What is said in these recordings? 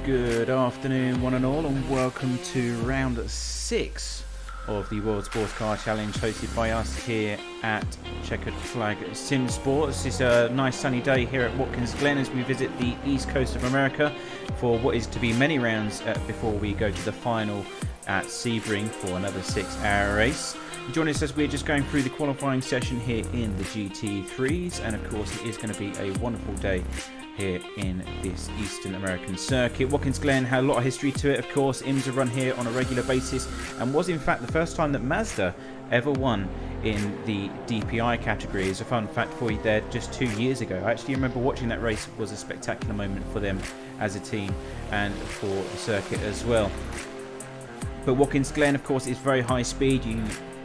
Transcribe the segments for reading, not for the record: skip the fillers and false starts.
Good afternoon, one and all, and welcome to round 6 of the World Sports Car Challenge hosted by us here at Chequered Flag Simsports. It's a nice sunny day here at Watkins Glen as we visit the east coast of America for what is to be many rounds before we go to the final at Sebring for another 6-hour race. Join us as we're just going through the qualifying session here in the GT3s, and of course it is going to be a wonderful day here in this Eastern American circuit. Watkins Glen had a lot of history to it, of course. IMSA run here on a regular basis and was in fact the first time that Mazda ever won in the DPI category. As a fun fact for you there, just 2 years ago. I actually remember watching that race. It was a spectacular moment for them as a team and for the circuit as well. But Watkins Glen, of course, is very high speed.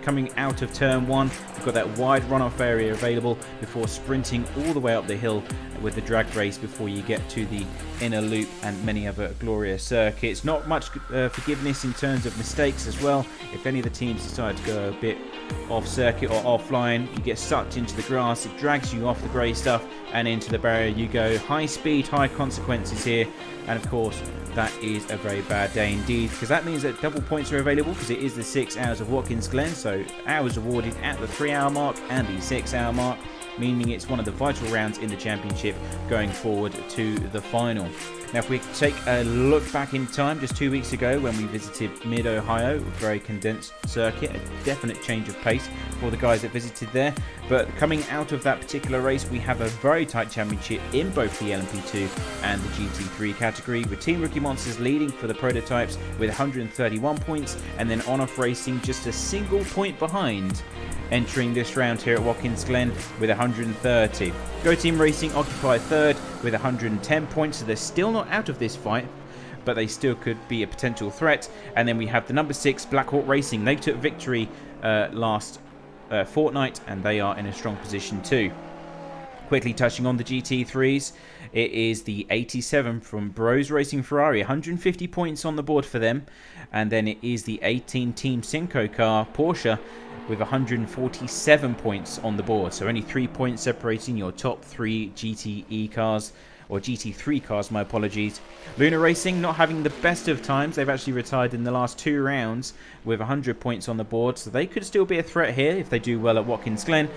Coming out of turn 1, you've got that wide runoff area available before sprinting all the way up the hill with the drag race before you get to the inner loop and many other glorious circuits. Not much forgiveness in terms of mistakes as well. If any of the teams decide to go a bit off circuit or offline, you get sucked into the grass, it drags you off the grey stuff and into the barrier you go. High speed, high consequences here, and of course that is a very bad day indeed, because that means that double points are available because it is the 6 hours of Watkins Glen, so hours awarded at the 3-hour mark and the 6-hour mark, meaning it's one of the vital rounds in the championship going forward to the final. Now if we take a look back in time, just 2 weeks ago when we visited Mid-Ohio, a very condensed circuit, a definite change of pace for the guys that visited there. But coming out of that particular race, we have a very tight championship in both the LMP2 and the GT3 category, with Team Rookie Monsters leading for the prototypes with 131 points, and then On-Off Racing just a single point behind, entering this round here at Watkins Glen with 130. Go Team Racing occupy third with 110 points, so they're still not out of this fight, but they still could be a potential threat. And then we have the number 6 Black Hawk Racing. They took victory last fortnight, and they are in a strong position too. Quickly touching on the GT3s, it is the 87 from Bros Racing Ferrari, 150 points on the board for them. And then it is the 18 Team Simco car Porsche with 147 points on the board. So only 3 points separating your top 3 GTE cars, or GT3 cars, my apologies. Luna Racing not having the best of times. They've actually retired in the last 2 rounds with 100 points on the board, so they could still be a threat here if they do well at Watkins Glen,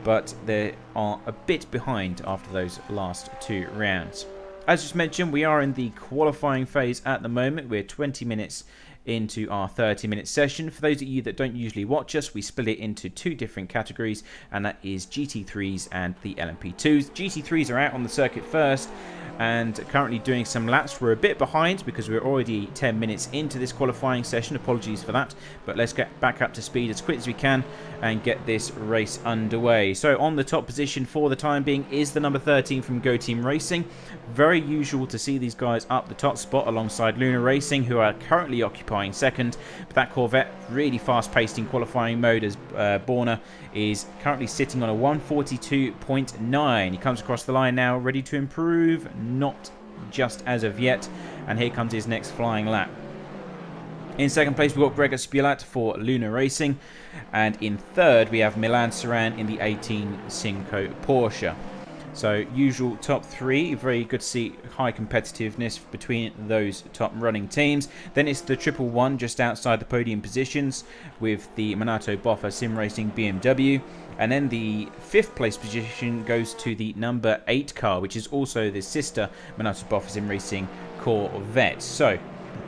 but they are a bit behind after those last 2 rounds. As just mentioned, we are in the qualifying phase at the moment. We're 20 minutes into our 30-minute session. For those of you that don't usually watch us, we split it into 2 different categories, and that is GT3s and the LMP2s. GT3s are out on the circuit first and currently doing some laps. We're a bit behind because we're already 10 minutes into this qualifying session. Apologies for that, but let's get back up to speed as quick as we can and get this race underway. So on the top position for the time being is the number 13 from Go Team Racing. Very usual to see these guys up the top spot alongside Luna Racing, who are currently occupying second. But that Corvette really fast-paced in qualifying mode, as Borna is currently sitting on a 142.9. He comes across the line now, ready to improve. Not just as of yet, and here comes his next flying lap. In second place we've got Gregor Spielat for Luna Racing, and in third we have Milan Saran in the 18 Simco Porsche. So usual top 3, very good to see high competitiveness between those top running teams. Then it's the 111 just outside the podium positions with the Minato Boffa Sim Racing BMW. And then the 5th place position goes to the number 8 car, which is also the sister Minato Boffa Sim Racing Corvette. So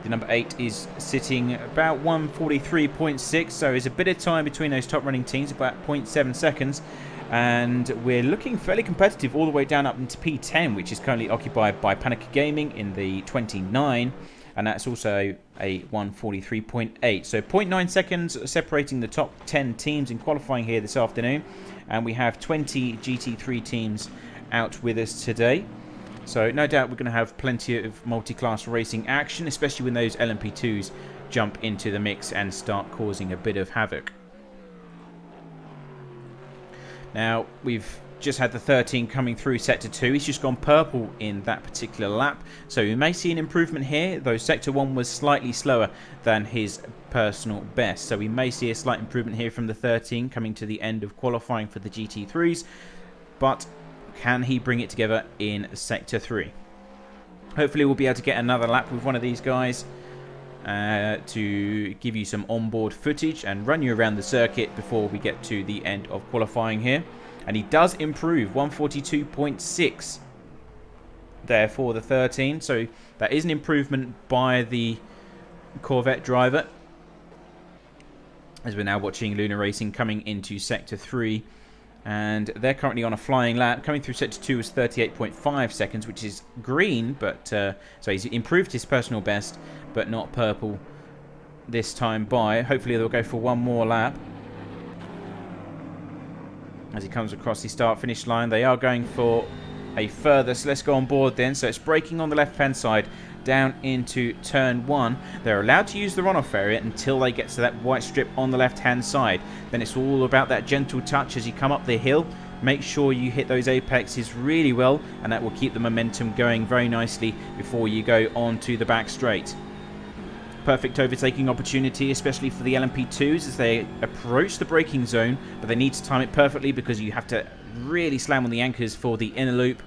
the number 8 is sitting about 143.6, so there's a bit of time between those top running teams, about 0.7 seconds. And we're looking fairly competitive all the way down up into P10, which is currently occupied by Panica Gaming in the 29, and that's also a 143.8. So 0.9 seconds separating the top 10 teams in qualifying here this afternoon, and we have 20 GT3 teams out with us today. So no doubt we're going to have plenty of multi-class racing action, especially when those LMP2s jump into the mix and start causing a bit of havoc. Now, we've just had the 13 coming through Sector 2. He's just gone purple in that particular lap. So we may see an improvement here, though Sector 1 was slightly slower than his personal best. So we may see a slight improvement here from the 13 coming to the end of qualifying for the GT3s. But can he bring it together in Sector 3? Hopefully we'll be able to get another lap with one of these guys to give you some onboard footage and run you around the circuit before we get to the end of qualifying here. And he does improve 142.6 there for the 13. So that is an improvement by the Corvette driver. As we're now watching Lunar Racing coming into Sector 3. And they're currently on a flying lap. Coming through Sector 2 is 38.5 seconds, which is green. But so he's improved his personal best, but not purple this time by. Hopefully they'll go for one more lap. As he comes across the start-finish line, they are going for a further. So let's go on board then. So it's braking on the left-hand side down into turn 1. They're allowed to use the runoff area until they get to that white strip on the left-hand side. Then it's all about that gentle touch as you come up the hill. Make sure you hit those apexes really well, and that will keep the momentum going very nicely before you go on to the back straight. Perfect overtaking opportunity, especially for the LMP2s as they approach the braking zone, but they need to time it perfectly because you have to really slam on the anchors for the inner loop.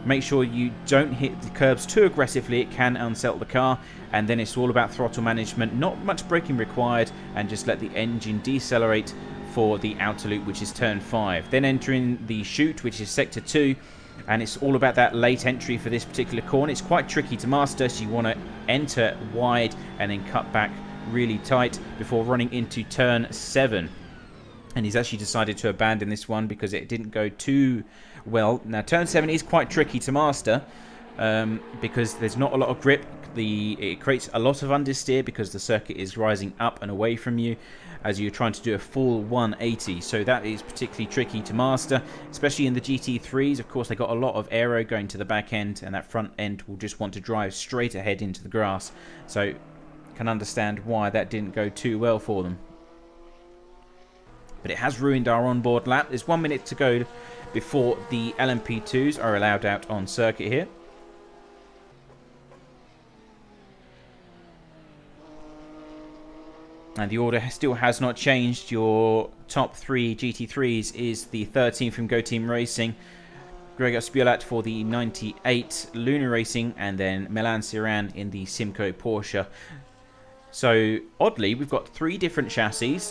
Make sure you don't hit the curbs too aggressively, it can unsettle the car. And then it's all about throttle management, not much braking required, and just let the engine decelerate for the outer loop, which is turn 5. Then entering the chute, which is sector 2, and it's all about that late entry for this particular corner. It's quite tricky to master, so you want to enter wide and then cut back really tight before running into turn 7. And he's actually decided to abandon this one because it didn't go too well. Now, turn 7 is quite tricky to master because there's not a lot of grip. It creates a lot of understeer because the circuit is rising up and away from you as you're trying to do a full 180. So that is particularly tricky to master, especially in the GT3s. Of course, they got a lot of aero going to the back end, and that front end will just want to drive straight ahead into the grass. So can understand why that didn't go too well for them. But it has ruined our onboard lap. There's 1 minute to go before the LMP2s are allowed out on circuit here. And the order still has not changed. Your top 3 GT3s is the 13 from Go Team Racing, Gregor Spielat for the 98 Lunar Racing, and then Milan Siran in the Simco Porsche. So oddly, we've got 3 different chassis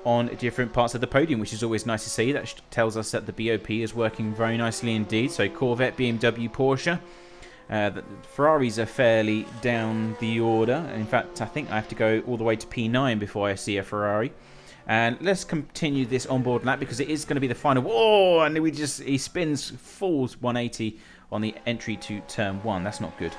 on different parts of the podium, which is always nice to see. That tells us that the BOP is working very nicely indeed. So Corvette, BMW, Porsche. The Ferraris are fairly down the order. In fact, I think I have to go all the way to P9 before I see a Ferrari. And let's continue this onboard lap because it is going to be the final. Oh, and he spins, falls 180 on the entry to turn 1. That's not good.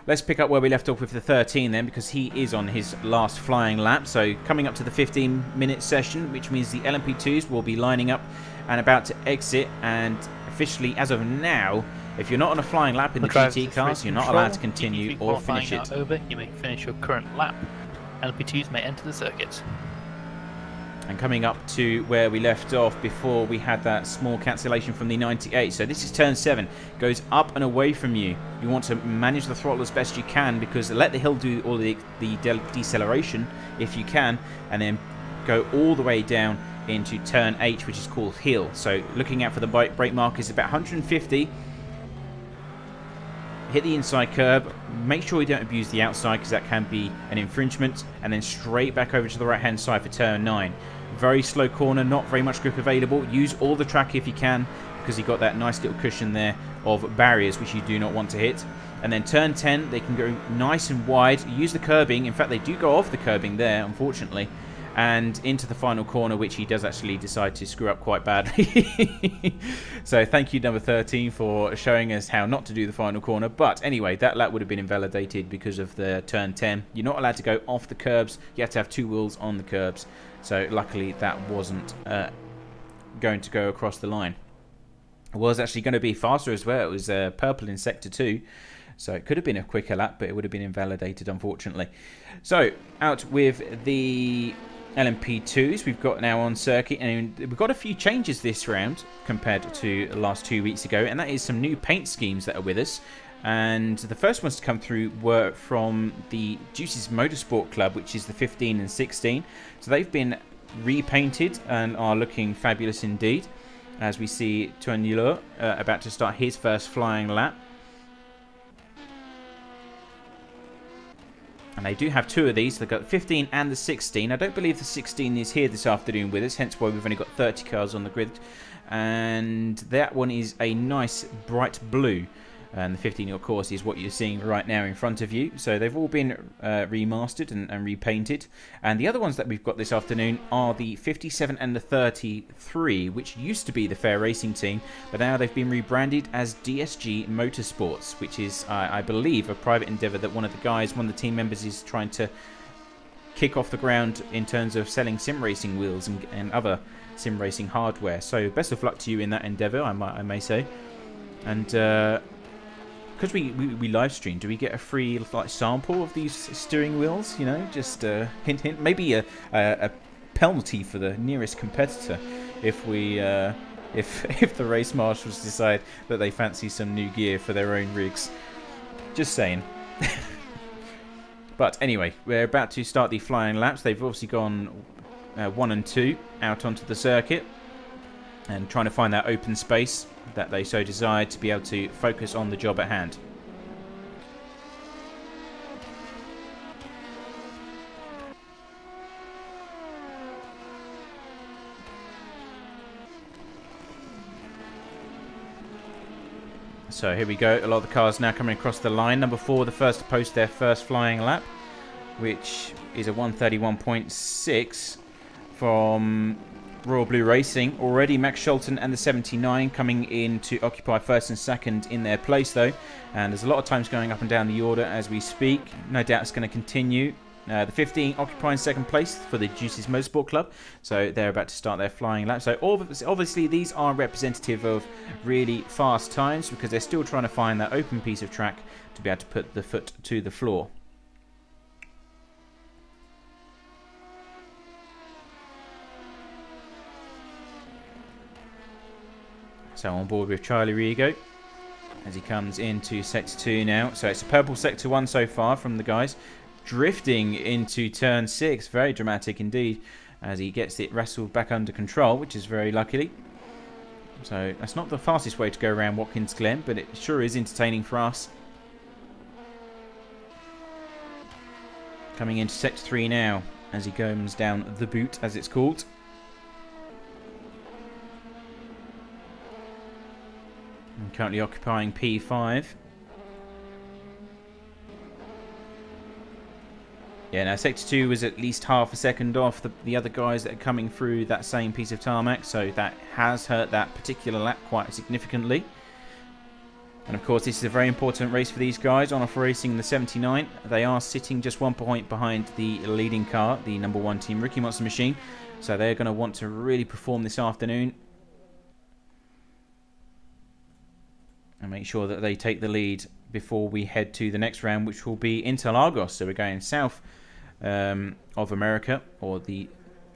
Let's pick up where we left off with the 13 then, because he is on his last flying lap. So coming up to the 15-minute session, which means the LMP2s will be lining up and about to exit. And officially, as of now, if you're not on a flying lap in the GT cars, you're not allowed to continue or finish it. Over, you may finish your current lap. LMP2s may enter the circuit. And coming up to where we left off before we had that small cancellation from the 98. So this is turn 7. Goes up and away from you. You want to manage the throttle as best you can because let the hill do all the deceleration if you can, and then go all the way down into turn 8, which is called hill. So looking out for the brake markers, about 150. Hit the inside curb. Make sure you don't abuse the outside because that can be an infringement. And then straight back over to the right hand side for turn 9. Very slow corner, not very much grip available. Use all the track if you can because you've got that nice little cushion there of barriers which you do not want to hit. And then turn 10, they can go nice and wide. Use the curbing. In fact, they do go off the curbing there, unfortunately. And into the final corner, which he does actually decide to screw up quite badly. So thank you, number 13, for showing us how not to do the final corner. But anyway, that lap would have been invalidated because of the turn 10. You're not allowed to go off the curbs. You have to have 2 wheels on the curbs. So luckily, that wasn't going to go across the line. It was actually going to be faster as well. It was purple in sector 2. So it could have been a quicker lap, but it would have been invalidated, unfortunately. So out with the LMP2s we've got now on circuit, and we've got a few changes this round compared to the last 2 weeks ago, and that is some new paint schemes that are with us. And the first ones to come through were from the Juices Motorsport Club, which is the 15 and 16. So they've been repainted and are looking fabulous indeed, as we see Tuanilo about to start his first flying lap. And they do have two of these. They've got the 15 and the 16. I don't believe the 16 is here this afternoon with us, hence why we've only got 30 cars on the grid. And that one is a nice bright blue. And the 15, of course, is what you're seeing right now in front of you. So they've all been remastered and repainted. And the other ones that we've got this afternoon are the 57 and the 33, which used to be the Fair Racing team, but now they've been rebranded as DSG Motorsports, which is, I believe, a private endeavour that one of the team members, is trying to kick off the ground in terms of selling sim racing wheels and other sim racing hardware. So best of luck to you in that endeavour, I may say. And because we live stream, do we get a free sample of these steering wheels? You know, just hint hint. Maybe a penalty for the nearest competitor if we if the race marshals decide that they fancy some new gear for their own rigs. Just saying. But anyway, we're about to start the flying laps. They've obviously gone 1 and 2 out onto the circuit and trying to find that open space that they so desire to be able to focus on the job at hand. So here we go, a lot of the cars now coming across the line. Number 4, the first to post their first flying lap, which is a 131.6 from Royal Blue Racing. Already Max Scholten and the 79 coming in to occupy first and second in their place though, and there's a lot of times going up and down the order as we speak. No doubt it's going to continue. The 15 occupying second place for the Juices Motorsport Club, so they're about to start their flying lap. So obviously these are representative of really fast times, because they're still trying to find that open piece of track to be able to put the foot to the floor. So on board with Charlie Rigo as he comes into Sector 2 now. So it's a purple Sector 1 so far from the guys. Drifting into Turn 6. Very dramatic indeed as he gets it wrestled back under control, which is very luckily. So that's not the fastest way to go around Watkins Glen, but it sure is entertaining for us. Coming into Sector 3 now as he comes down the boot, as it's called. And currently occupying P5. Yeah, now Sector 2 was at least half a second off the other guys that are coming through that same piece of tarmac, so that has hurt that particular lap quite significantly. And of course, this is a very important race for these guys. On-off racing the 79. They are sitting just 1 point behind the leading car, the number 1 team, Ricky Monster Machine. So they're going to want to really perform this afternoon and make sure that they take the lead before we head to the next round, which will be Interlagos. So we're going south of America, or the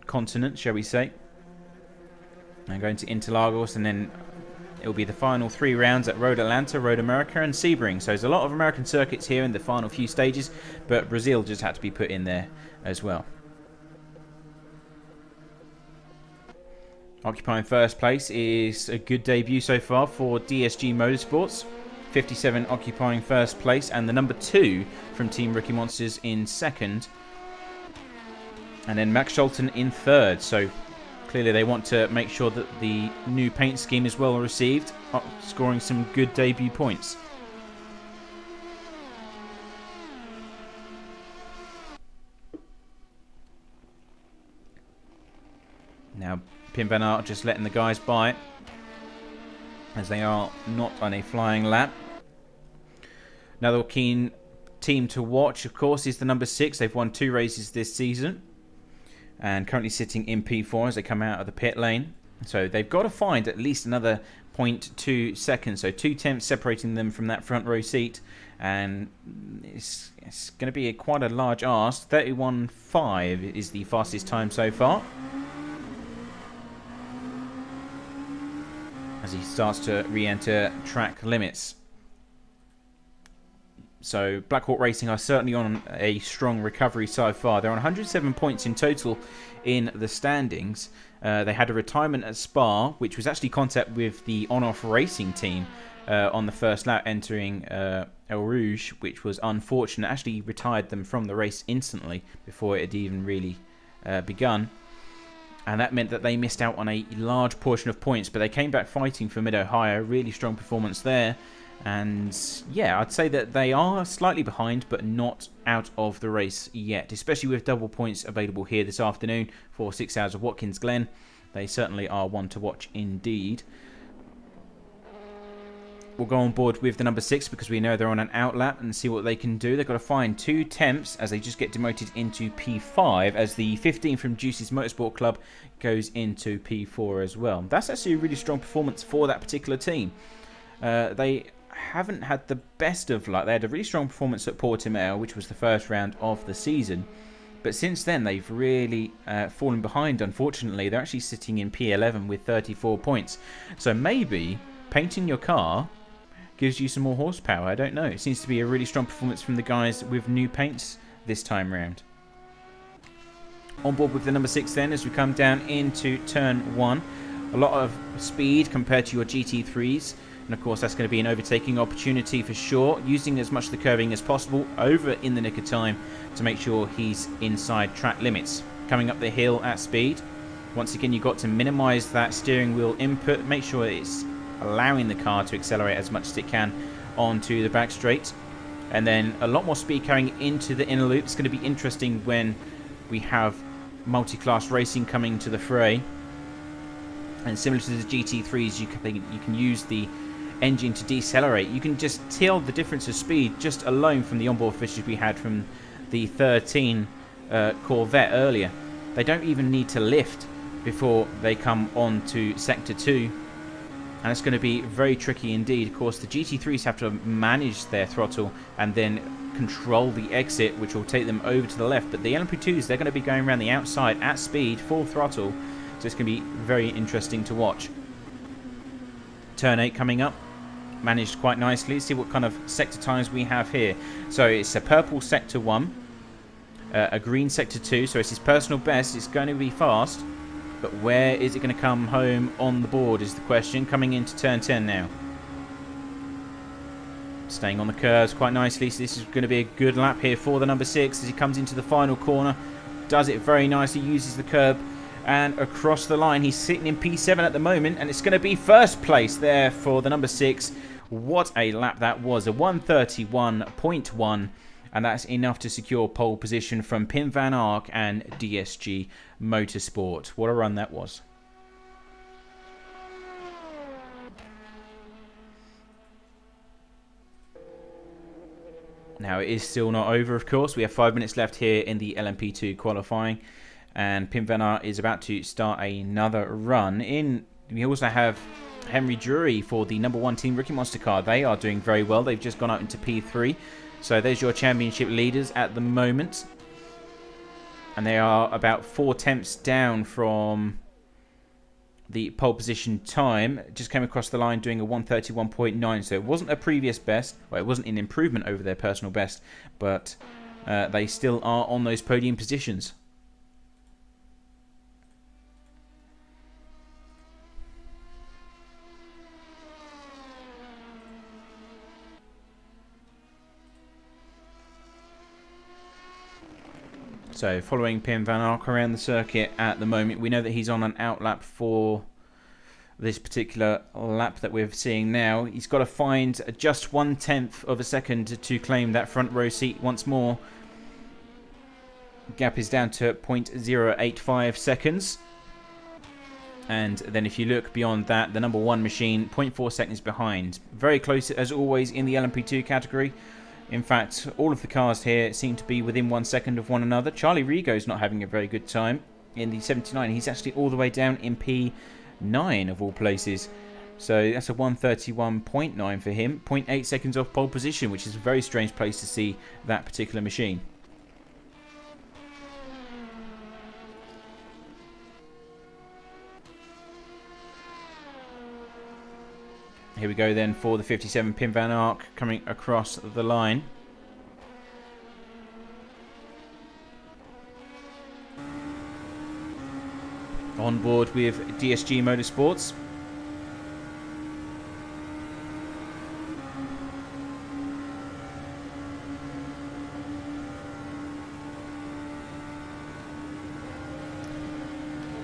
continent, shall we say. And going to Interlagos, and then it will be the final 3 rounds at Road Atlanta, Road America and Sebring. So there's a lot of American circuits here in the final few stages, but Brazil just had to be put in there as well. Occupying first place is a good debut so far for DSG Motorsports. 57 occupying first place, and the number 2 from Team Ricky Monsters in second. And then Max Scholten in third. So clearly they want to make sure that the new paint scheme is well received, scoring some good debut points. Now Pim Van Aert just letting the guys by, as they are not on a flying lap. Another keen team to watch, of course, is the number 6. They've won 2 races this season and currently sitting in P4 as they come out of the pit lane. So they've got to find at least another 0.2 seconds, so 2 tenths separating them from that front row seat, and it's going to be quite a large ask. 31.5 is the fastest time so far, as he starts to re-enter track limits. So Black Hawk Racing are certainly on a strong recovery so far. They're on 107 points in total in the standings. They had a retirement at Spa, which was actually contact with the on-off racing team, on the first lap, entering El Rouge, which was unfortunate. Actually retired them from the race instantly before it had even really begun. And that meant that they missed out on a large portion of points, but they came back fighting for Mid-Ohio. Really strong performance there. And yeah, I'd say that they are slightly behind, but not out of the race yet, especially with double points available here this afternoon for 6 hours of Watkins Glen. They certainly are one to watch indeed. We'll go on board with the number 6 because we know they're on an outlap and see what they can do. They've got to find 2 temps as they just get demoted into P5 as the 15 from Juicy's Motorsport Club goes into P4 as well. That's actually a really strong performance for that particular team. They haven't had the best of luck. They had a really strong performance at Portimao, which was the first round of the season. But since then, they've really fallen behind, unfortunately. They're actually sitting in P11 with 34 points. So maybe painting your car gives you some more horsepower. I don't know. It seems to be a really strong performance from the guys with new paints this time round. On board with the number 6 then as we come down into turn 1. A lot of speed compared to your GT3s. And of course that's going to be an overtaking opportunity for sure. Using as much of the curving as possible over in the nick of time to make sure he's inside track limits. Coming up the hill at speed. Once again, you've got to minimise that steering wheel input. Make sure it's allowing the car to accelerate as much as it can onto the back straight. And then a lot more speed carrying into the inner loop. It's going to be interesting when we have multi-class racing coming to the fray. And similar to the GT3s, you can use the engine to decelerate. You can just tell the difference of speed just alone from the onboard footage we had from the 13 Corvette earlier. They don't even need to lift before they come on to Sector 2. And it's going to be very tricky indeed. Of course, the GT3s have to manage their throttle and then control the exit, which will take them over to the left. But the LMP2s, they're going to be going around the outside at speed, full throttle. So it's going to be very interesting to watch. Turn 8 coming up. Managed quite nicely. See what kind of sector times we have here. So it's a purple Sector 1. A green Sector 2. So it's his personal best. It's going to be fast. But where is it going to come home on the board is the question. Coming into turn 10 now. Staying on the curves quite nicely. So this is going to be a good lap here for the number 6 as he comes into the final corner. Does it very nicely. Uses the curb. And across the line. He's sitting in P7 at the moment. And it's going to be first place there for the number 6. What a lap that was. A 131.1. And that's enough to secure pole position from Pim Van Ark and DSG Motorsport. What a run that was. Now it is still not over, of course. We have 5 minutes left here in the LMP2 qualifying. And Pim Van Ark is about to start another run. We also have Henry Drury for the number 1 team Rookie Monster car. They are doing very well. They've just gone up into P3. So there's your championship leaders at the moment. And they are about 4 tenths down from the pole position time. Just came across the line doing a 131.9. So it wasn't a previous best. Well, it wasn't an improvement over their personal best. But they still are on those podium positions. So following Pim Van Ark around the circuit at the moment, we know that he's on an outlap for this particular lap that we're seeing now. He's got to find just 1/10 of a second to claim that front row seat once more. Gap is down to 0.085 seconds. And then if you look beyond that, the number 1 machine, 0.4 seconds behind. Very close as always in the LMP2 category. In fact, all of the cars here seem to be within 1 second of one another. Charlie Rigo's not having a very good time in the 79. He's actually all the way down in P9 of all places. So that's a 131.9 for him. 0.8 seconds off pole position, which is a very strange place to see that particular machine. Here we go then for the 57 Pim Van Ark coming across the line. On board with DSG Motorsports.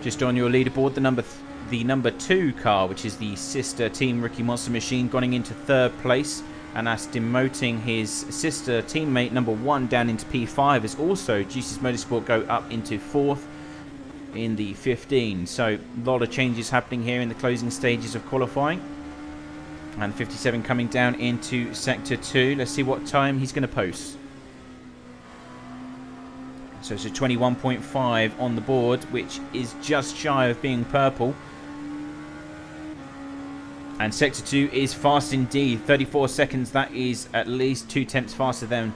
Just on your leaderboard, the number 2 car, which is the sister team Ricky Monster Machine, going into 3rd place, and that's demoting his sister teammate number 1 down into P5, as also GC's Motorsport go up into 4th in the 15. So a lot of changes happening here in the closing stages of qualifying. And 57 coming down into Sector 2. Let's see what time he's going to post. So it's a 21.5 on the board, which is just shy of being purple. And Sector 2 is fast indeed. 34 seconds. That is at least 2 tenths faster than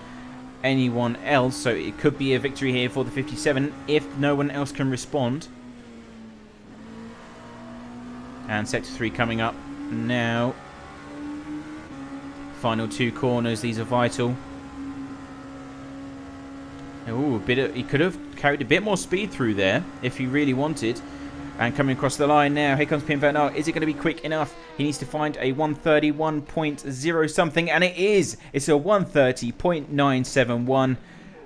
anyone else. So it could be a victory here for the 57 if no one else can respond. And Sector 3 coming up now. Final 2 corners. These are vital. Oh, he could have carried a bit more speed through there if he really wanted. And coming across the line now, here comes Pim van Aert. Is it going to be quick enough? He needs to find a 131.0 something, and it is. It's a 130.971.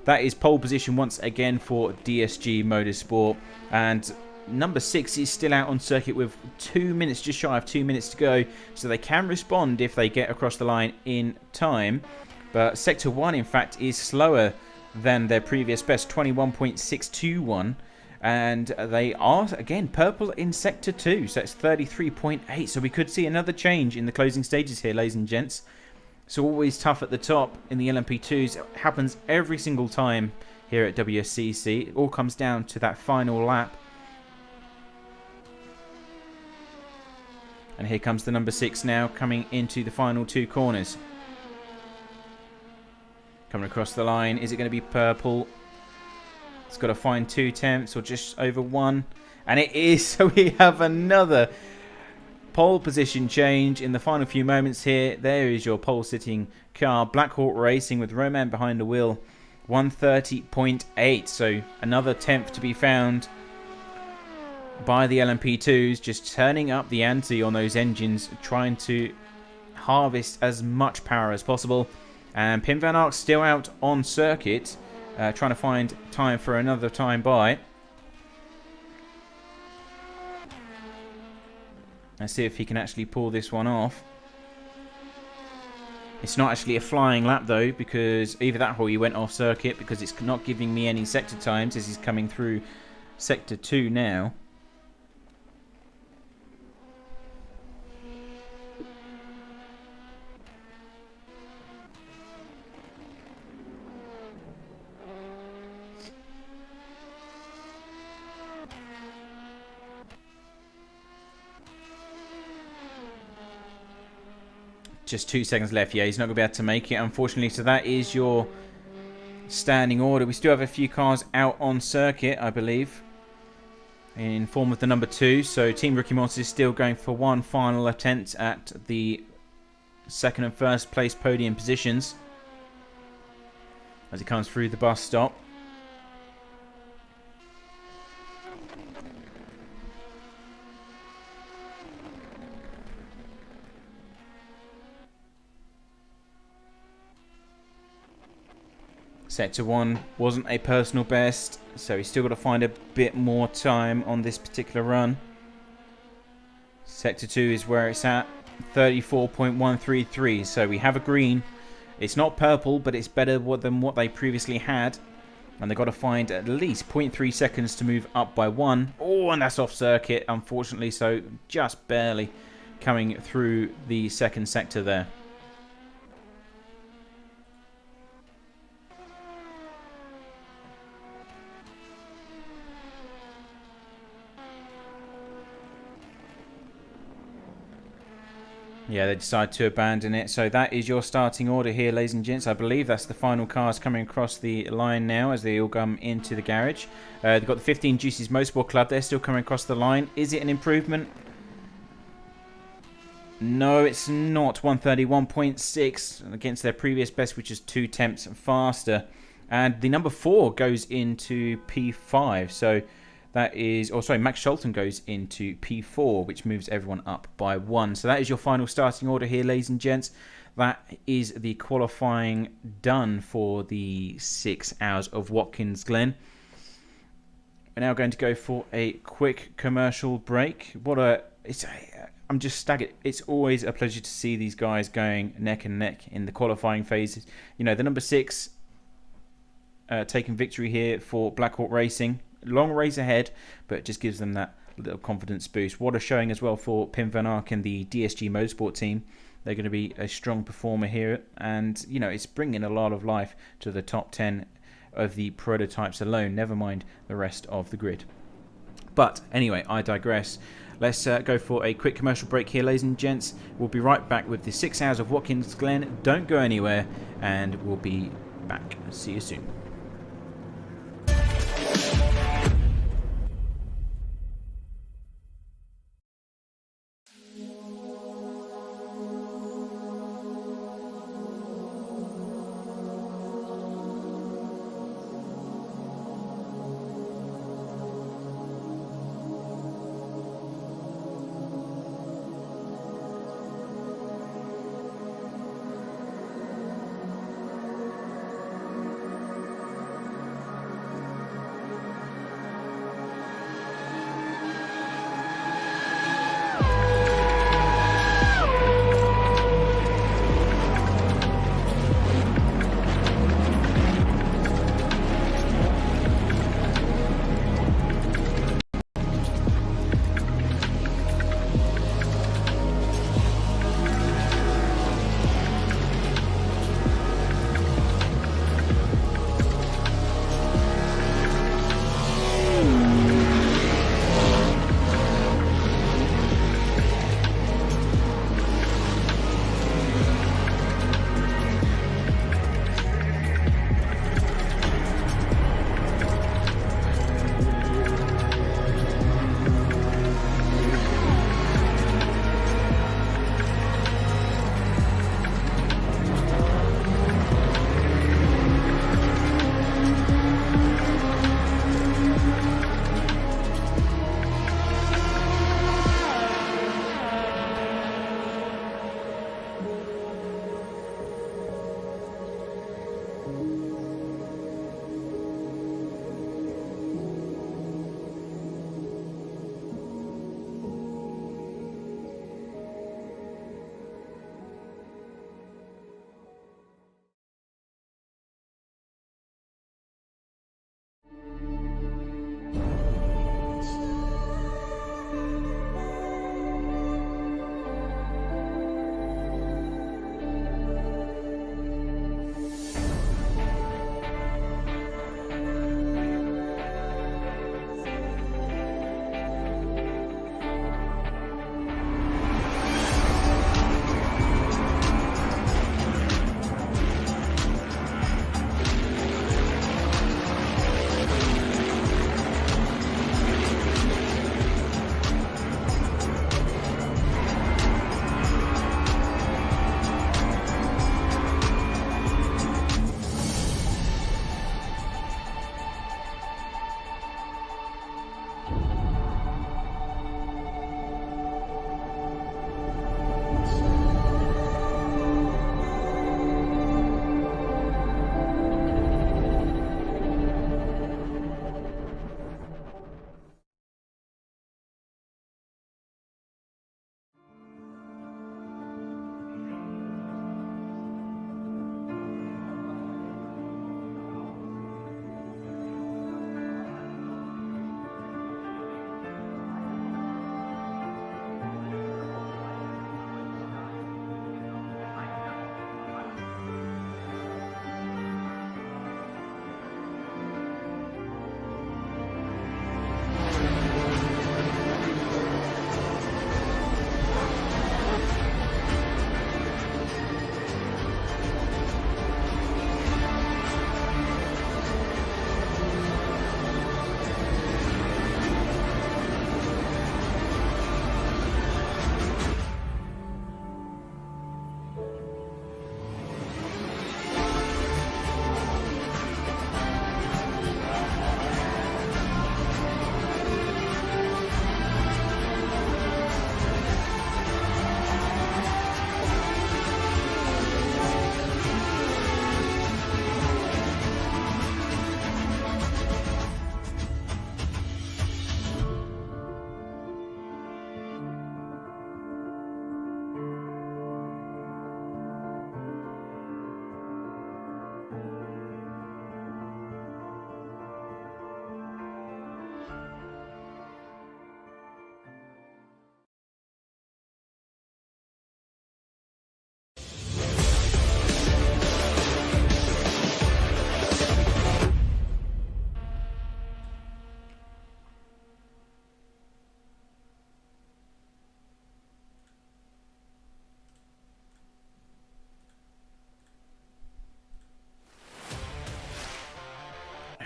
That is pole position once again for DSG Motorsport. And number 6 is still out on circuit with 2 minutes, just shy of 2 minutes to go. So they can respond if they get across the line in time. But Sector 1, in fact, is slower than their previous best, 21.621. And they are, again, purple in Sector 2. So it's 33.8. So we could see another change in the closing stages here, ladies and gents. So always tough at the top in the LMP2s. It happens every single time here at WSCC. It all comes down to that final lap. And here comes the number 6 now, coming into the final 2 corners. Coming across the line. Is it going to be purple? It's got to find 2 tenths or just over 1. And it is. So we have another pole position change in the final few moments here. There is your pole sitting car. Black Hawk Racing with Roman behind the wheel. 130.8. So another tenth to be found by the LMP2s. Just turning up the ante on those engines. Trying to harvest as much power as possible. And Pim van Aert still out on circuit. Trying to find time for another time by. Let's see if he can actually pull this one off. It's not actually a flying lap though, because either that or he went off circuit, because it's not giving me any sector times as he's coming through Sector 2 now. Just 2 seconds left. Yeah, he's not going to be able to make it, unfortunately. So that is your standing order. We still have a few cars out on circuit, I believe, in form of the number 2. So Team Ricky Monster is still going for one final attempt at the 2nd and 1st place podium positions as he comes through the bus stop. Sector 1 wasn't a personal best, so he's still got to find a bit more time on this particular run. Sector 2 is where it's at, 34.133, so we have a green. It's not purple, but it's better than what they previously had. And they've got to find at least 0.3 seconds to move up by 1. Oh, and that's off circuit, unfortunately, so just barely coming through the 2nd sector there. Yeah, they decide to abandon it. So that is your starting order here, ladies and gents. I believe that's the final cars coming across the line now as they all come into the garage. They've got the 15 GC's Motorsport Club. They're still coming across the line. Is it an improvement? No, it's not. 131.6 against their previous best, which is 2 tenths faster. And the number 4 goes into P5. So that is, oh sorry, Max Scholten goes into P4, which moves everyone up by 1. So that is your final starting order here, ladies and gents. That is the qualifying done for the 6 hours of Watkins Glen. We're now going to go for a quick commercial break. I'm just staggered. It's always a pleasure to see these guys going neck and neck in the qualifying phases. You know, the number 6 taking victory here for Blackhawk Racing. Long race ahead, but it just gives them that little confidence boost. What a showing as well for Pim van Ark and the DSG Motorsport team. They're going to be a strong performer here, and you know, it's bringing a lot of life to the top 10 of the prototypes alone, never mind the rest of the grid. But anyway, I digress. Let's go for a quick commercial break here, ladies and gents. We'll be right back with the 6 hours of Watkins Glen. Don't go anywhere, and we'll be back. See you soon.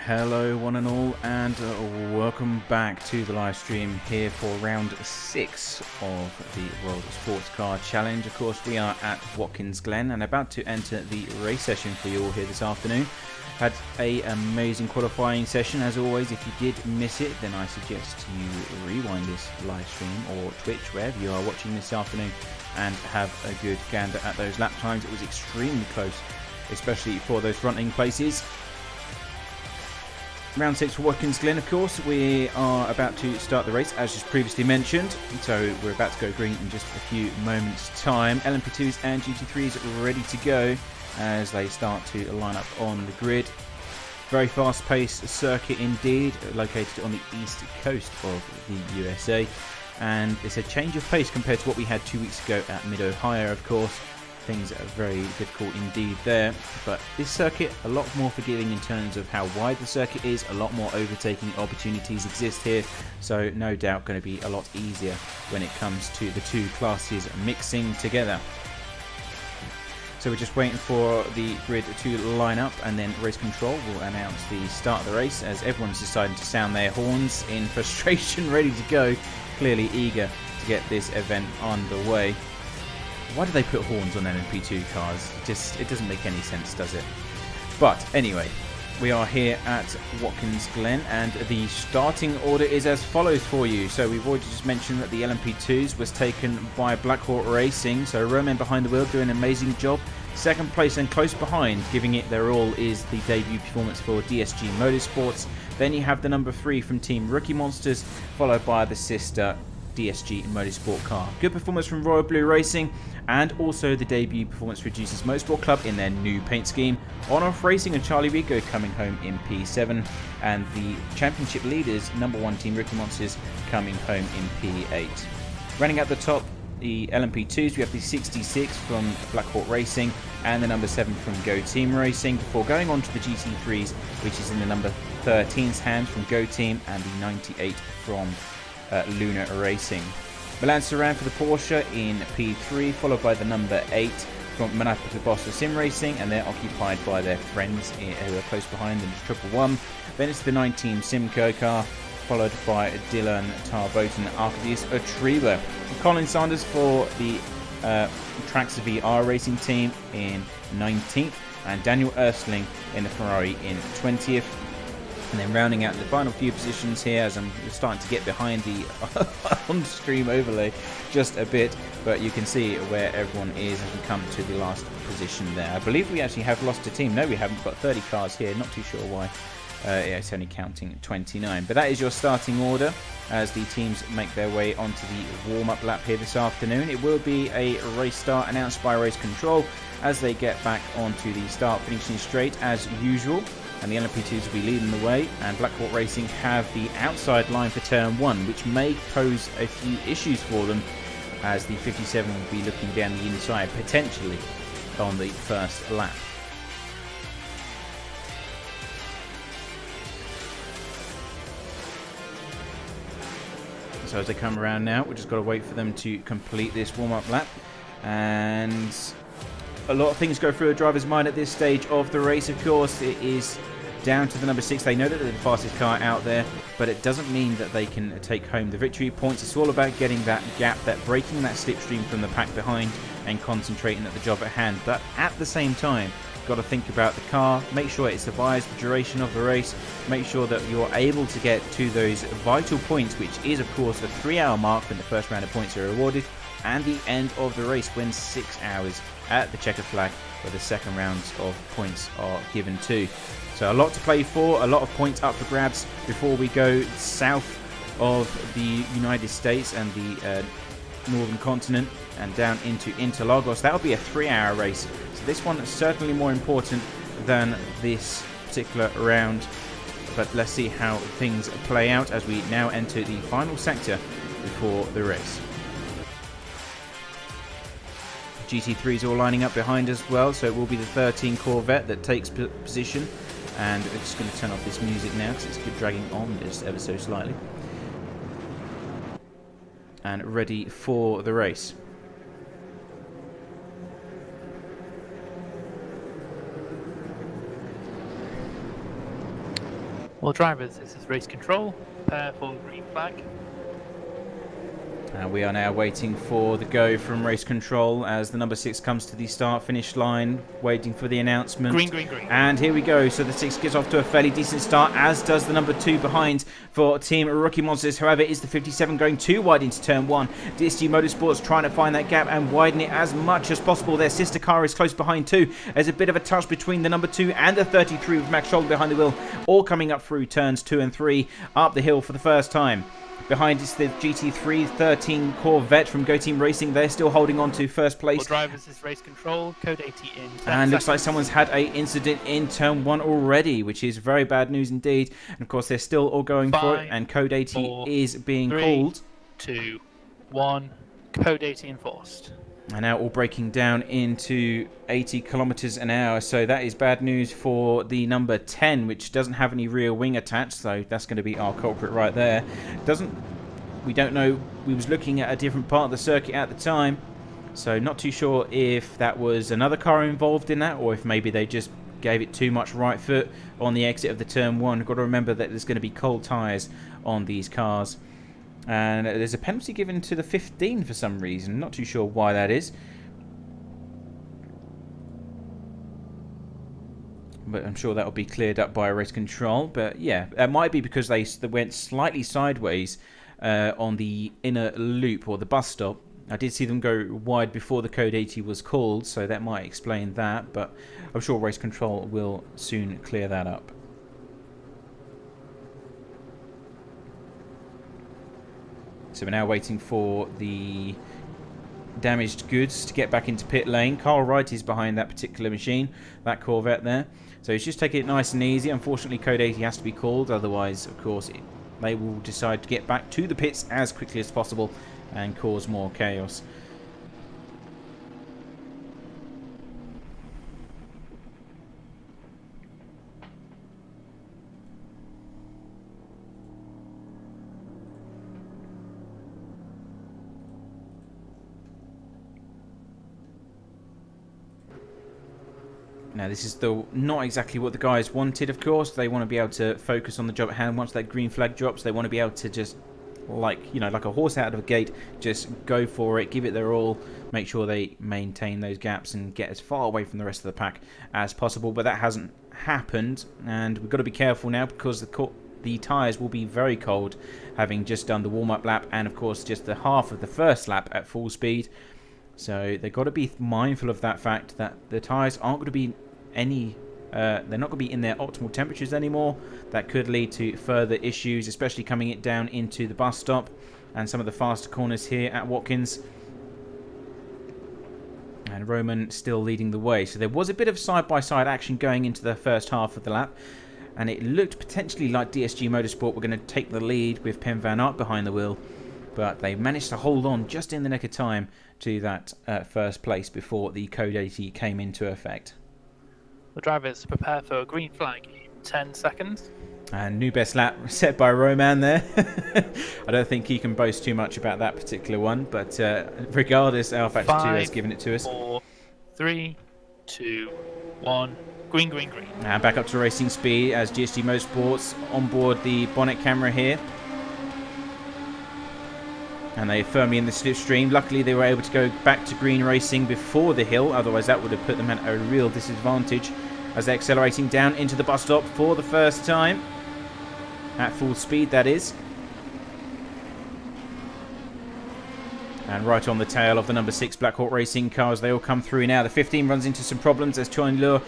Hello one and all, and welcome back to the live stream here for round 6 of the World Sports Car Challenge. Of course, we are at Watkins Glen and about to enter the race session for you all here this afternoon. Had a amazing qualifying session as always. If you did miss it, then I suggest you rewind this live stream or Twitch, wherever you are watching this afternoon, and have a good gander at those lap times. It was extremely close, especially for those fronting places. Round 6 for Watkins Glen, of course. We are about to start the race, as just previously mentioned. So we're about to go green in just a few moments' time. LMP2s and GT3s are ready to go as they start to line up on the grid. Very fast-paced circuit indeed, located on the east coast of the USA. And it's a change of pace compared to what we had 2 weeks ago at Mid-Ohio, of course. Things are very difficult indeed there, but this circuit a lot more forgiving in terms of how wide the circuit is. A lot more overtaking opportunities exist here, so no doubt going to be a lot easier when it comes to the two classes mixing together. So we're just waiting for the grid to line up, and then race control will announce the start of the race as everyone's deciding to sound their horns in frustration, ready to go, clearly eager to get this event underway. Why do they put horns on LMP2 cars? It doesn't make any sense, does it? But anyway, we are here at Watkins Glen, and the starting order is as follows for you. So we've already just mentioned that the LMP2s was taken by Blackhawk Racing. So Roman behind the wheel doing an amazing job. Second place and close behind, giving it their all, is the debut performance for DSG Motorsports. Then you have the number 3 from Team Rookie Monsters, followed by the sister DSG Motorsport car. Good performance from Royal Blue Racing, and also the debut performance for Jesus Motorsport Club in their new paint scheme. On-off Racing and Charlie Rigo coming home in P7, and the championship leaders, number 1 Team Rookie Monsters, coming home in P8. Running at the top, the LMP2s, we have the 66 from Blackhawk Racing and the number 7 from Go Team Racing, before going on to the GT3s, which is in the number 13's hands from Go Team, and the 98 from Luna Racing. Milan Saran for the Porsche in P3, followed by the number 8 from Manapa Boss Sim Racing, and they're occupied by their friends who are close behind them, Triple One. Then it's the 19 Simco car, followed by Dylan Tarboten Arcadius Atriba. Colin Sanders for the Trax VR Racing team in 19th, and Daniel Ersling in the Ferrari in 20th. And then rounding out the final few positions here, as I'm starting to get behind the on-stream overlay just a bit, but you can see where everyone is as we come to the last position there. I believe we actually have lost a team. No, we haven't. We've got 30 cars here. Not too sure why. Yeah, it's only counting 29. But that is your starting order as the teams make their way onto the warm-up lap here this afternoon. It will be a race start announced by race control as they get back onto the start finishing straight as usual. And the LMP2s will be leading the way, and Blackhawk Racing have the outside line for turn 1, which may pose a few issues for them, as the 57 will be looking down the inside, potentially on the first lap. So as they come around now, we've just got to wait for them to complete this warm-up lap, and a lot of things go through a driver's mind at this stage of the race. Of course, it is down to the number 6. They know that they're the fastest car out there, but it doesn't mean that they can take home the victory points. It's all about getting that gap, that breaking that slipstream from the pack behind, and concentrating at the job at hand. But at the same time, you've got to think about the car, make sure it survives the duration of the race, make sure that you're able to get to those vital points, which is of course the 3-hour mark when the first round of points are awarded, and the end of the race when 6 hours at the checkered flag, where the second rounds of points are given to. So a lot to play for, a lot of points up for grabs before we go south of the United States and the northern continent and down into Interlagos. That'll be a 3-hour race, so this one is certainly more important than this particular round. But let's see how things play out as we now enter the final sector before the race. GT3s all lining up behind as well, so it will be the 13 Corvette that takes position. And we're just going to turn off this music now because it's dragging on just ever so slightly. And ready for the race. Well, drivers, this is race control. Prepare for green flag. And we are now waiting for the go from race control as the number 6 comes to the start-finish line, waiting for the announcement. Green, green, green. And here we go. So the 6 gets off to a fairly decent start, as does the number 2 behind for Team Rookie Monsters. However, is the 57 going too wide into turn 1? DSG Motorsports trying to find that gap and widen it as much as possible. Their sister car is close behind too. There's a bit of a touch between the number 2 and the 33 with Max Scholl behind the wheel, all coming up through turns 2 and 3 up the hill for the first time. Behind is the GT3 13 Corvette from Go Team Racing. They're still holding on to first place. All drivers is race control, code 80 in 10 and looks like seconds. someone's had a incident in turn 1 already, which is very bad news indeed. And of course, they're still all going for it, and code 80 4, is being 3, called. 2, 1, code 80 enforced. And now all breaking down into 80 kilometers an hour. So that is bad news for the number 10, which doesn't have any rear wing attached. So that's going to be our culprit right there. We don't know. We was looking at a different part of the circuit at the time. So not too sure if that was another car involved in that, or if maybe they just gave it too much right foot on the exit of the turn 1. Got to remember that there's going to be cold tyres on these cars. And there's a penalty given to the 15 for some reason. Not too sure why that is. But I'm sure that will be cleared up by race control. But yeah, it might be because they went slightly sideways on the inner loop or the bus stop. I did see them go wide before the code 80 was called, so that might explain that. But I'm sure race control will soon clear that up. So we're now waiting for the damaged goods to get back into pit lane. Carl Wright is behind that particular machine, that Corvette there. So he's just taking it nice and easy. Unfortunately, code 80 has to be called. Otherwise, of course, they will decide to get back to the pits as quickly as possible and cause more chaos. Now this is not exactly what the guys wanted, of course. They want to be able to focus on the job at hand. Once that green flag drops, they want to be able to just, like a horse out of a gate, just go for it, give it their all, make sure they maintain those gaps and get as far away from the rest of the pack as possible. But that hasn't happened, and we've got to be careful now because the tyres will be very cold, having just done the warm-up lap and, of course, just the half of the first lap at full speed. So they've got to be mindful of that fact that the tyres aren't going to be they're not going to be in their optimal temperatures anymore. That could lead to further issues, especially coming it down into the bus stop and some of the faster corners here at Watkins. And Roman still leading the way. So there was a bit of side-by-side action going into the first half of the lap, and it looked potentially like DSG Motorsport were going to take the lead with Pen Van Aert behind the wheel, but they managed to hold on just in the nick of time to that first place before the code 80 came into effect. The drivers prepare for a green flag in 10 seconds. And new best lap set by Roman there. I don't think he can boast too much about that particular one, but regardless, Alpha 2 has given it to us. 4, 3, 2, 1, green, green, green. And back up to racing speed as GSG Motorsports on board the bonnet camera here. And they're firmly in the slipstream. Luckily, they were able to go back to green racing before the hill. Otherwise, that would have put them at a real disadvantage as they're accelerating down into the bus stop for the first time. At full speed, that is. And right on the tail of the number 6 Black Hawk Racing cars, they all come through now. The 15 runs into some problems as Chuan Lure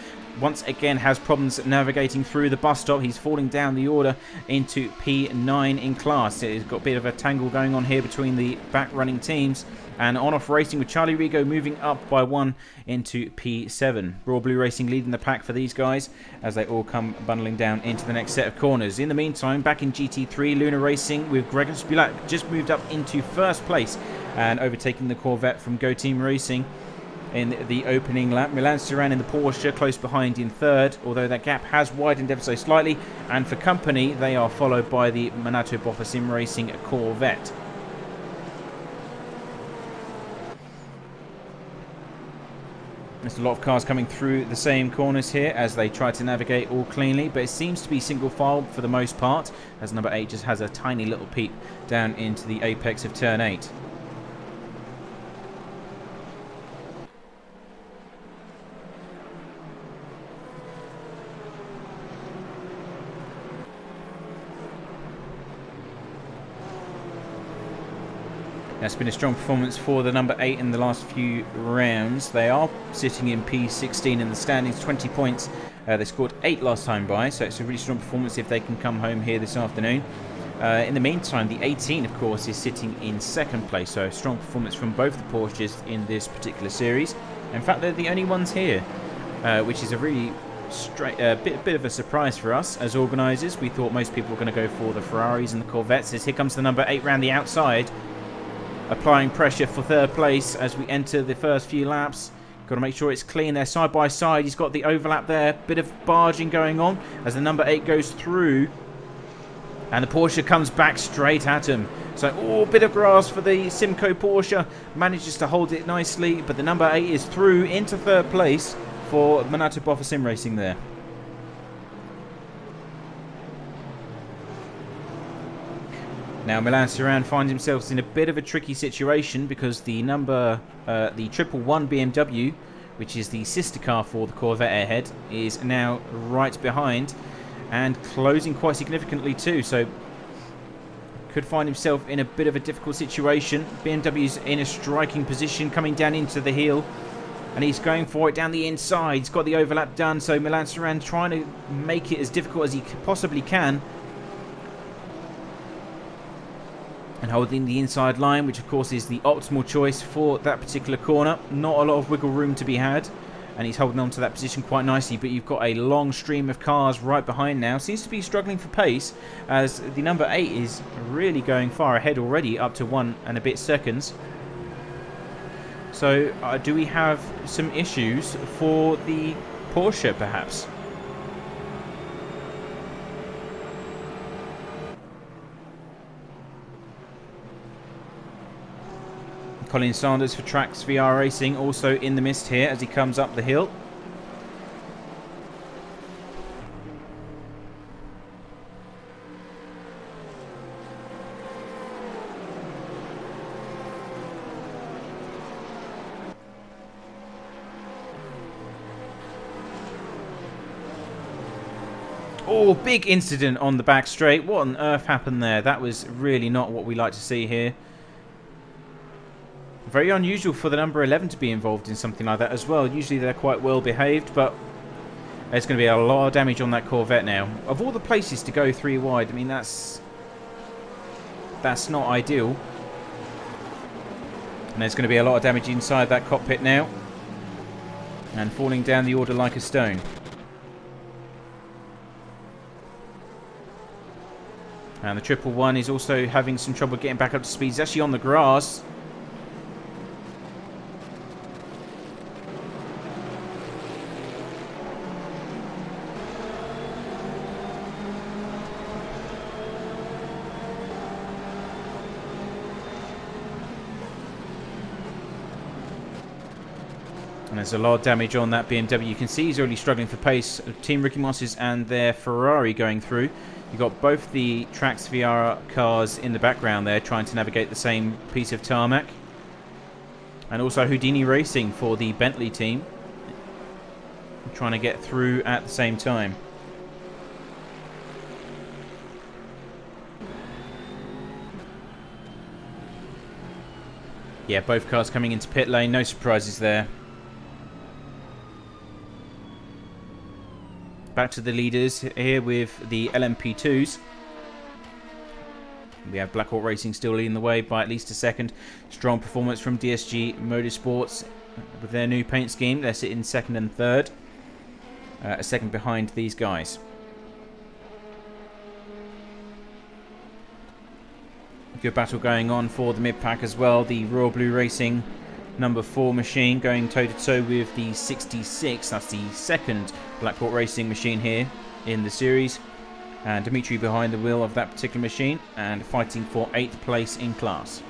once again has problems navigating through the bus stop. He's falling down the order into P9 in class. It's got a bit of a tangle going on here between the back running teams. And on-off racing with Charlie Rigo moving up by 1 into P7. Raw Blue Racing leading the pack for these guys as they all come bundling down into the next set of corners. In the meantime, back in GT3, Luna Racing with Gregor Spulak just moved up into first place and overtaking the Corvette from Go Team Racing in the opening lap. Milan Saran in the Porsche close behind in third, although that gap has widened ever so slightly. And for company, they are followed by the Manato Boffa Sim Racing Corvette. There's a lot of cars coming through the same corners here as they try to navigate all cleanly, but it seems to be single file for the most part, as number 8 just has a tiny little peep down into the apex of turn 8. That's been a strong performance for the number 8 in the last few rounds. They are sitting in P16 in the standings, 20 points. They scored 8 last time by, so it's a really strong performance if they can come home here this afternoon. In the meantime, the 18, of course, is sitting in second place, so a strong performance from both the Porsches in this particular series. In fact, they're the only ones here, which is a really bit of a surprise for us as organisers. We thought most people were going to go for the Ferraris and the Corvettes. As here comes the number 8 round the outside, applying pressure for third place as we enter the first few laps. Got to make sure it's clean there side by side. He's got the overlap there. Bit of barging going on as the number 8 goes through. And the Porsche comes back straight at him. So, bit of grass for the Simco Porsche. Manages to hold it nicely. But the number 8 is through into third place for Minato Boffa Sim Racing there. Now Milan Saran finds himself in a bit of a tricky situation because the 111 BMW, which is the sister car for the Corvette Airhead, is now right behind and closing quite significantly too. So could find himself in a bit of a difficult situation. BMW's in a striking position coming down into the heel. And he's going for it down the inside. He's got the overlap done. So Milan Saran trying to make it as difficult as he possibly can. And holding the inside line, which of course is the optimal choice for that particular corner. Not a lot of wiggle room to be had. And he's holding on to that position quite nicely. But you've got a long stream of cars right behind now. Seems to be struggling for pace as the number 8 is really going far ahead already, up to 1 and a bit seconds. So do we have some issues for the Porsche perhaps? Colin Sanders for Tracks VR Racing also in the mist here as he comes up the hill. Oh, big incident on the back straight. What on earth happened there? That was really not what we like to see here. Very unusual for the number 11 to be involved in something like that as well. Usually they're quite well behaved, but there's going to be a lot of damage on that Corvette now. Of all the places to go 3 wide, I mean, that's not ideal. And there's going to be a lot of damage inside that cockpit now. And falling down the order like a stone. And the 111 is also having some trouble getting back up to speed. He's actually on the grass. And there's a lot of damage on that BMW. You can see he's already struggling for pace. Team Ricky Mosses and their Ferrari going through. You've got both the Trax VR cars in the background there trying to navigate the same piece of tarmac. And also Houdini Racing for the Bentley team. Trying to get through at the same time. Yeah, both cars coming into pit lane. No surprises there. Back to the leaders here with the LMP2s. We have Blackhawk Racing still leading the way by at least a second. Strong performance from DSG Motorsports with their new paint scheme. They're sitting second and third. A second behind these guys. Good battle going on for the mid-pack as well. The Royal Blue Racing number 4 machine going toe-to-toe with the 66. That's the second Blackhawk Racing machine here in the series. And Dimitri behind the wheel of that particular machine and fighting for 8th place in class.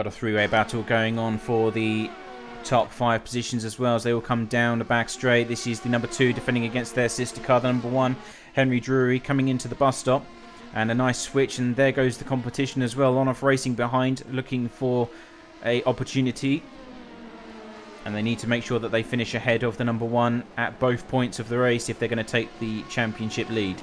got a three-way battle going on for the top 5 positions as well as they all come down the back straight. This is the number 2 defending against their sister car, the number 1, Henry Drury, coming into the bus stop. And a nice switch, and there goes the competition as well. On-off racing behind, looking for a opportunity. And they need to make sure that they finish ahead of the number 1 at both points of the race if they're going to take the championship lead.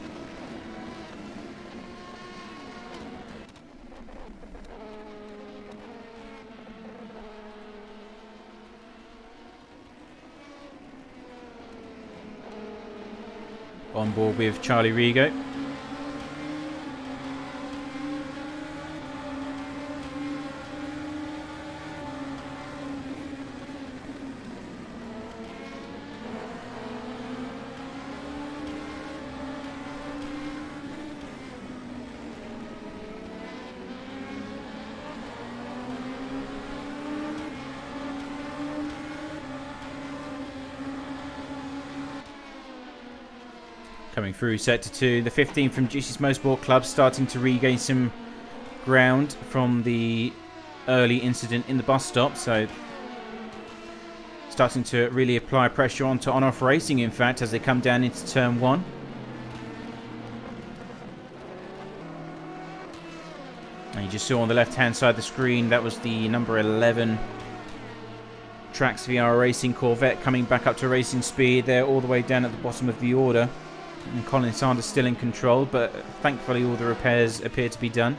On board with Charlie Rigo. Coming through sector 2, the 15 from Juicy's Motorsport Club starting to regain some ground from the early incident in the bus stop. So starting to really apply pressure onto on-off racing, in fact, as they come down into turn 1. And you just saw on the left-hand side of the screen, that was the number 11 Trax VR Racing Corvette coming back up to racing speed. They're all the way down at the bottom of the order. And Colin Sanders still in control, but thankfully all the repairs appear to be done.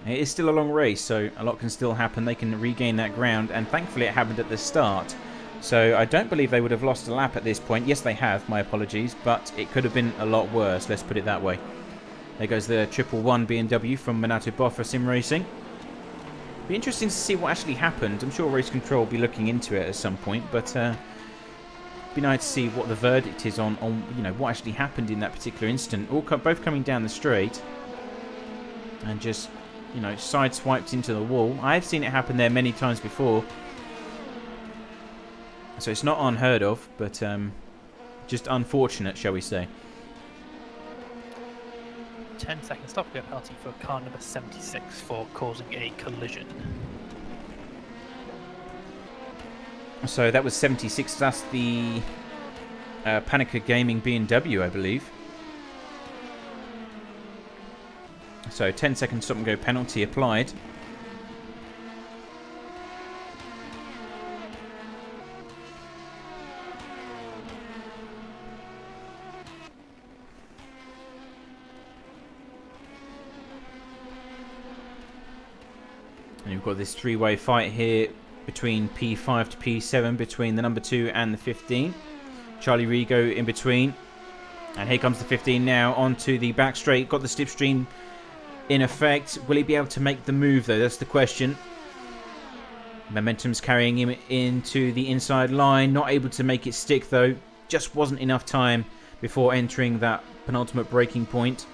It is still a long race, so a lot can still happen. They can regain that ground, and thankfully it happened at the start. So I don't believe they would have lost a lap at this point. Yes, they have, my apologies, but it could have been a lot worse, let's put it that way. There goes the 111 BMW from Minato Boffa Sim Racing. Be interesting to see what actually happened. I'm sure Race Control will be looking into it at some point, but be nice to see what the verdict is on you know, what actually happened in that particular instant. Both coming down the straight and just, you know, sideswiped into the wall. I've seen it happen there many times before, so it's not unheard of, but just unfortunate, shall we say. 10-second stop-go penalty for car number 76 for causing a collision. So that was 76. That's the Panica Gaming BMW, I believe. So 10-second stop-and-go penalty applied. And you've got this three-way fight here between P5 to P7, between the number 2 and the 15. Charlie Rigo in between. And here comes the 15 now onto the back straight. Got the slipstream in effect. Will he be able to make the move, though? That's the question. Momentum's carrying him into the inside line. Not able to make it stick, though. Just wasn't enough time before entering that penultimate braking point.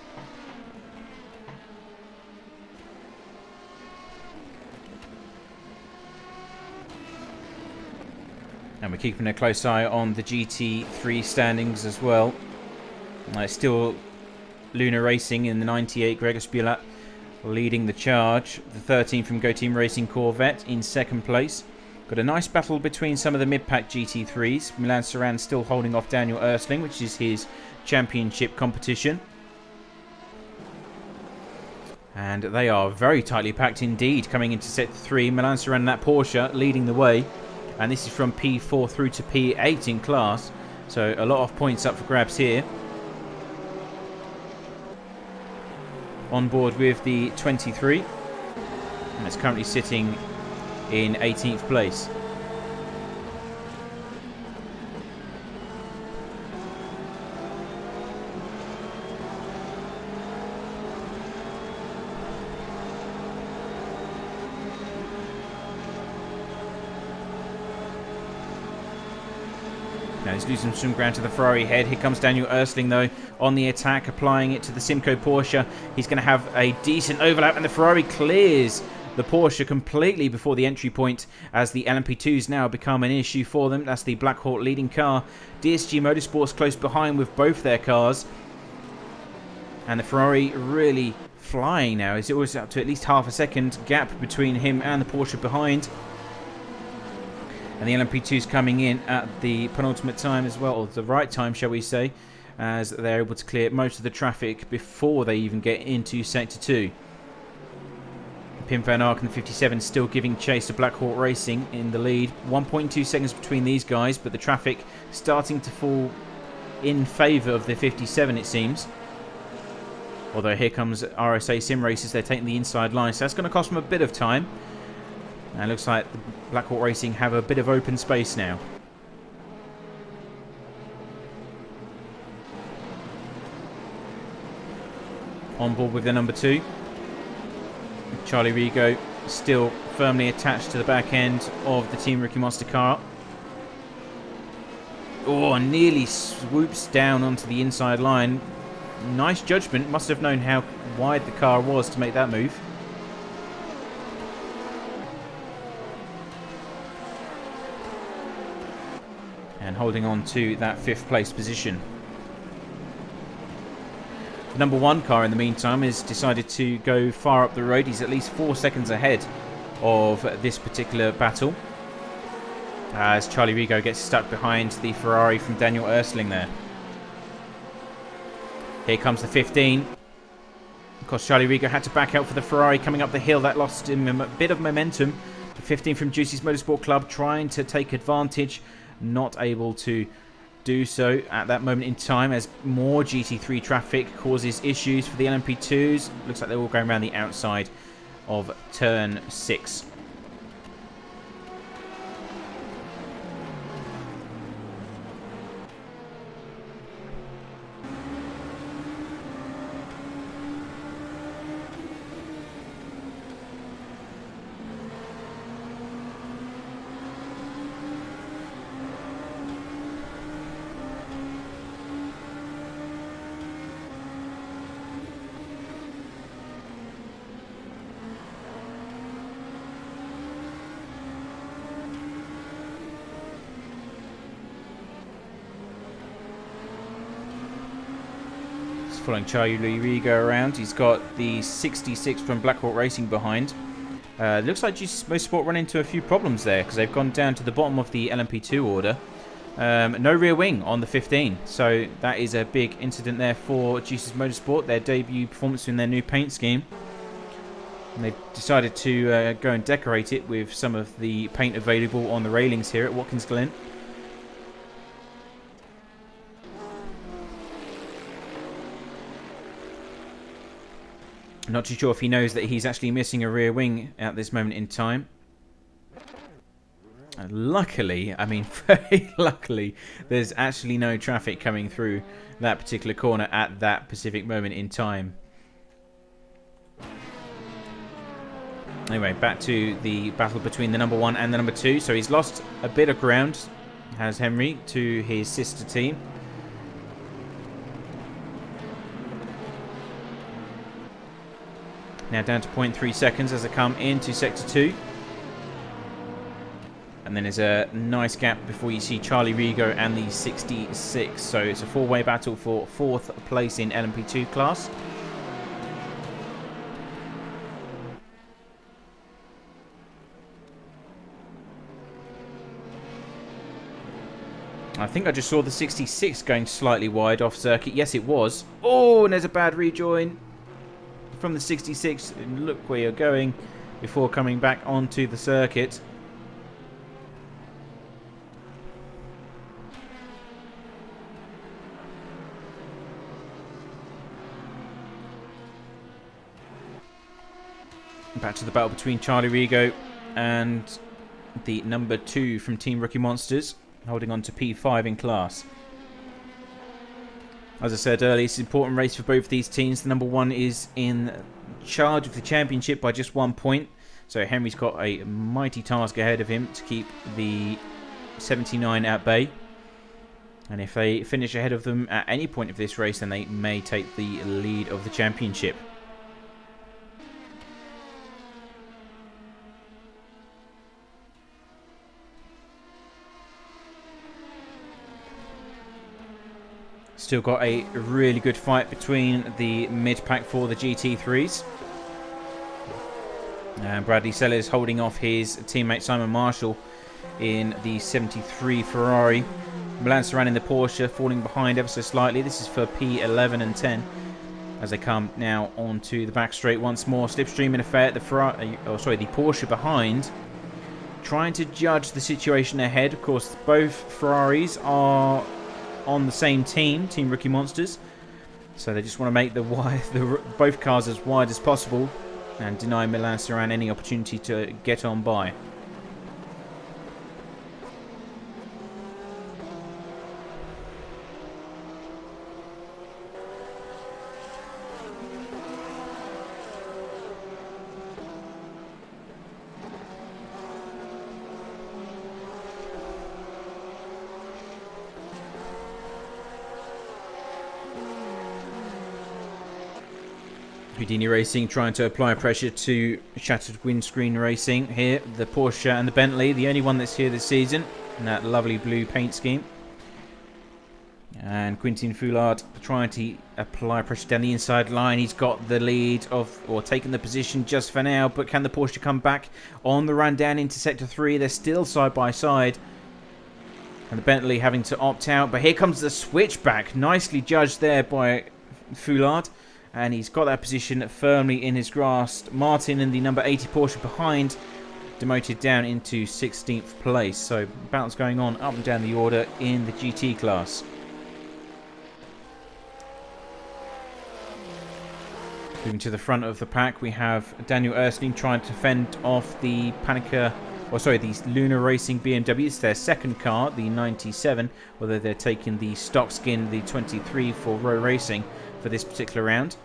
And we're keeping a close eye on the GT3 standings as well. Still Luna Racing in the 98, Gregor Spulat leading the charge. The 13 from Go Team Racing Corvette in second place. Got a nice battle between some of the mid-pack GT3s. Milan Saran still holding off Daniel Ersling, which is his championship competition. And they are very tightly packed indeed coming into set 3. Milan Saran, that Porsche, leading the way. And this is from P4 through to P8 in class. So a lot of points up for grabs here. On board with the 23. And it's currently sitting in 18th place. Now he's losing some ground to the Ferrari head. Here comes Daniel Ersling, though, on the attack, applying it to the Simco Porsche. He's going to have a decent overlap, and the Ferrari clears the Porsche completely before the entry point, as the LMP2s now become an issue for them. That's the Black Hawk leading car. DSG Motorsports close behind with both their cars. And the Ferrari really flying now. It's always up to at least half a second gap between him and the Porsche behind. And the LMP2's coming in at the penultimate time as well, or the right time, shall we say, as they're able to clear most of the traffic before they even get into Sector 2. Pim van Ark and the 57 still giving chase to Black Hawk Racing in the lead. 1.2 seconds between these guys, but the traffic starting to fall in favour of the 57, it seems. Although here comes RSA Sim Racers, they're taking the inside line, so that's going to cost them a bit of time. And it looks like the Black Hawk Racing have a bit of open space now. On board with the number 2. Charlie Rigo still firmly attached to the back end of the Team Ricky Monster car. Oh, nearly swoops down onto the inside line. Nice judgment. Must have known how wide the car was to make that move. And holding on to that 5th place position. The number 1 car in the meantime has decided to go far up the road. He's at least 4 seconds ahead of this particular battle, as Charlie Rigo gets stuck behind the Ferrari from Daniel Ersling there. Here comes the 15. Of course, Charlie Rigo had to back out for the Ferrari coming up the hill. That lost him a bit of momentum. The 15 from Juicy's Motorsport Club trying to take advantage, not able to do so at that moment in time, as more GT3 traffic causes issues for the LMP2s. Looks like they're all going around the outside of turn 6. Following Charlie Rigo around. He's got the 66 from Black Hawk Racing behind. Looks like GT Motorsport run into a few problems there, because they've gone down to the bottom of the LMP2 order. No rear wing on the 15, so that is a big incident there for GT Motorsport, their debut performance in their new paint scheme. And they've decided to go and decorate it with some of the paint available on the railings here at Watkins Glen. Not too sure if he knows that he's actually missing a rear wing at this moment in time. And luckily, I mean very luckily, there's actually no traffic coming through that particular corner at that specific moment in time. Anyway, back to the battle between the number 1 and the number 2. So he's lost a bit of ground, has Henry, to his sister team. Now down to 0.3 seconds as they come into Sector 2. And then there's a nice gap before you see Charlie Rigo and the 66. So it's a 4-way battle for 4th place in LMP2 class. I think I just saw the 66 going slightly wide off circuit. Yes, it was. Oh, and there's a bad rejoin from the 66, and look where you're going before coming back onto the circuit. Back to the battle between Charlie Rigo and the number 2 from Team Rookie Monsters, holding on to P5 in class. As I said earlier, it's an important race for both these teams. The number 1 is in charge of the championship by just 1 point. So Henry's got a mighty task ahead of him to keep the 79 at bay. And if they finish ahead of them at any point of this race, then they may take the lead of the championship. Still got a really good fight between the mid-pack for the GT3s. And Bradley Sellers holding off his teammate Simon Marshall in the 73 Ferrari. Milan Saran in the Porsche falling behind ever so slightly. This is for P11 and 10 as they come now onto the back straight once more. Slipstream in effect. The Porsche behind, trying to judge the situation ahead. Of course, both Ferraris are on the same team, Team Rookie Monsters. So they just want to make both cars as wide as possible and deny Milan Saran any opportunity to get on by. Houdini Racing trying to apply pressure to Shattered Windscreen Racing here. The Porsche and the Bentley, the only one that's here this season, in that lovely blue paint scheme. And Quentin Foulard trying to apply pressure down the inside line. He's got the lead or taken the position just for now, but can the Porsche come back on the run down into Sector 3? They're still side by side. And the Bentley having to opt out, but here comes the switchback. Nicely judged there by Foulard. And he's got that position firmly in his grasp. Martin in the number 80 Porsche behind, demoted down into 16th place. So battles going on up and down the order in the GT class. Moving to the front of the pack, we have Daniel Erskine trying to fend off the the Lunar Racing BMW. It's their second car, the 97, although they're taking the stock skin, the 23 for Row Racing for this particular round.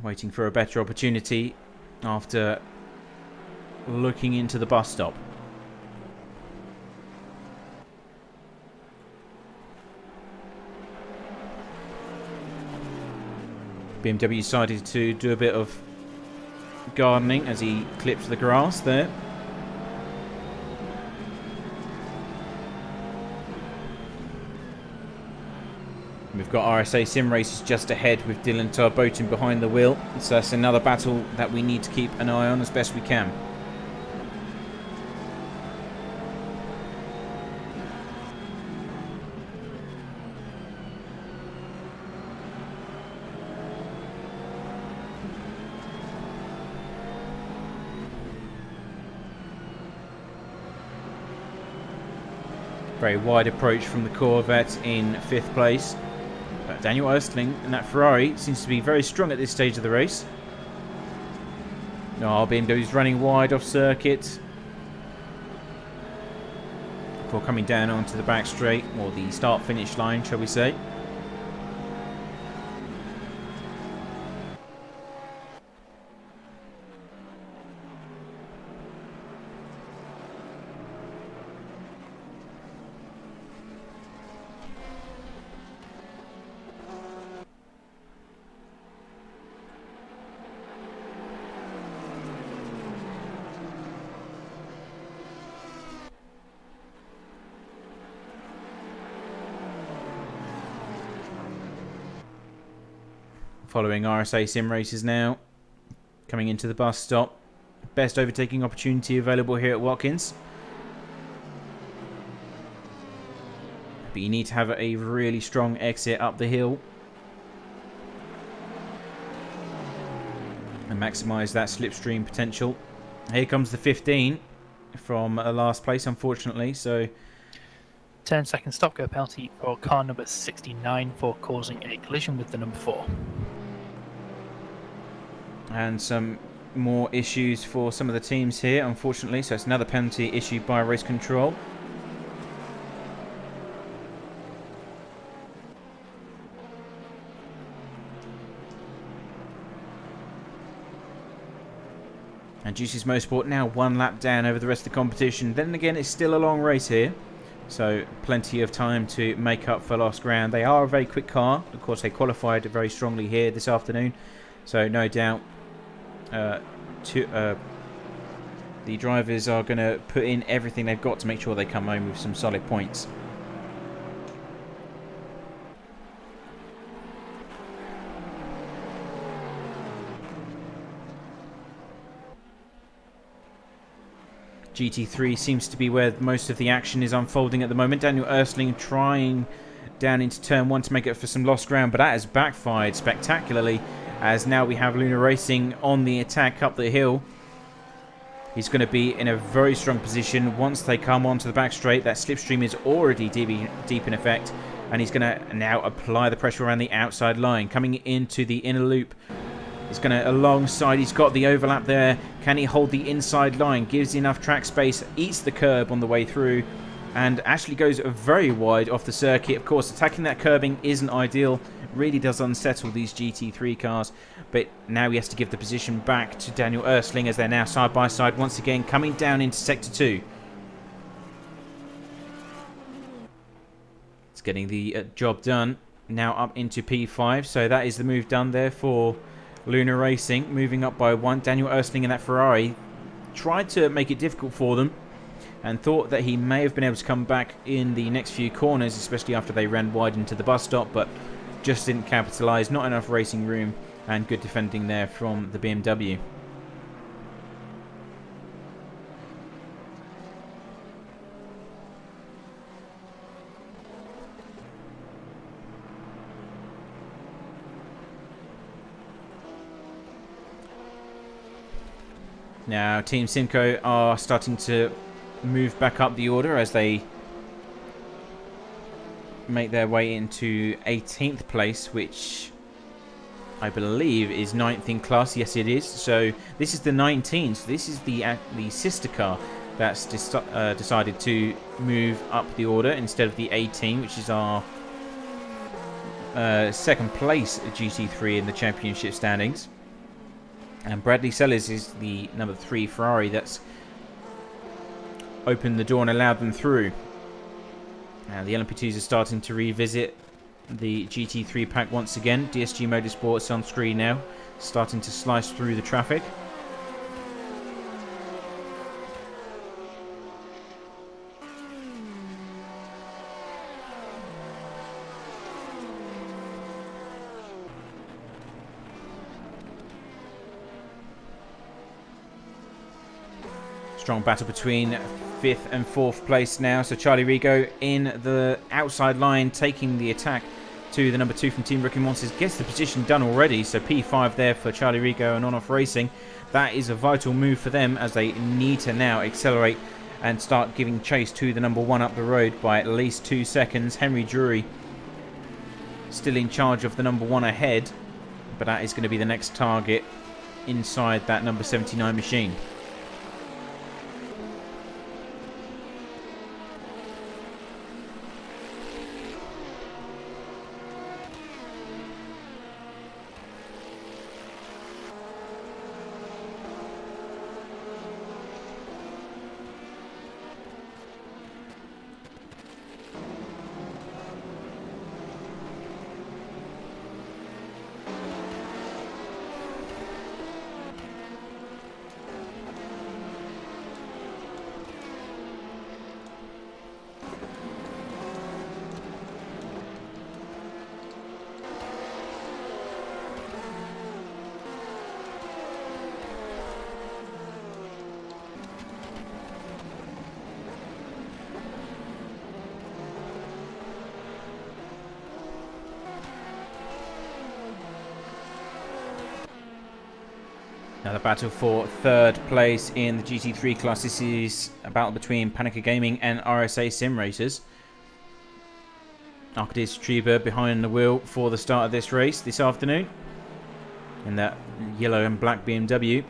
Waiting for a better opportunity after looking into the bus stop. BMW decided to do a bit of gardening as he clipped the grass there. We've got RSA Sim Races just ahead with Dylan Tarboten behind the wheel. So that's another battle that we need to keep an eye on as best we can. Very wide approach from the Corvette in 5th place. But Daniel Erstling and that Ferrari seems to be very strong at this stage of the race. Oh, BMW's running wide off circuit before coming down onto the back straight, or the start-finish line, shall we say. Following RSA Sim Races now, coming into the bus stop. Best overtaking opportunity available here at Watkins. But you need to have a really strong exit up the hill and maximise that slipstream potential. Here comes the 15 from last place, unfortunately. So 10-second stop-go penalty for car number 69 for causing a collision with the number 4. And some more issues for some of the teams here, unfortunately. So it's another penalty issued by race control. And Juicy's Motorsport now one lap down over the rest of the competition. Then again, it's still a long race here, so plenty of time to make up for lost ground. They are a very quick car. Of course, they qualified very strongly here this afternoon, so no doubt the drivers are going to put in everything they've got to make sure they come home with some solid points. GT3 seems to be where most of the action is unfolding at the moment. Daniel Ersling trying down into turn 1 to make up for some lost ground, but that has backfired spectacularly, as now we have Luna Racing on the attack up the hill. He's going to be in a very strong position once they come onto the back straight. That slipstream is already deep in effect, and he's going to now apply the pressure around the outside line. Coming into the inner loop, he's going to alongside, he's got the overlap there. Can he hold the inside line? Gives enough track space, eats the curb on the way through, and actually goes very wide off the circuit. Of course, attacking that curbing isn't ideal. Really does unsettle these GT3 cars. But now he has to give the position back to Daniel Ersling, as they're now side by side once again, coming down into Sector 2. It's getting the job done. Now up into P5. So that is the move done there for Luna Racing, moving up by 1. Daniel Ersling in that Ferrari tried to make it difficult for them and thought that he may have been able to come back in the next few corners, especially after they ran wide into the bus stop, but just didn't capitalise. Not enough racing room, and good defending there from the BMW. Now Team Simco are starting to move back up the order as they make their way into 18th place, which I believe is 9th in class. Yes, it is. So this is the 19. So this is the sister car that's decided to move up the order instead of the 18, which is our second place GT3 in the championship standings. And Bradley Sellers is the number 3 Ferrari that's opened the door and allowed them through. Now the LMP2s are starting to revisit the GT3 pack once again. DSG Motorsports on screen now, starting to slice through the traffic. Strong battle between 5th and 4th place now. So Charlie Rigo in the outside line, taking the attack to the number 2 from Team Rookie Monsters. Gets the position done already. So P5 there for Charlie Rigo and On-Off Racing. That is a vital move for them, as they need to now accelerate and start giving chase to the number 1 up the road by at least 2 seconds. Henry Drury still in charge of the number 1 ahead, but that is going to be the next target inside that number 79 machine. Now the battle for 3rd place in the GT3 class. This is a battle between Panica Gaming and RSA Sim Racers. Arkadis Triba behind the wheel for the start of this race this afternoon in that yellow and black BMW.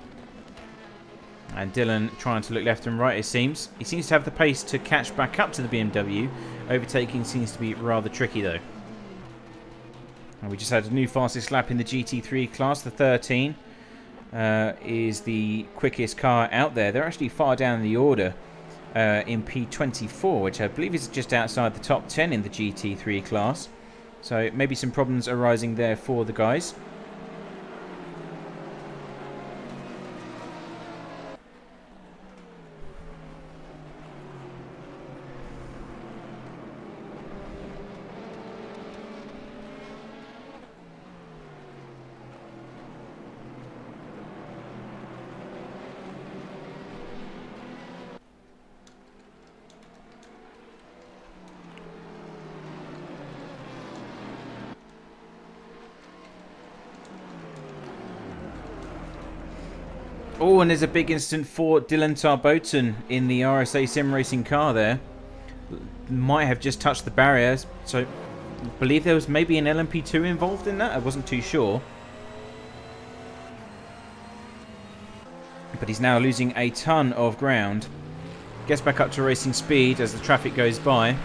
And Dylan trying to look left and right, it seems. He seems to have the pace to catch back up to the BMW. Overtaking seems to be rather tricky though. And we just had a new fastest lap in the GT3 class, the 13. Is the quickest car out there. They're actually far down the order in P24, which I believe is just outside the top 10 in the GT3 class. So maybe some problems arising there for the guys. Oh, and there's a big incident for Dylan Tarboton in the RSA Sim Racing car there. Might have just touched the barrier, so I believe there was maybe an LMP2 involved in that. I wasn't too sure. But he's now losing a ton of ground. Gets back up to racing speed as the traffic goes by.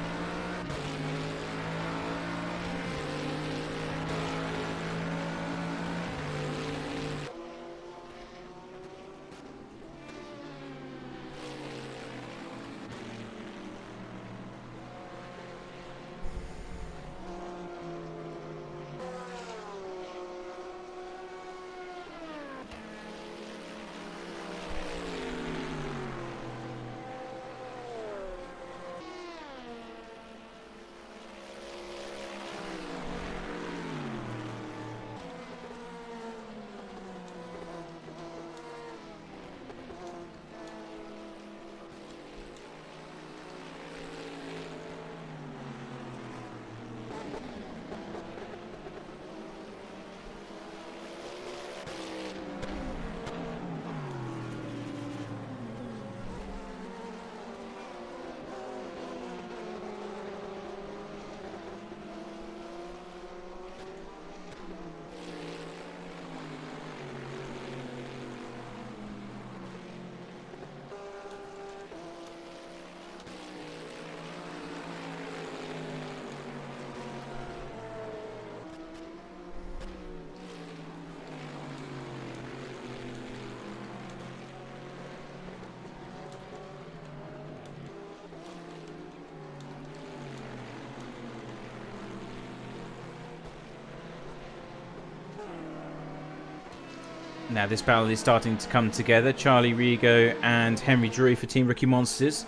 Now this battle is starting to come together. Charlie Rigo and Henry Drew for Team Rookie Monsters.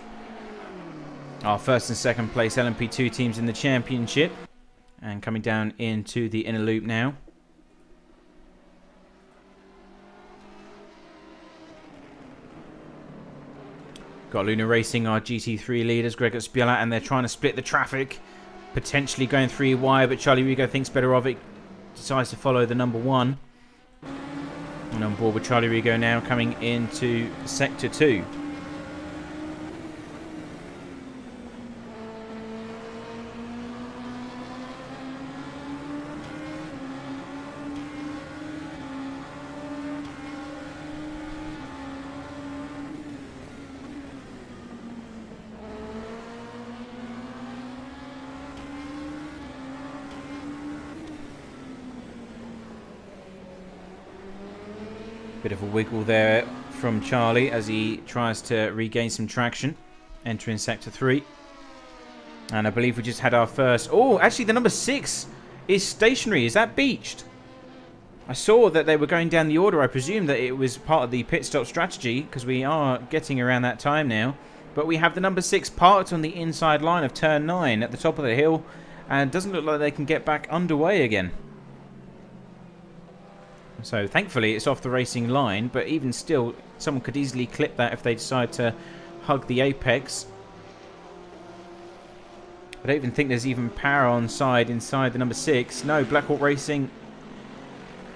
Our first and second place LMP2 teams in the championship. And coming down into the inner loop now. Got Luna Racing, our GT3 leaders, Greg at Spiela, and they're trying to split the traffic. Potentially going 3 wide, but Charlie Rigo thinks better of it. Decides to follow the number 1. And on board with Charlie Rigo now, coming into Sector 2. Bit of a wiggle there from Charlie as he tries to regain some traction, entering Sector 3. And I believe we just had our first... Oh, actually the number 6 is stationary. Is that beached? I saw that they were going down the order. I presume that it was part of the pit stop strategy, because we are getting around that time now. But we have the number 6 parked on the inside line of turn 9 at the top of the hill, and it doesn't look like they can get back underway again. So thankfully it's off the racing line, but even still someone could easily clip that if they decide to hug the apex. I don't even think there's even power on side inside the number 6. No, Blackhawk Racing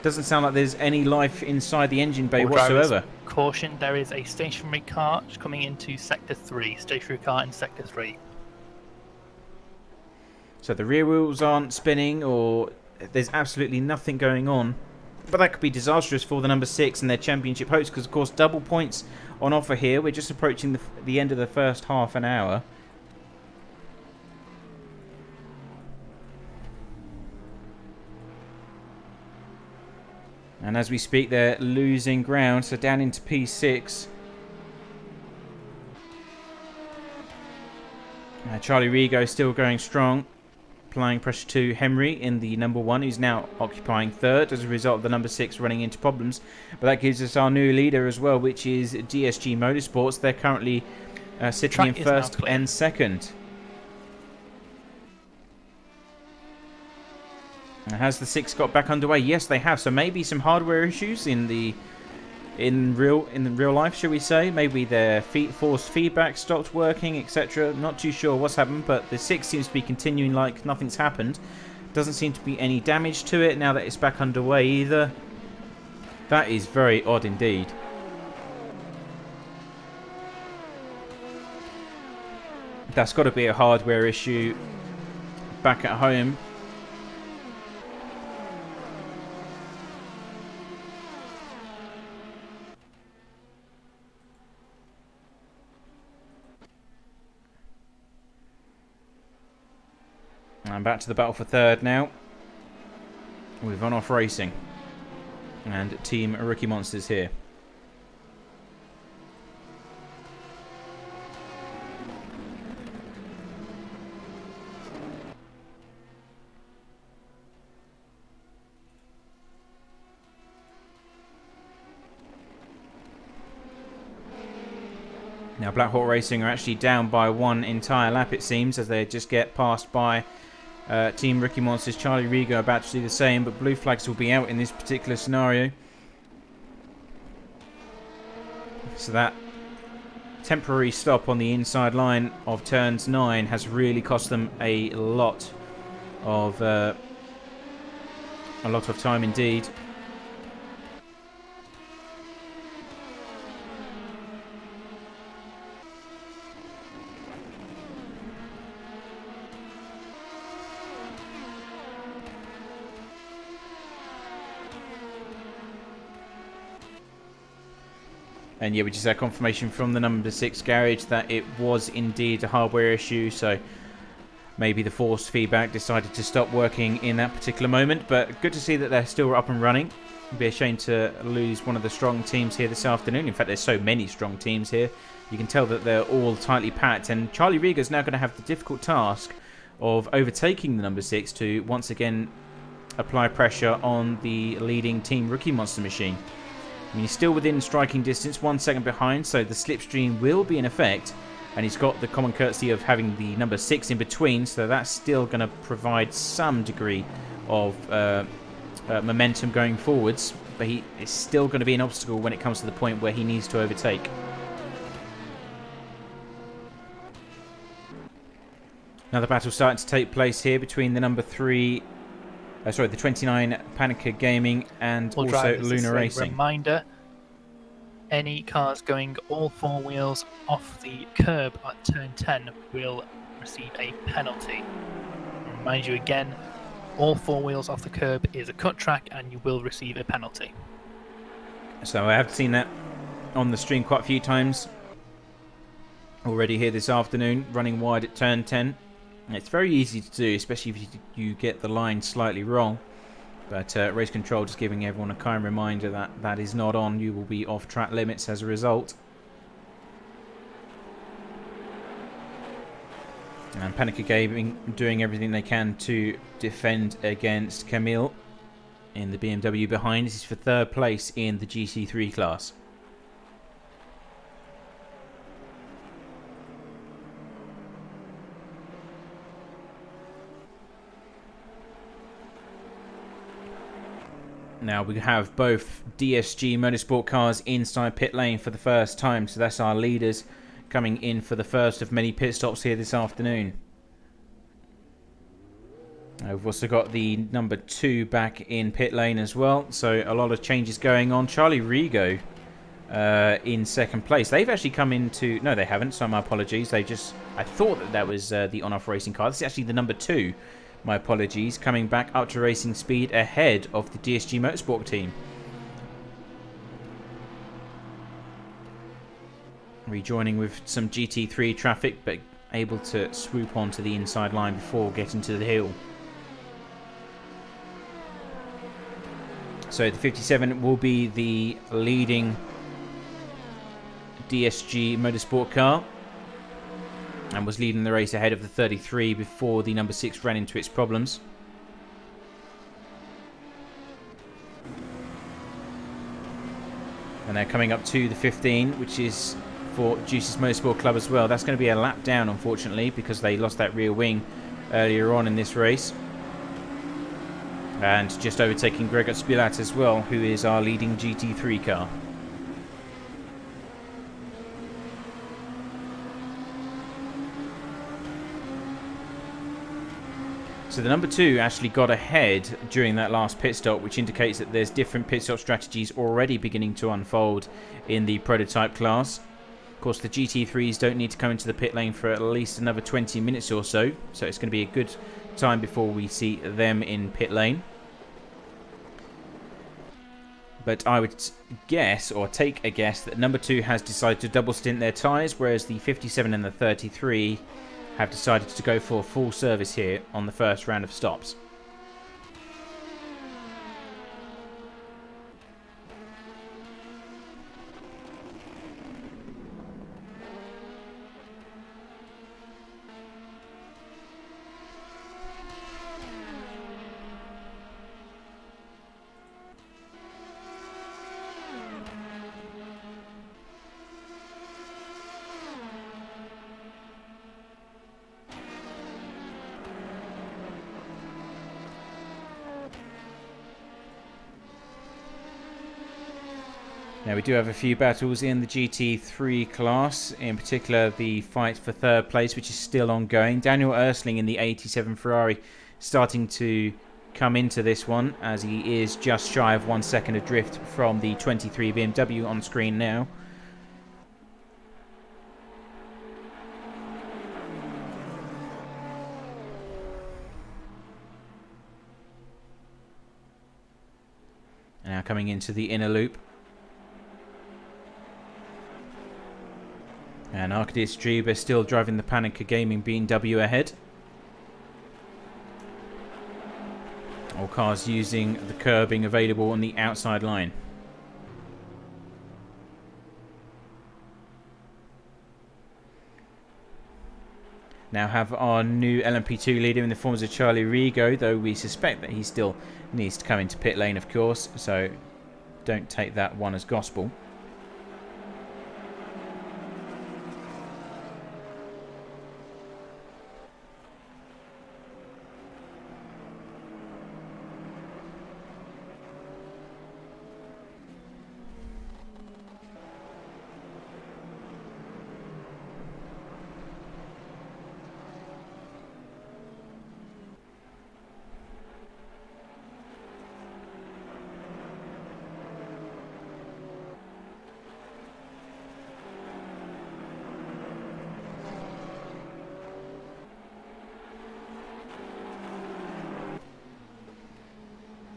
doesn't sound like there's any life inside the engine bay whatsoever. Caution, there is a stationary car coming into Sector 3. Stationary car in Sector 3. So the rear wheels aren't spinning, or there's absolutely nothing going on. But that could be disastrous for the number 6 and their championship hopes, because of course double points on offer here. We're just approaching the end of the first half an hour. And as we speak, they're losing ground, so down into P6. Charlie Rigo still going strong. Applying pressure to Henry in the number 1, who's now occupying 3rd as a result of the number 6 running into problems. But that gives us our new leader as well, which is DSG Motorsports. They're currently sitting in 1st and 2nd. Has the 6 got back underway? Yes, they have. So maybe some hardware issues in real life, shall we say? Maybe their force feedback stopped working, etc. Not too sure what's happened, but the 6 seems to be continuing like nothing's happened. Doesn't seem to be any damage to it now that it's back underway either. That is very odd indeed. That's got to be a hardware issue back at home. And back to the battle for third now with On-Off Racing and Team Rookie Monsters here. Now Black Hawk Racing are actually down by one entire lap, it seems, as they just get passed by Team Rookie Monsters. Charlie Rigo about to do the same, but blue flags will be out in this particular scenario. So that temporary stop on the inside line of turns 9 has really cost them a lot of time indeed. And yeah, we just had confirmation from the number 6 garage that it was indeed a hardware issue, so maybe the force feedback decided to stop working in that particular moment. But good to see that they're still up and running. It'd be a shame to lose one of the strong teams here this afternoon. In fact, there's so many strong teams here. You can tell that they're all tightly packed, and Charlie Riga is now going to have the difficult task of overtaking the number 6 to once again apply pressure on the leading Team Rookie Monster machine. I mean, he's still within striking distance, 1 second behind, so the slipstream will be in effect. And he's got the common courtesy of having the number 6 in between, so that's still going to provide some degree of momentum going forwards. But he is still going to be an obstacle when it comes to the point where he needs to overtake. Another battle starting to take place here between the number 3... the 29 Panica Gaming and All also drivers, Luna a Racing. Reminder, any cars going all 4 wheels off the curb at turn 10 will receive a penalty. Remind you again, all 4 wheels off the curb is a cut track and you will receive a penalty. So I have seen that on the stream quite a few times already here this afternoon, running wide at turn 10. It's very easy to do, especially if you get the line slightly wrong. But race control just giving everyone a kind reminder that that is not on. You will be off track limits as a result. And Panica Gaming doing everything they can to defend against Camille in the BMW behind. This is for third place in the GT3 class. Now we have both DSG Motorsport cars inside pit lane for the first time, so that's our leaders coming in for the first of many pit stops here this afternoon. We've also got the number 2 back in pit lane as well, so a lot of changes going on. Charlie Rigo in second place. They've actually come into... No, they haven't, so my apologies. I thought that was the On-Off Racing car. This is actually the number 2. My apologies, coming back up to racing speed ahead of the DSG Motorsport team. Rejoining with some GT3 traffic, but able to swoop onto the inside line before getting to the hill. So the 57 will be the leading DSG Motorsport car, and was leading the race ahead of the 33 before the number 6 ran into its problems. And they're coming up to the 15, which is for Juice's Motorsport Club as well. That's going to be a lap down, unfortunately, because they lost that rear wing earlier on in this race. And just overtaking Gregor Spilat as well, who is our leading GT3 car. So the number 2 actually got ahead during that last pit stop, which indicates that there's different pit stop strategies already beginning to unfold in the prototype class. course, the GT3s don't need to come into the pit lane for at least another 20 minutes or so. So it's going to be a good time before we see them in pit lane. But I would guess, or take a guess, that number 2 has decided to double stint their tyres, whereas the 57 and the 33 have decided to go for full service here on the first round of stops. Now, we do have a few battles in the GT3 class, in particular the fight for third place, which is still ongoing. Daniel Ersling in the 87 Ferrari starting to come into this one, as he is just shy of 1 second adrift from the 23 BMW on screen now. Now coming into the inner loop. And Arkadiusz Juba still driving the Panica Gaming BMW ahead. All cars using the curbing available on the outside line. Now have our new LMP2 leader in the forms of Charlie Rigo, though we suspect that he still needs to come into pit lane, of course, so don't take that one as gospel.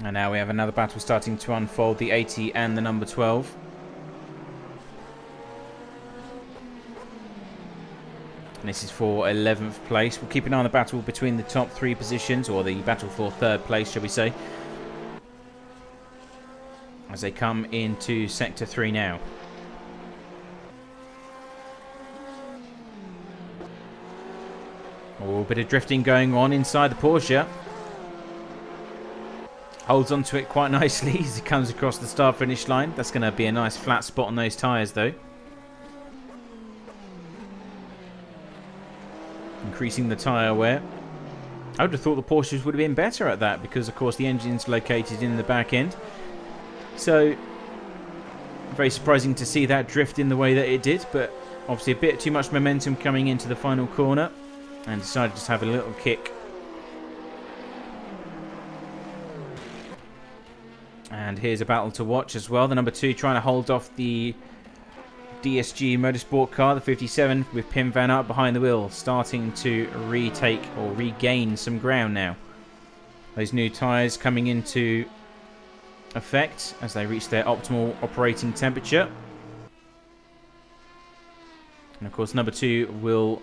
And now we have another battle starting to unfold, the 80 and the number 12. And this is for 11th place. We'll keep an eye on the battle between the top 3 positions, or the battle for 3rd place, shall we say, as they come into Sector 3 now. Oh, a bit of drifting going on inside the Porsche. Holds onto it quite nicely as he comes across the start-finish line. That's going to be a nice flat spot on those tyres, though. Increasing the tyre wear. I would have thought the Porsches would have been better at that because, of course, the engine's located in the back end. So, very surprising to see that drift in the way that it did, but obviously a bit too much momentum coming into the final corner, and decided to have a little kick. And here's a battle to watch as well. The number 2 trying to hold off the DSG Motorsport car, the 57, with Pim van Aert behind the wheel, starting to retake or regain some ground now. Those new tyres coming into effect as they reach their optimal operating temperature. And of course, number 2 will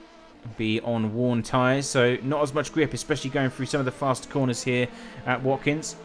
be on worn tyres, so not as much grip, especially going through some of the faster corners here at Watkins.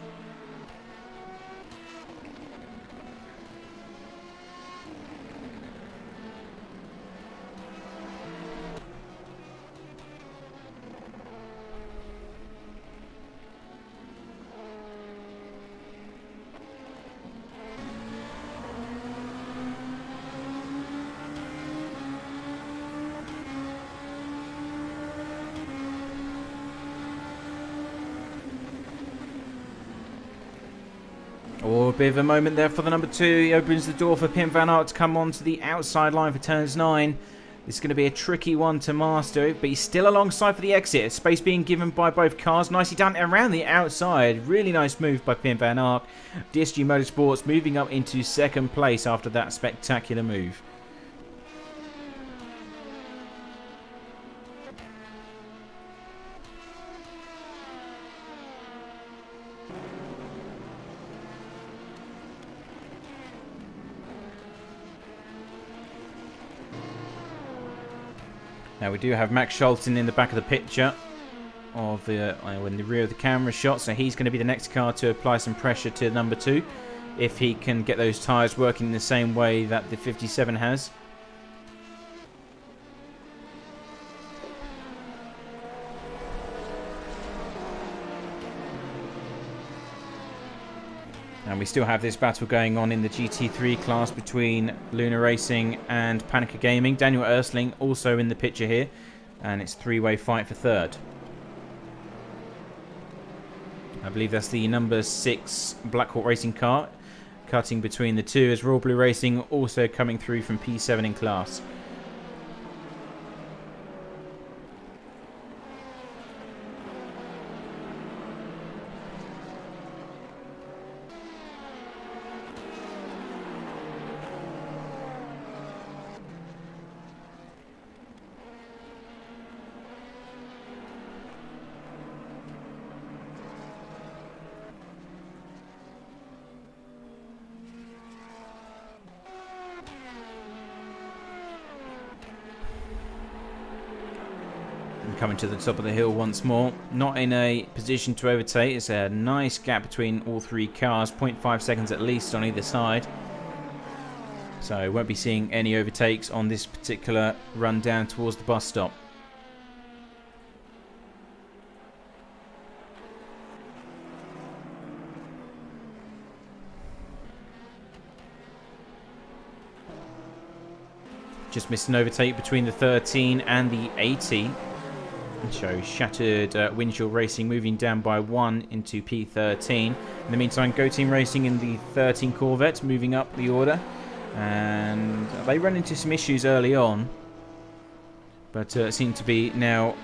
Oh, a bit of a moment there for the number 2. He opens the door for Pim van Aert to come onto the outside line for turns 9. This is going to be a tricky one to master, but he's still alongside for the exit. Space being given by both cars. Nicely done around the outside. Really nice move by Pim van Aert. DSG Motorsports moving up into 2nd place after that spectacular move. Now we do have Max Scholten in the back of the picture, in the rear of the camera shot, so he's going to be the next car to apply some pressure to number 2 if he can get those tyres working in the same way that the 57 has. And we still have this battle going on in the GT3 class between Luna Racing and Panica Gaming. Daniel Ersling also in the picture here, and it's three-way fight for third. I believe that's the number 6 Black Hawk Racing car, cutting between the two, as Royal Blue Racing also coming through from P7 in class. Coming to the top of the hill once more. Not in a position to overtake. It's a nice gap between all three cars. 0.5 seconds at least on either side. So won't be seeing any overtakes on this particular run down towards the bus stop. Just missed an overtake between the 13 and the 80. So Shattered Windshield Racing moving down by 1 into P13. In the meantime, Go Team Racing in the 13 Corvette moving up the order. And they run into some issues early on, but seem to be now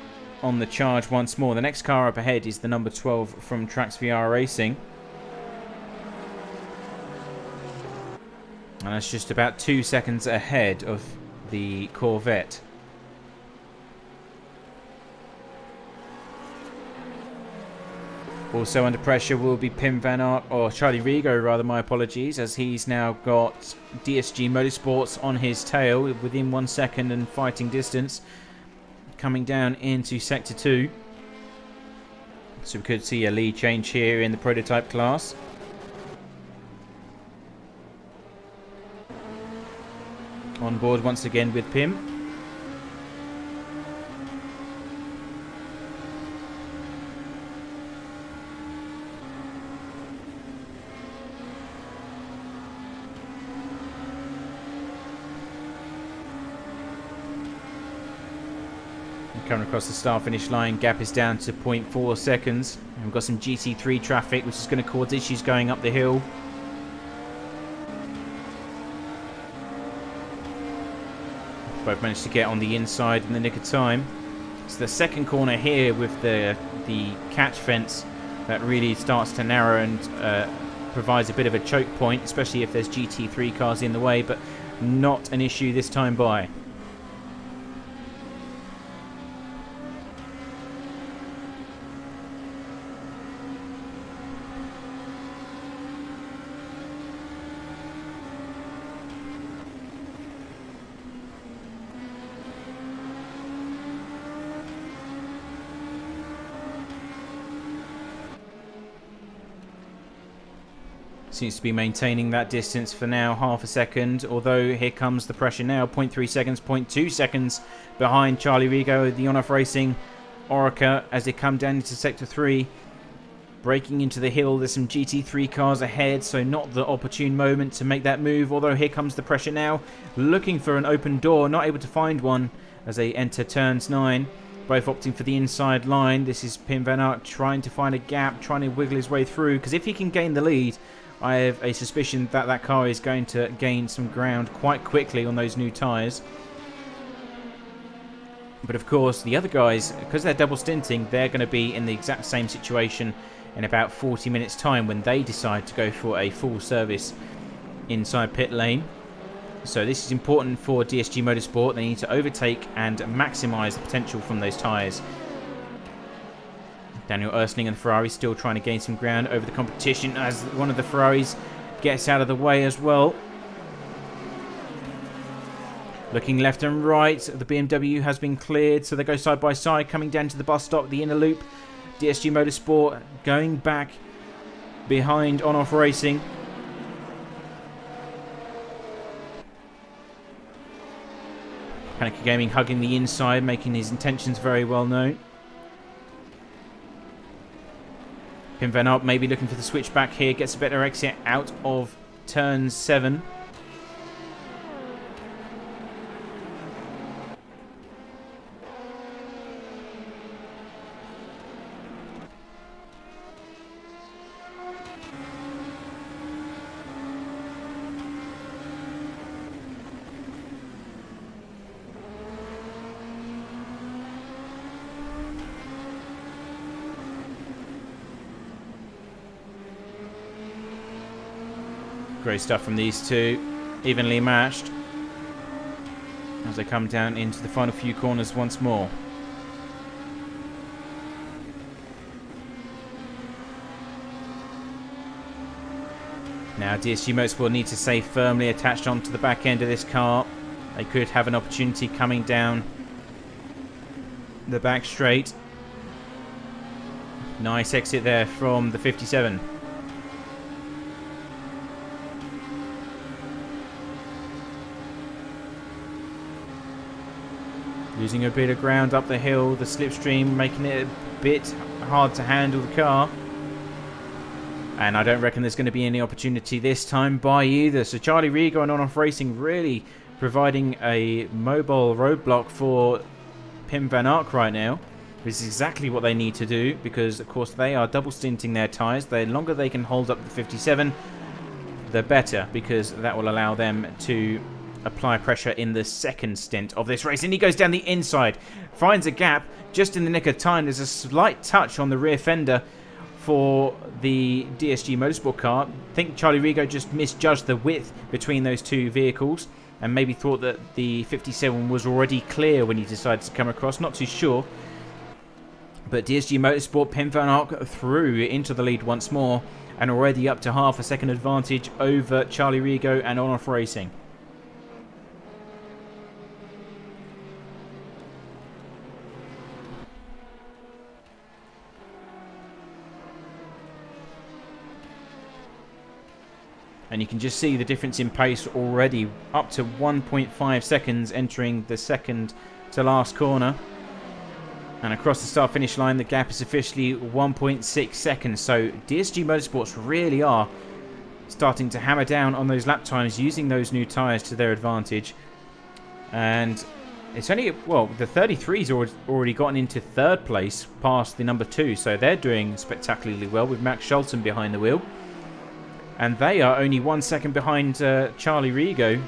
on the charge once more. The next car up ahead is the number 12 from Trax VR Racing. And that's just about 2 seconds ahead of the Corvette. Also under pressure will be Pim Van Aert, or Charlie Rigo rather, my apologies, as he's now got DSG Motorsports on his tail within 1 second and fighting distance, coming down into Sector 2. So we could see a lead change here in the prototype class. On board once again with Pim. Coming across the start-finish line, gap is down to 0.4 seconds. And we've got some GT3 traffic, which is going to cause issues going up the hill. Both managed to get on the inside in the nick of time. It's the second corner here with the catch fence that really starts to narrow and provides a bit of a choke point, especially if there's GT3 cars in the way, but not an issue this time by. Seems to be maintaining that distance for now, half a second, although here comes the pressure now. 0.3 seconds, 0.2 seconds behind Charlie Rigo, the On-Off Racing Orica, as they come down into Sector 3. Breaking into the hill, there's some GT3 cars ahead, so not the opportune moment to make that move, although here comes the pressure now. Looking for an open door, not able to find one as they enter turns 9. Both opting for the inside line. This is Pim Van Aert trying to find a gap, trying to wiggle his way through, because if he can gain the lead, I have a suspicion that that car is going to gain some ground quite quickly on those new tyres. But of course, the other guys, because they're double stinting, they're going to be in the exact same situation in about 40 minutes time when they decide to go for a full service inside pit lane. So this is important for DSG Motorsport. They need to overtake and maximise the potential from those tyres. Daniel Ersling and the Ferrari still trying to gain some ground over the competition as one of the Ferraris gets out of the way as well. Looking left and right, the BMW has been cleared, so they go side by side, coming down to the bus stop, the inner loop. DSG Motorsport going back behind On-Off Racing. Panicky Gaming hugging the inside, making his intentions very well known. Pim Van Ark maybe looking for the switchback here, gets a better exit out of turn 7. Great stuff from these two, evenly matched as they come down into the final few corners once more. Now DSG Motorsport need to stay firmly attached onto the back end of this car. They could have an opportunity coming down the back straight. Nice exit there from the 57. Losing a bit of ground up the hill, the slipstream making it a bit hard to handle the car. And I don't reckon there's going to be any opportunity this time by either. So Charlie Rigo and On-Off Racing really providing a mobile roadblock for Pim Van Ark right now. This is exactly what they need to do because, of course, they are double stinting their tyres. The longer they can hold up the 57, the better, because that will allow them to apply pressure in the second stint of this race. And he goes down the inside, finds a gap just in the nick of time. There's a slight touch on the rear fender for the DSG Motorsport car. I think Charlie Rigo just misjudged the width between those two vehicles and maybe thought that the 57 was already clear when he decided to come across. Not too sure. But DSG Motorsport, Pim Van Ark through into the lead once more and already up to half a second advantage over Charlie Rigo and On-Off Racing. And you can just see the difference in pace already, up to 1.5 seconds entering the second to last corner. And across the start-finish line, the gap is officially 1.6 seconds. So DSG Motorsports really are starting to hammer down on those lap times, using those new tyres to their advantage. And it's only, well, the 33's already gotten into third place past the number 2. So they're doing spectacularly well with Max Scholten behind the wheel. And they are only 1 second behind Charlie Rigo.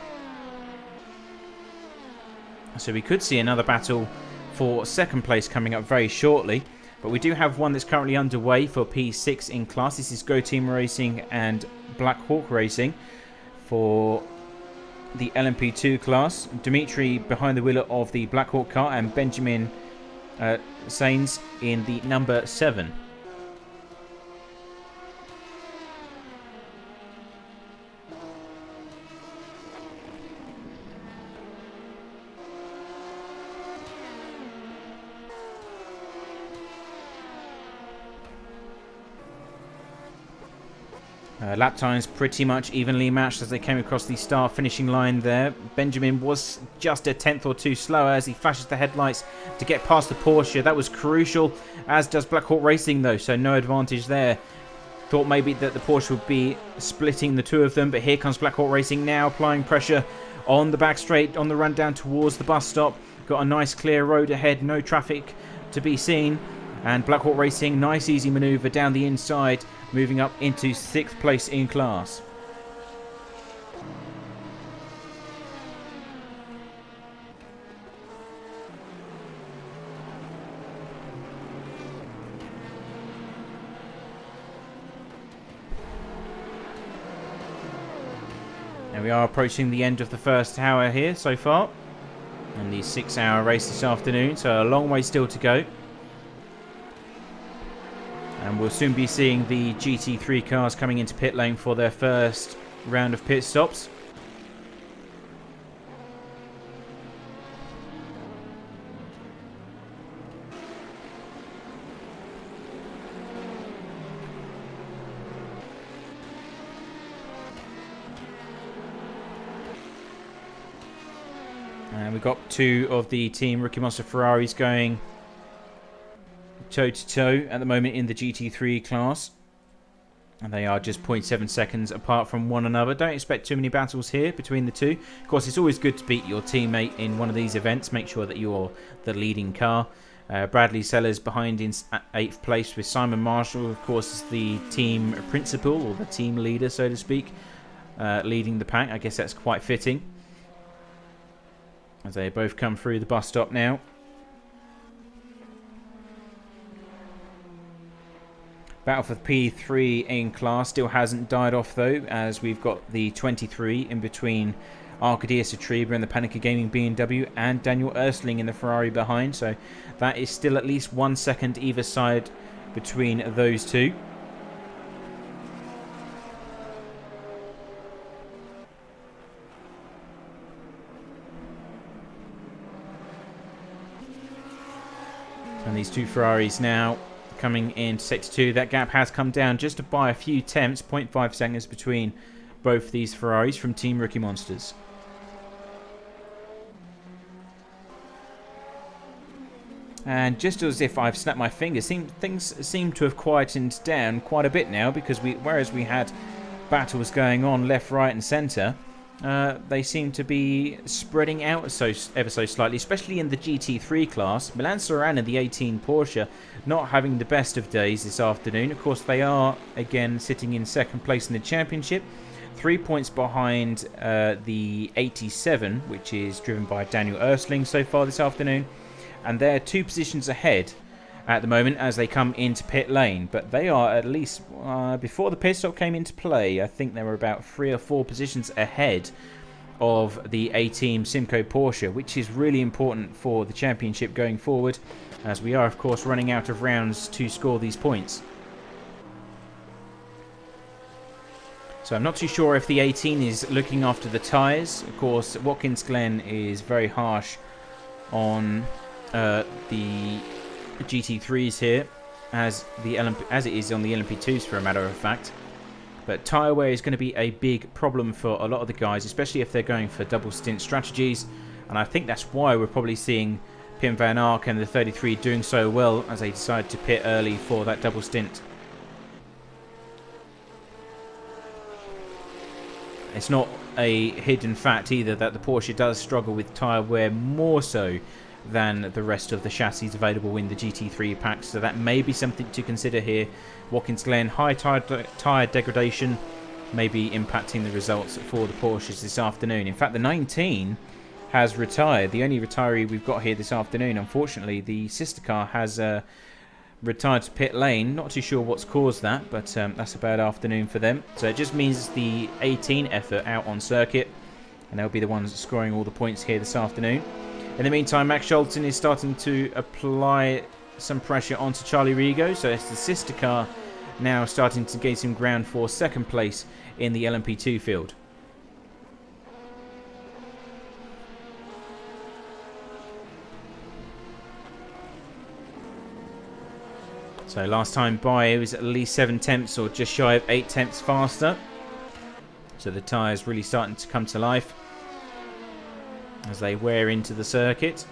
So we could see another battle for second place coming up very shortly. But we do have one that's currently underway for P6 in class. This is Go Team Racing and Black Hawk Racing for the LMP2 class. Dimitri behind the wheel of the Black Hawk car and Benjamin Sainz in the number 7. Lap times pretty much evenly matched as they came across the start finishing line there. Benjamin was just a tenth or two slower as he flashes the headlights to get past the Porsche. That was crucial, as does Black Hawk Racing though, so no advantage there. Thought maybe that the Porsche would be splitting the two of them, but here comes Black Hawk Racing now, applying pressure on the back straight on the run down towards the bus stop. Got a nice clear road ahead, no traffic to be seen. And Black Hawk Racing, nice easy manoeuvre down the inside, moving up into 6th place in class. And we are approaching the end of the first hour here so far. And the 6-hour race this afternoon, so a long way still to go. And we'll soon be seeing the GT3 cars coming into pit lane for their first round of pit stops. we've got two of the Team Rookie Monster Ferraris going toe-to-toe at the moment in the GT3 class. And they are just 0.7 seconds apart from one another. Don't expect too many battles here between the two. Of course, it's always good to beat your teammate in one of these events. Make sure that you're the leading car. Bradley Sellers behind in 8th place with Simon Marshall, of course, is the team principal or the team leader, so to speak, leading the pack. I guess that's quite fitting, as they both come through the bus stop now. Battle for the P3 in class still hasn't died off though, as we've got the 23 in between Arcadia Satriba and the Panica Gaming BMW, and Daniel Ersling in the Ferrari behind. So that is still at least 1 second either side between those two. And these two Ferraris now coming into Sector 2. That gap has come down just by a few tenths, 0.5 seconds between both these Ferraris from Team Rookie Monsters. And just as if I've snapped my fingers, things seem to have quietened down quite a bit now, because whereas we had battles going on left, right and centre, they seem to be spreading out ever so slightly, especially in the GT3 class. Milan Soran and the 18 Porsche not having the best of days this afternoon. Of course, they are again sitting in second place in the championship, 3 points behind the 87, which is driven by Daniel Ersling so far this afternoon. And they're 2 positions ahead at the moment as they come into pit lane. But they are at least, before the pit stop came into play, I think they were about 3 or 4 positions ahead of the A-Team Simco Porsche, which is really important for the championship going forward, as we are, of course, running out of rounds to score these points. So I'm not too sure if the 18 is looking after the tyres. Of course, Watkins Glen is very harsh on the GT3s here, as it is on the LMP2s for a matter of fact. But tyre wear is going to be a big problem for a lot of the guys, especially if they're going for double stint strategies. And I think that's why we're probably seeing Pim Van Ark and the 33 doing so well, as they decide to pit early for that double stint. It's not a hidden fact either that the Porsche does struggle with tyre wear more so than the rest of the chassis available in the GT3 packs, so that may be something to consider here. Watkins Glen, high tyre degradation may be impacting the results for the Porsches this afternoon. In fact, the 19 has retired, the only retiree we've got here this afternoon. Unfortunately, the sister car has retired to pit lane. Not too sure what's caused that, but that's a bad afternoon for them. So it just means the 18 effort out on circuit, and they'll be the ones scoring all the points here this afternoon. In the meantime, Max Scholten is starting to apply some pressure onto Charlie Rigo, so it's the sister car now starting to gain some ground for second place in the LMP2 field. So last time by it was at least 7 tenths or just shy of 8 tenths faster. So the tyres really starting to come to life as they wear into the circuit.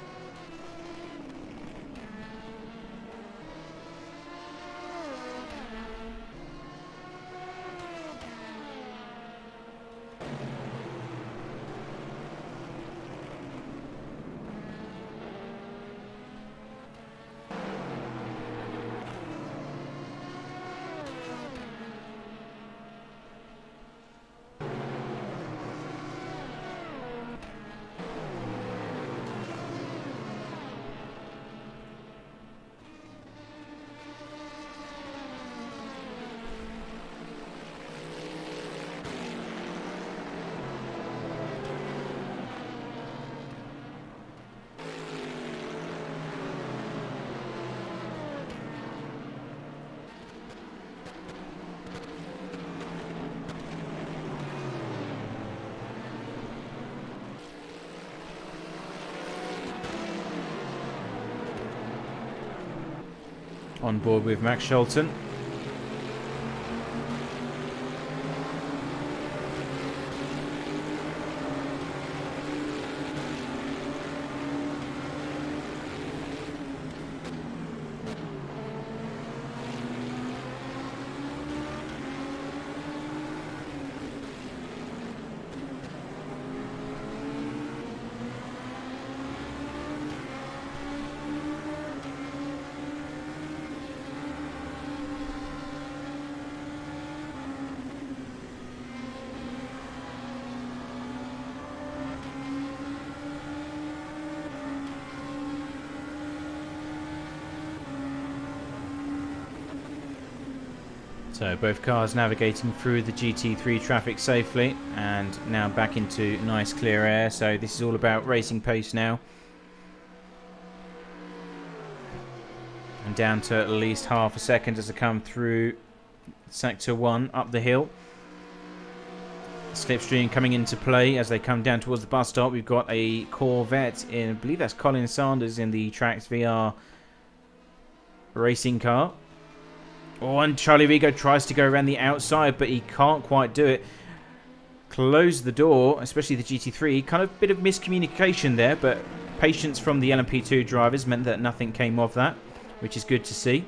On board with Max Scholten. So both cars navigating through the GT3 traffic safely, and now back into nice clear air. So this is all about racing pace now. And down to at least half a second as I come through Sector 1 up the hill. Slipstream coming into play as they come down towards the bus stop. We've got a Corvette in, I believe that's Colin Sanders in the Tracks VR racing car. Oh, and Charlie Rigo tries to go around the outside, but he can't quite do it. Close the door, especially the GT3. Kind of bit of miscommunication there, but patience from the LMP2 drivers meant that nothing came of that, which is good to see.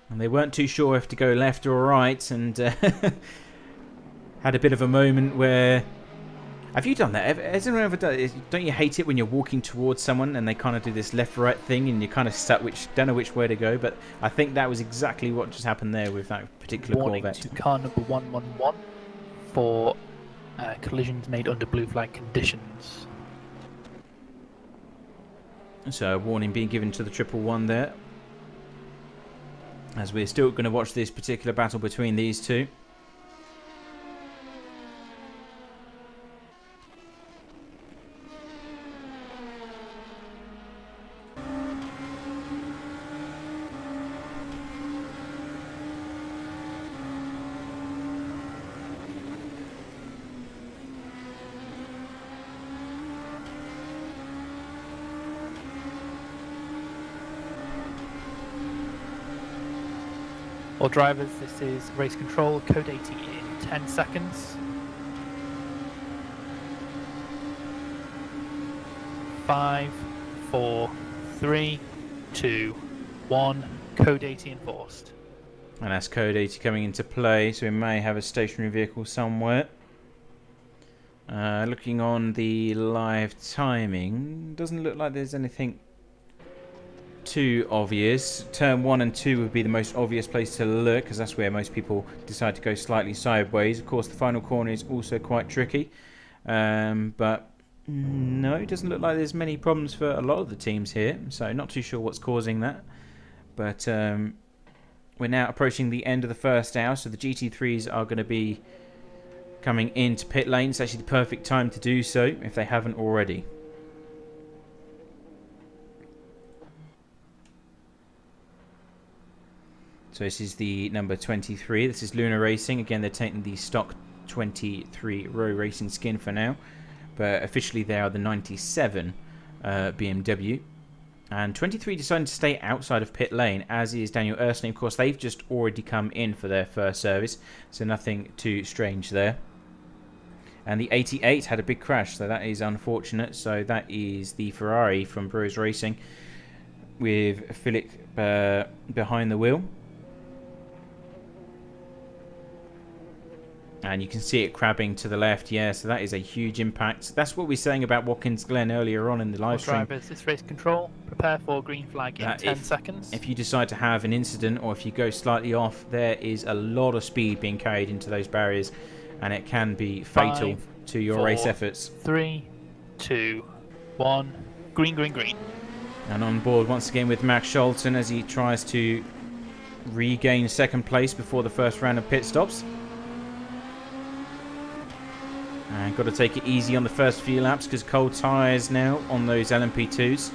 And they weren't too sure if to go left or right, and had a bit of a moment where... Have you done that? Has anyone ever done it? Don't you hate it when you're walking towards someone and they kind of do this left-right thing and you're kind of stuck, don't know which way to go? But I think that was exactly what just happened there with that particular Warning Corvette. to car number 111 for collisions made under blue flag conditions. So a warning being given to the 111 there, as we're still going to watch this particular battle between these two. All drivers, this is race control, code 80 in 10 seconds. 5, 4, 3, 2, 1, code 80 enforced. And that's code 80 coming into play, so we may have a stationary vehicle somewhere. Looking on the live timing, doesn't look like there's anything too obvious. Turn 1 and 2 would be the most obvious place to look, because that's where most people decide to go slightly sideways. Of course, the final corner is also quite tricky, but no, it doesn't look like there's many problems for a lot of the teams here, so not too sure what's causing that. But we're now approaching the end of the first hour, so the GT3s are going to be coming into pit lane. It's actually the perfect time to do so if they haven't already. So this is the number 23. This is Luna Racing. Again, they're taking the stock 23 row racing skin for now, but officially they are the 97 BMW. And 23 decided to stay outside of pit lane, as is Daniel Erskine. Of course, they've just already come in for their first service, so nothing too strange there. And the 88 had a big crash, so that is unfortunate. So that is the Ferrari from Bros Racing with Philip behind the wheel. And you can see it crabbing to the left, yeah, so that is a huge impact. That's what we were saying about Watkins Glen earlier on in the live stream. Drivers, this race control, prepare for green flag in 10 seconds. If you decide to have an incident, or if you go slightly off, there is a lot of speed being carried into those barriers, and it can be fatal to your race efforts. 3, 2, 1, green, green, green. And on board once again with Max Scholten as he tries to regain second place before the first round of pit stops. And got to take it easy on the first few laps because cold tyres now on those LMP2s.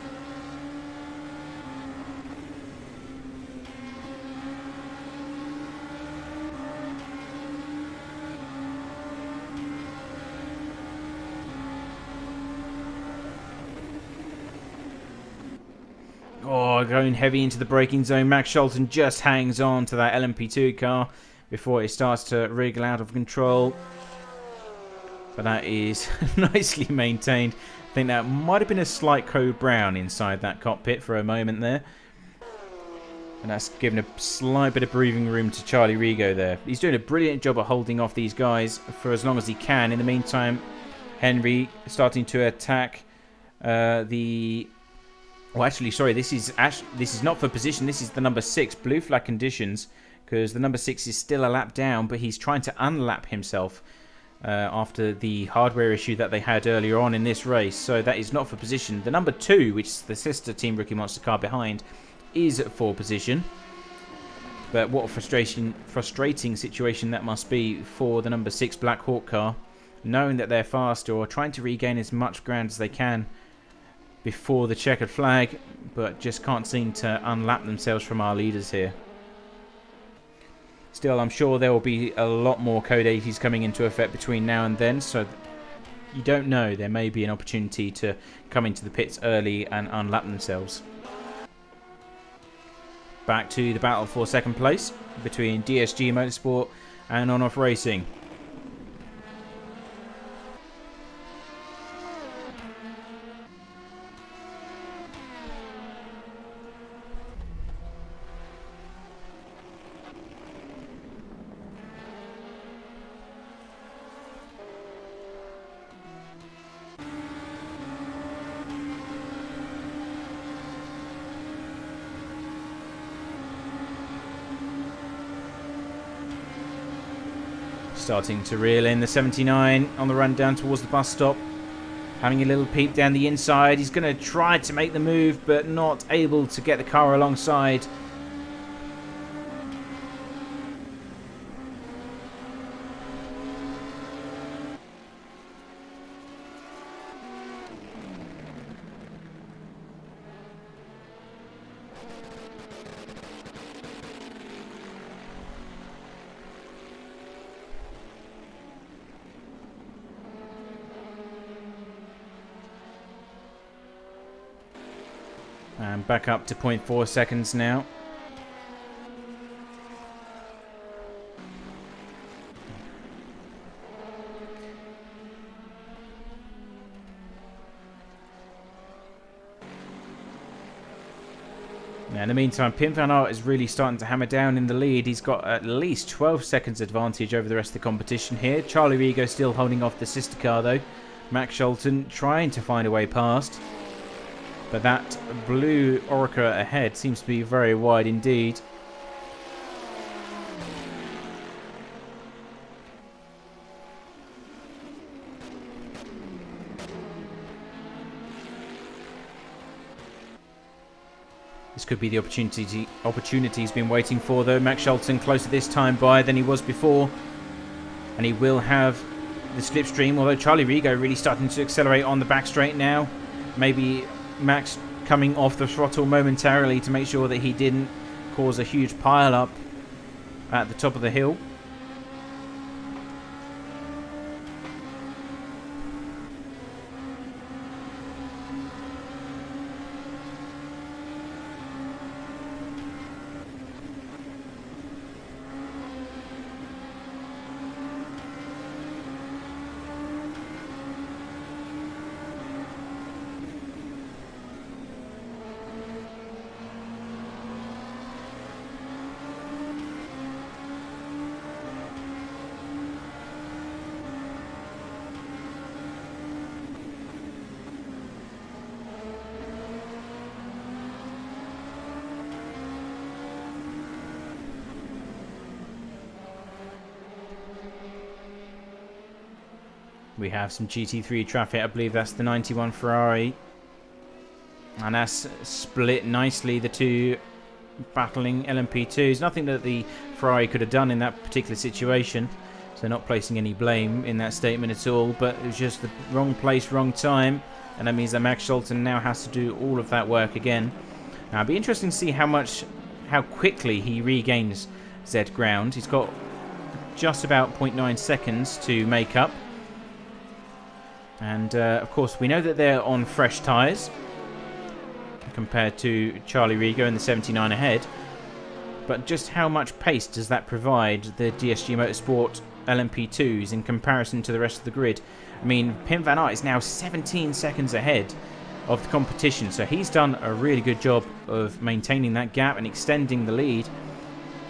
Oh, going heavy into the braking zone. Max Scholten just hangs on to that LMP2 car before it starts to wriggle out of control. But that is nicely maintained. I think that might have been a slight code brown inside that cockpit for a moment there. And that's given a slight bit of breathing room to Charlie Rigo there. He's doing a brilliant job of holding off these guys for as long as he can. In the meantime, Henry starting to attack the... Oh, actually, sorry, this is not for position. This is the number 6, blue flag conditions, because the number 6 is still a lap down, but he's trying to unlap himself after the hardware issue that they had earlier on in this race. So that is not for position. The number 2, which is the sister Team Rookie Monster car behind, is for position. But what a frustrating situation that must be for the number 6 Black Hawk car, knowing that they're faster or trying to regain as much ground as they can before the checkered flag, but just can't seem to unlap themselves from our leaders here. Still, I'm sure there will be a lot more Code 80s coming into effect between now and then, so you don't know, there may be an opportunity to come into the pits early and unlap themselves. Back to the battle for second place between DSG Motorsport and On-Off Racing. Starting to reel in the 79 on the run down towards the bus stop. Having a little peep down the inside. He's going to try to make the move, but not able to get the car alongside. And back up to 0.4 seconds now. Now, in the meantime, Pim van Aert is really starting to hammer down in the lead. He's got at least 12 seconds advantage over the rest of the competition here. Charlie Rigo still holding off the sister car though. Max Scholten trying to find a way past. But that blue Orica ahead seems to be very wide indeed. This could be the opportunity he's been waiting for though. Max Scholten closer this time by than he was before. And he will have the slipstream, although Charlie Rigo really starting to accelerate on the back straight now. Maybe Max coming off the throttle momentarily to make sure that he didn't cause a huge pile up at the top of the hill. We have some GT3 traffic. I believe that's the 91 Ferrari. And that's split nicely, the two battling LMP2s. Nothing that the Ferrari could have done in that particular situation. So not placing any blame in that statement at all. But it was just the wrong place, wrong time. And that means that Max Scholten now has to do all of that work again. Now it'll be interesting to see how quickly he regains Z ground. He's got just about 0.9 seconds to make up. And of course we know that they're on fresh tyres compared to Charlie Rigo and the 79 ahead, but just how much pace does that provide the DSG Motorsport LMP2s in comparison to the rest of the grid? I mean, Pim van Aert is now 17 seconds ahead of the competition, so he's done a really good job of maintaining that gap and extending the lead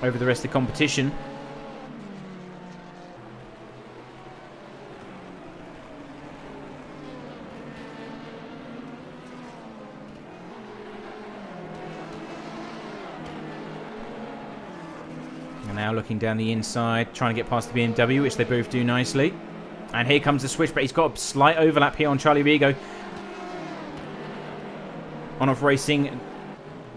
over the rest of the competition. Now looking down the inside, trying to get past the BMW, which they both do nicely. And here comes the switch, but he's got a slight overlap here on Charlie Rigo. On-Off Racing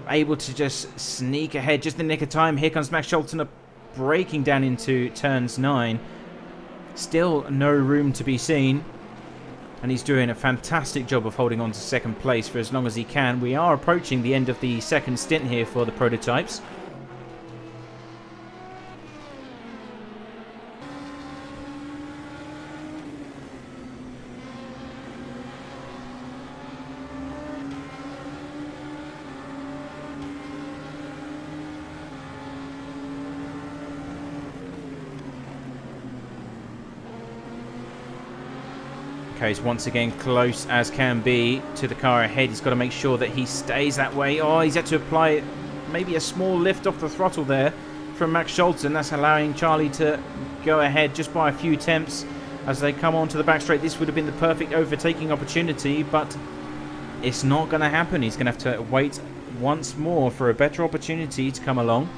able to just sneak ahead just in the nick of time. Here comes Max Scholten braking down into turns 9. Still no room to be seen. And he's doing a fantastic job of holding on to second place for as long as he can. We are approaching the end of the second stint here for the prototypes. Okay, he's once again close as can be to the car ahead. He's got to make sure that he stays that way. Oh, he's had to apply maybe a small lift off the throttle there from Max Scholten. That's allowing Charlie to go ahead just by a few attempts as they come onto the back straight. This would have been the perfect overtaking opportunity, but it's not going to happen. He's going to have to wait once more for a better opportunity to come along.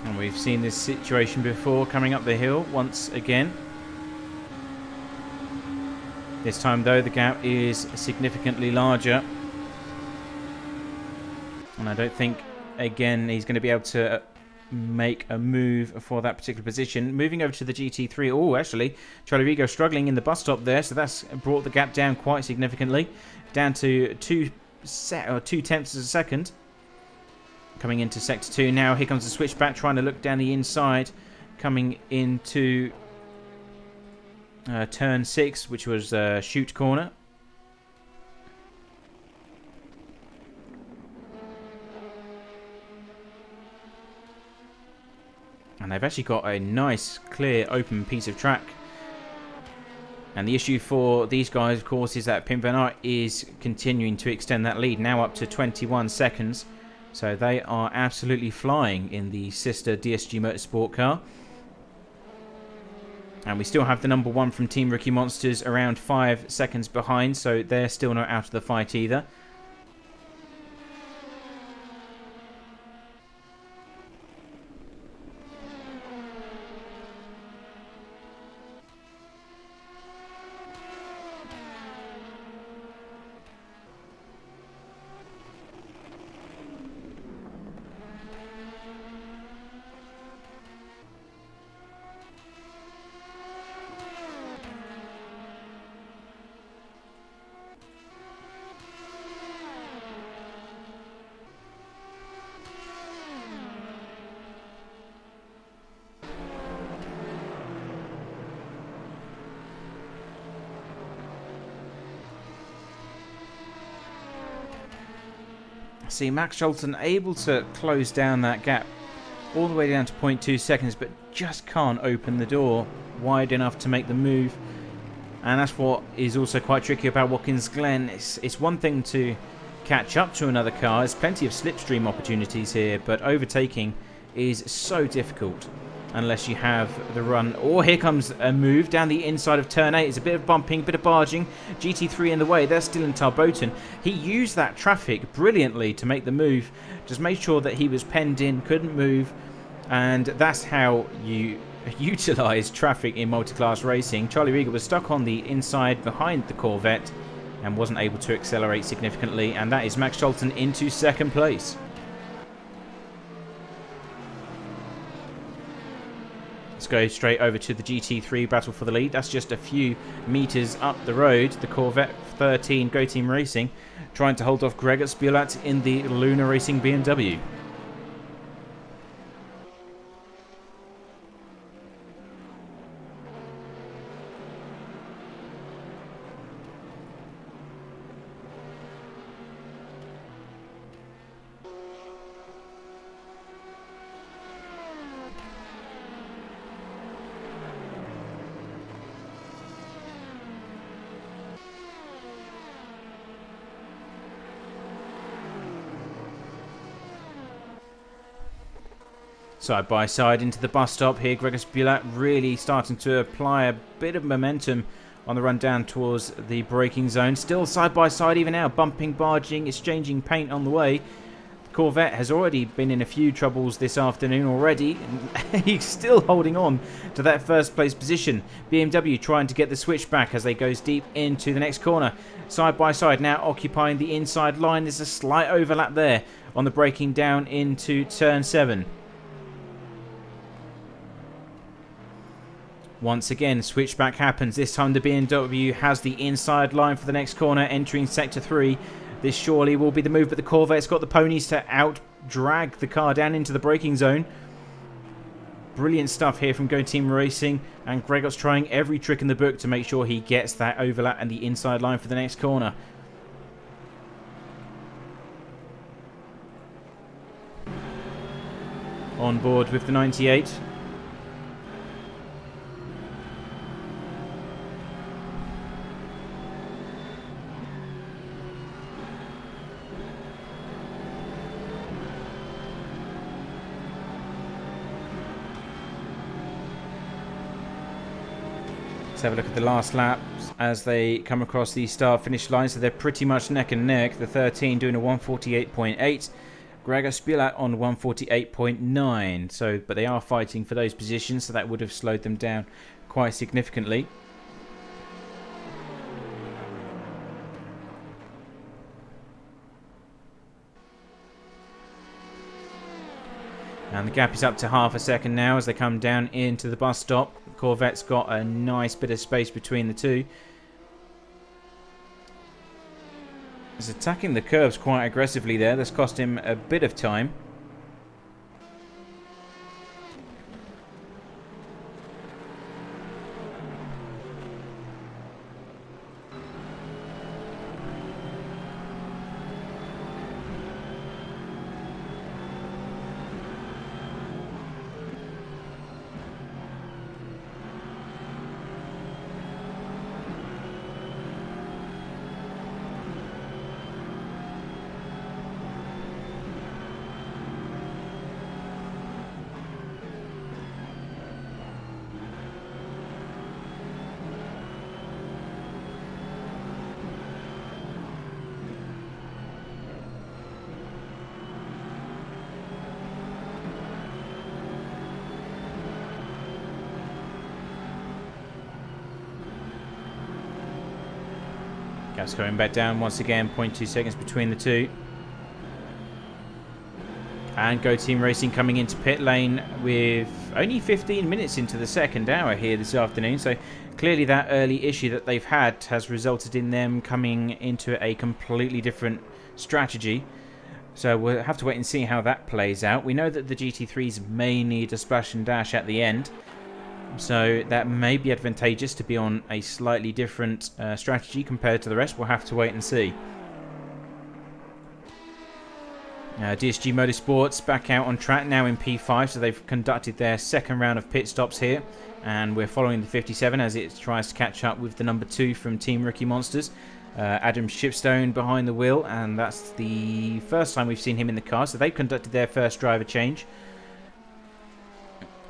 And we've seen this situation before coming up the hill once again. This time though the gap is significantly larger. And I don't think again he's going to be able to make a move for that particular position. Moving over to the GT3. Oh, actually, Charlie Rigo struggling in the bus stop there. So that's brought the gap down quite significantly. Down to 2/10 of a second. Coming into Sector 2 now. Here comes the switchback, trying to look down the inside. Coming into Turn 6, which was Shoot Corner. And they've actually got a nice, clear, open piece of track. And the issue for these guys, of course, is that Pim van Aert is continuing to extend that lead. Now up to 21 seconds. So they are absolutely flying in the sister DSG Motorsport car. And we still have the number 1 from Team Rookie Monsters around 5 seconds behind. So they're still not out of the fight either. See, Max Scholten able to close down that gap all the way down to 0.2 seconds, but just can't open the door wide enough to make the move. And that's what is also quite tricky about Watkins Glen. It's one thing to catch up to another car. There's plenty of slipstream opportunities here, but overtaking is so difficult unless you have the run. Oh, here comes a move down the inside of turn 8. It's a bit of bumping, a bit of barging. GT3 in the way. They're still in Tarboten. He used that traffic brilliantly to make the move. Just made sure that he was penned in, couldn't move. And that's how you utilize traffic in multi-class racing. Charlie Rieger was stuck on the inside behind the Corvette. and wasn't able to accelerate significantly, and that is Max Scholten into second place. Let's go straight over to the GT3 battle for the lead. That's just a few meters up the road. The Corvette 13 Go Team Racing trying to hold off Gregor Spielat in the Luna Racing BMW. Side by side into the bus stop here. Gregor Spielat really starting to apply a bit of momentum on the run down towards the braking zone. Still side by side even now, bumping, barging, exchanging paint on the way. The Corvette has already been in a few troubles this afternoon already. And he's still holding on to that first place position. BMW trying to get the switch back as they goes deep into the next corner. Side by side now occupying the inside line. There's a slight overlap there on the braking down into turn 7. Once again, switchback happens. This time the BMW has the inside line for the next corner, entering Sector 3. This surely will be the move, but the Corvette's got the ponies to out-drag the car down into the braking zone. Brilliant stuff here from Go Team Racing, and Gregor's trying every trick in the book to make sure he gets that overlap and the inside line for the next corner. On board with the 98. Let's have a look at the last laps as they come across the start-finish line. So they're pretty much neck and neck. The 13 doing a 148.8. Gregor Spielat on 148.9. So, but they are fighting for those positions, so that would have slowed them down quite significantly. And the gap is up to half a second now as they come down into the bus stop. Corvette's got a nice bit of space between the two. He's attacking the curves quite aggressively there. That's cost him a bit of time. Gap's going back down once again, 0.2 seconds between the two. And Go Team Racing coming into pit lane with only 15 minutes into the second hour here this afternoon. So clearly that early issue that they've had has resulted in them coming into a completely different strategy. So we'll have to wait and see how that plays out. We know that the GT3s may need a splash and dash at the end. So that may be advantageous to be on a slightly different strategy compared to the rest. We'll have to wait and see. DSG Motorsports back out on track now in P5. So they've conducted their second round of pit stops here. And we're following the 57 as it tries to catch up with the number 2 from Team Rookie Monsters. Adam Shipstone behind the wheel. And that's the first time we've seen him in the car. So they've conducted their first driver change.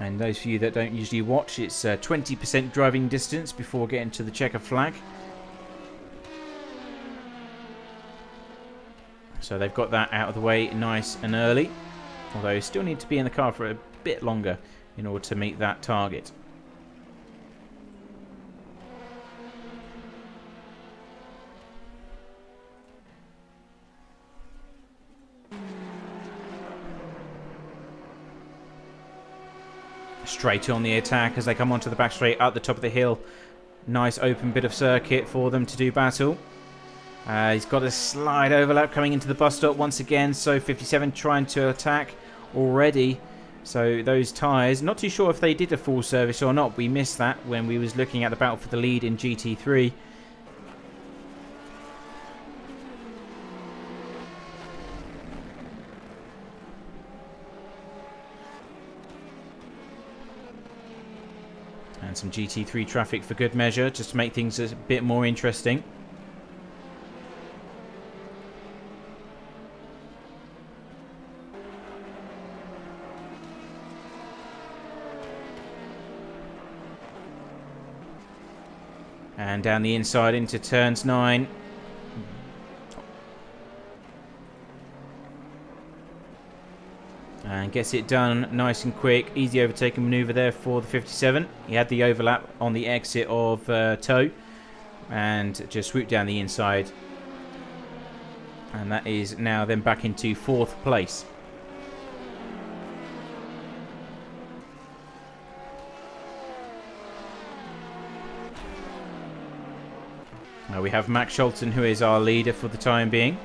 And those of you that don't usually watch, it's 20% driving distance before getting to the checker flag. So they've got that out of the way nice and early. Although still need to be in the car for a bit longer in order to meet that target. straight on the attack as they come onto the back straight up the top of the hill. Nice open bit of circuit for them to do battle. He's got a slide overlap coming into the bus stop once again. So 57 trying to attack already. So those tyres, not too sure if they did a full service or not. We missed that when we was looking at the battle for the lead in GT3. And some GT3 traffic for good measure, just to make things a bit more interesting. And down the inside into turns 9. And gets it done nice and quick. Easy overtaking manoeuvre there for the 57. He had the overlap on the exit of Toe. And just swooped down the inside. And that is now then back into 4th place. Now we have Max Scholten, who is our leader for the time being.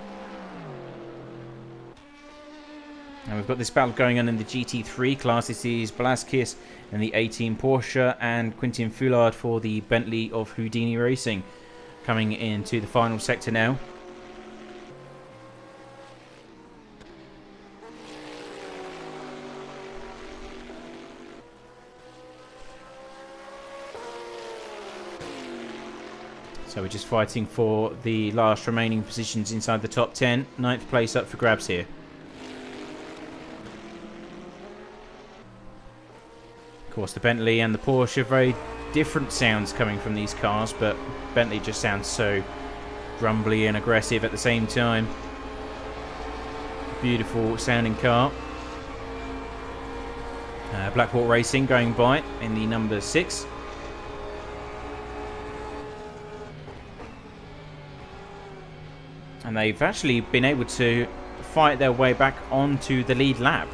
And we've got this battle going on in the GT3 class. This is Balaskis in the 18 Porsche and Quentin Foulard for the Bentley of Houdini Racing. Coming into the final sector now. So we're just fighting for the last remaining positions inside the top 10. 9th place up for grabs here. Of course, the Bentley and the Porsche, very different sounds coming from these cars, but Bentley just sounds so grumbly and aggressive at the same time. Beautiful sounding car. Blackport Racing going by in the number 6. And they've actually been able to fight their way back onto the lead lap.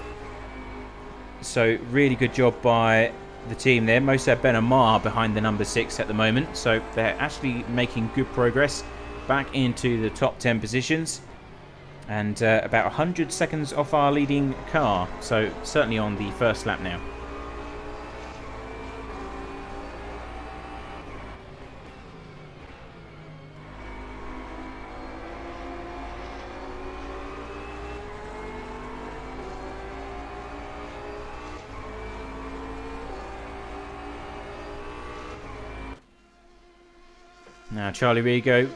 So really good job by the team there. Moussa Ben Amar behind the number 6 at the moment. So they're actually making good progress back into the top 10 positions. And about 100 seconds off our leading car. So certainly on the first lap now. Now Charlie Rigo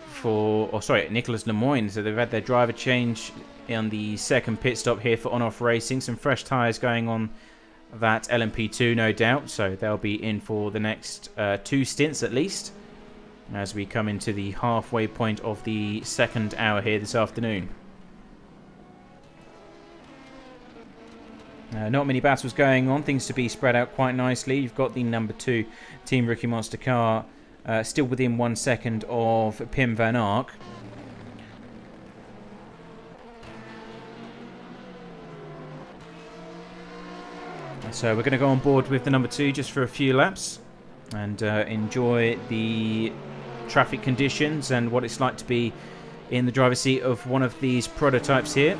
Nicholas Lemoyne. So they've had their driver change on the second pit stop here for On-Off Racing. Some fresh tyres going on that LMP2, no doubt. So they'll be in for the next 2 stints at least, as we come into the halfway point of the second hour here this afternoon. Not many battles going on. Things to be spread out quite nicely. You've got the number 2 Team Rookie Monster car still within 1 second of Pim van Ark. So we're going to go on board with the number 2 just for a few laps and enjoy the traffic conditions and what it's like to be in the driver's seat of one of these prototypes here,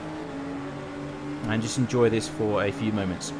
and just enjoy this for a few moments.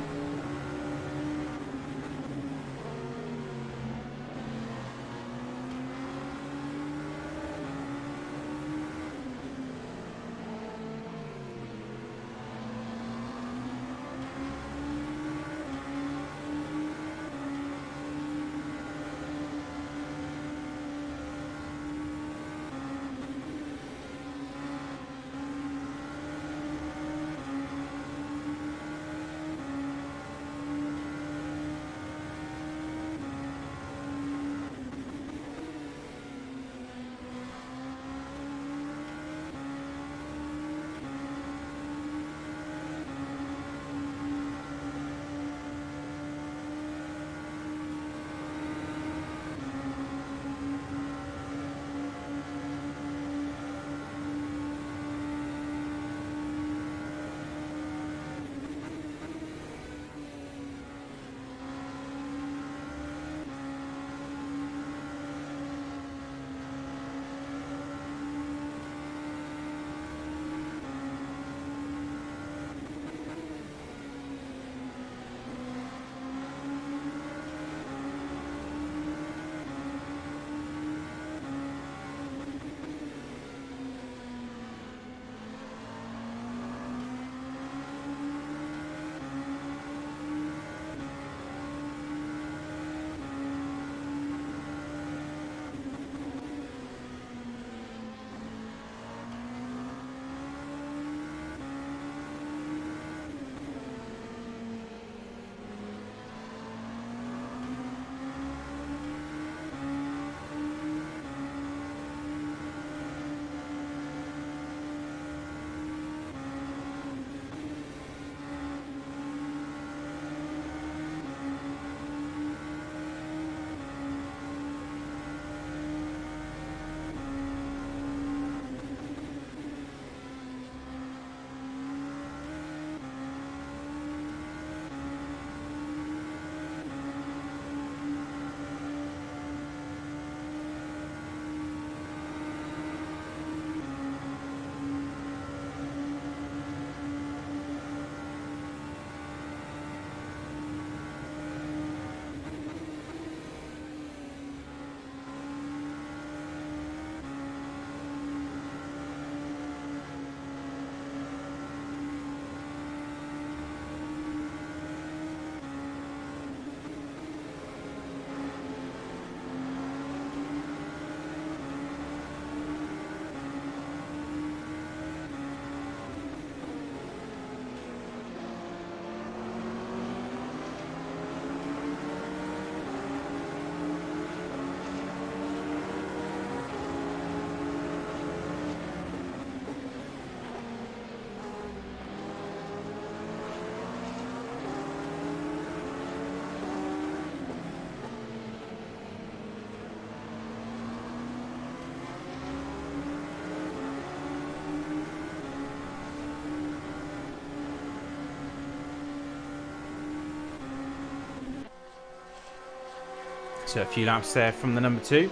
So a few laps there from the number 2.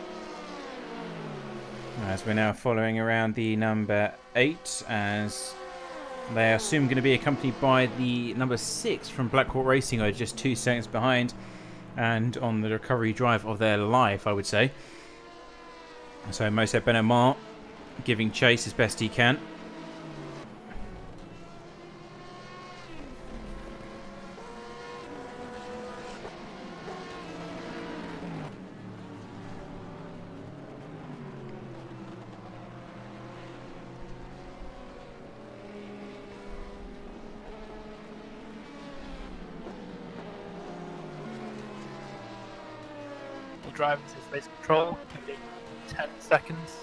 As we're now following around the number 8, as they are soon going to be accompanied by the number 6 from Blackhawk Racing, who are just 2 seconds behind and on the recovery drive of their life, I would say. So Mose Benamar giving chase as best he can. Drivers is race control, 10 seconds.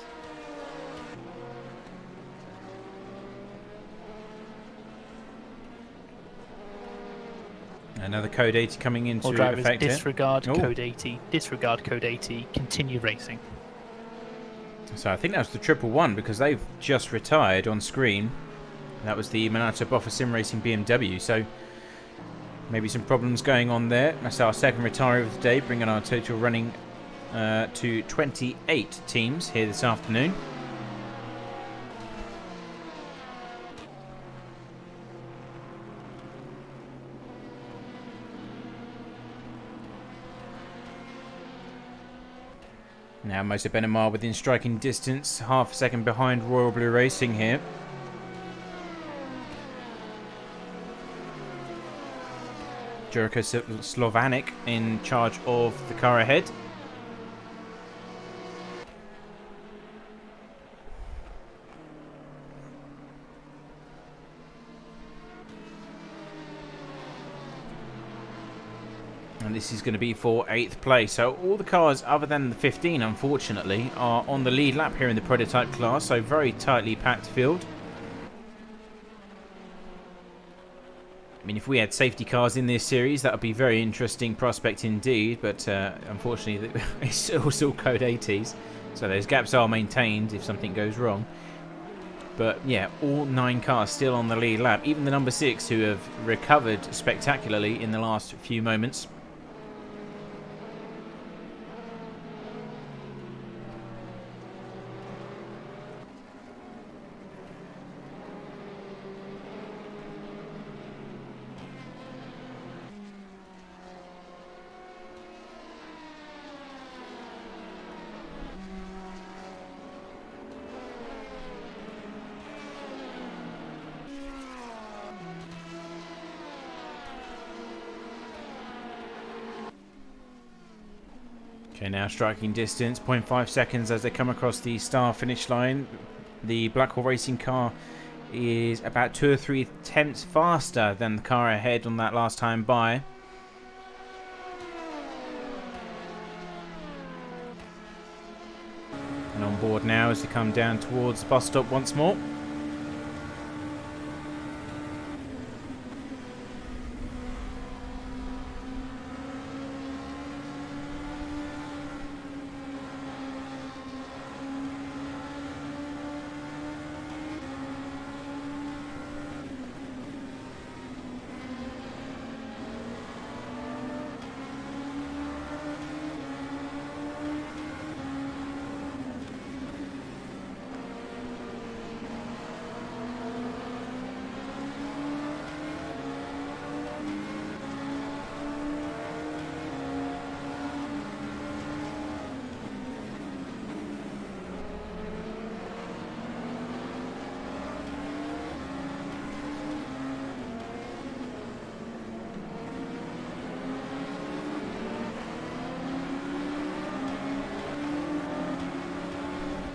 Another code 80 coming into All drivers effect disregard here. code 80, disregard code 80, continue racing. So I think that was the 111 because they've just retired on screen. That was the Minato Boffa Sim Racing BMW, so maybe some problems going on there. That's our second retiree of the day, bringing our total running to 28 teams here this afternoon. Now Mose Benamar within striking distance, half a second behind Royal Blue Racing here. Jericho Slovanic in charge of the car ahead. And this is going to be for 8th place. So all the cars other than the 15, unfortunately, are on the lead lap here in the prototype class. So very tightly packed field. I mean, if we had safety cars in this series, that would be a very interesting prospect indeed. But unfortunately, it's all code 80s. So those gaps are maintained if something goes wrong. But yeah, all 9 cars still on the lead lap. Even the number 6, who have recovered spectacularly in the last few moments. Okay, now striking distance, 0.5 seconds as they come across the start finish line. The Blackhawk Racing car is about 2 or 3 tenths faster than the car ahead on that last time by. And on board now as they come down towards the bus stop once more.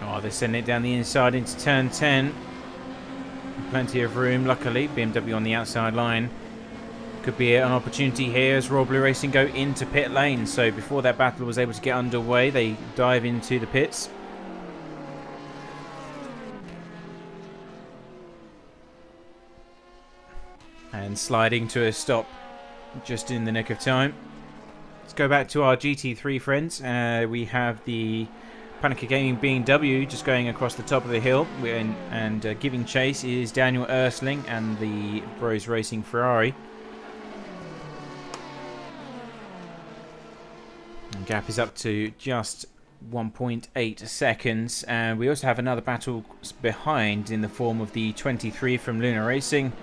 Oh, they're sending it down the inside into turn 10. Plenty of room, luckily. BMW on the outside line. Could be an opportunity here as Royal Blue Racing go into pit lane. So before that battle was able to get underway, they dive into the pits. And sliding to a stop just in the nick of time. Let's go back to our GT3 friends. We have the Panica Gaming BMW just going across the top of the hill, and giving chase is Daniel Ersling and the Bros Racing Ferrari. And Gap is up to just 1.8 seconds, and we also have another battle behind in the form of the 23 from Luna Racing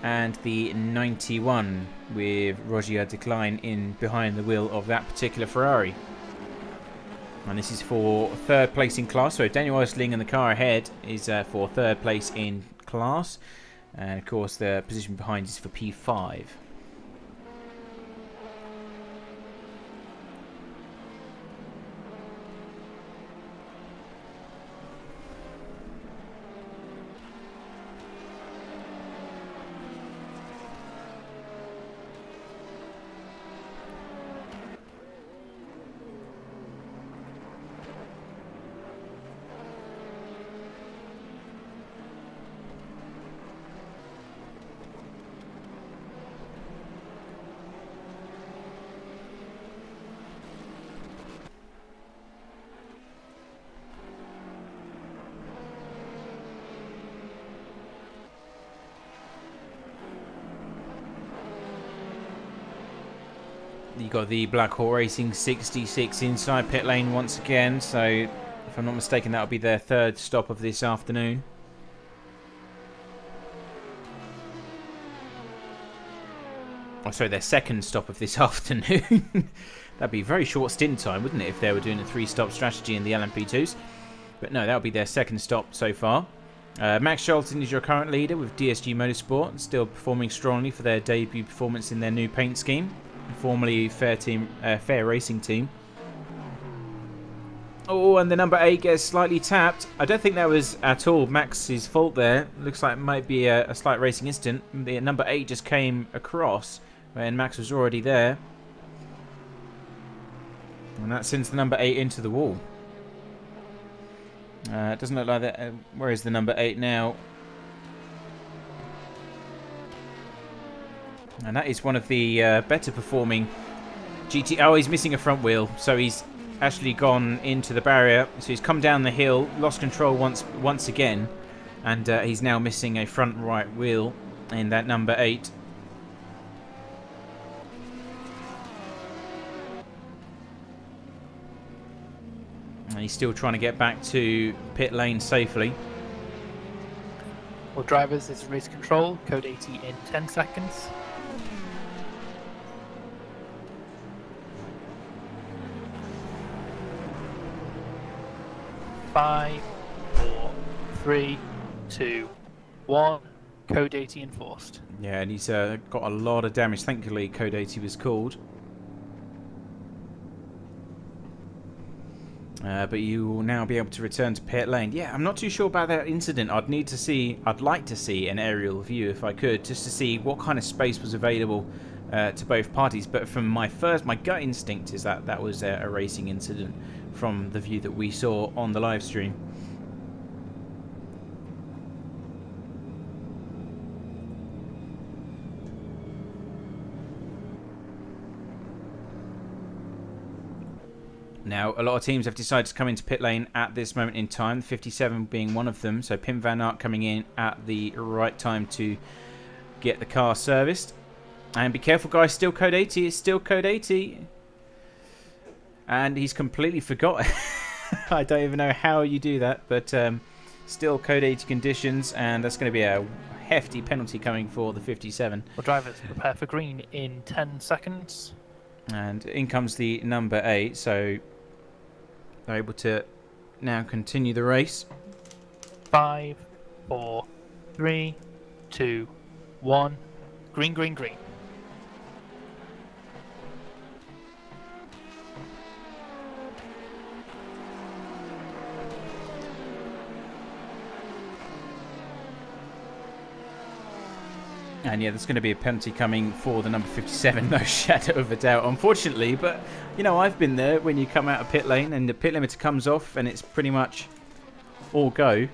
and the 91 with Rogier Decline in behind the wheel of that particular Ferrari. And this is for third place in class, so Daniel Osling and the car ahead is for third place in class, and of course the position behind is for P5. You got the Black Hawk Racing 66 inside pit lane once again, so if I'm not mistaken that'll be their third stop of this afternoon. Oh, sorry, their second stop of this afternoon. That'd be a very short stint time, wouldn't it, if they were doing a 3-stop strategy in the LMP2s. But no, that'll be their second stop so far. Max Scholten is your current leader with DSG Motorsport, still performing strongly for their debut performance in their new paint scheme. Formerly Fair Racing Team. Oh, and the number 8 gets slightly tapped. I don't think that was at all Max's fault there. Looks like it might be a slight racing incident. The number 8 just came across when Max was already there. And that sends the number 8 into the wall. It doesn't look like that. Where is the number 8 now? And that is one of the better performing GT. Oh, he's missing a front wheel, so he's actually gone into the barrier. So he's come down the hill, lost control once again, and he's now missing a front right wheel in that number 8. And he's still trying to get back to pit lane safely. Well, drivers, this is race control, code 80 in 10 seconds. 5, 4, 3, 2, 1. Code 80 enforced. Yeah, and he's got a lot of damage. Thankfully, code 80 was called. But you will now be able to return to pit lane. Yeah, I'm not too sure about that incident. I'd like to see an aerial view if I could, just to see what kind of space was available to both parties. But from my gut instinct is that that was a racing incident from the view that we saw on the live stream. Now, a lot of teams have decided to come into pit lane at this moment in time, 57 being one of them. So Pim Van Aert coming in at the right time to get the car serviced. And be careful, guys, still code 80. It's still code 80. And he's completely forgotten. I don't even know how you do that, but still code 80 conditions, and that's going to be a hefty penalty coming for the 57. Well, drivers, prepare for green in 10 seconds. And in comes the number 8, so they're able to now continue the race. 5, 4, 3, 2, 1. Green, green, green. And yeah, there's going to be a penalty coming for the number 57, no shadow of a doubt, unfortunately. But, you know, I've been there when you come out of pit lane and the pit limiter comes off and it's pretty much all go.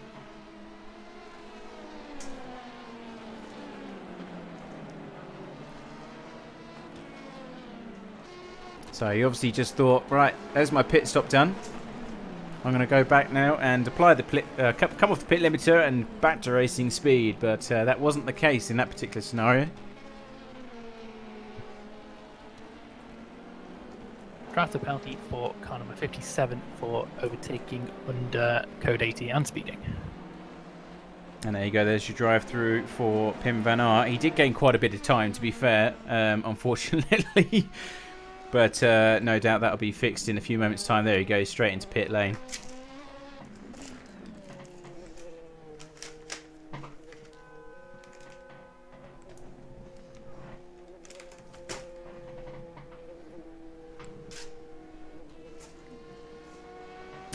So he obviously just thought, right, there's my pit stop done. I'm going to go back now and apply the come off the pit limiter and back to racing speed, but that wasn't the case in that particular scenario. draft a penalty for car number 57 for overtaking under code 80 and speeding. And there you go, there's your drive through for Pim van Aert. He did gain quite a bit of time, to be fair, unfortunately. But no doubt that'll be fixed in a few moments' time. There he goes, straight into pit lane.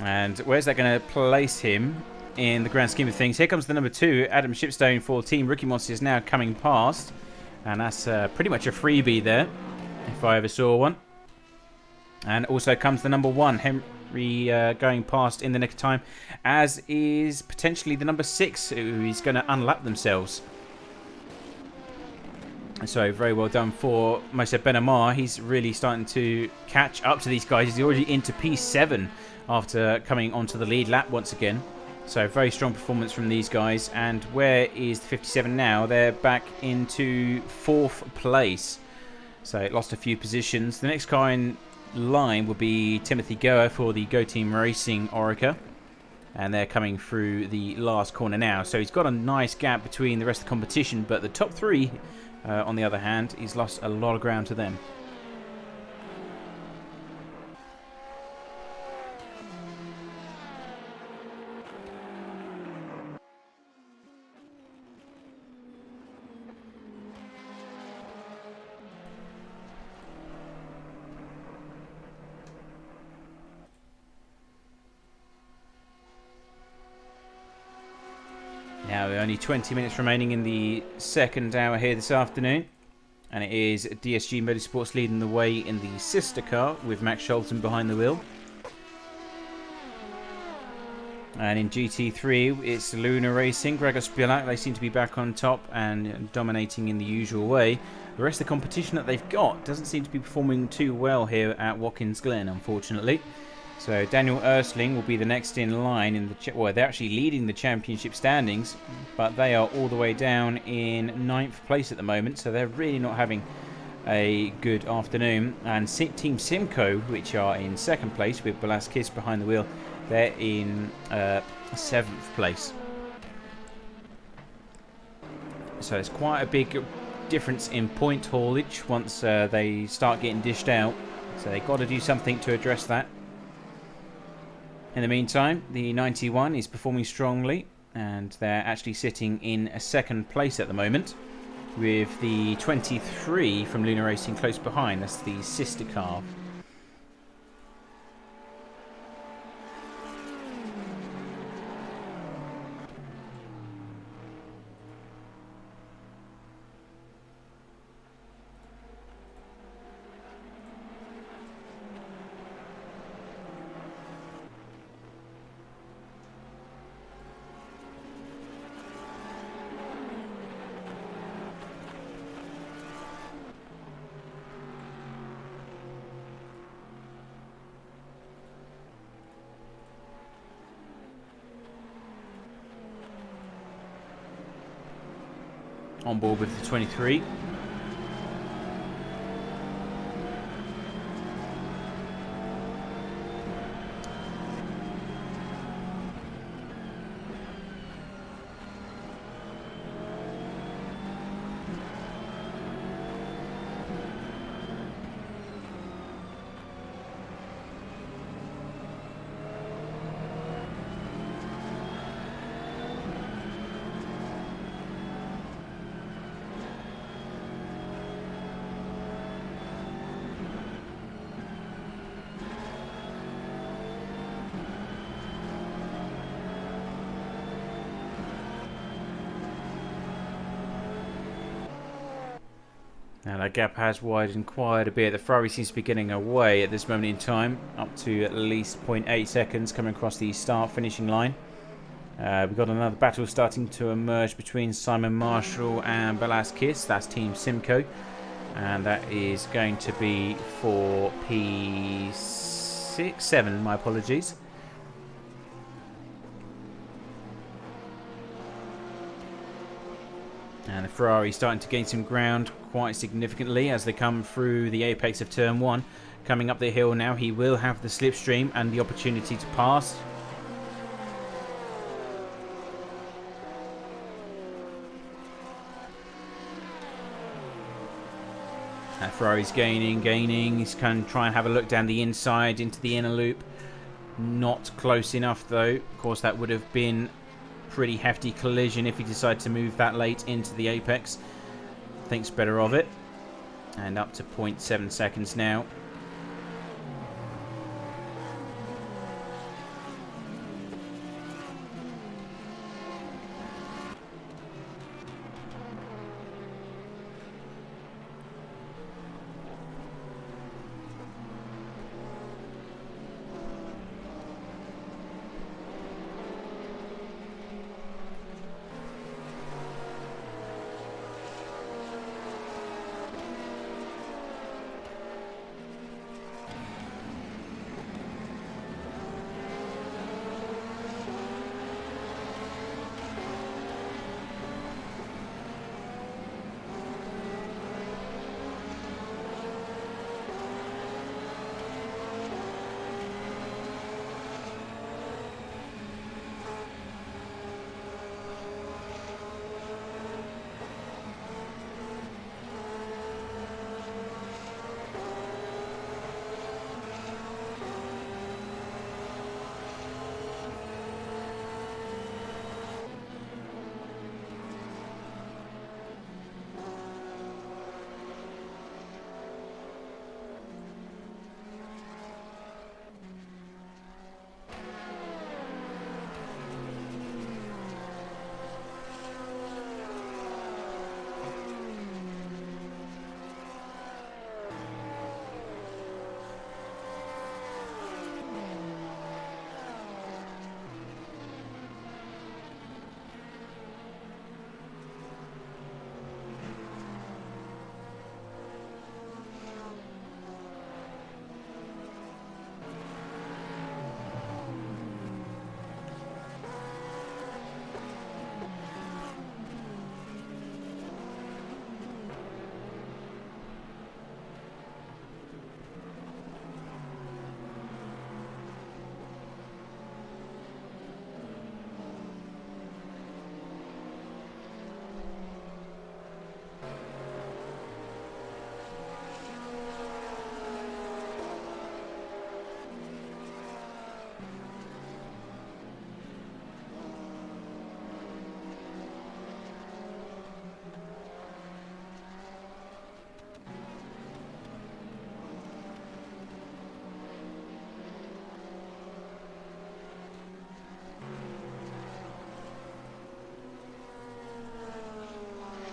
And where's that going to place him in the grand scheme of things? Here comes the number 2, Adam Shipstone for Team Rookie Monsters, now coming past. And that's pretty much a freebie there, if I ever saw one. And also comes the number 1, Henry, going past in the nick of time, as is potentially the number 6, who is going to unlap themselves. So very well done for Moshe Ben Amar. He's really starting to catch up to these guys. He's already into P7 after coming onto the lead lap once again. So very strong performance from these guys. And where is the 57 now? They're back into 4th place. So it lost a few positions. The next car in line will be Timothy Goer for the Go Team Racing Orica. And they're coming through the last corner now. So he's got a nice gap between the rest of the competition. But the top 3, on the other hand, he's lost a lot of ground to them. Now, only 20 minutes remaining in the second hour here this afternoon. And it is DSG Motorsports leading the way in the sister car with Max Scholten behind the wheel. And in GT3, it's Luna Racing, Gregor Spilak. They seem to be back on top and dominating in the usual way. The rest of the competition that they've got doesn't seem to be performing too well here at Watkins Glen, unfortunately. So Daniel Ersling will be the next in line in the well, they're actually leading the championship standings, but they are all the way down in 9th place at the moment, so they're really not having a good afternoon. And Team Simco, which are in 2nd place with Balaskis behind the wheel, they're in 7th place. So it's quite a big difference in point haulage once they start getting dished out. So they've got to do something to address that. In the meantime, the 91 is performing strongly, and they're actually sitting in a 2nd place at the moment, with the 23 from Luna Racing close behind. That's the sister car. On board with the 23. Now that gap has widened quite a bit. The Ferrari seems to be getting away at this moment in time, up to at least 0.8 seconds coming across the start-finishing line. We've got another battle starting to emerge between Simon Marshall and Balaskis. That's Team Simco. And that is going to be for P6, 7, my apologies. And the Ferrari starting to gain some ground quite significantly as they come through the apex of turn 1. Coming up the hill now, he will have the slipstream and the opportunity to pass. Ferrari's gaining. He's going to try and have a look down the inside into the inner loop. Not close enough though. Of course, that would have been a pretty hefty collision if he decided to move that late into the apex. Thinks better of it. And up to 0.7 seconds now.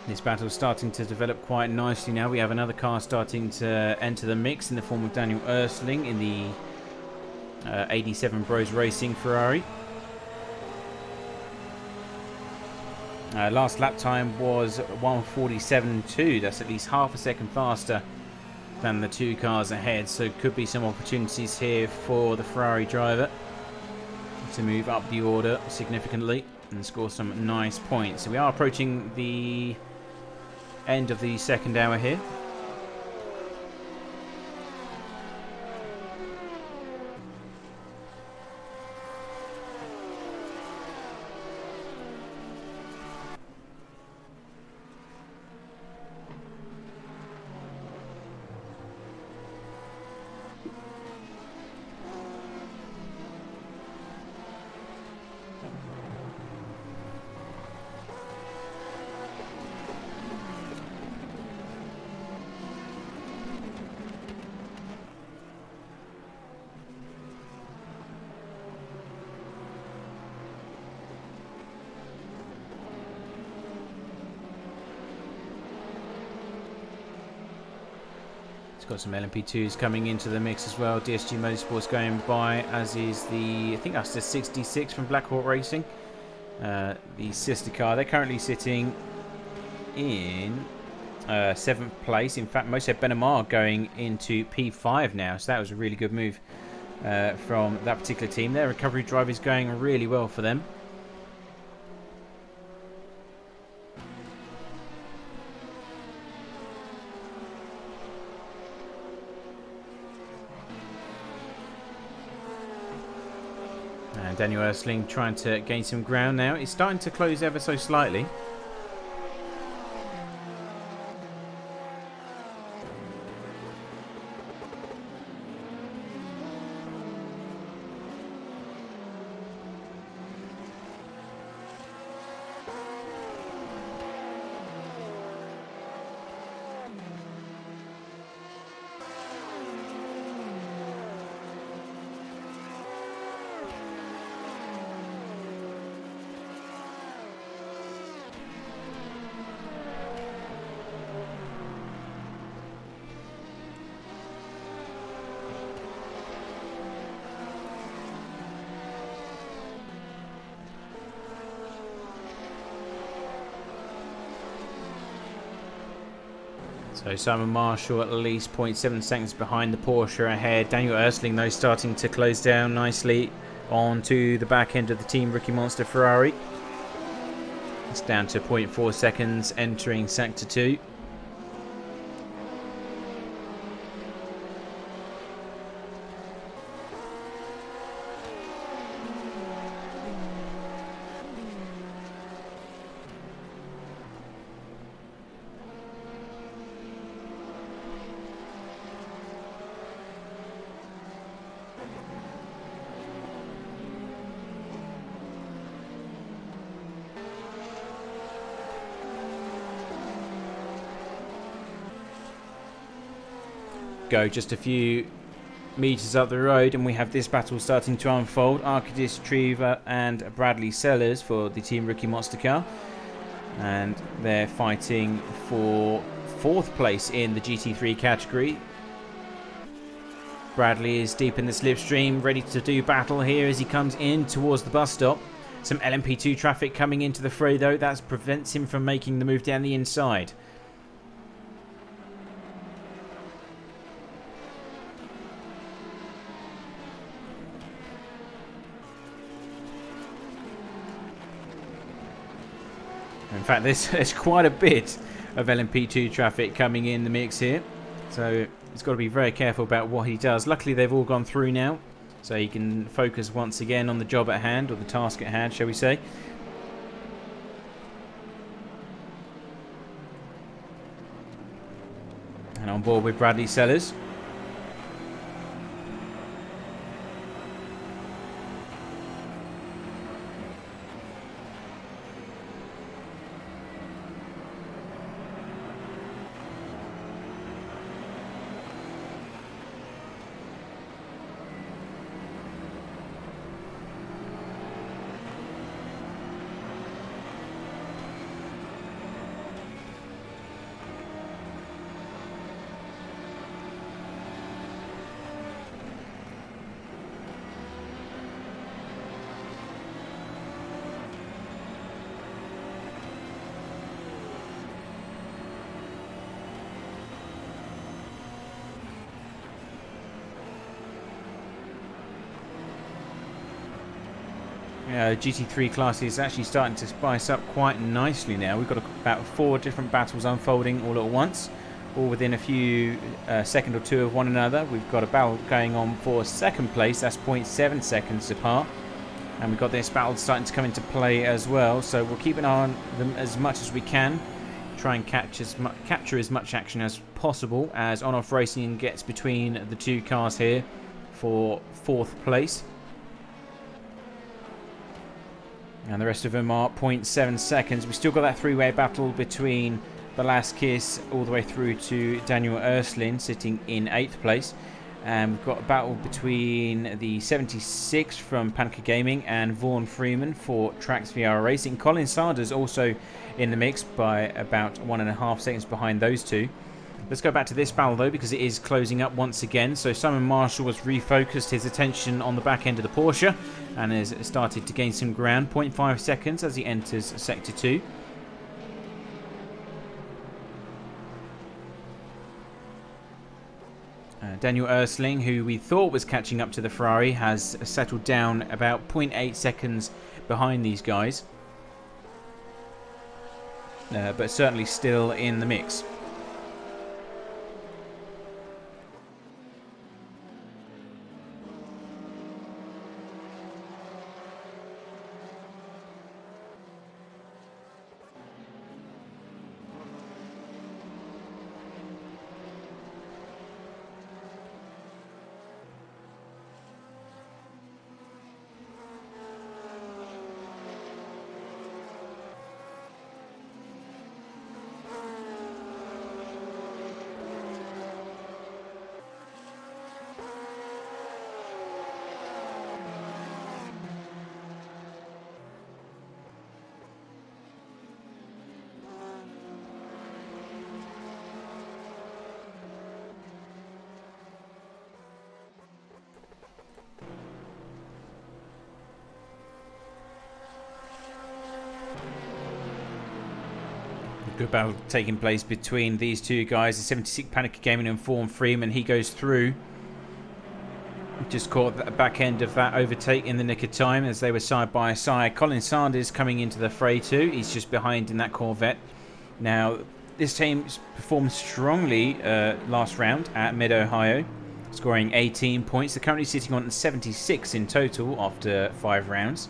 This battle is starting to develop quite nicely now. We have another car starting to enter the mix in the form of Daniel Ersling in the 87 Bros Racing Ferrari. Last lap time was 1:47.2. That's at least half a second faster than the two cars ahead. So could be some opportunities here for the Ferrari driver to move up the order significantly and score some nice points. So we are approaching the end of the second hour here. Got some LMP2s coming into the mix as well. DSG Motorsports going by, as is the, I think that's the 66 from Black Hawk Racing. The sister car. They're currently sitting in 7th place. In fact, Moshe Benamar going into P5 now. So that was a really good move from that particular team. Their recovery drive is going really well for them. And Daniel Ersling trying to gain some ground now. He's starting to close ever so slightly. So Simon Marshall at least 0.7 seconds behind the Porsche ahead. Daniel Ersling though starting to close down nicely onto the back end of the Team Rookie Monster Ferrari. It's down to 0.4 seconds entering Sector 2. Go just a few meters up the road and we have this battle starting to unfold. Arcadis Treva and Bradley Sellers for the Team Rookie Monster car, and they're fighting for 4th place in the GT3 category. Bradley is deep in the slipstream, ready to do battle here as he comes in towards the bus stop. Some LMP2 traffic coming into the fray though, that prevents him from making the move down the inside. In fact, there's quite a bit of LMP2 traffic coming in the mix here, so he's got to be very careful about what he does. Luckily, they've all gone through now, so he can focus once again on the job at hand, or the task at hand, shall we say. And on board with Bradley Sellers. GT3 class is actually starting to spice up quite nicely now. We've got about 4 different battles unfolding all at once, all within a few second or two of one another. We've got a battle going on for 2nd place, that's 0.7 seconds apart, and we've got this battle starting to come into play as well, so we'll keep an eye on them as much as we can, try and capture as much action as possible as On-Off Racing gets between the 2 cars here for 4th place. And the rest of them are 0.7 seconds. We've still got that 3-way battle between Velasquez all the way through to Daniel Ersling sitting in 8th place. And we've got a battle between the 76 from Panica Gaming and Vaughan Freeman for Trax VR Racing. Colin Sanders also in the mix by about 1.5 seconds behind those 2. Let's go back to this battle though, because it is closing up once again. So Simon Marshall has refocused his attention on the back end of the Porsche and has started to gain some ground. 0.5 seconds as he enters Sector 2. Daniel Ersling, who we thought was catching up to the Ferrari, has settled down about 0.8 seconds behind these guys. But certainly still in the mix. Good battle taking place between these two guys. The 76 Panic Gaming and Form Freeman. He goes through. Just caught the back end of that overtake in the nick of time as they were side by side. Colin Sanders coming into the fray too. He's just behind in that Corvette. Now, this team performed strongly last round at Mid-Ohio, scoring 18 points. They're currently sitting on 76 in total after 5 rounds.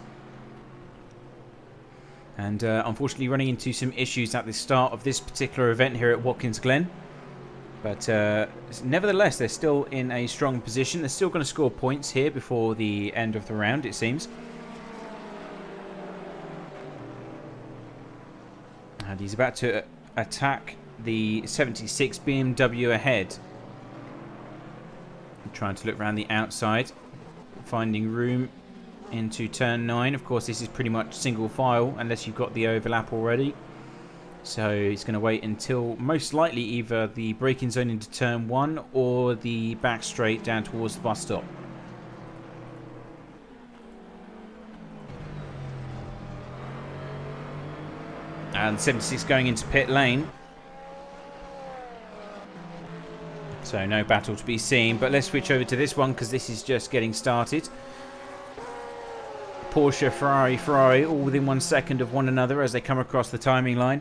And unfortunately running into some issues at the start of this particular event here at Watkins Glen. But nevertheless, they're still in a strong position. They're still going to score points here before the end of the round, it seems. And he's about to attack the 76 BMW ahead. Trying to look around the outside, finding room into turn 9. Of course, this is pretty much single file unless you've got the overlap already. So he's going to wait until most likely either the braking zone into turn 1 or the back straight down towards the bus stop. And 76 going into pit lane. So no battle to be seen, but let's switch over to this one because this is just getting started. Porsche, Ferrari, all within 1 second of one another as they come across the timing line.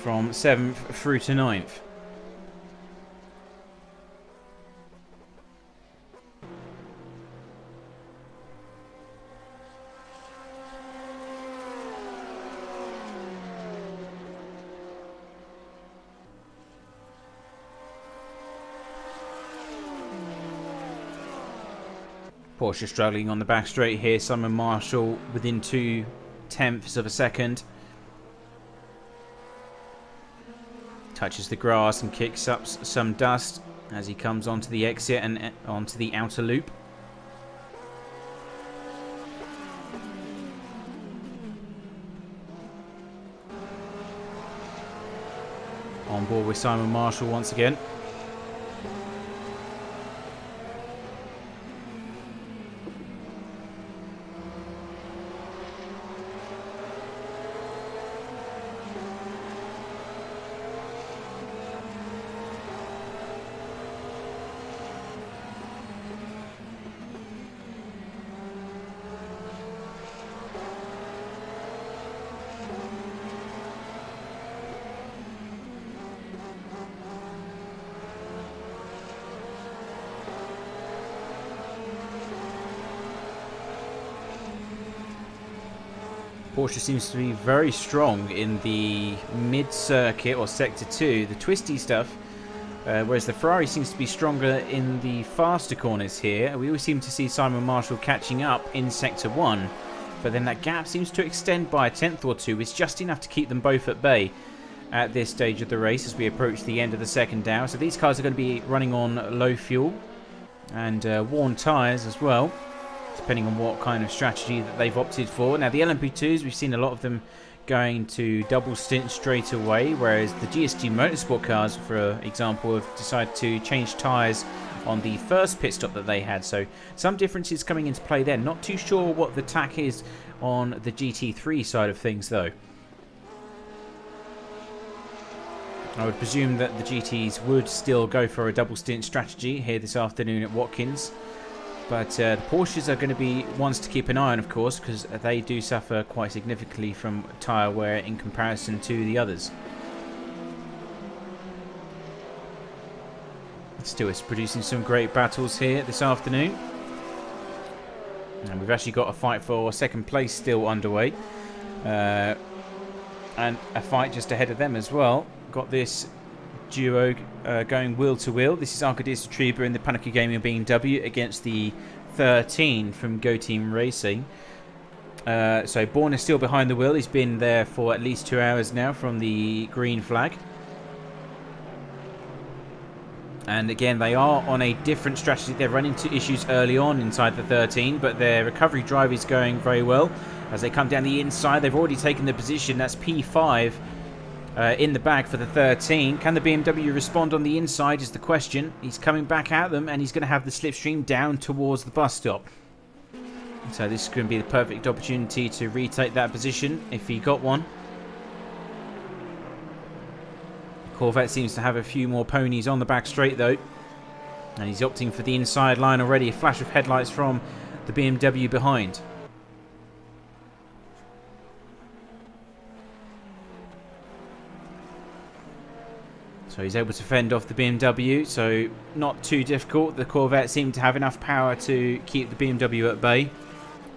From 7th through to 9th. Porsche struggling on the back straight here. Simon Marshall within 0.2 of a second. Touches the grass and kicks up some dust as he comes onto the exit and onto the outer loop. On board with Simon Marshall once again. Porsche seems to be very strong in the mid-circuit or Sector 2, the twisty stuff, whereas the Ferrari seems to be stronger in the faster corners here. We always seem to see Simon Marshall catching up in Sector 1, but then that gap seems to extend by a 10th or 2. It's just enough to keep them both at bay at this stage of the race as we approach the end of the second hour. So these cars are going to be running on low fuel and worn tyres as well, depending on what kind of strategy that they've opted for. Now the LMP2s, we've seen a lot of them going to double stint straight away, whereas the GSG Motorsport cars, for example, have decided to change tyres on the first pit stop that they had. So some differences coming into play there. Not too sure what the tack is on the GT3 side of things though. I would presume that the GTs would still go for a double stint strategy here this afternoon at Watkins. But the Porsches are going to be ones to keep an eye on, of course, because they do suffer quite significantly from tyre wear in comparison to the others. Stewart's producing some great battles here this afternoon. And we've actually got a fight for second place still underway. And a fight just ahead of them as well. Got this duo going wheel to wheel. This is Arkadiusz Treba in the Panicky Gaming BMW against the 13 from Go Team Racing. So Bourne is still behind the wheel. He's been there for at least 2 hours now from the green flag. And again, they are on a different strategy. They're running into issues early on inside the 13, but their recovery drive is going very well. As they come down the inside, they've already taken the position. That's P5 in the bag for the 13. Can the BMW respond on the inside is the question. He's coming back at them and he's going to have the slipstream down towards the bus stop. So this is going to be the perfect opportunity to retake that position if he got one. Corvette seems to have a few more ponies on the back straight though. And he's opting for the inside line already. A flash of headlights from the BMW behind. So he's able to fend off the BMW, so not too difficult. The Corvette seemed to have enough power to keep the BMW at bay.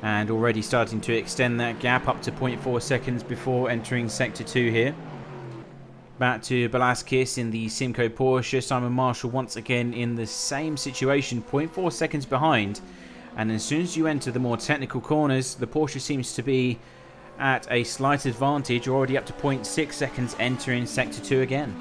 And already starting to extend that gap up to 0.4 seconds before entering Sector 2 here. Back to Velasquez in the Simco Porsche. Simon Marshall once again in the same situation, 0.4 seconds behind. And as soon as you enter the more technical corners, the Porsche seems to be at a slight advantage, already up to 0.6 seconds entering Sector 2 again.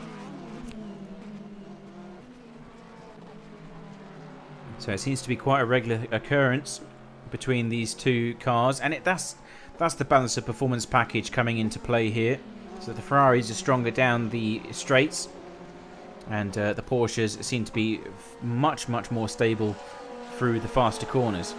So it seems to be quite a regular occurrence between these two cars, and that's the balance of performance package coming into play here. So the Ferraris are stronger down the straights, and the Porsches seem to be much more stable through the faster corners.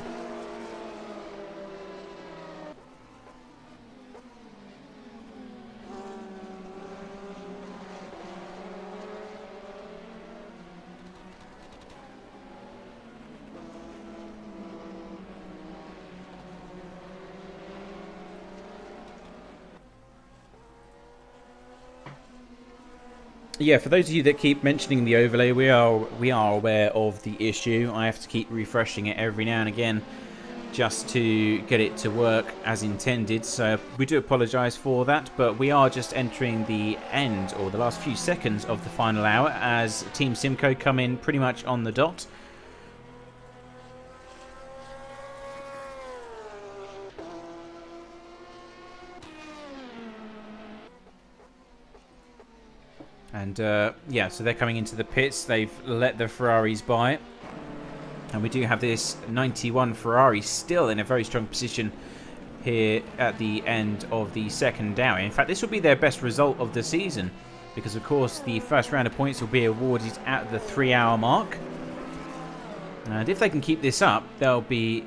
Yeah, for those of you that keep mentioning the overlay, we are aware of the issue. I have to keep refreshing it every now and again just to get it to work as intended. So we do apologise for that, but we are just entering the end, or the last few seconds of the final hour, as Team Simco come in pretty much on the dot. And yeah, so they're coming into the pits. They've let the Ferraris by. And we do have this 91 Ferrari still in a very strong position here at the end of the second hour. In fact, this will be their best result of the season, because of course the first round of points will be awarded at the 3-hour mark. And if they can keep this up, they'll be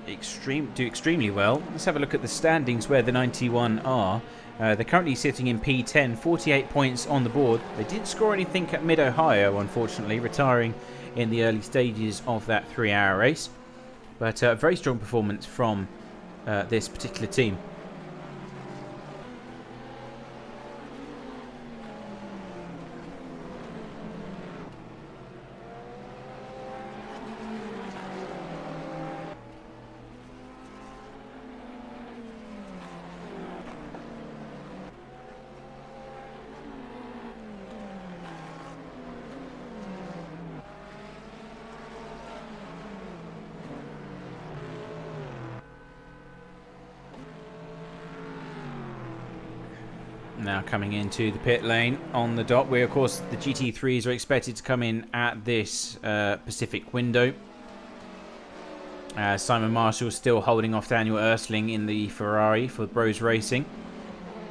do extremely well. Let's have a look at the standings where the 91 are. They're currently sitting in P10, 48 points on the board. They didn't score anything at Mid-Ohio, unfortunately, retiring in the early stages of that 3-hour race. But a very strong performance from this particular team. Now coming into the pit lane on the dot, where of course the GT3s are expected to come in at this Pacific window. Simon Marshall still holding off Daniel Ersling in the Ferrari for Bros Racing.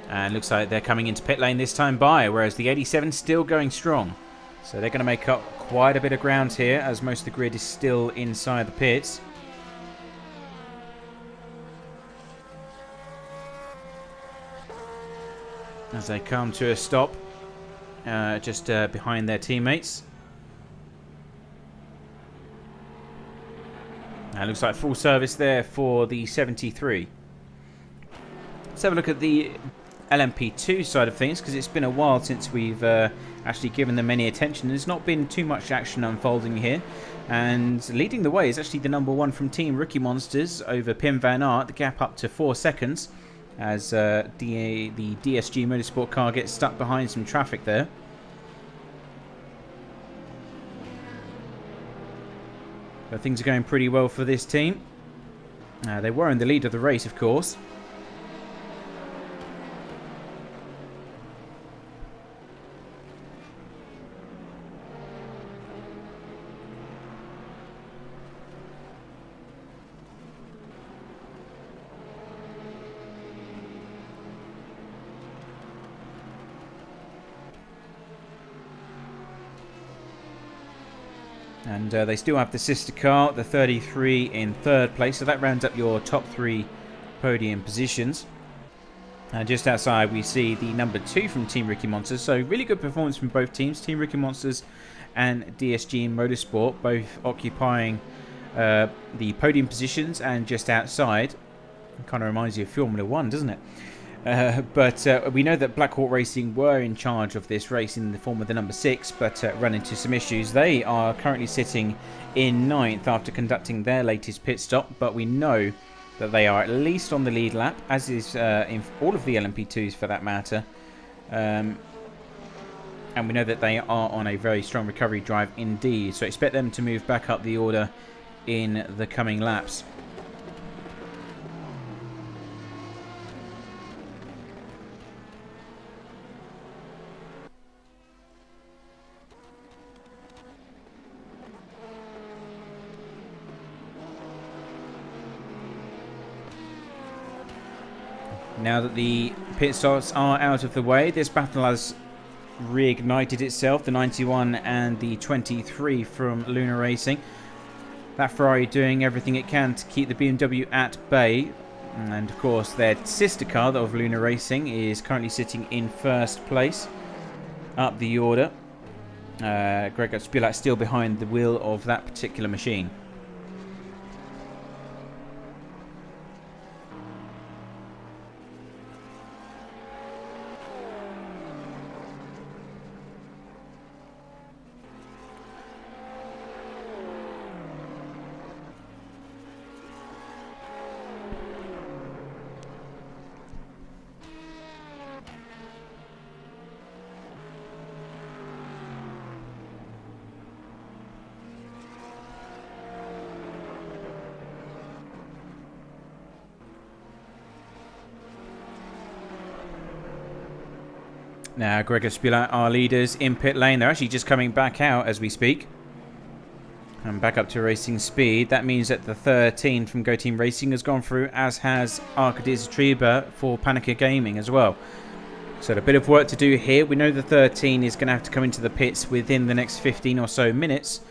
And looks like they're coming into pit lane this time by, whereas the 87 still going strong. So they're going to make up quite a bit of ground here, as most of the grid is still inside the pits. As they come to a stop just behind their teammates. Looks like full service there for the 73. Let's have a look at the LMP2 side of things, because it's been a while since we've actually given them any attention. There's not been too much action unfolding here. And leading the way is actually the number one from Team Rookie Monsters over Pim Van Aert. The gap up to 4 seconds. As the DSG Motorsport car gets stuck behind some traffic there. But things are going pretty well for this team. They were in the lead of the race, of course. And they still have the sister car, the 33 in 3rd place. So that rounds up your top 3 podium positions. And just outside we see the number 2 from Team Ricky Monsters. So really good performance from both teams. Team Ricky Monsters and DSG Motorsport both occupying the podium positions and just outside. It kind of reminds you of Formula 1, doesn't it? But we know that Black Hawk Racing were in charge of this race in the form of the number 6, but run into some issues. They are currently sitting in 9th after conducting their latest pit stop, but we know that they are at least on the lead lap, as is in all of the LMP2s for that matter. And we know that they are on a very strong recovery drive indeed, so expect them to move back up the order in the coming laps. Now that the pit stops are out of the way, this battle has reignited itself. The 91 and the 23 from Luna Racing. That Ferrari doing everything it can to keep the BMW at bay. And of course their sister car of Luna Racing is currently sitting in 1st place up the order. Gregor Spilak still behind the wheel of that particular machine. Now Gregor Spilak, our leaders in pit lane. They're actually just coming back out as we speak. And back up to racing speed. That means that the 13 from Go Team Racing has gone through, as has Arkadiusz Triba for Panica Gaming as well. So a bit of work to do here. We know the 13 is going to have to come into the pits within the next 15 or so minutes.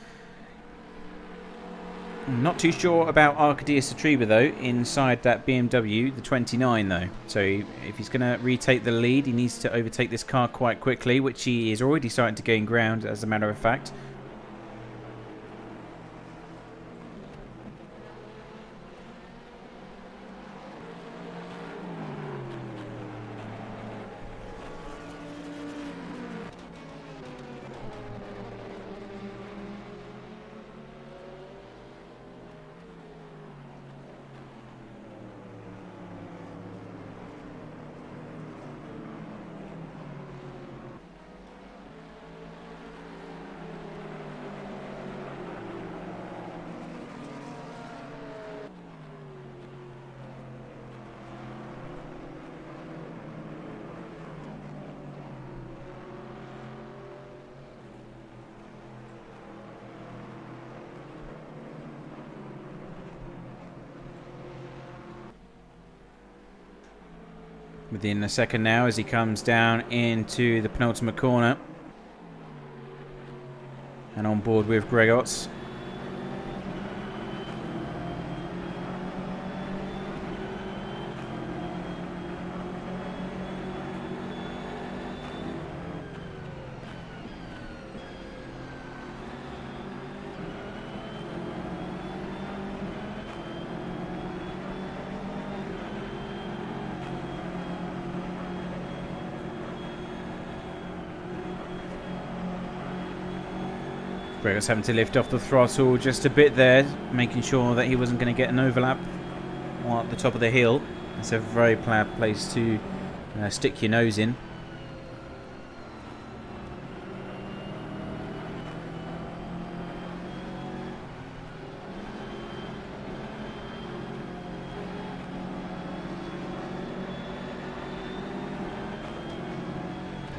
I'm not too sure about Arkadiusz Triba though, inside that BMW, the 29 though. So if he's going to retake the lead, he needs to overtake this car quite quickly, which he is already starting to gain ground as a matter of fact. Within a second now as he comes down into the penultimate corner. And on board with Gregots. Gregots having to lift off the throttle just a bit there, making sure that he wasn't going to get an overlap at the top of the hill. It's a very bad place to stick your nose in.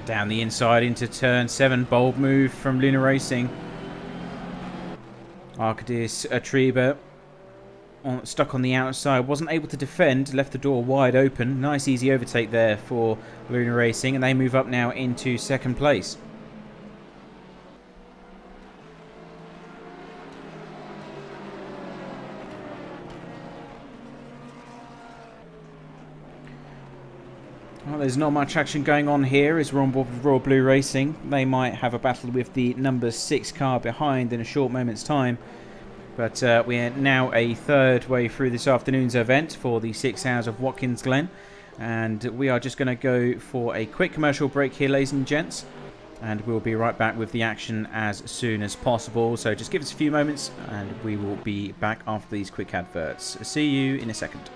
Down the inside into turn 7, bold move from Luna Racing. Arkadiusz Triba stuck on the outside, wasn't able to defend, left the door wide open. Nice easy overtake there for Luna Racing, and they move up now into 2nd place. Well, there's not much action going on here as we're on board with Royal Blue Racing. They might have a battle with the number 6 car behind in a short moment's time. But we're now a third way through this afternoon's event for the 6 hours of Watkins Glen. And we are just going to go for a quick commercial break here, ladies and gents. And we'll be right back with the action as soon as possible. So just give us a few moments and we will be back after these quick adverts. See you in a second.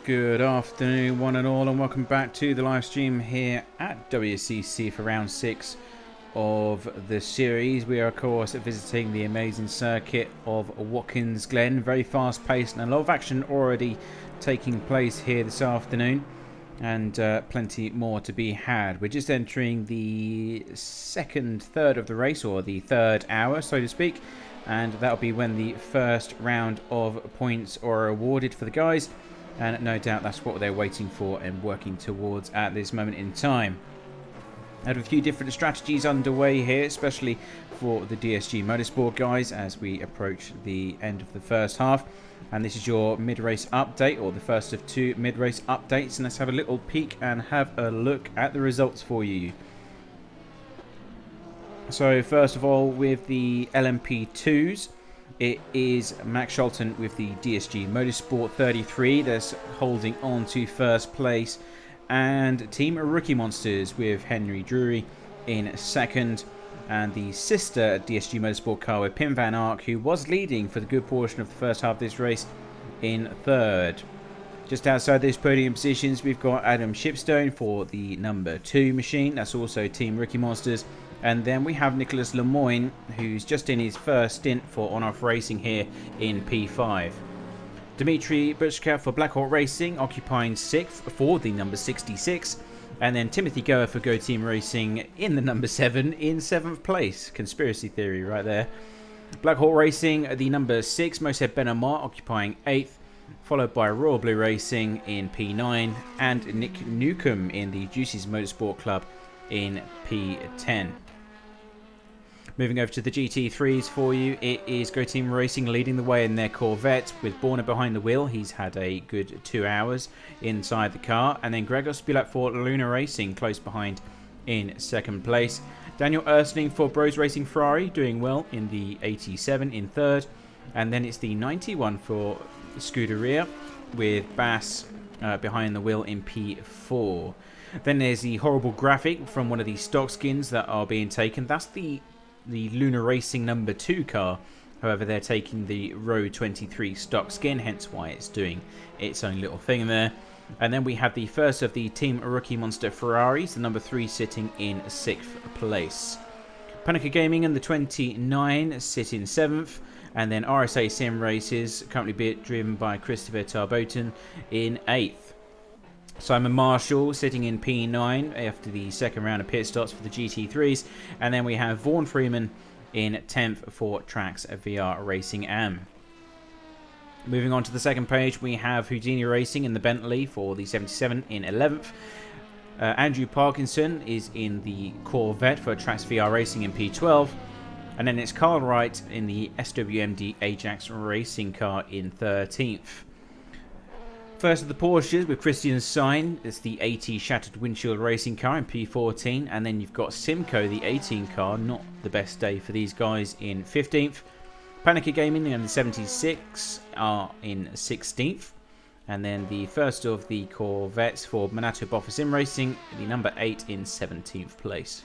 Good afternoon, one and all, and welcome back to the live stream here at WSCC for round 6 of the series. We are, of course, visiting the amazing circuit of Watkins Glen. Very fast paced and a lot of action already taking place here this afternoon, and plenty more to be had. We're just entering the second third of the race, or the third hour, so to speak, and that'll be when the first round of points are awarded for the guys. And no doubt that's what they're waiting for and working towards at this moment in time. I have a few different strategies underway here, especially for the DSG Motorsport guys as we approach the end of the first half. And this is your mid-race update, or the first of 2 mid-race updates. And let's have a little peek and have a look at the results for you. So first of all, with the LMP2s, it is Max Scholten with the DSG Motorsport 33 that's holding on to first place, and Team Rookie Monsters with Henry Drury in second, and the sister DSG Motorsport car with Pim Van Ark, who was leading for the good portion of the first half of this race, in third. Just outside those podium positions, we've got Adam Shipstone for the number 2 machine. That's also Team Rookie Monsters. And then we have Nicholas Lemoyne, who's just in his first stint for on-off racing here in P5. Dmitry Butchka for Blackhawk Racing, occupying 6th for the number 66. And then Timothy Goer for Go Team Racing in the number 7 in 7th place. Conspiracy theory right there. Blackhawk Racing, the number 6, Mohseb Benamar, occupying 8th. Followed by Royal Blue Racing in P9. And Nick Newcomb in the Juicy's Motorsport Club in P10. Moving over to the GT3s for you, it is Go Team Racing leading the way in their Corvette with Borna behind the wheel. He's had a good 2 hours inside the car. And then Gregor Spilak for Luna Racing close behind in second place. Daniel Ersling for Bros Racing Ferrari doing well in the 87 in third. And then it's the 91 for Scuderia with Bass behind the wheel in P4. Then there's the horrible graphic from one of the stock skins that are being taken. That's the Luna Racing number 2 car. However, they're taking the Road 23 stock skin, hence why it's doing its own little thing there. And then we have the first of the Team Rookie Monster Ferraris, the number 3 sitting in 6th place. Panica Gaming and the 29 sit in 7th. And then RSA Sim Races, currently driven by Christopher Tarboton, in 8th. Simon Marshall sitting in P9 after the second round of pit stops for the GT3s. And then we have Vaughan Freeman in 10th for Trax VR Racing Am. Moving on to the second page, we have Houdini Racing in the Bentley for the 77 in 11th. Andrew Parkinson is in the Corvette for Trax VR Racing in P12. And then it's Carl Wright in the SWMD Ajax Racing car in 13th. First of the Porsches with Christian Sign, it's the 80 Shattered Windshield Racing car in P14, and then you've got Simco, the 18 car, not the best day for these guys, in 15th. Panica Gaming and the 76 are in 16th, and then the first of the Corvettes for Minato Boffa Sim Racing, the number 8 in 17th place.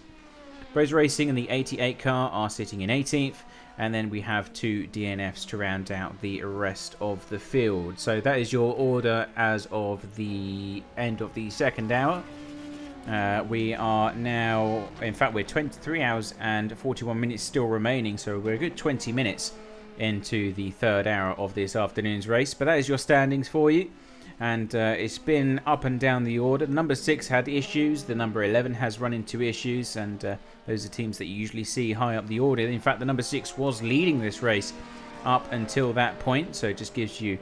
Bros Racing and the 88 car are sitting in 18th. And then we have 2 DNFs to round out the rest of the field. So that is your order as of the end of the second hour. We are now, in fact, we're 23 hours and 41 minutes still remaining. So we're a good 20 minutes into the third hour of this afternoon's race. But that is your standings for you. And it's been up and down the order. Number 6 had issues. The number 11 has run into issues. And those are teams that you usually see high up the order. In fact, the number 6 was leading this race up until that point. So it just gives you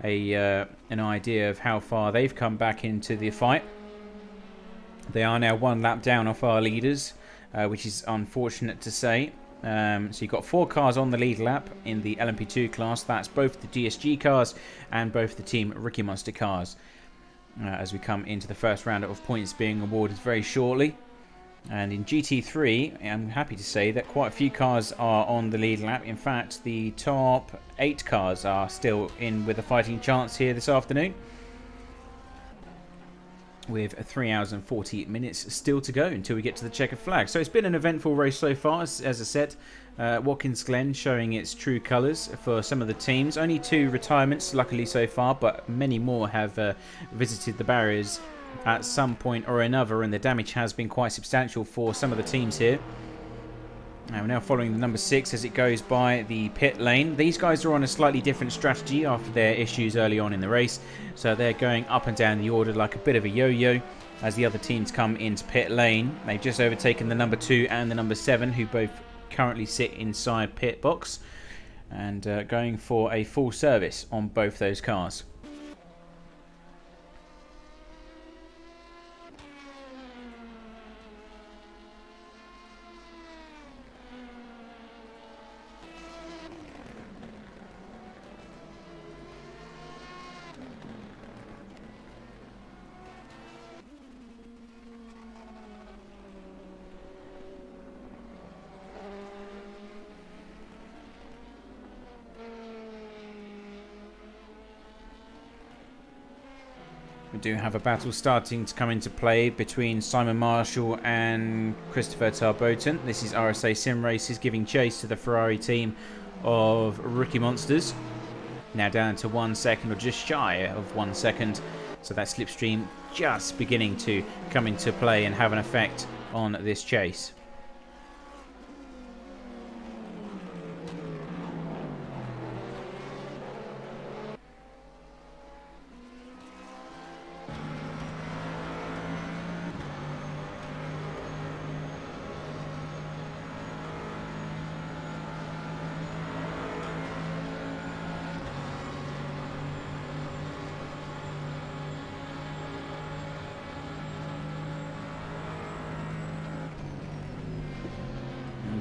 an idea of how far they've come back into the fight. They are now 1 lap down off our leaders, which is unfortunate to say. So you've got 4 cars on the lead lap in the LMP2 class. That's both the DSG cars and both the Team Rookie Monster cars. As we come into the first round of points being awarded very shortly. And in GT3, I'm happy to say that quite a few cars are on the lead lap. In fact, the top 8 cars are still in with a fighting chance here this afternoon. with 3 hours and 40 minutes still to go until we get to the checkered flag. So it's been an eventful race so far, as I said. Watkins Glen showing its true colours for some of the teams. Only 2 retirements, luckily, so far, but many more have visited the barriers at some point or another, and the damage has been quite substantial for some of the teams here. We're now following the number 6 as it goes by the pit lane. These guys are on a slightly different strategy after their issues early on in the race. So they're going up and down the order like a bit of a yo-yo as the other teams come into pit lane. They've just overtaken the number 2 and the number 7, who both currently sit inside pit box, and going for a full service on both those cars. We do have a battle starting to come into play between Simon Marshall and Christopher Tarboton. This is RSA Sim Races giving chase to the Ferrari team of Rookie Monsters. Now down to 1 second, or just shy of 1 second. So that slipstream just beginning to come into play and have an effect on this chase.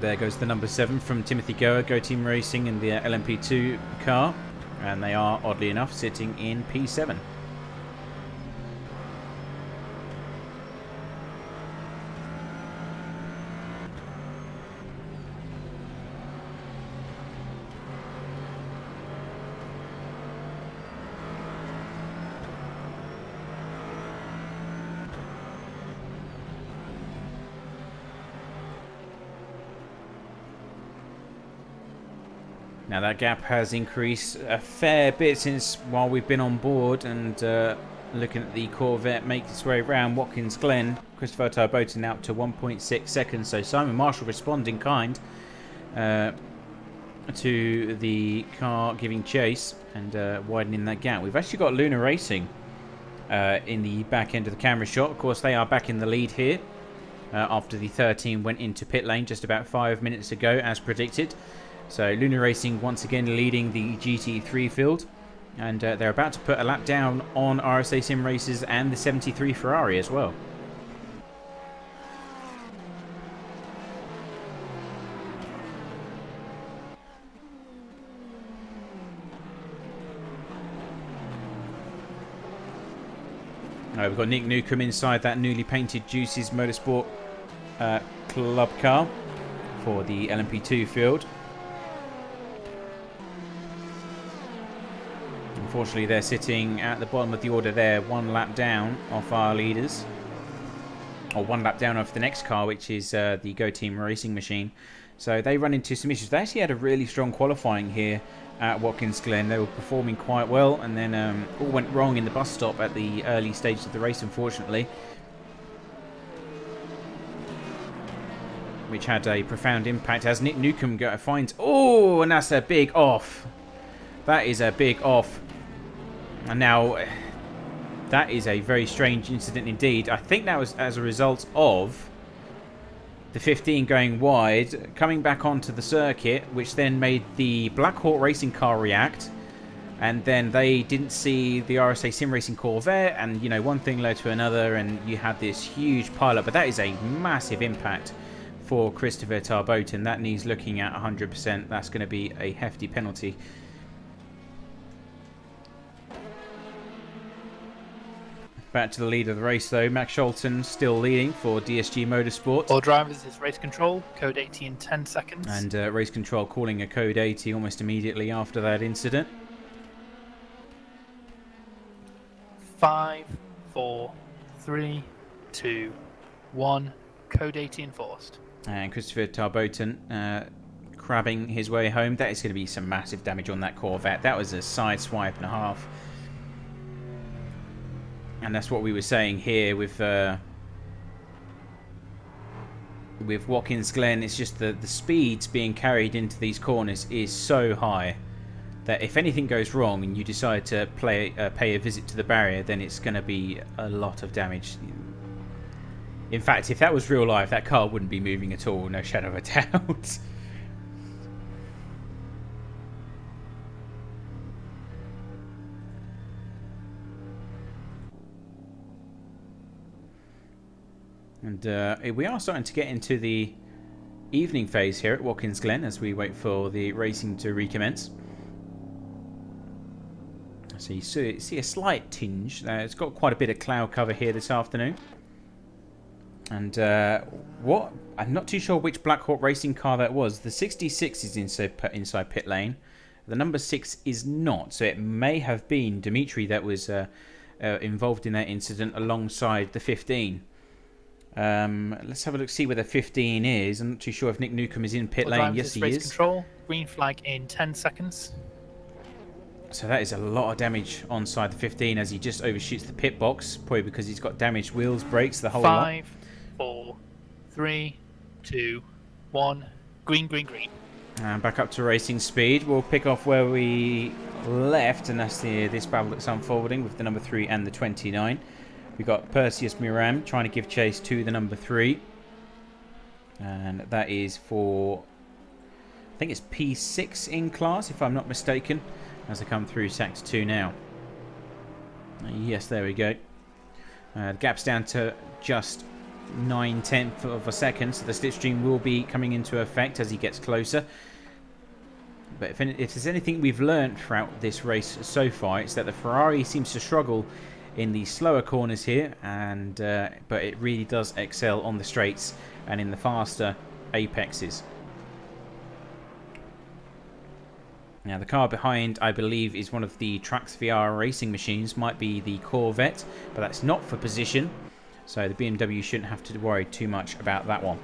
There goes the number 7 from Timothy Goer, Go Team Racing in the LMP2 car. And they are, oddly enough, sitting in P7. Now that gap has increased a fair bit since while we've been on board, and looking at the Corvette make its way around Watkins Glen. Christopher Tarboton out to 1.6 seconds, so Simon Marshall responding kind to the car giving chase and widening that gap. We've actually got Luna Racing in the back end of the camera shot. Of course, they are back in the lead here after the 13 went into pit lane just about 5 minutes ago, as predicted. So Luna Racing once again leading the GT3 field, and they're about to put a lap down on RSA Sim Racers and the 73 Ferrari as well. We've got Nick Newcomb inside that newly painted Juices Motorsport Club car for the LMP2 field. Unfortunately, they're sitting at the bottom of the order there, 1 lap down off our leaders. Or 1 lap down off the next car, which is the Go Team Racing machine. So they run into some issues. They actually had a really strong qualifying here at Watkins Glen. They were performing quite well, and then all went wrong in the bus stop at the early stages of the race, unfortunately. Which had a profound impact as Nick Newcomb finds... Oh, and that's a big off. That is a big off. And now, that is a very strange incident indeed. I think that was as a result of the 15 going wide, coming back onto the circuit, which then made the Black Hawk Racing car react. And then they didn't see the RSA Sim Racing Corvette, and, you know, one thing led to another, and you had this huge pile-up. But that is a massive impact for Christopher Tarboton. That needs looking at 100%. That's going to be a hefty penalty. Back to the lead of the race, though. Max Scholten still leading for DSG Motorsport. All drivers is race control, code 80 in 10 seconds. And race control calling a code 80 almost immediately after that incident. 5, 4, 3, 2, 1. Code 80 enforced. And Christopher Tarboton crabbing his way home. That is going to be some massive damage on that Corvette. That was a side swipe and a half. And that's what we were saying here with Watkins Glen. It's just the speeds being carried into these corners is so high that if anything goes wrong and you decide to pay a visit to the barrier, then it's going to be a lot of damage. In fact, if that was real life, that car wouldn't be moving at all, no shadow of a doubt. And we are starting to get into the evening phase here at Watkins Glen as we wait for the racing to recommence. So you see a slight tinge. It's got quite a bit of cloud cover here this afternoon. And I'm not too sure which Black Hawk Racing car that was. The 66 is inside pit lane. The number 6 is not. So it may have been Dimitri that was involved in that incident alongside the 15. Let's have a look, see where the 15 is. I'm not too sure if Nick Newcomb is in pit lane. Yes, he is. Control. Green flag in 10 seconds. So that is a lot of damage onside the 15 as he just overshoots the pit box. Probably because he's got damaged wheels, brakes, the whole lot. 5, 4, 3, 2, 1. Green, green, green. And back up to racing speed. We'll pick off where we left, and that's this battle that's unfolding with the number 3 and the 29. We've got Perseus Miram trying to give chase to the number 3. And that is for, I think it's P6 in class, if I'm not mistaken, as I come through Sax 2 now. Yes, there we go. The gap's down to just 9/10 of a second, so the slipstream will be coming into effect as he gets closer. But if there's anything we've learned throughout this race so far, it's that the Ferrari seems to struggle in the slower corners here, and but it really does excel on the straights and in the faster apexes. Now the car behind, I believe, is one of the Trax VR racing machines, might be the Corvette, but that's not for position, so the BMW shouldn't have to worry too much about that one.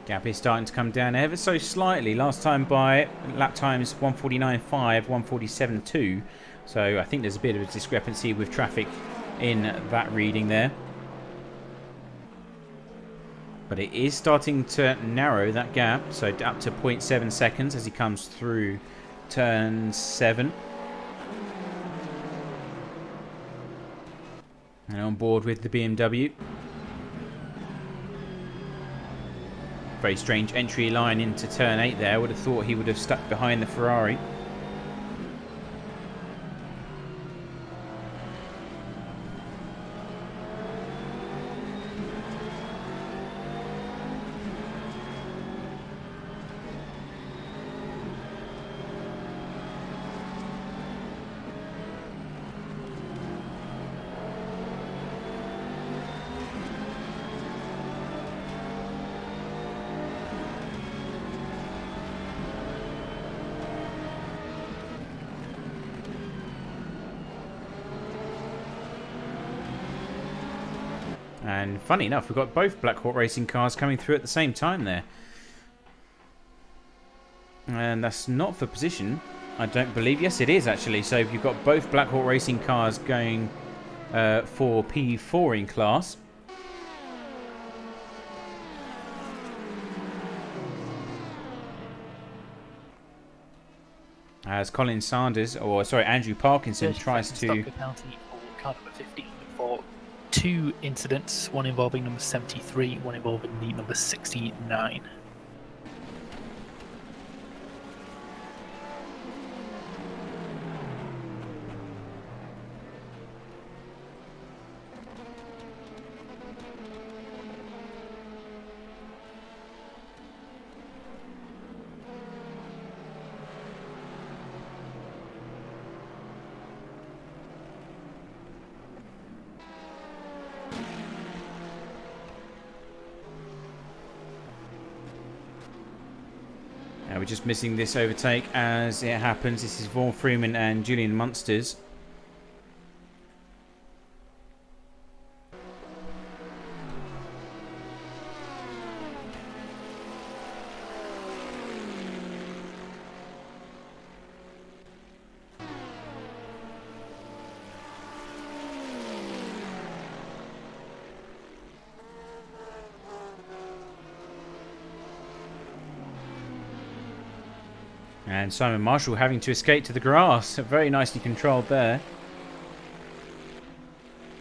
Gap is starting to come down ever so slightly. Last time by lap times 149.5, 147.2. So I think there's a bit of a discrepancy with traffic in that reading there. But it is starting to narrow that gap. So up to 0.7 seconds as he comes through turn 7. And on board with the BMW. Very strange entry line into turn 8 there. I would have thought he would have stuck behind the Ferrari. And funny enough, we've got both Black Hawk Racing cars coming through at the same time there. And that's not for position, I don't believe. Yes, it is actually. So you've got both Black Hawk Racing cars going for P4 in class. as Colin Sanders, or sorry, Andrew Parkinson 30 tries seconds to... stop go penalty for car number 15 for 2 incidents, one involving number 73, one involving the number 69. We're just missing this overtake as it happens. This is Vaughan Freeman and Julian Munsters. And Simon Marshall having to escape to the grass. Very nicely controlled there.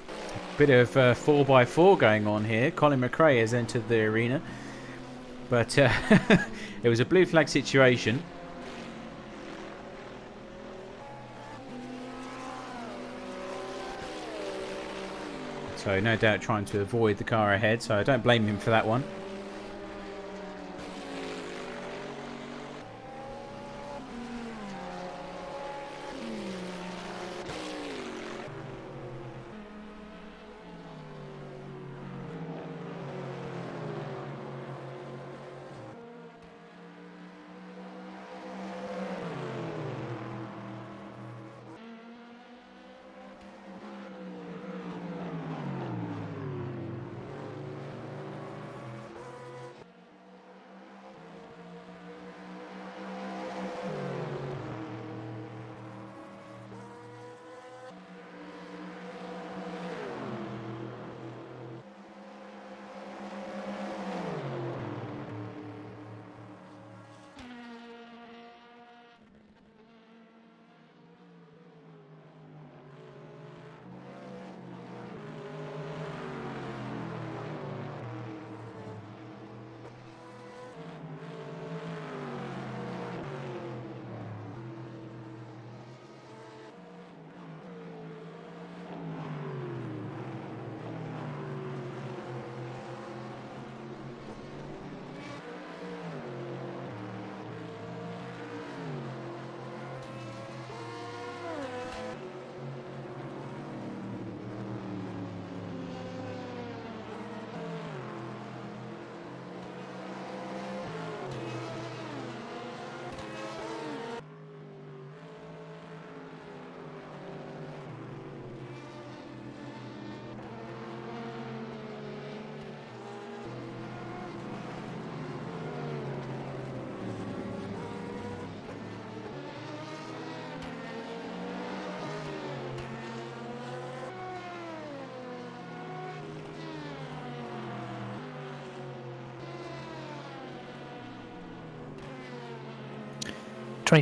A bit of 4x4 going on here. Colin McRae has entered the arena. But it was a blue flag situation. So no doubt trying to avoid the car ahead. So I don't blame him for that one.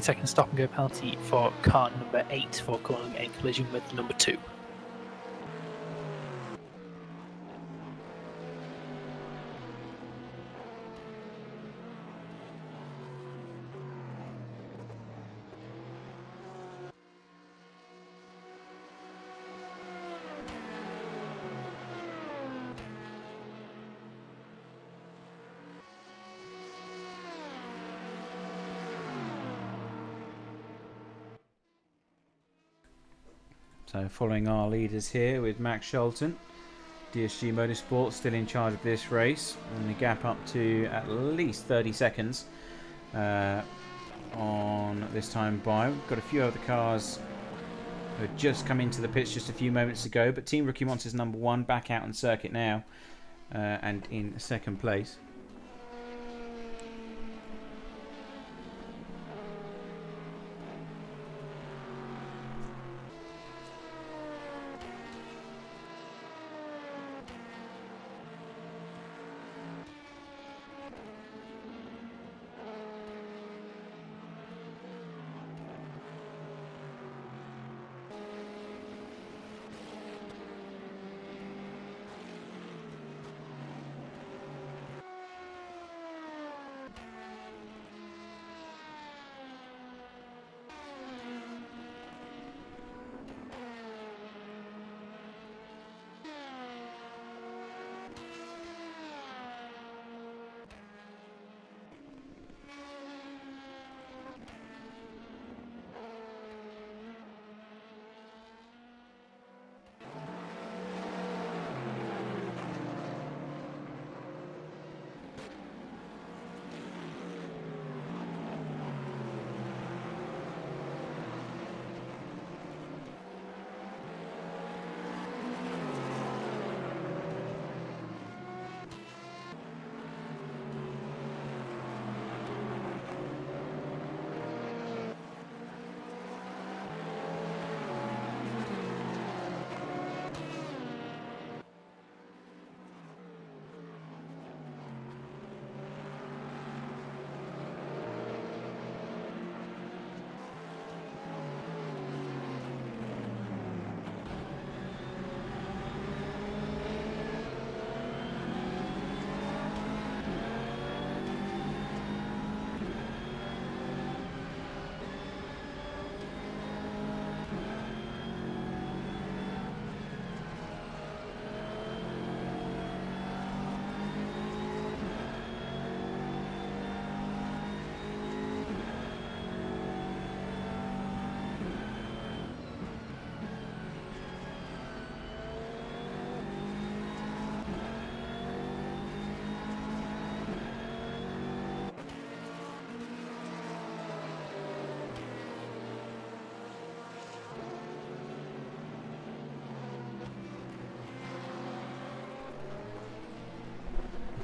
Second stop and go penalty for car number 8 for causing a collision with number 2. So following our leaders here with Max Shelton, DSG Motorsport still in charge of this race, and the gap up to at least 30 seconds on this time by. We've got a few other cars who had just come into the pits just a few moments ago, but Team Rookie Monsters number 1 back out on circuit now and in second place.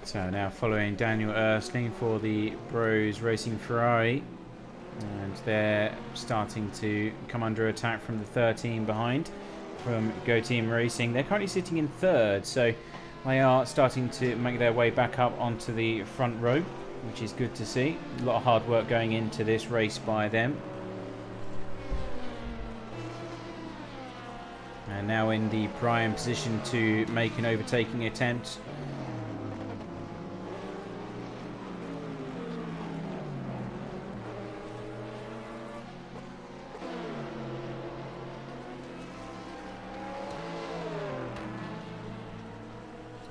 So now following Daniel Ersling for the Bros Racing Ferrari. And they're starting to come under attack from the 13 behind from Go Team Racing. They're currently sitting in third, so they are starting to make their way back up onto the front row, which is good to see. A lot of hard work going into this race by them. And now in the prime position to make an overtaking attempt.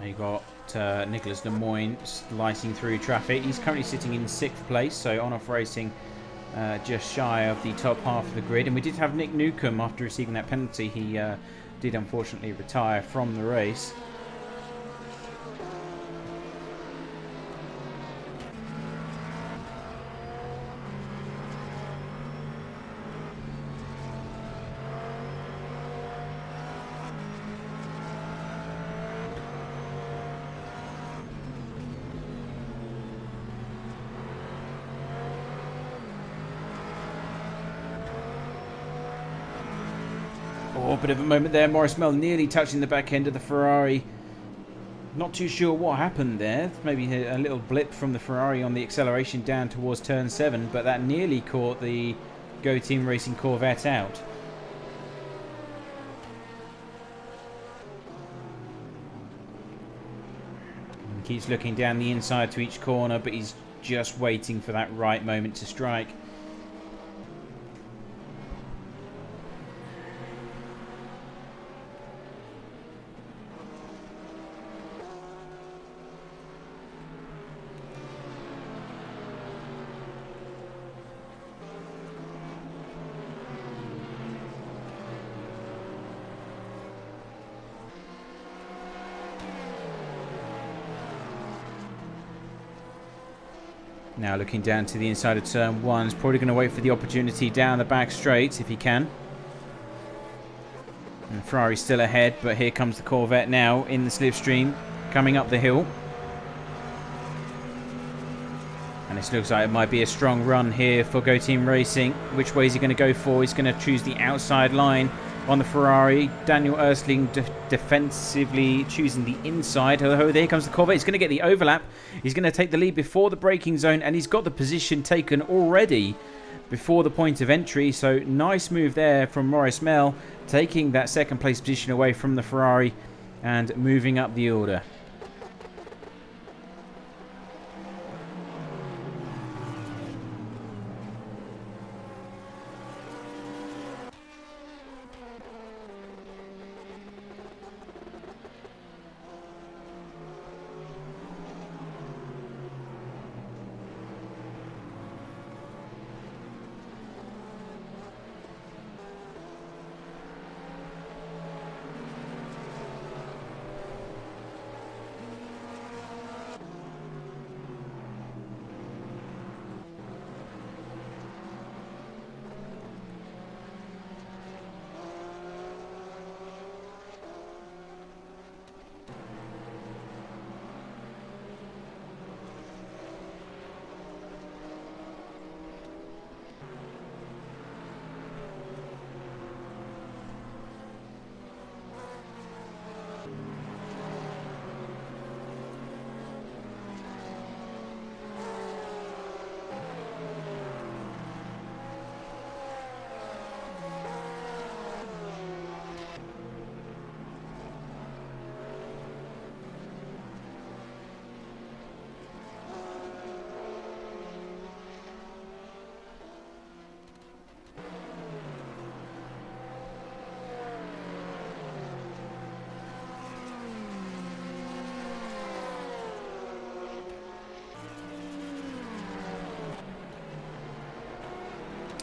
You got Nicholas Lemoyne slicing through traffic. He's currently sitting in 6th place, so on-off racing just shy of the top half of the grid. And we did have Nick Newcomb, after receiving that penalty, he did unfortunately retire from the race. Oh, bit of a moment there. Maurice Mell nearly touching the back end of the Ferrari. Not too sure what happened there. Maybe a little blip from the Ferrari on the acceleration down towards turn 7, but that nearly caught the Go Team Racing Corvette out. And keeps looking down the inside to each corner, but he's just waiting for that right moment to strike. Now looking down to the inside of turn 1, he's probably going to wait for the opportunity down the back straight if he can. And Ferrari's still ahead, but here comes the Corvette now in the slipstream, coming up the hill. And this looks like it might be a strong run here for Go Team Racing. Which way is he going to go for? He's going to choose the outside line on the Ferrari. Daniel Ersling defensively choosing the inside. Oh, there comes the Corvette. He's going to get the overlap. He's going to take the lead before the braking zone, and he's got the position taken already before the point of entry. So nice move there from Maurice Mell, taking that second place position away from the Ferrari and moving up the order.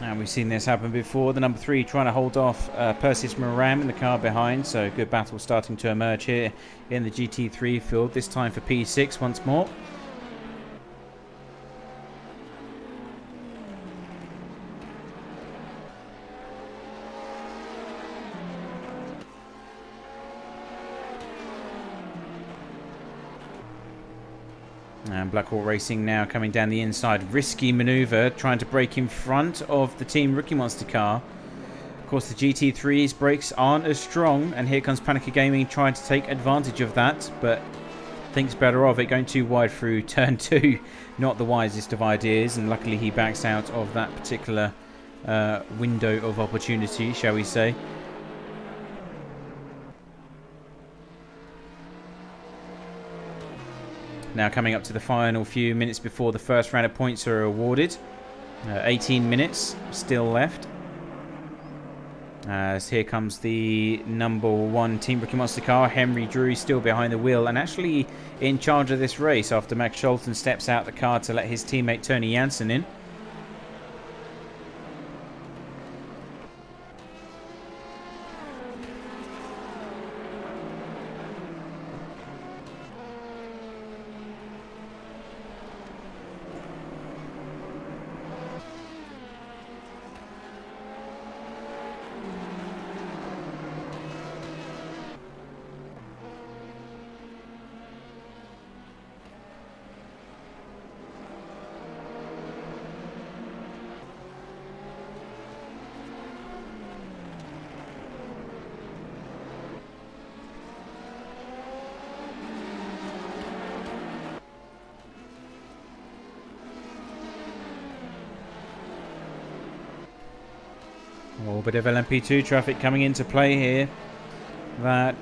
And we've seen this happen before. The number 3 trying to hold off Persis Moran in the car behind. So good battle starting to emerge here in the GT3 field. This time for P6 once more. And Blackhawk Racing now coming down the inside. Risky manoeuvre, trying to break in front of the Team Rookie Monster car. Of course, the GT3's brakes aren't as strong, and here comes Panica Gaming trying to take advantage of that, but thinks better of it, going too wide through turn 2. Not the wisest of ideas, and luckily he backs out of that particular window of opportunity, shall we say. Now coming up to the final few minutes before the first round of points are awarded. 18 minutes still left. As here comes the number 1 Team Rookie Monster car. Henry Drew still behind the wheel and actually in charge of this race after Max Scholten steps out the car to let his teammate Tony Jansen in. A bit of LMP2 traffic coming into play here. That,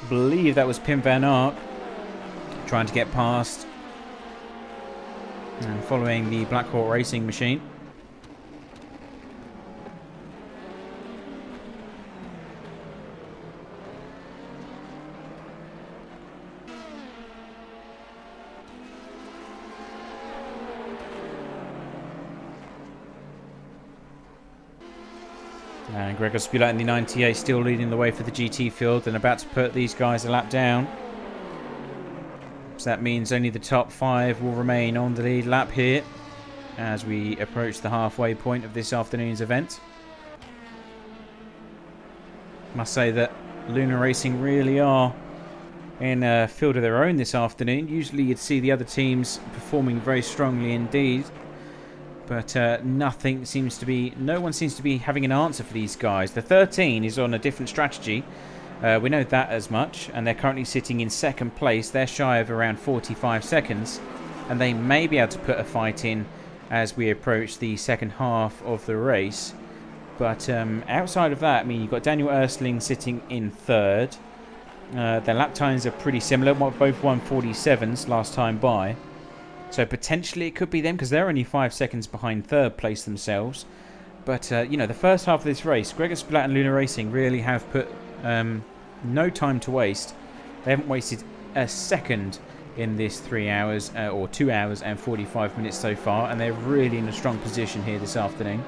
believe that was Pim van Ark trying to get past and following the Blackhawk Racing machine. And Gregor Spulak in the 98 still leading the way for the GT field and about to put these guys a lap down. So that means only the top 5 will remain on the lead lap here as we approach the halfway point of this afternoon's event. Must say that Lunar Racing really are in a field of their own this afternoon. Usually you'd see the other teams performing very strongly indeed. But no one seems to be having an answer for these guys. The 13 is on a different strategy. We know that as much. And they're currently sitting in second place. They're shy of around 45 seconds. And they may be able to put a fight in as we approach the second half of the race. But outside of that, I mean, you've got Daniel Ersling sitting in third. Their lap times are pretty similar. Both 1:47s last time by. So potentially it could be them because they're only 5 seconds behind third place themselves. But, you know, the first half of this race, Gregor Splat and Lunar Racing really have put no time to waste. They haven't wasted a second in this 3 hours or 2 hours and 45 minutes so far. And they're really in a strong position here this afternoon.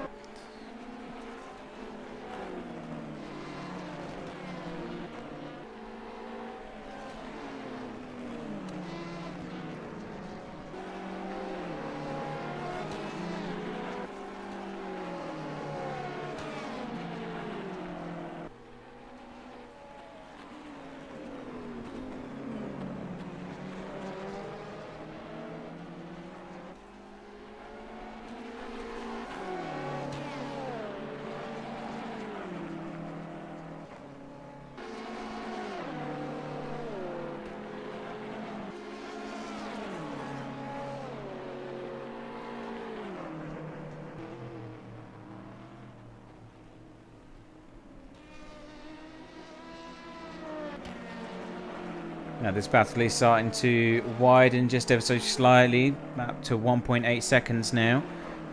Now this battle is starting to widen just ever so slightly, up to 1.8 seconds now.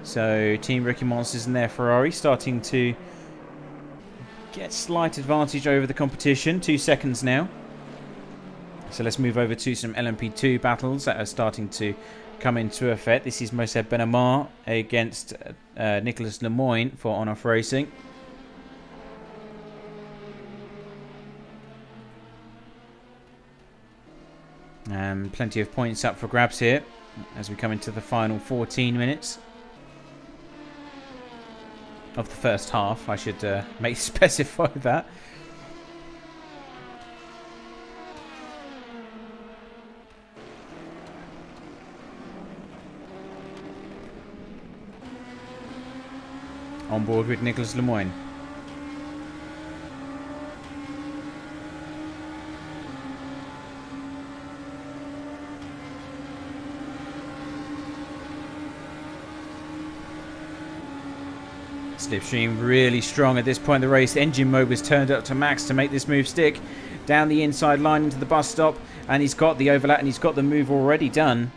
So Team Rookie Monsters and their Ferrari starting to get slight advantage over the competition. 2 seconds now. So let's move over to some LMP2 battles that are starting to come into effect. This is Moshe Benamar against Nicholas Lemoyne for On-Off Racing. Plenty of points up for grabs here as we come into the final 14 minutes of the first half. I should specify that. On board with Nicholas Lemoyne. Slipstream really strong at this point in the race. Engine mode was turned up to max to make this move stick. Down the inside line into the bus stop, and he's got the overlap and he's got the move already done.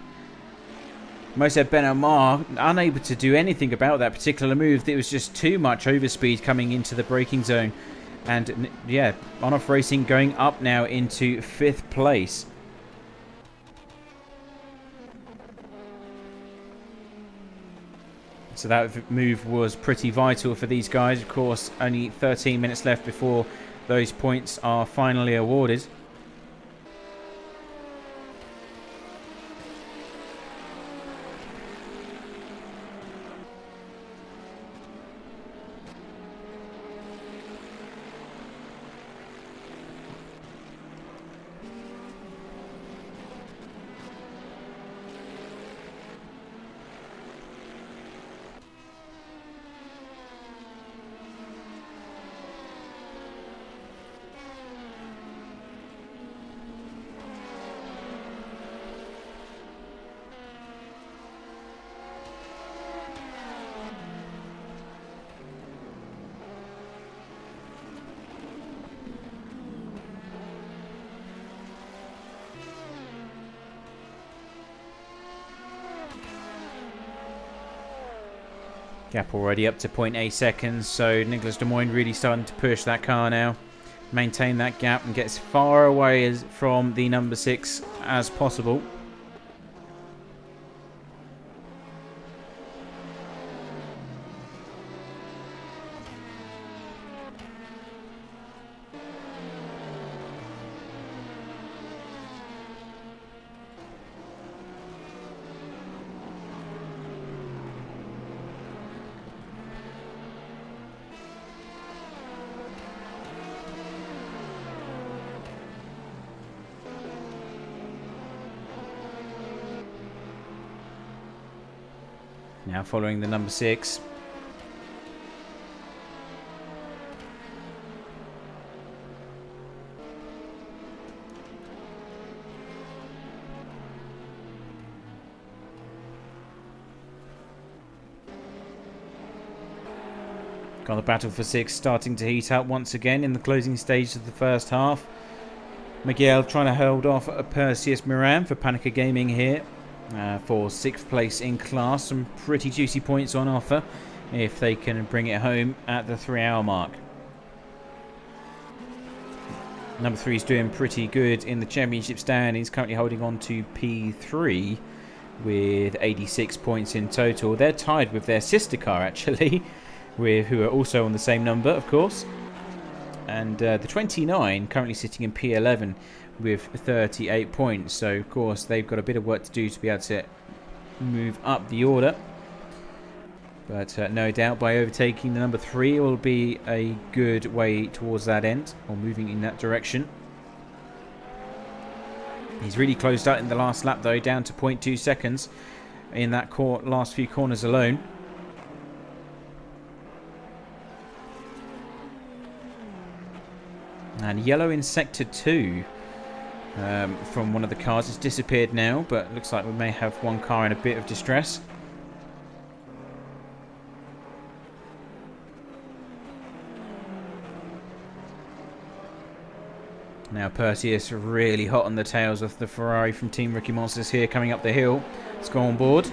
Moshe Ben Omar unable to do anything about that particular move. It was just too much overspeed coming into the braking zone. And yeah, On-Off Racing going up now into 5th place. So that move was pretty vital for these guys. Of course, only 13 minutes left before those points are finally awarded. Gap already up to 0.8 seconds, so Nicholas Lemoyne really starting to push that car now. Maintain that gap and get as far away from the number 6 as possible. Now following the number 6. Got the battle for 6 starting to heat up once again in the closing stage of the first half. Miguel trying to hold off Perseus Moran for Panica Gaming here. For 6th place in class. Some pretty juicy points on offer if they can bring it home at the 3-hour mark. Number 3 is doing pretty good in the championship stand. He's currently holding on to P3 with 86 points in total. They're tied with their sister car actually, who are also on the same number, of course. And the 29 currently sitting in P11 with 38 points. So, of course, they've got a bit of work to do to be able to move up the order. But no doubt by overtaking the number 3 will be a good way towards that end, or moving in that direction. He's really closed out in the last lap, though, down to 0.2 seconds in that last few corners alone. And yellow in sector 2 from one of the cars. It's disappeared now, but looks like we may have one car in a bit of distress. Now Perseus really hot on the tails of the Ferrari from Team Ricky Monsters here coming up the hill. Let's go on board.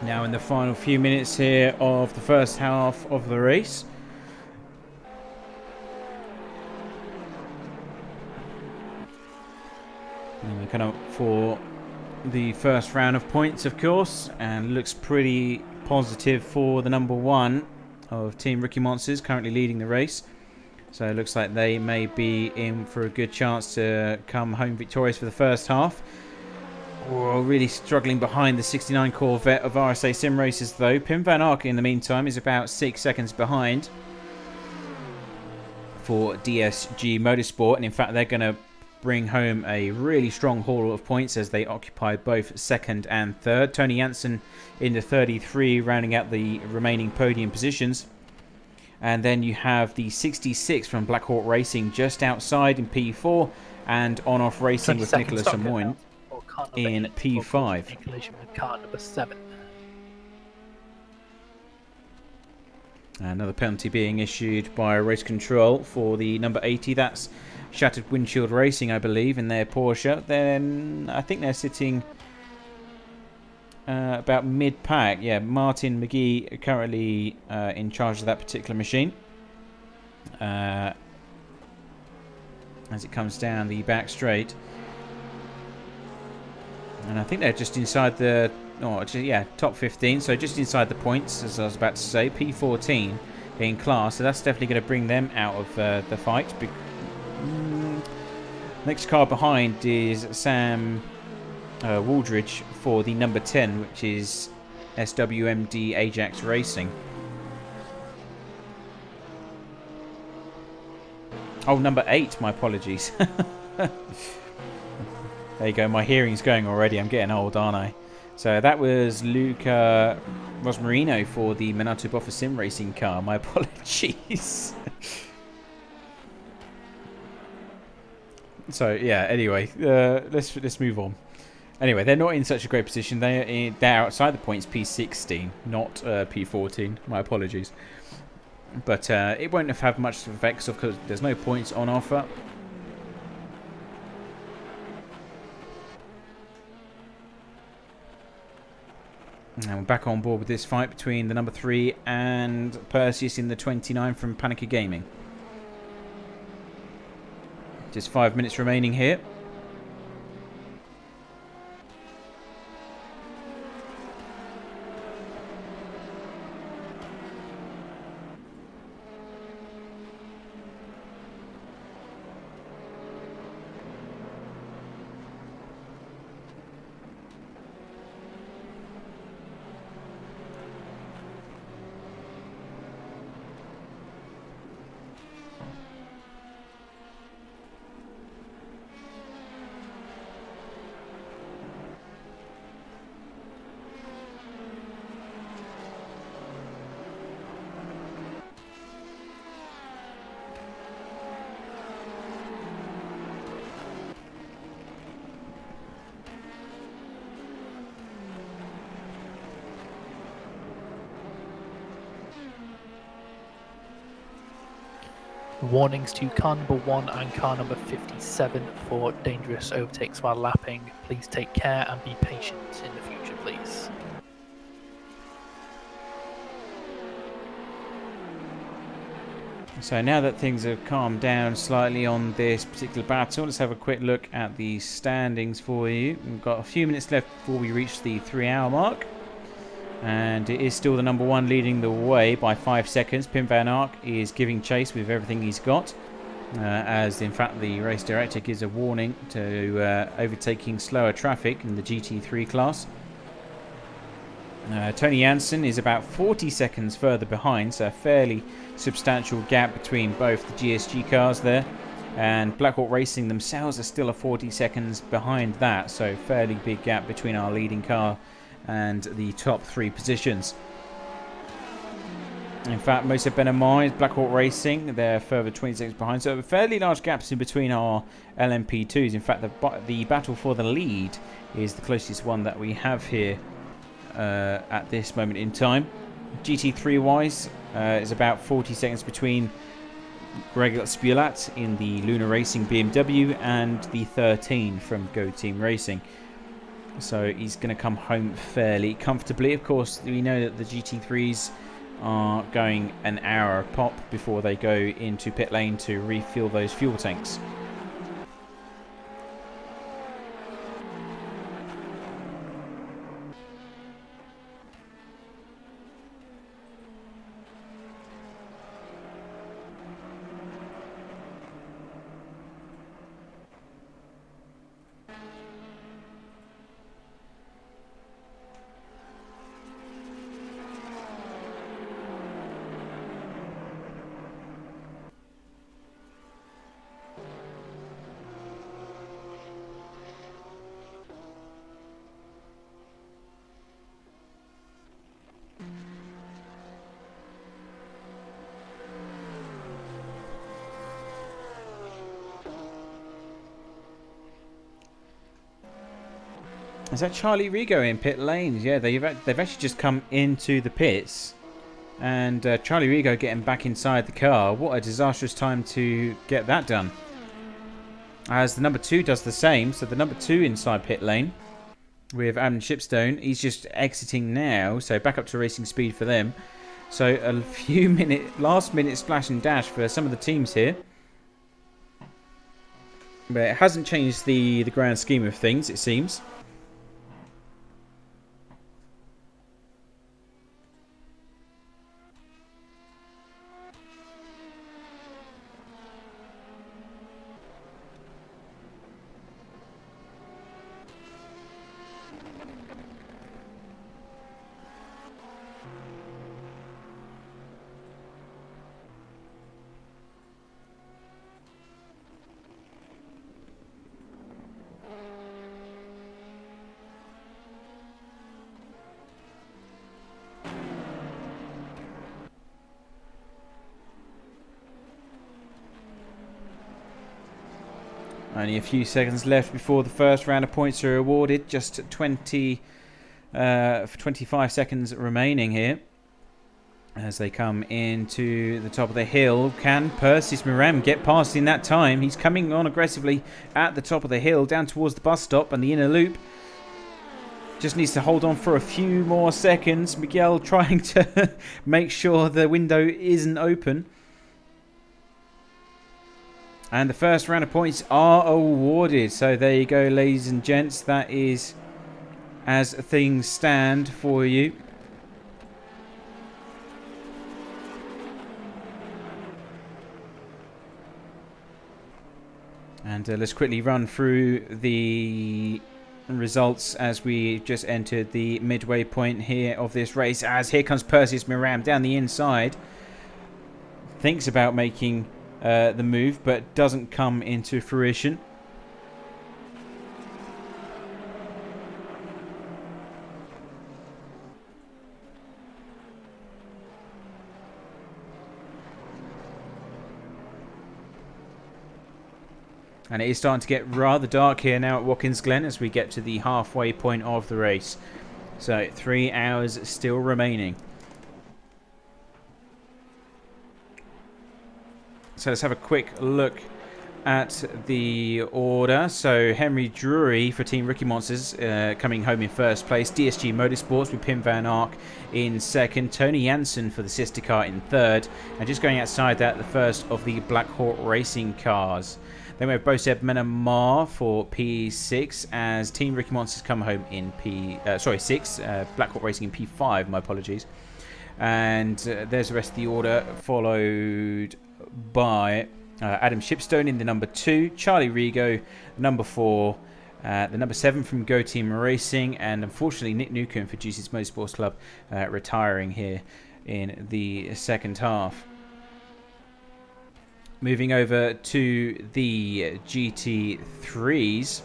Now in the final few minutes here of the first half of the race. And we're kind of for the first round of points, of course, and looks pretty positive for the number 1 of Team Rookie Monsters, currently leading the race. So it looks like they may be in for a good chance to come home victorious for the first half. We're really struggling behind the 69 Corvette of RSA Sim Racers, though. Pim Van Ark, in the meantime, is about 6 seconds behind for DSG Motorsport. And in fact, they're going to bring home a really strong haul of points as they occupy both second and third. Tony Jansen in the 33, rounding out the remaining podium positions. And then you have the 66 from Black Hawk Racing just outside in P4, and On-Off Racing with Nicholas Amoyne in P5. In collision with car number 7. Another penalty being issued by Race Control for the number 80. That's Shattered Windshield Racing, I believe, in their Porsche. Then I think they're sitting about mid-pack. Yeah, Martin McGee currently in charge of that particular machine. As it comes down the back straight. And I think they're just inside the... top 15. So just inside the points, as I was about to say. P14 in class. So that's definitely going to bring them out of the fight. Next car behind is Sam Waldridge for the number 10, which is SWMD Ajax Racing. Oh, number 8, my apologies. There you go, my hearing's going already. I'm getting old, aren't I? So that was Luca Rosmarino for the Minato Boffa Sim Racing car. My apologies. So yeah, anyway, let's move on. Anyway, they're not in such a great position. They're outside the points, P16, not P14. My apologies. But it won't have much effect because there's no points on offer. And we're back on board with this fight between the number 3 and Perseus in the 29 from Panica Gaming. Just 5 minutes remaining here. Warnings to car number 1 and car number 57 for dangerous overtakes while lapping. Please take care and be patient in the future, please. So now that things have calmed down slightly on this particular battle, let's have a quick look at the standings for you. We've got a few minutes left before we reach the 3-hour mark. And it is still the number 1 leading the way by 5 seconds. Pim Van Ark is giving chase with everything he's got. As in fact the race director gives a warning to overtaking slower traffic in the GT3 class. Tony Jansen is about 40 seconds further behind, so a fairly substantial gap between both the GSG cars there. And Black Hawk Racing themselves are still a 40 seconds behind that, so fairly big gap between our leading car and the top 3 positions. In fact, Mosa Benamai, Black Hawk Racing, they're further 20 seconds behind, so fairly large gaps in between our LMP2s. In fact, the battle for the lead is the closest one that we have here at this moment in time. GT3 wise is about 40 seconds between Greg Spulat in the Luna Racing BMW and the 13 from Go Team Racing. So he's going to come home fairly comfortably. Of course, we know that the GT3s are going an hour a pop before they go into pit lane to refuel those fuel tanks. Is that Charlie Rigo in pit lanes? Yeah, they've actually just come into the pits. And Charlie Rigo getting back inside the car. What a disastrous time to get that done. As the number 2 does the same. So the number 2 inside pit lane with Adam Shipstone. He's just exiting now. So back up to racing speed for them. So a few last minute splash and dash for some of the teams here. But it hasn't changed the grand scheme of things, it seems. Only a few seconds left before the first round of points are awarded. Just 25 seconds remaining here. As they come into the top of the hill. Can Persis Miram get past in that time? He's coming on aggressively at the top of the hill, down towards the bus stop and the inner loop. Just needs to hold on for a few more seconds. Miguel trying to make sure the window isn't open. And the first round of points are awarded. So there you go, ladies and gents. That is as things stand for you. And let's quickly run through the results as we just entered the midway point here of this race. As here comes Perseus Miram down the inside. Thinks about making the move, but doesn't come into fruition. And it is starting to get rather dark here now at Watkins Glen as we get to the halfway point of the race. So 3 hours still remaining. So let's have a quick look at the order. So Henry Drury for Team Rookie Monsters coming home in first place. DSG Motorsports with Pim Van Ark in second. Tony Jansen for the sister car in third. And just going outside that, the first of the Black Hawk Racing cars. Then we have Boseb Menamar for P6 as Team Rookie Monsters come home in P6. Black Hawk Racing in P5, my apologies. And there's the rest of the order, followed by Adam Shipstone in the number 2, Charlie Rigo, number 4, the number 7 from Go Team Racing, and unfortunately Nick Newcomb for Juicy's Motorsports Club retiring here in the second half. Moving over to the GT3s.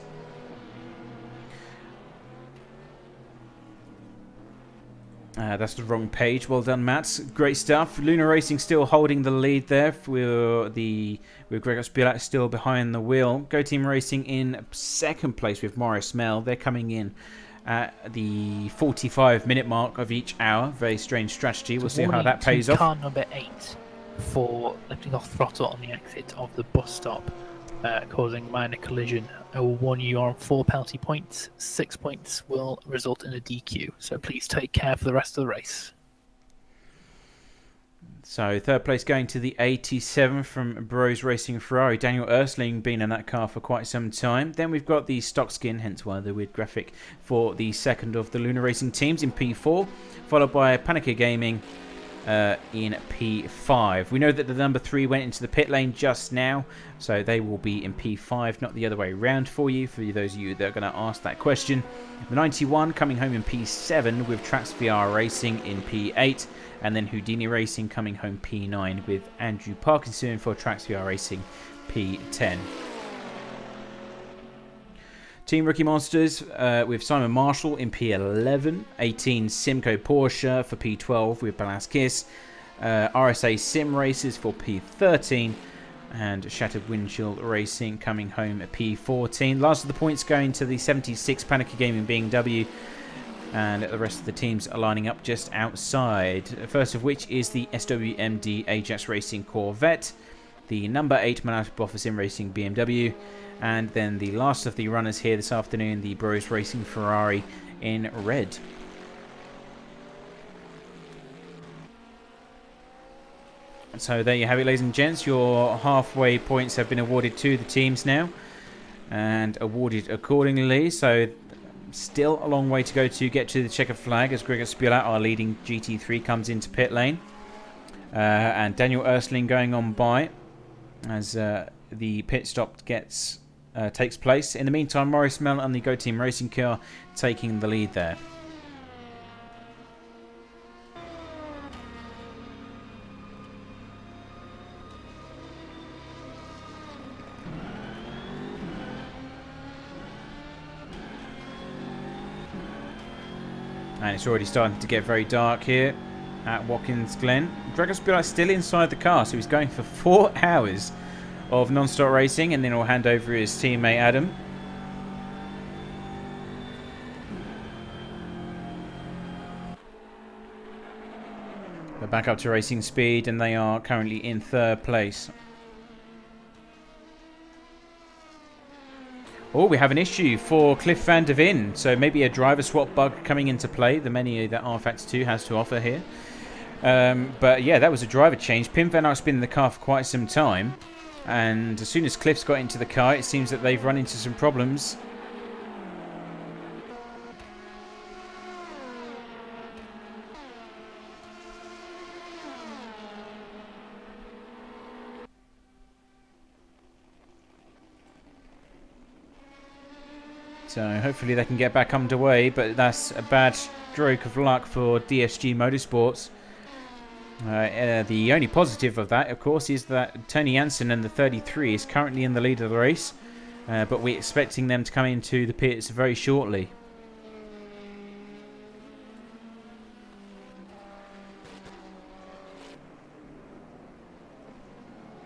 That's the wrong page. Well done, Matt. Great stuff. Luna Racing still holding the lead there with Gregor Spilak still behind the wheel. Go Team Racing in second place with Morris Mel. They're coming in at the 45-minute mark of each hour. Very strange strategy. We'll see how that pays off. Car number 8 for lifting off throttle on the exit of the bus stop. causing a minor collision. I will warn you on 4 penalty points. 6 points will result in a DQ, so please take care for the rest of the race. So third place going to the 87 from Bros Racing Ferrari. Daniel Ersling been in that car for quite some time. Then we've got the stock skin, hence why the weird graphic, for the second of the Lunar Racing teams in P4, followed by Panica Gaming in P5. We know that the number 3 went into the pit lane just now, so they will be in P5, not the other way around for those of you that are going to ask that question. The 91 coming home in P7 with Trax VR Racing in P8, and then Houdini Racing coming home P9 with Andrew Parkinson for Trax VR Racing P10. Team Rookie Monsters with Simon Marshall in P11, 18 Simco Porsche for P12 with Balaskis, RSA Sim Races for P13, and Shattered Windshield Racing coming home at P14. Last of the points going to the 76 Panica Gaming BMW, and the rest of the teams are lining up just outside. First of which is the SWMD Ajax Racing Corvette, the number 8 Manat Boffa Sim Racing BMW, and then the last of the runners here this afternoon, the Bros Racing Ferrari in red. So there you have it, ladies and gents. Your halfway points have been awarded to the teams now, and awarded accordingly. So still a long way to go to get to the checkered flag as Gregor Spula, our leading GT3, comes into pit lane. And Daniel Ersling going on by as the pit stop takes place. In the meantime, Maurice Mellon and the Go Team Racing car taking the lead there. And it's already starting to get very dark here at Watkins Glen. Gregor Spula still inside the car, so he's going for 4 hours of non-stop racing, and then he'll hand over his teammate Adam. They're back up to racing speed, and they are currently in 3rd place. Oh, we have an issue for Cliff van der Veen, so maybe a driver swap bug coming into play, the many that rFactor 2 has to offer here. But yeah, that was a driver change. Pim van Ark's been in the car for quite some time, and as soon as Cliff's got into the car, it seems that they've run into some problems. So hopefully they can get back underway, but that's a bad stroke of luck for DSG Motorsports. The only positive of that, of course, is that Tony Jansen and the 33 is currently in the lead of the race, but we're expecting them to come into the pits very shortly.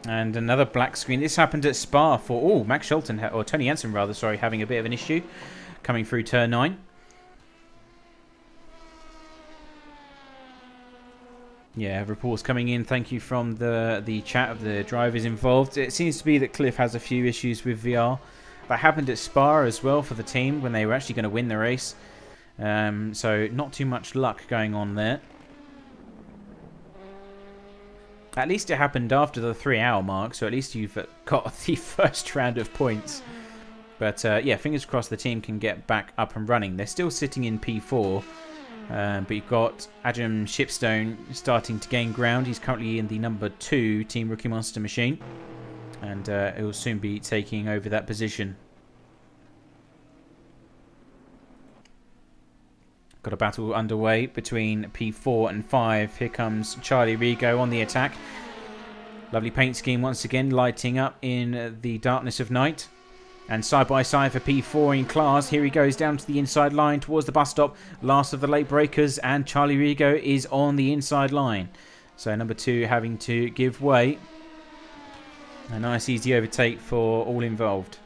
And another black screen. This happened at Spa for Max Shelton, or Tony Jansen rather, sorry, having a bit of an issue coming through turn 9. Yeah, reports coming in. Thank you from the chat of the drivers involved. It seems to be that Cliff has a few issues with VR. That happened at Spa as well for the team when they were actually going to win the race. So not too much luck going on there. At least it happened after the 3-hour mark, so at least you've got the first round of points. But yeah, fingers crossed the team can get back up and running. They're still sitting in P4, but you've got Adam Shipstone starting to gain ground. He's currently in the number 2 Team Rookie Monster machine, and he'll soon be taking over that position. Got a battle underway between P4 and 5. Here comes Charlie Rigo on the attack. Lovely paint scheme once again, lighting up in the darkness of night. And side by side for P4 in class. Here he goes down to the inside line towards the bus stop. Last of the late breakers, and Charlie Rigo is on the inside line. So number 2 having to give way. A nice easy overtake for all involved.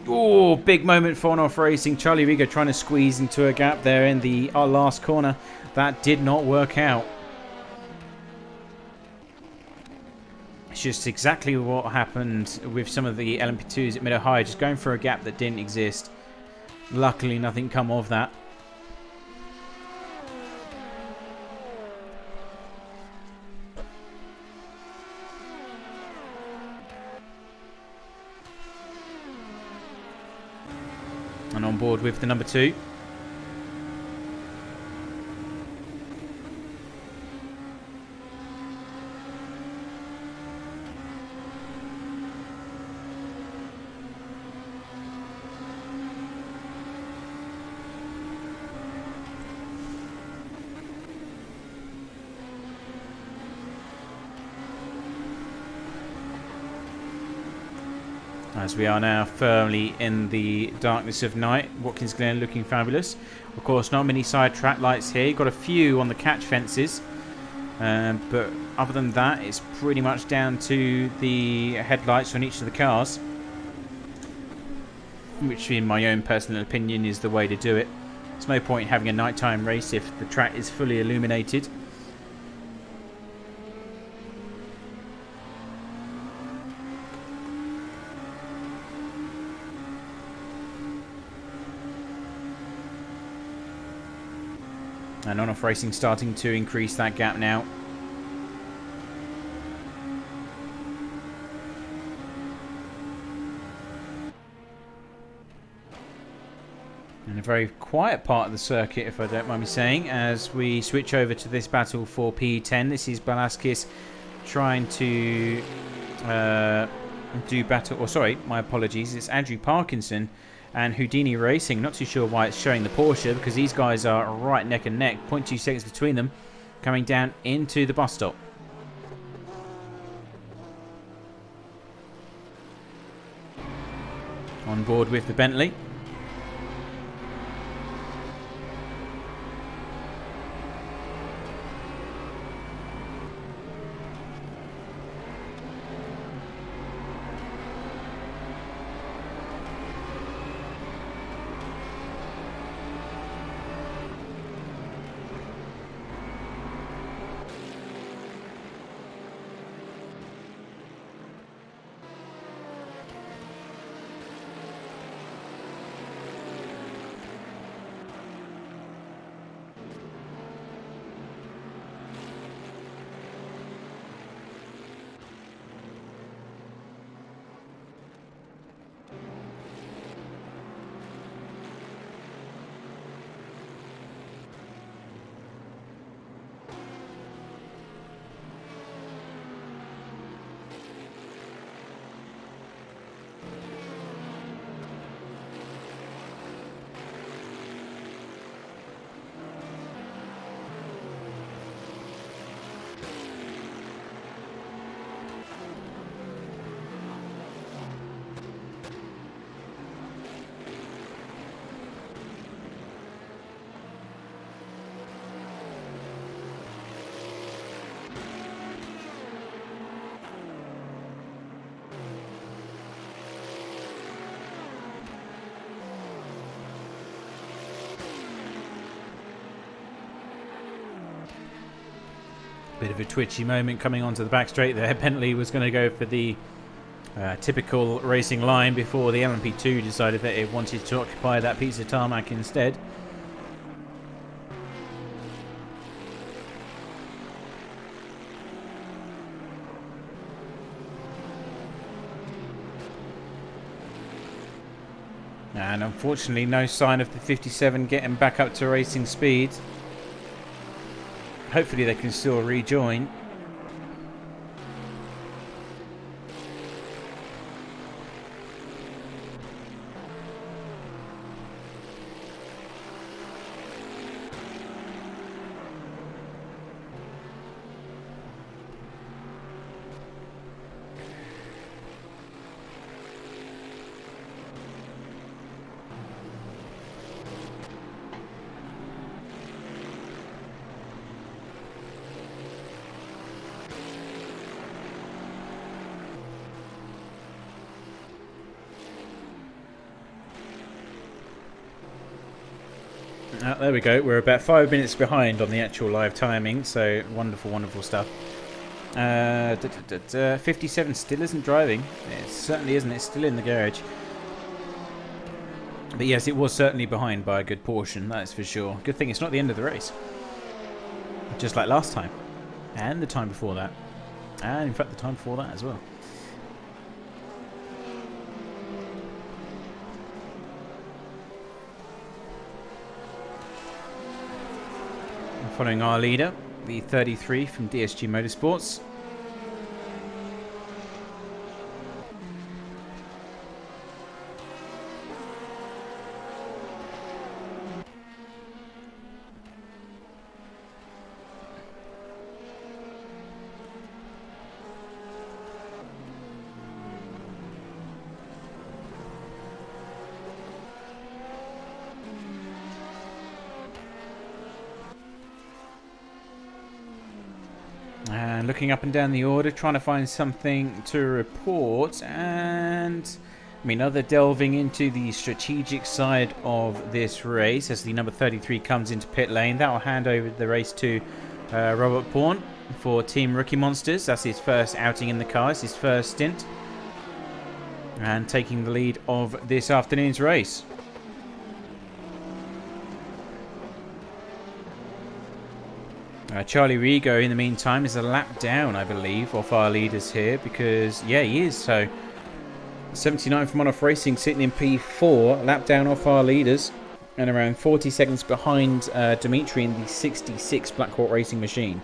Oh, big moment for on-off racing. Charlie Rigo trying to squeeze into a gap there in the last corner. That did not work out. It's just exactly what happened with some of the LMP2s at Mid-Ohio, just going for a gap that didn't exist. Luckily, nothing come of that. And on board with the number 2. As we are now firmly in the darkness of night. Watkins Glen looking fabulous. Of course, not many side track lights here. Got a few on the catch fences. But other than that, it's pretty much down to the headlights on each of the cars. Which, in my own personal opinion, is the way to do it. There's no point in having a nighttime race if the track is fully illuminated. And on-off racing starting to increase that gap now. And a very quiet part of the circuit, if I don't mind me saying, as we switch over to this battle for P10. This is Balaskis trying to do battle... Or sorry, my apologies. It's Andrew Parkinson and Houdini Racing. Not too sure why it's showing the Porsche, because these guys are right neck and neck. 0.2 seconds between them, coming down into the bus stop. On board with the Bentley. Bit of a twitchy moment coming onto the back straight there. Bentley was going to go for the typical racing line before the LMP2 decided that it wanted to occupy that piece of tarmac instead. And unfortunately no sign of the 57 getting back up to racing speed. Hopefully they can still rejoin. There we go. We're about 5 minutes behind on the actual live timing, so wonderful, wonderful stuff. 57 still isn't driving. It certainly isn't. It's still in the garage. But yes, it was certainly behind by a good portion, that's for sure. Good thing it's not the end of the race. Just like last time. And the time before that. And in fact the time before that as well. Following our leader, the 33 from DSG Motorsports. And looking up and down the order, trying to find something to report. And I mean, other delving into the strategic side of this race as the number 33 comes into pit lane. That will hand over the race to Robert Pawn for Team Rookie Monsters. That's his first outing in the car. It's his first stint. And taking the lead of this afternoon's race. Charlie Rigo, in the meantime, is a lap down, I believe, off our leaders here. Because, yeah, he is. So, 79 from On-Off Racing sitting in P4, lap down off our leaders. And around 40 seconds behind Dimitri in the 66 Black Hawk Racing machine.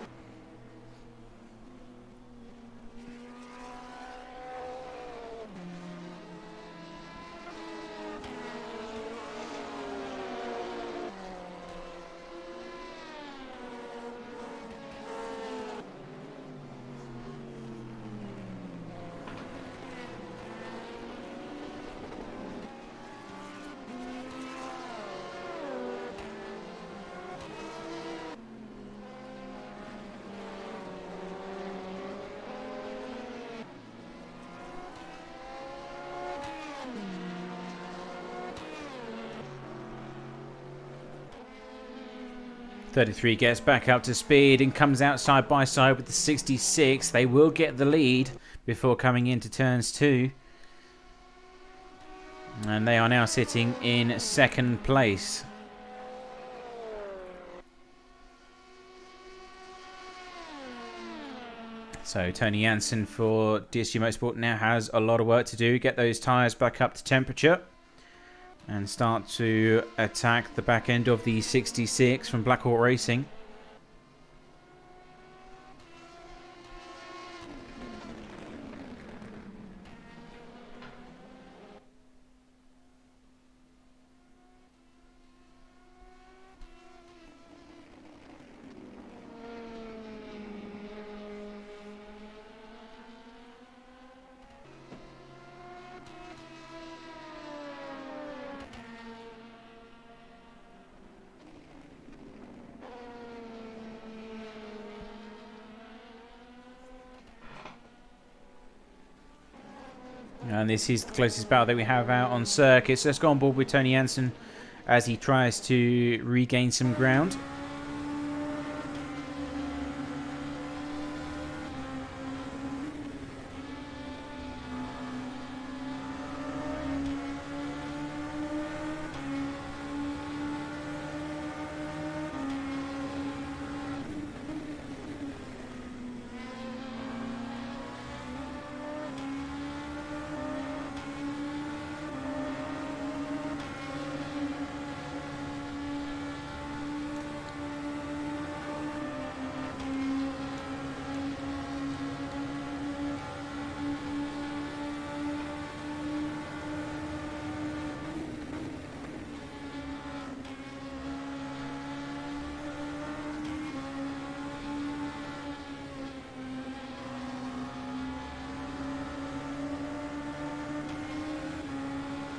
.33 gets back up to speed and comes out side by side with the 66. They will get the lead before coming into turns 2. And they are now sitting in second place. So Tony Jansen for DSG Motorsport now has a lot of work to do. Get those tyres back up to temperature. And start to attack the back end of the 66 from Black Hawk Racing. And this is the closest battle that we have out on circuits. Let's go on board with Tony Jansen as he tries to regain some ground.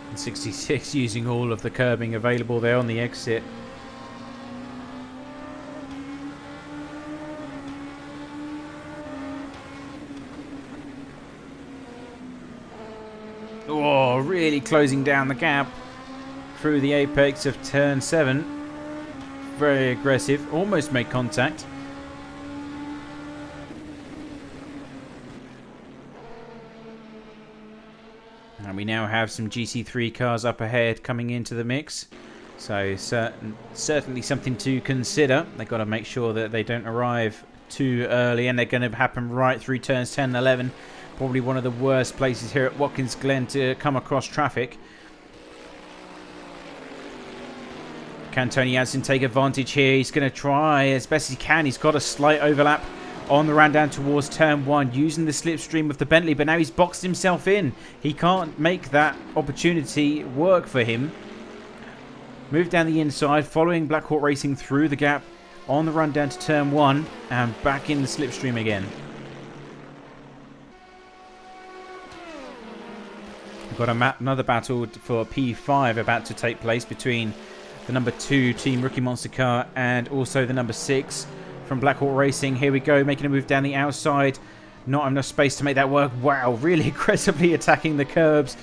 And 66 using all of the curbing available there on the exit. Oh, really closing down the gap through the apex of turn 7. very aggressive. Almost made contact. And we now have some GT3 cars up ahead coming into the mix. So certainly something to consider. They've got to make sure that they don't arrive too early, and they're going to happen right through turns 10 and 11. Probably one of the worst places here at Watkins Glen to come across traffic. Can Tony Jansen take advantage here? He's going to try as best he can. He's got a slight overlap on the run down towards turn 1 using the slipstream of the Bentley, but now he's boxed himself in. He can't make that opportunity work for him. Move down the inside, following Black Hawk Racing through the gap on the run down to turn 1 and back in the slipstream again. We've got another battle for P5 about to take place between the number 2 Team Rookie Monster car and also the number 6 from Black Hawk Racing. Here we go, making a move down the outside. Not enough space to make that work. Wow, really aggressively attacking the curbs.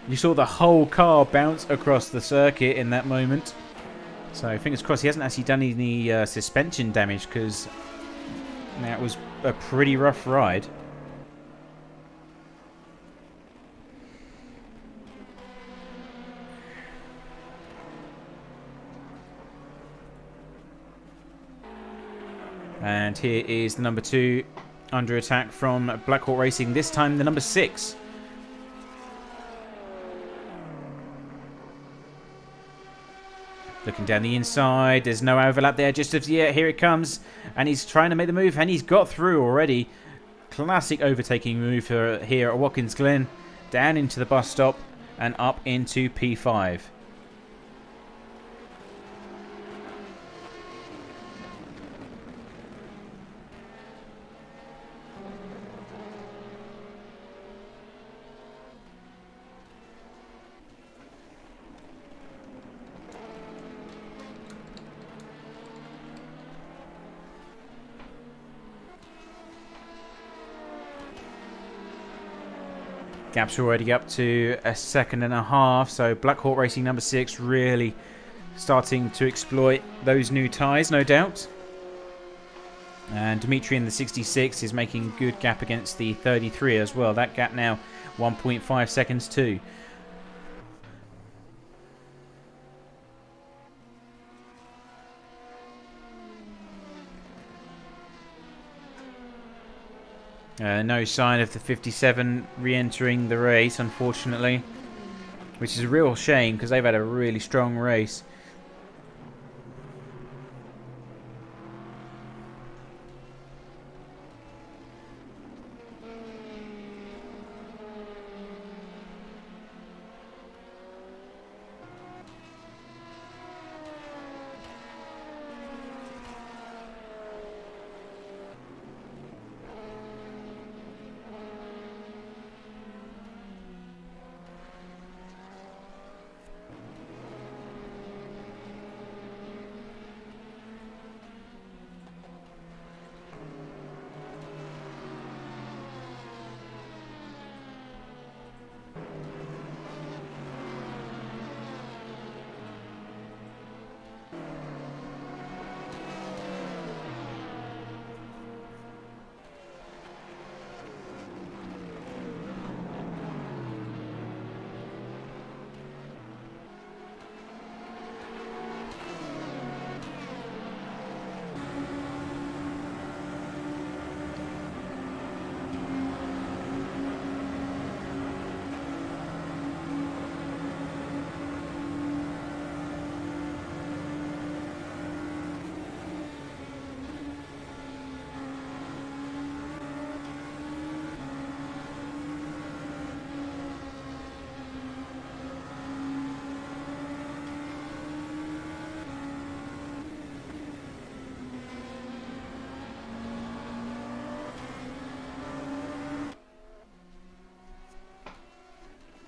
You saw the whole car bounce across the circuit in that moment. So fingers crossed he hasn't actually done any suspension damage, because that was a pretty rough ride. And here is the number 2 under attack from Black Hawk Racing. This time the number 6. Looking down the inside. There's no overlap there just as yet. Here it comes. And he's trying to make the move. And he's got through already. Classic overtaking move here at Watkins Glen. Down into the bus stop and up into P5. Gap's already up to a second and a half, so Black Hawk Racing number 6 really starting to exploit those new tyres, no doubt. And Dimitri in the 66 is making good gap against the 33 as well. That gap now 1.5 seconds too. No sign of the 57 re-entering the race, unfortunately. Which is a real shame, because they've had a really strong race.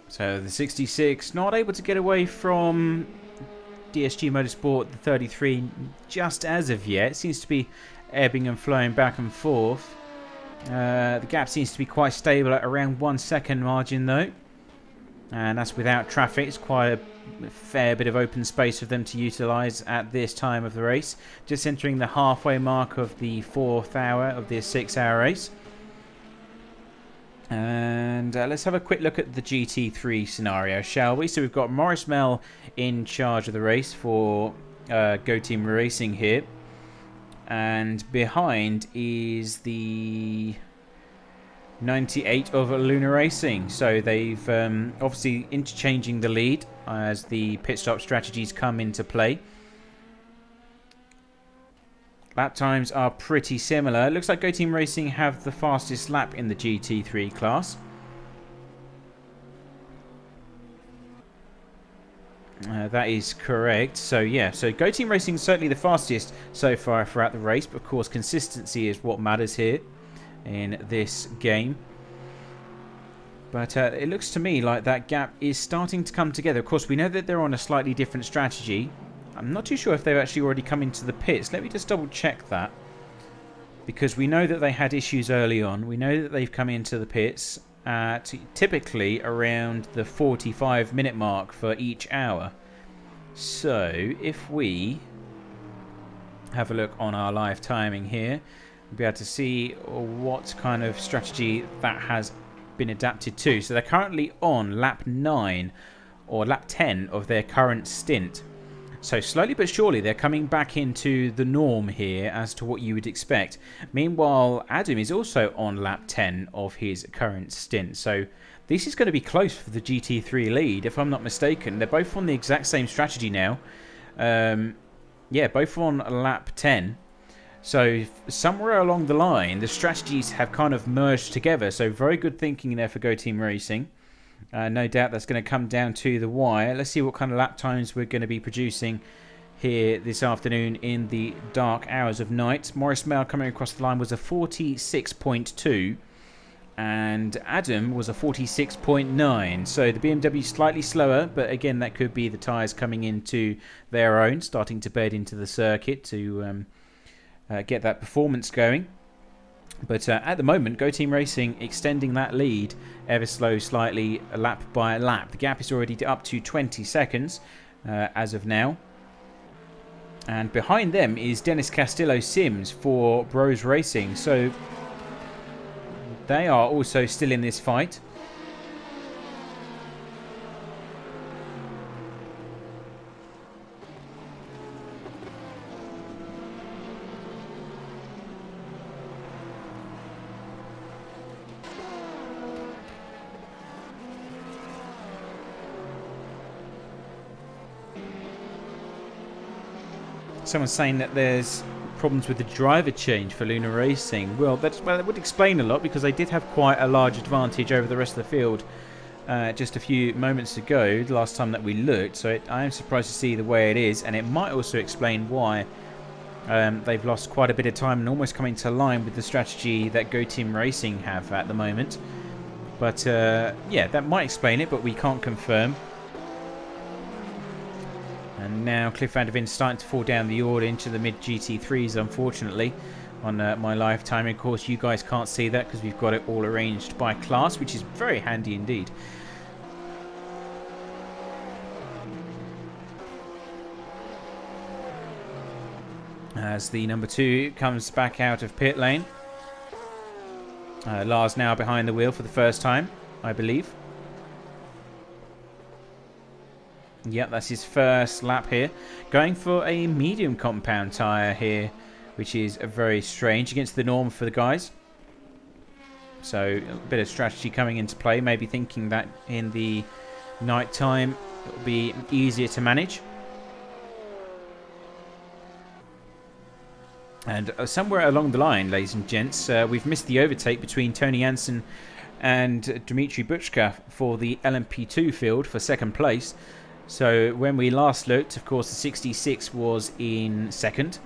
So the 66 not able to get away from DSG Motorsport, the 33, just as of yet. It seems to be ebbing and flowing back and forth. The gap seems to be quite stable at around 1 second margin though. And that's without traffic. It's quite a fair bit of open space for them to utilise at this time of the race. Just entering the halfway mark of the 4th hour of this 6-hour race. And let's have a quick look at the GT3 scenario, shall we? So we've got Maurice Mell in charge of the race for Go Team Racing here. And behind is the 98 of Luna Racing. So they've obviously interchanging the lead as the pit stop strategies come into play. Lap times are pretty similar. It looks like Go Team Racing have the fastest lap in the GT3 class. That is correct. So yeah, so Go Team Racing is certainly the fastest so far throughout the race. But of course, consistency is what matters here in this game. But it looks to me like that gap is starting to come together. Of course, we know that they're on a slightly different strategy. I'm not too sure if they've actually already come into the pits. Let me just double check that. Because we know that they had issues early on. We know that they've come into the pits at typically around the 45-minute mark for each hour. So if we have a look on our live timing here, we'll be able to see what kind of strategy that has been adapted to. So they're currently on lap 9 or lap 10 of their current stint. So slowly but surely they're coming back into the norm here as to what you would expect. Meanwhile, Adam is also on lap 10 of his current stint. So this is going to be close for the GT3 lead, if I'm not mistaken. They're both on the exact same strategy now. Yeah, both on lap 10. So somewhere along the line, the strategies have kind of merged together. So very good thinking there for Go Team Racing. No doubt that's going to come down to the wire. Let's see what kind of lap times we're going to be producing here this afternoon in the dark hours of night. Maurice Mell coming across the line was a 46.2 and Adam was a 46.9. So the BMW slightly slower, but again that could be the tyres coming into their own, starting to bed into the circuit to get that performance going. But at the moment, Go Team Racing extending that lead ever so slightly, lap by lap. The gap is already up to 20 seconds as of now. And behind them is Dennis Castillo Sims for Bros Racing. So they are also still in this fight. Someone's saying that there's problems with the driver change for Luna Racing. Well, that would explain a lot because they did have quite a large advantage over the rest of the field just a few moments ago, the last time that we looked. So I am surprised to see the way it is, and it might also explain why they've lost quite a bit of time and almost coming to line with the strategy that Go Team Racing have at the moment. But yeah, that might explain it, but we can't confirm. And now Cliff Van der Vin's starting to fall down the order into the mid GT3s, unfortunately, on my live timing. Of course, you guys can't see that because we've got it all arranged by class, which is very handy indeed. As the number 2 comes back out of pit lane. Lars now behind the wheel for the first time, I believe. Yep, that's his first lap here. Going for a medium compound tyre here, which is very strange against the norm for the guys. So a bit of strategy coming into play, maybe thinking that in the night time it'll be easier to manage. And somewhere along the line, ladies and gents, we've missed the overtake between Tony Jansen and Dmitry Buchka for the LMP2 field for second place. So when we last looked, of course, the 66 was in second.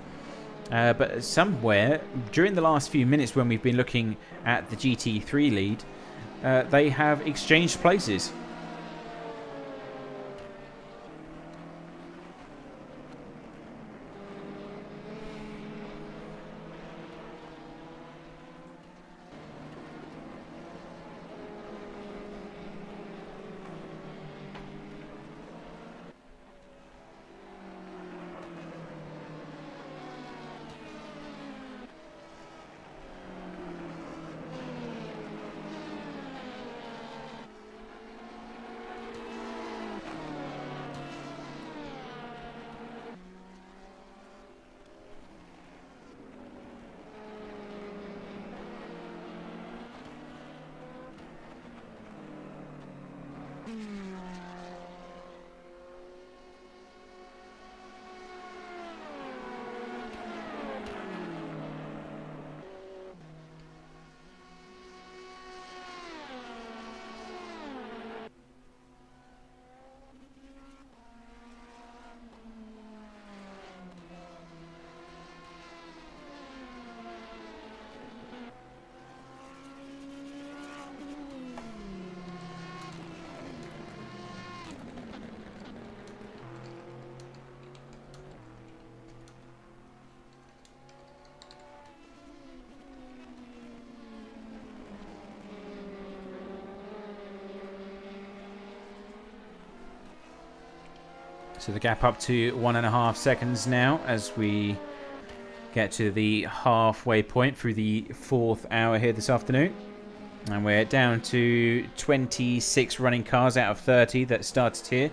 But somewhere during the last few minutes when we've been looking at the GT3 lead, they have exchanged places. So the gap up to 1.5 seconds now as we get to the halfway point through the 4th hour here this afternoon. And we're down to 26 running cars out of 30 that started here.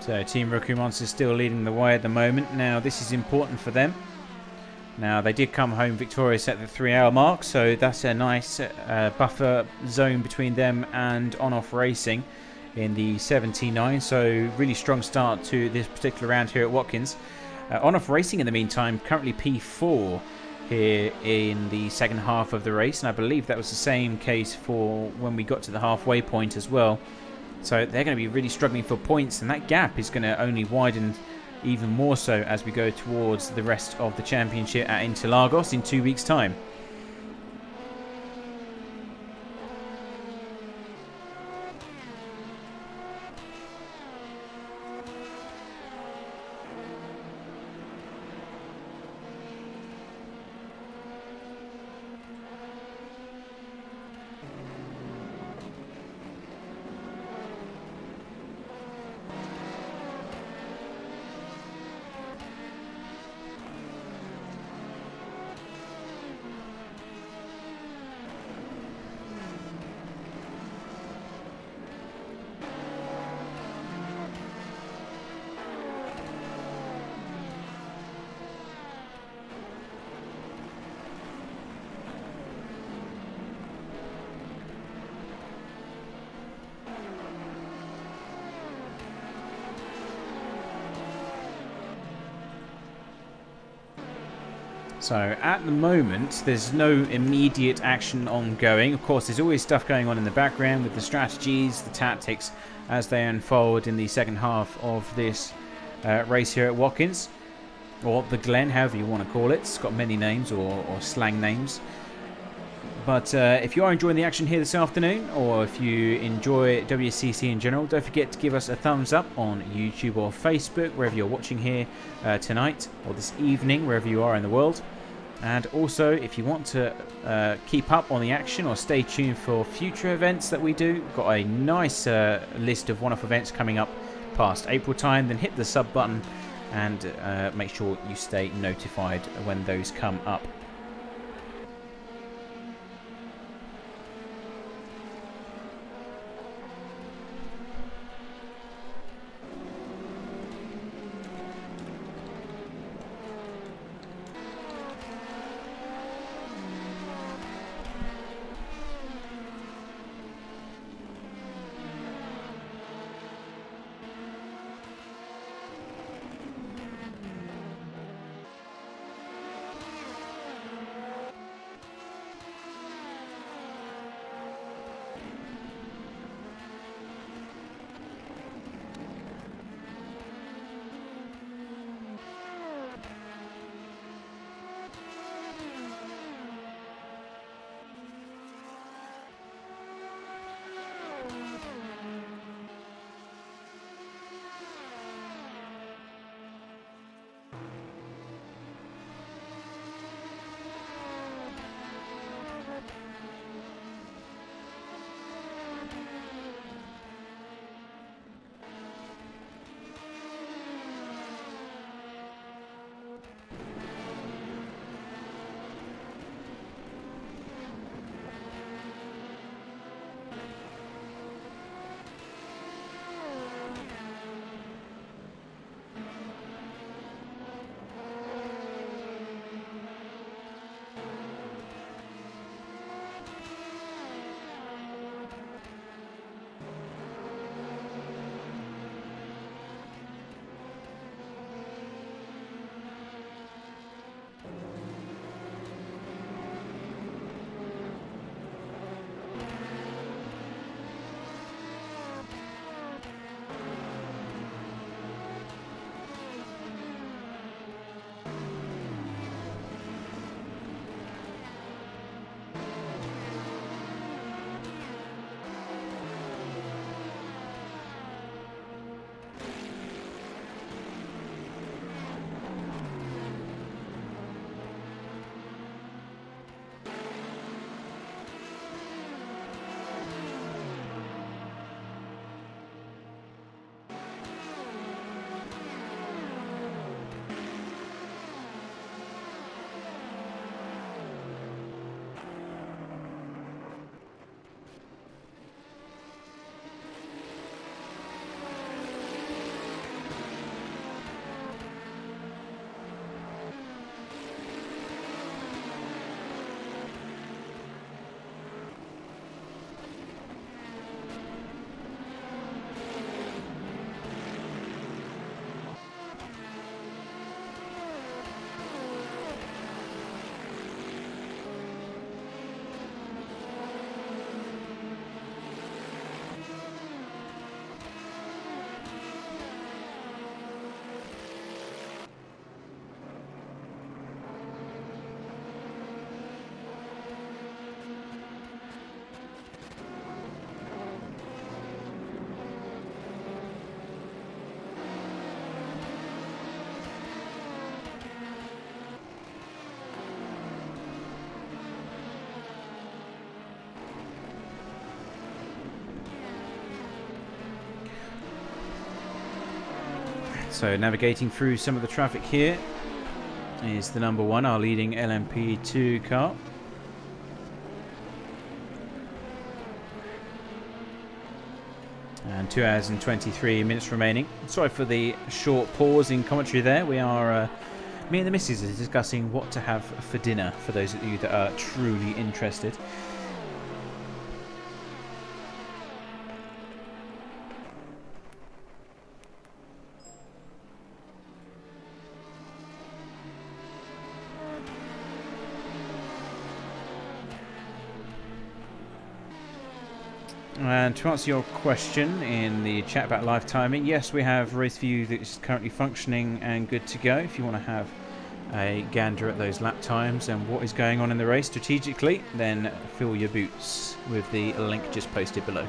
So Team Rookie Monster still leading the way at the moment. Now this is important for them. Now they did come home victorious at the 3-hour mark, so that's a nice buffer zone between them and On-Off Racing in the 79. So really strong start to this particular round here at Watkins. On-Off Racing in the meantime currently P4 here in the second half of the race, and I believe that was the same case for when we got to the halfway point as well. So they're going to be really struggling for points, and that gap is going to only widen even more so as we go towards the rest of the championship at Interlagos in 2 weeks' time. So at the moment, there's no immediate action ongoing. Of course, there's always stuff going on in the background with the strategies, the tactics, as they unfold in the second half of this race here at Watkins, or the Glen, however you want to call it. It's got many names or slang names. But if you are enjoying the action here this afternoon, or if you enjoy WSCC in general, don't forget to give us a thumbs up on YouTube or Facebook, wherever you're watching here tonight, or this evening, wherever you are in the world. And also, if you want to keep up on the action or stay tuned for future events that we do, we've got a nice list of one-off events coming up past April time, then hit the sub button and make sure you stay notified when those come up. So navigating through some of the traffic here is the number 1, our leading LMP2 car. And 2 hours and 23 minutes remaining. Sorry for the short pause in commentary there. We are, me and the missus are discussing what to have for dinner, for those of you that are truly interested. And to answer your question in the chat about live timing, yes, we have Race View that is currently functioning and good to go. If you want to have a gander at those lap times and what is going on in the race strategically, then fill your boots with the link just posted below.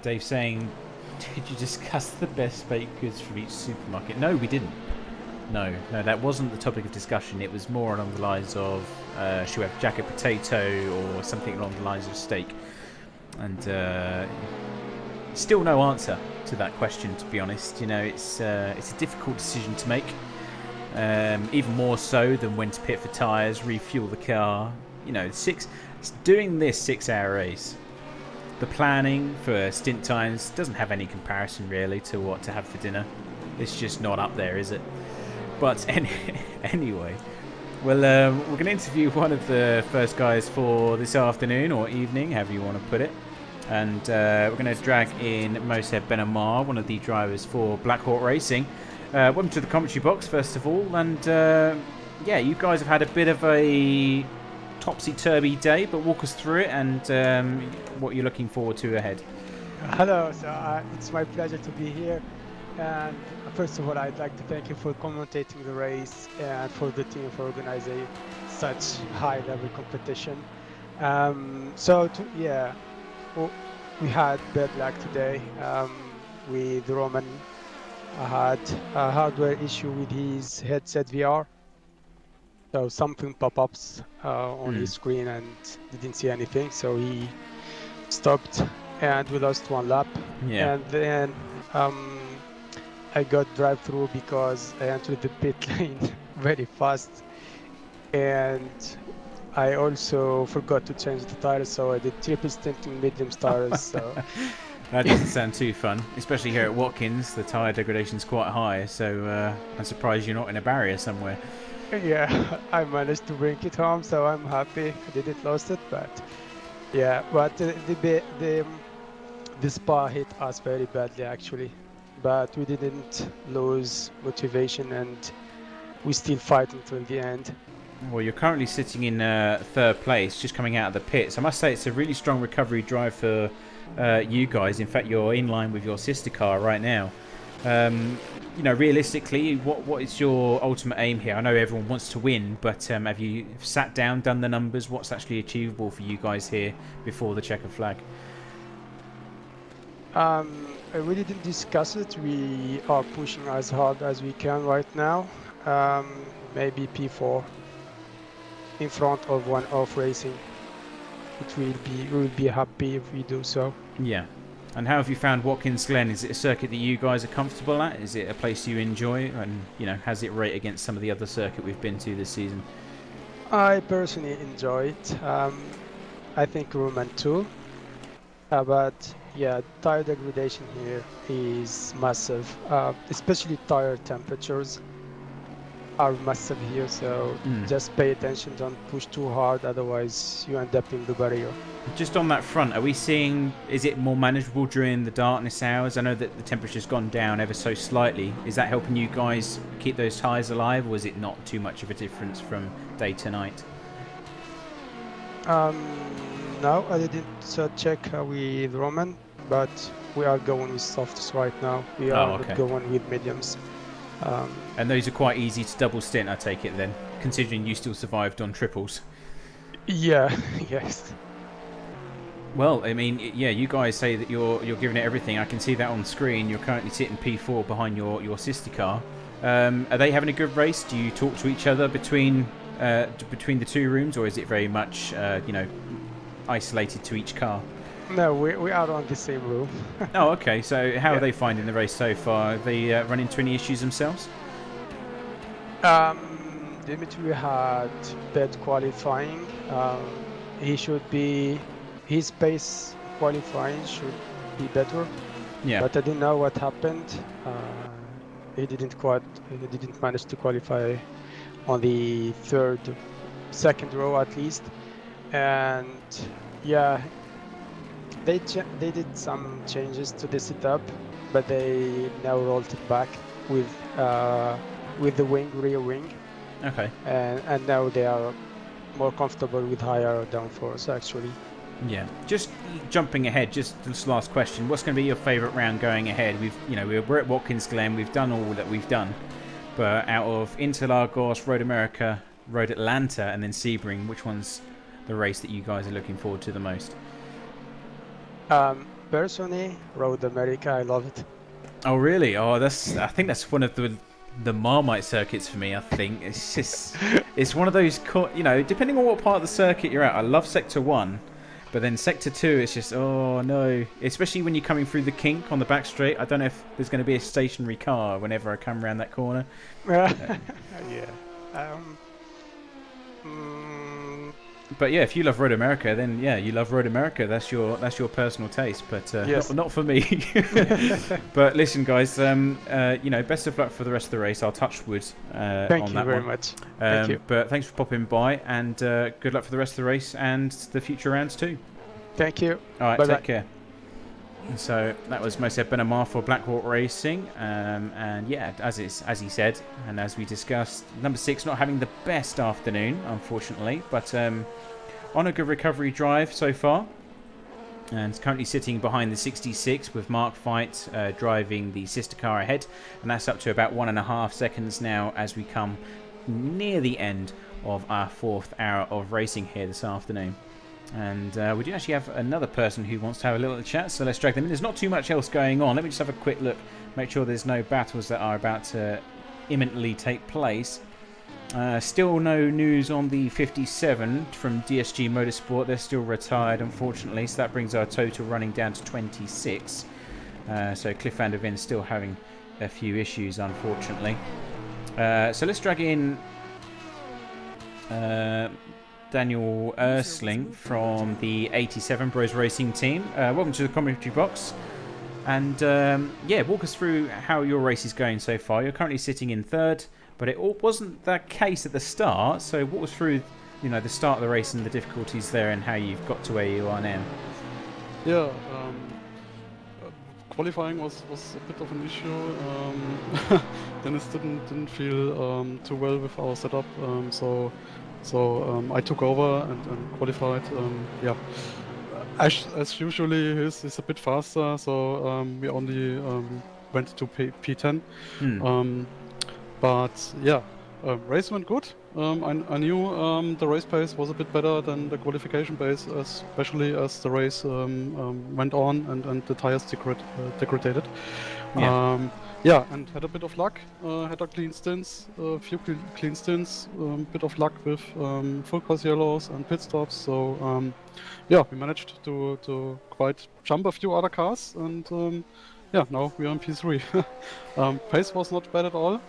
Dave saying, did you discuss the best baked goods from each supermarket? No, we didn't. No, that wasn't the topic of discussion. It was more along the lines of, should we have jacket potato or something along the lines of steak? And still no answer to that question, to be honest. You know, it's a difficult decision to make. Even more so than when to pit for tyres, refuel the car. You know, doing this 6-hour race. The planning for stint times doesn't have any comparison really to what to have for dinner. It's just not up there, is it? But anyway, well, we're going to interview one of the first guys for this afternoon or evening, however you want to put it. And we're going to drag in Moseb Benamar, one of the drivers for Black Hawk Racing. Welcome to the commentary box, first of all. And yeah, you guys have had a bit of a topsy-turvy day, but walk us through it and what you're looking forward to ahead. Hello, so it's my pleasure to be here, and first of all I'd like to thank you for commentating the race and for the team for organizing such high level competition. We had bad luck today with Roman. Had a hardware issue with his headset VR. So something pop-ups on his screen and didn't see anything, so he stopped and we lost 1 lap. Yeah. And then I got drive-through because I entered the pit lane very fast, and I also forgot to change the tires, so I did triple stint in medium tires. So that doesn't sound too fun, especially here at Watkins. The tyre degradation is quite high, so I'm surprised you're not in a barrier somewhere. Yeah, I managed to bring it home, so I'm happy. I didn't lose it, but yeah, but the spa hit us very badly actually, but we didn't lose motivation and we still fight until the end. Well, you're currently sitting in 3rd place, just coming out of the pits. I must say it's a really strong recovery drive for you guys. In fact, you're in line with your sister car right now. You know, realistically, what is your ultimate aim here? I know everyone wants to win, but have you sat down, done the numbers? What's actually achievable for you guys here before the checkered flag? We didn't discuss it. We are pushing as hard as we can right now. Maybe P4 in front of one off racing. we will be happy if we do so. Yeah. And how have you found Watkins Glen? Is it a circuit that you guys are comfortable at? Is it a place you enjoy? And, you know, has it rate against some of the other circuit we've been to this season? I personally enjoy it. I think Roman too. But yeah, tire degradation here is massive. Especially tire temperatures are massive here, so just pay attention, don't push too hard, otherwise you end up in the barrier. Just on that front, are we seeing, is it more manageable during the darkness hours? I know that the temperature's gone down ever so slightly. Is that helping you guys keep those tyres alive, or is it not too much of a difference from day to night? No, I didn't check with Roman, but we are going with softs right now. We are not going with mediums. And those are quite easy to double stint, I take it then, considering you still survived on triples. Yeah, yes. Well, I mean, yeah, you guys say that you're giving it everything. I can see that on screen. You're currently sitting P4 behind your sister car. Are they having a good race? Do you talk to each other between the two rooms, or is it very much you know, isolated to each car? No, we are on the same room. Oh, okay. So how are they finding the race so far? Are they run into any issues themselves? Dimitri had bad qualifying. His pace qualifying should be better. Yeah. But I don't know what happened. He didn't manage to qualify on the second row at least. And yeah, they did some changes to the setup, but they now rolled it back with the rear wing. Okay. And now they are more comfortable with higher downforce actually. Yeah. Just jumping ahead, just this last question. What's going to be your favourite round going ahead? We're at Watkins Glen. We've done all that we've done, but out of Interlagos, Road America, Road Atlanta, and then Sebring, which one's the race that you guys are looking forward to the most? Personally, Road America, I love it. Oh really? Oh, I think that's one of the Marmite circuits for me. I think it's just it's one of those, you know, depending on what part of the circuit you're at. I love Sector 1, but then Sector 2 it's just, oh no, especially when you're coming through the kink on the back straight. I don't know if there's going to be a stationary car whenever I come around that corner. Yeah. But yeah, if you love Road America, then yeah, you love Road America. That's your personal taste, but yes. not for me. But listen, guys, you know, best of luck for the rest of the race. I'll touch wood Thank on you that very one. much. Thank you. But thanks for popping by, and good luck for the rest of the race and the future rounds too. Thank you. All right, Bye-bye. take care. So that was Moshe Benamar for Blackhawk Racing, and yeah, as he said, and as we discussed, number 6 not having the best afternoon, unfortunately, but on a good recovery drive so far, and is currently sitting behind the 66 with Mark Veit driving the sister car ahead, and that's up to about 1.5 seconds now as we come near the end of our 4th hour of racing here this afternoon. And we do actually have another person who wants to have a little chat, so let's drag them in. There's not too much else going on. Let me just have a quick look, make sure there's no battles that are about to imminently take place. Still no news on the 57 from DSG Motorsport. They're still retired, unfortunately, so that brings our total running down to 26. So Cliff van der Ven is still having a few issues, unfortunately. So let's drag in Daniel Ersling from the 87 Bros Racing team. Welcome to the commentary box. And yeah, walk us through how your race is going so far. You're currently sitting in 3rd, but it wasn't that case at the start. So walk us through, you know, the start of the race and the difficulties there and how you've got to where you are now. Yeah, qualifying was a bit of an issue. Dennis didn't feel too well with our setup, so I took over and qualified. Yeah, as usually he's a bit faster, so we only went to P10. But yeah, Race went good. I knew the race pace was a bit better than the qualification pace, especially as the race went on and the tires degraded. Yeah. Yeah, and had a bit of luck. Had a clean stints, a few clean stints, bit of luck with full course yellows and pit stops. So yeah, we managed to quite jump a few other cars, and yeah, now we are in P3. Pace was not bad at all.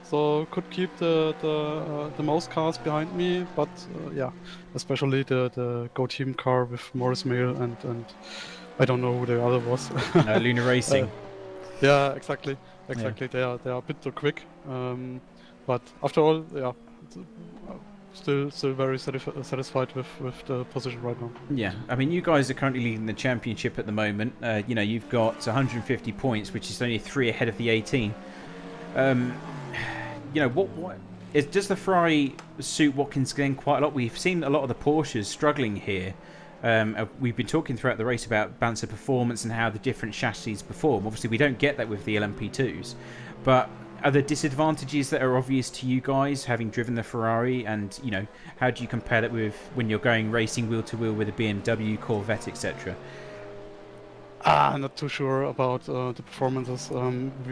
So could keep the most cars behind me, but yeah, especially the Go Team car with Morris Mail and I don't know who the other was. Lunar Racing. Yeah, exactly. Yeah. They are a bit too quick, but after all, yeah, still very satisfied with the position right now. Yeah, I mean, you guys are currently leading the championship at the moment. You know, you've got 150 points, which is only 3 ahead of the 18. You know, does the Ferrari suit Watkins Glen quite a lot? We've seen a lot of the Porsches struggling here. We've been talking throughout the race about balance of performance and how the different chassis perform. Obviously, we don't get that with the LMP2s, but are there disadvantages that are obvious to you guys having driven the Ferrari? And you know, how do you compare that with when you're going racing wheel to wheel with a BMW, Corvette, etc.? I'm not too sure about the performances.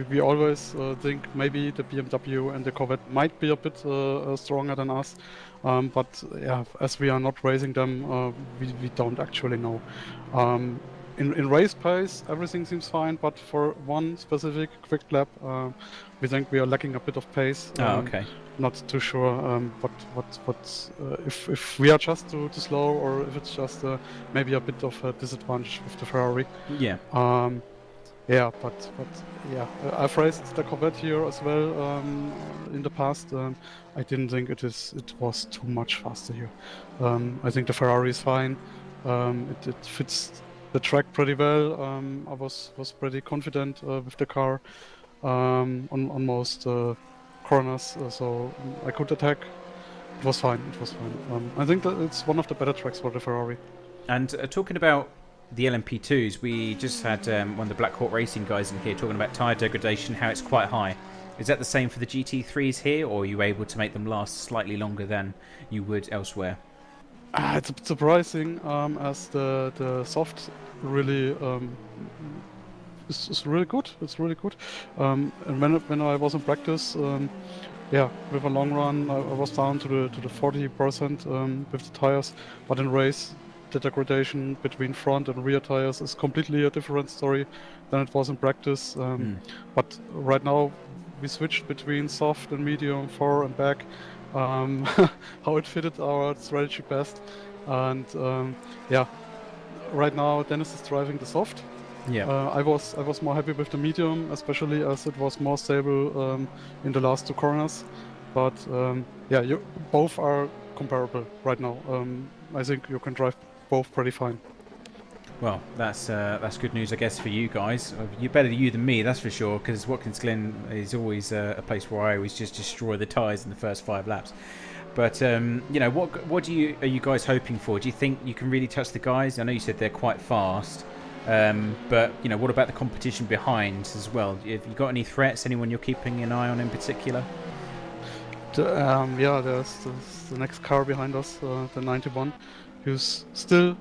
We always think maybe the BMW and the Corvette might be a bit stronger than us, but yeah, as we are not racing them, we don't actually know. In race pace, everything seems fine, but for one specific quick lap, we think we are lacking a bit of pace. Okay. Not too sure if we are just too slow or if it's just maybe a bit of a disadvantage with the Ferrari. Yeah. Yeah, but yeah, I've raced the Corvette here as well in the past. I didn't think it was too much faster here. I think the Ferrari is fine. It fits the track pretty well. I was pretty confident with the car on most corners, so I could attack. It was fine. I think that it's one of the better tracks for the Ferrari. And talking about the LMP2s, we just had one of the Black Hawk Racing guys in here talking about tyre degradation, how it's quite high. Is that the same for the GT3s here, or are you able to make them last slightly longer than you would elsewhere? It's a bit surprising, as the soft really is really good. It's really good. And when I was in practice, yeah, with a long run, I was down to the 40% with the tires, but in race, the degradation between front and rear tires is completely a different story than it was in practice. But right now, we switched between soft and medium, fore and back. How it fitted our strategy best, and yeah, right now Dennis is driving the soft. Yeah. I was more happy with the medium, especially as it was more stable in the last 2 corners. But yeah, both are comparable right now. I think you can drive both pretty fine. Well, that's good news, I guess, for you guys. You're better you than me, that's for sure, because Watkins Glen is always a place where I always just destroy the tyres in the first 5 laps. But you know, what are you guys hoping for? Do you think you can really touch the guys? I know you said they're quite fast, but you know, what about the competition behind as well? Have you got any threats? Anyone you're keeping an eye on in particular? Yeah, there's the next car behind us, the 91, who's still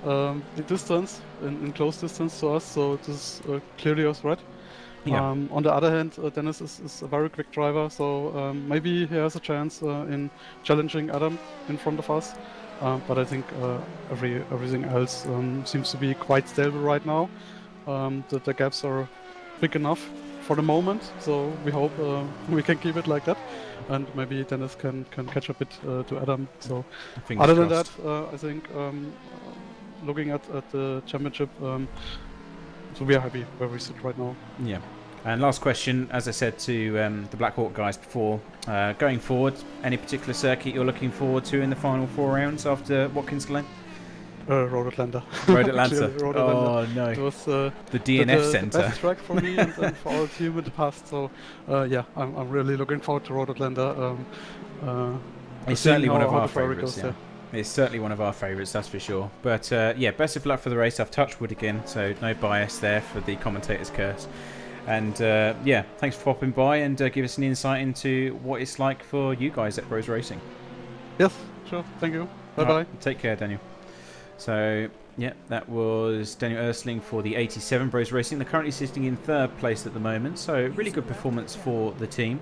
in distance, in close distance to us, so this is clearly a threat. Yeah. On the other hand, Dennis is a very quick driver, so maybe he has a chance in challenging Adam in front of us. But I think everything else seems to be quite stable right now. The gaps are big enough for the moment, so we hope we can keep it like that, and maybe Dennis can catch a bit to Adam. So Fingers other than crossed. that, I think looking at the championship, so we are happy where we sit right now. Yeah. And last question, as I said to the Black Hawk guys before, going forward, any particular circuit you're looking forward to in the final 4 rounds after Watkins Glen? Road Atlanta. Road Atlanta. Clearly, Road Oh Atlanta. no. It was The DNF the centre. best track for me and for our team in the past. So yeah, I'm really looking forward to Road Atlanta. It's seeing certainly one of how our the Ferrari favourites. goes Yeah. It's certainly one of our favourites, that's for sure. But yeah, best of luck for the race. I've touched wood again, so no bias there for the commentator's curse. And yeah, thanks for popping by and give us an insight into what it's like for you guys at Bros Racing. Yes, sure. Thank you. Bye bye. Right, take care, Daniel. So yeah, that was Daniel Ersling for the 87 Bros Racing. They're currently sitting in 3rd place at the moment, so really good performance for the team.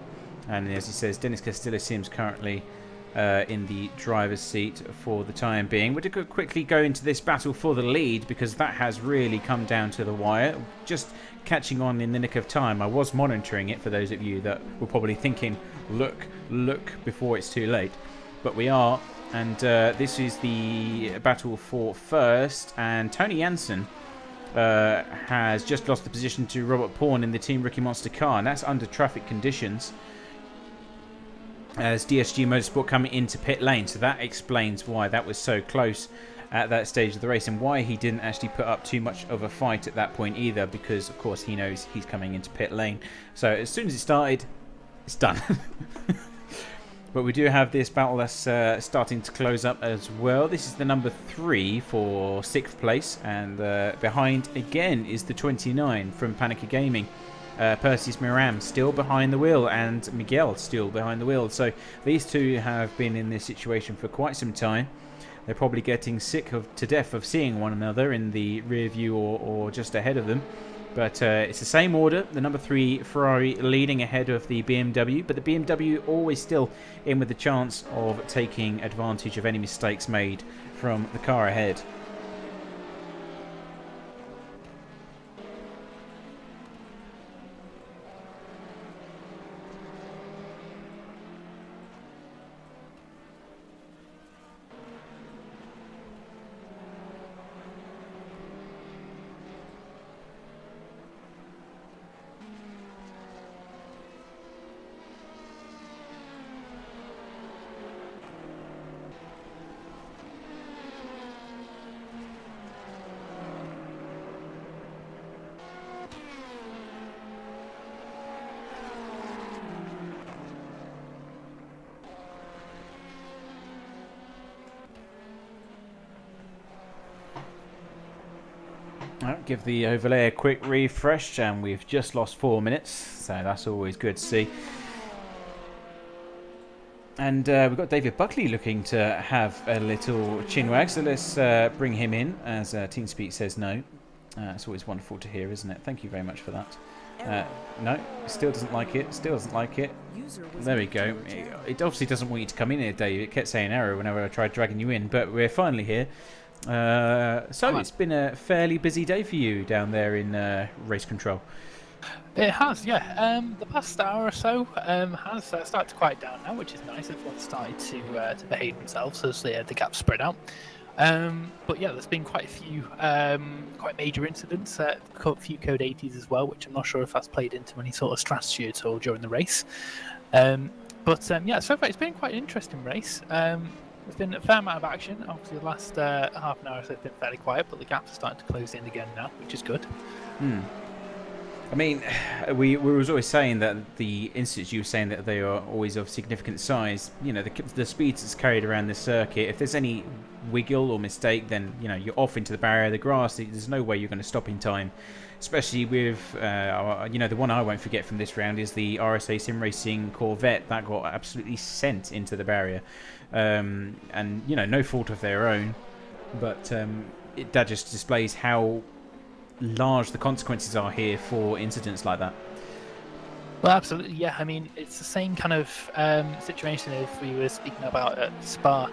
And as he says, Dennis Castillo-Sims currently in the driver's seat for the time being. We're going to quickly go into this battle for the lead because that has really come down to the wire. Just catching on in the nick of time. I was monitoring it for those of you that were probably thinking, look before it's too late. But we are, and this is the battle for first, and Tony Jansen has just lost the position to Robert Pawn in the Team Rookie Monster car, and that's under traffic conditions as DSG Motorsport coming into pit lane. So that explains why that was so close at that stage of the race and why he didn't actually put up too much of a fight at that point either, because of course he knows he's coming into pit lane. So as soon as it started, it's done. But we do have this battle that's starting to close up as well. This is the number 3 for 6th place, and behind again is the 29 from Panica Gaming. Perseus Miram still behind the wheel, and Miguel still behind the wheel. So these two have been in this situation for quite some time. They're probably getting sick to death of seeing one another in the rear view or just ahead of them. But it's the same order. The number 3 Ferrari leading ahead of the BMW, but the BMW always still in with the chance of taking advantage of any mistakes made from the car ahead. Give the overlay a quick refresh, and we've just lost 4 minutes, so that's always good to see. And we've got David Buckley looking to have a little chinwag, so let's bring him in as TeamSpeak says no. It's always wonderful to hear, isn't it? Thank you very much for that. No, still doesn't like it, still doesn't like it. There we go. It obviously doesn't want you to come in here, Dave. It kept saying error whenever I tried dragging you in, but we're finally here. So it's been a fairly busy day for you down there in race control. It has, yeah. The past hour or so has started to quiet down now, which is nice. Everyone's started to behave themselves as the gap's spread out. But yeah, there's been quite a few quite major incidents, a few Code 80s as well, which I'm not sure if that's played into any sort of strategy at all during the race. But yeah, so far it's been quite an interesting race. There's been a fair amount of action. Obviously, the last half an hour has been fairly quiet, but the gaps are starting to close in again now, which is good. I mean, we was always saying that the incidents, you were saying that they are always of significant size. You know, the speeds that's carried around this circuit, if there's any wiggle or mistake, then, you know, you're off into the barrier, the grass. There's no way you're going to stop in time. Especially with, you know, the one I won't forget from this round is the RSA Sim Racing Corvette that got absolutely sent into the barrier. And, you know, no fault of their own. But that just displays how large the consequences are here for incidents like that. Well, absolutely, yeah. I mean, it's the same kind of situation if we were speaking about at Spa.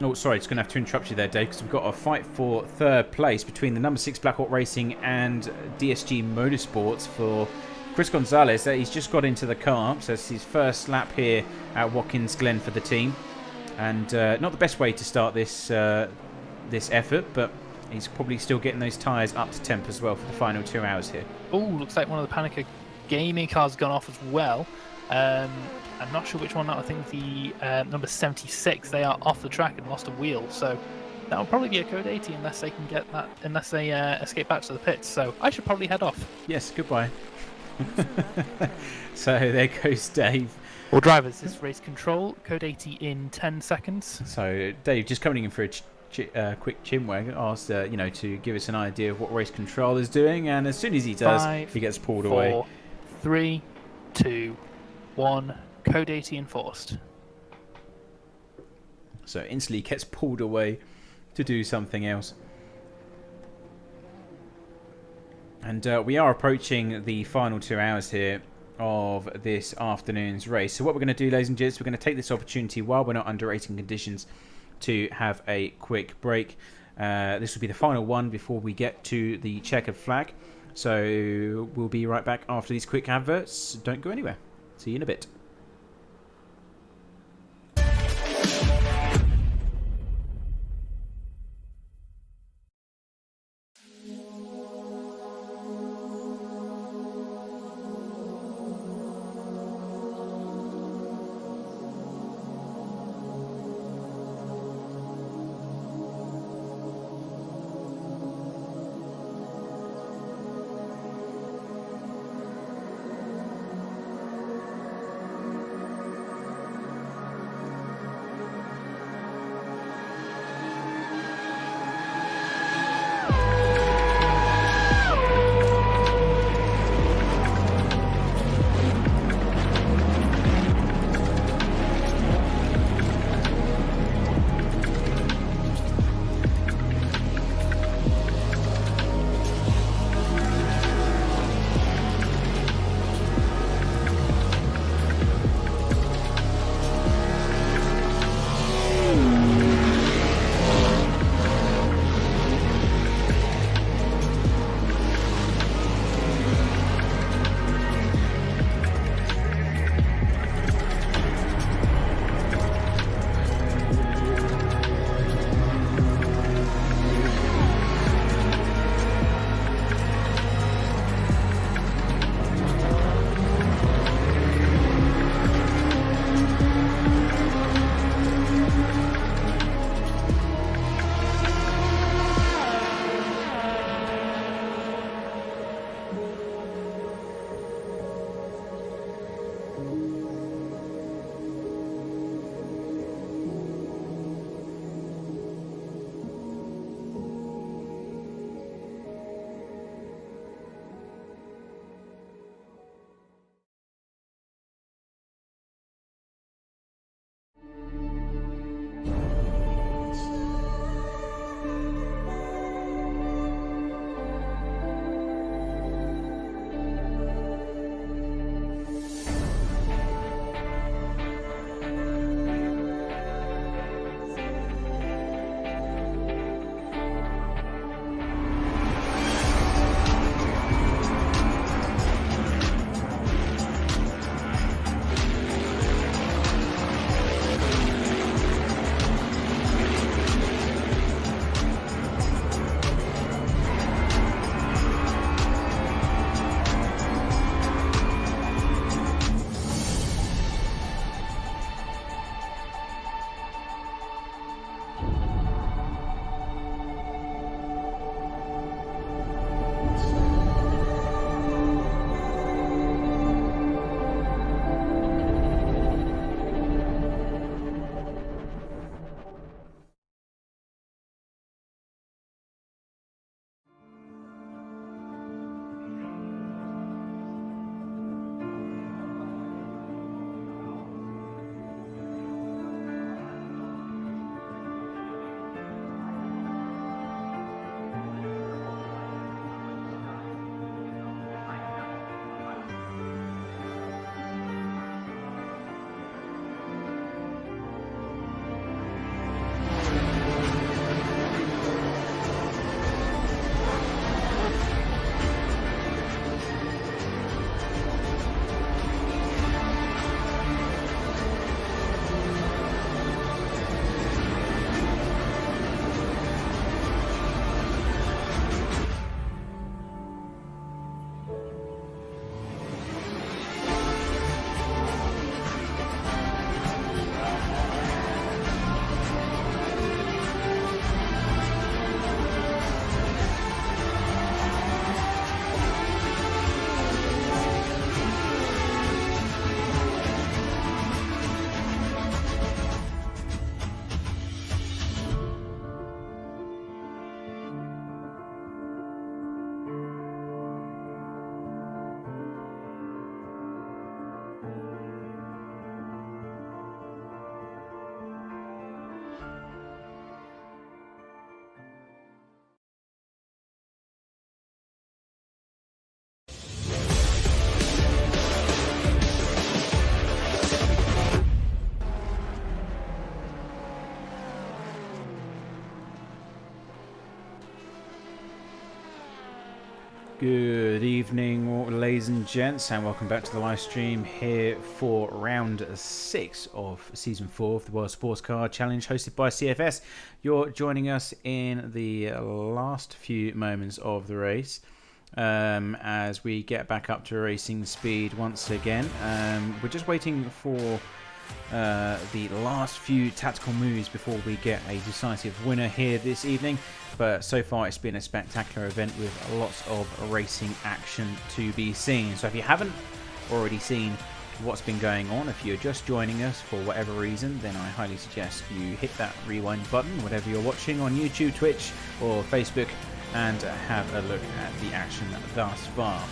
Oh, sorry, just going to have to interrupt you there, Dave, because we've got a fight for third place between the number 6 Blackhawk Racing and DSG Motorsports for Chris Gonzalez. He's just got into the car, so it's his first lap here at Watkins Glen for the team. And not the best way to start this this effort, but he's probably still getting those tyres up to temp as well for the final 2 hours here. Oh, looks like one of the Panica Gaming cars gone off as well. I'm not sure which one. I think the number 76. They are off the track and lost a wheel, so that will probably be a Code 80 unless they can get that. Unless they escape back to the pits. So I should probably head off. Yes, goodbye. So there goes Dave. Well, drivers, this race control Code 80 in 10 seconds. So Dave just coming in for quick chinwag, asked to give us an idea of what race control is doing, and as soon as he does, 5, he gets pulled 4, away. 3, 2, 1. Code 80 enforced. So instantly gets pulled away to do something else. And we are approaching the final 2 hours here of this afternoon's race. So what we're going to do, ladies and gents, we're going to take this opportunity while we're not under racing conditions to have a quick break. This will be the final one before we get to the checkered flag. So we'll be right back after these quick adverts. Don't go anywhere. See you in a bit. Good evening, ladies and gents, and welcome back to the live stream here for round 6 of season 4 of the World Sports Car Challenge hosted by CFS. You're joining us in the last few moments of the race as we get back up to racing speed once again. We're just waiting for the last few tactical moves before we get a decisive winner here this evening, but so far it's been a spectacular event with lots of racing action to be seen. So if you haven't already seen what's been going on, if you're just joining us for whatever reason, then I highly suggest you hit that rewind button, whatever you're watching on YouTube, Twitch or Facebook, and have a look at the action thus far.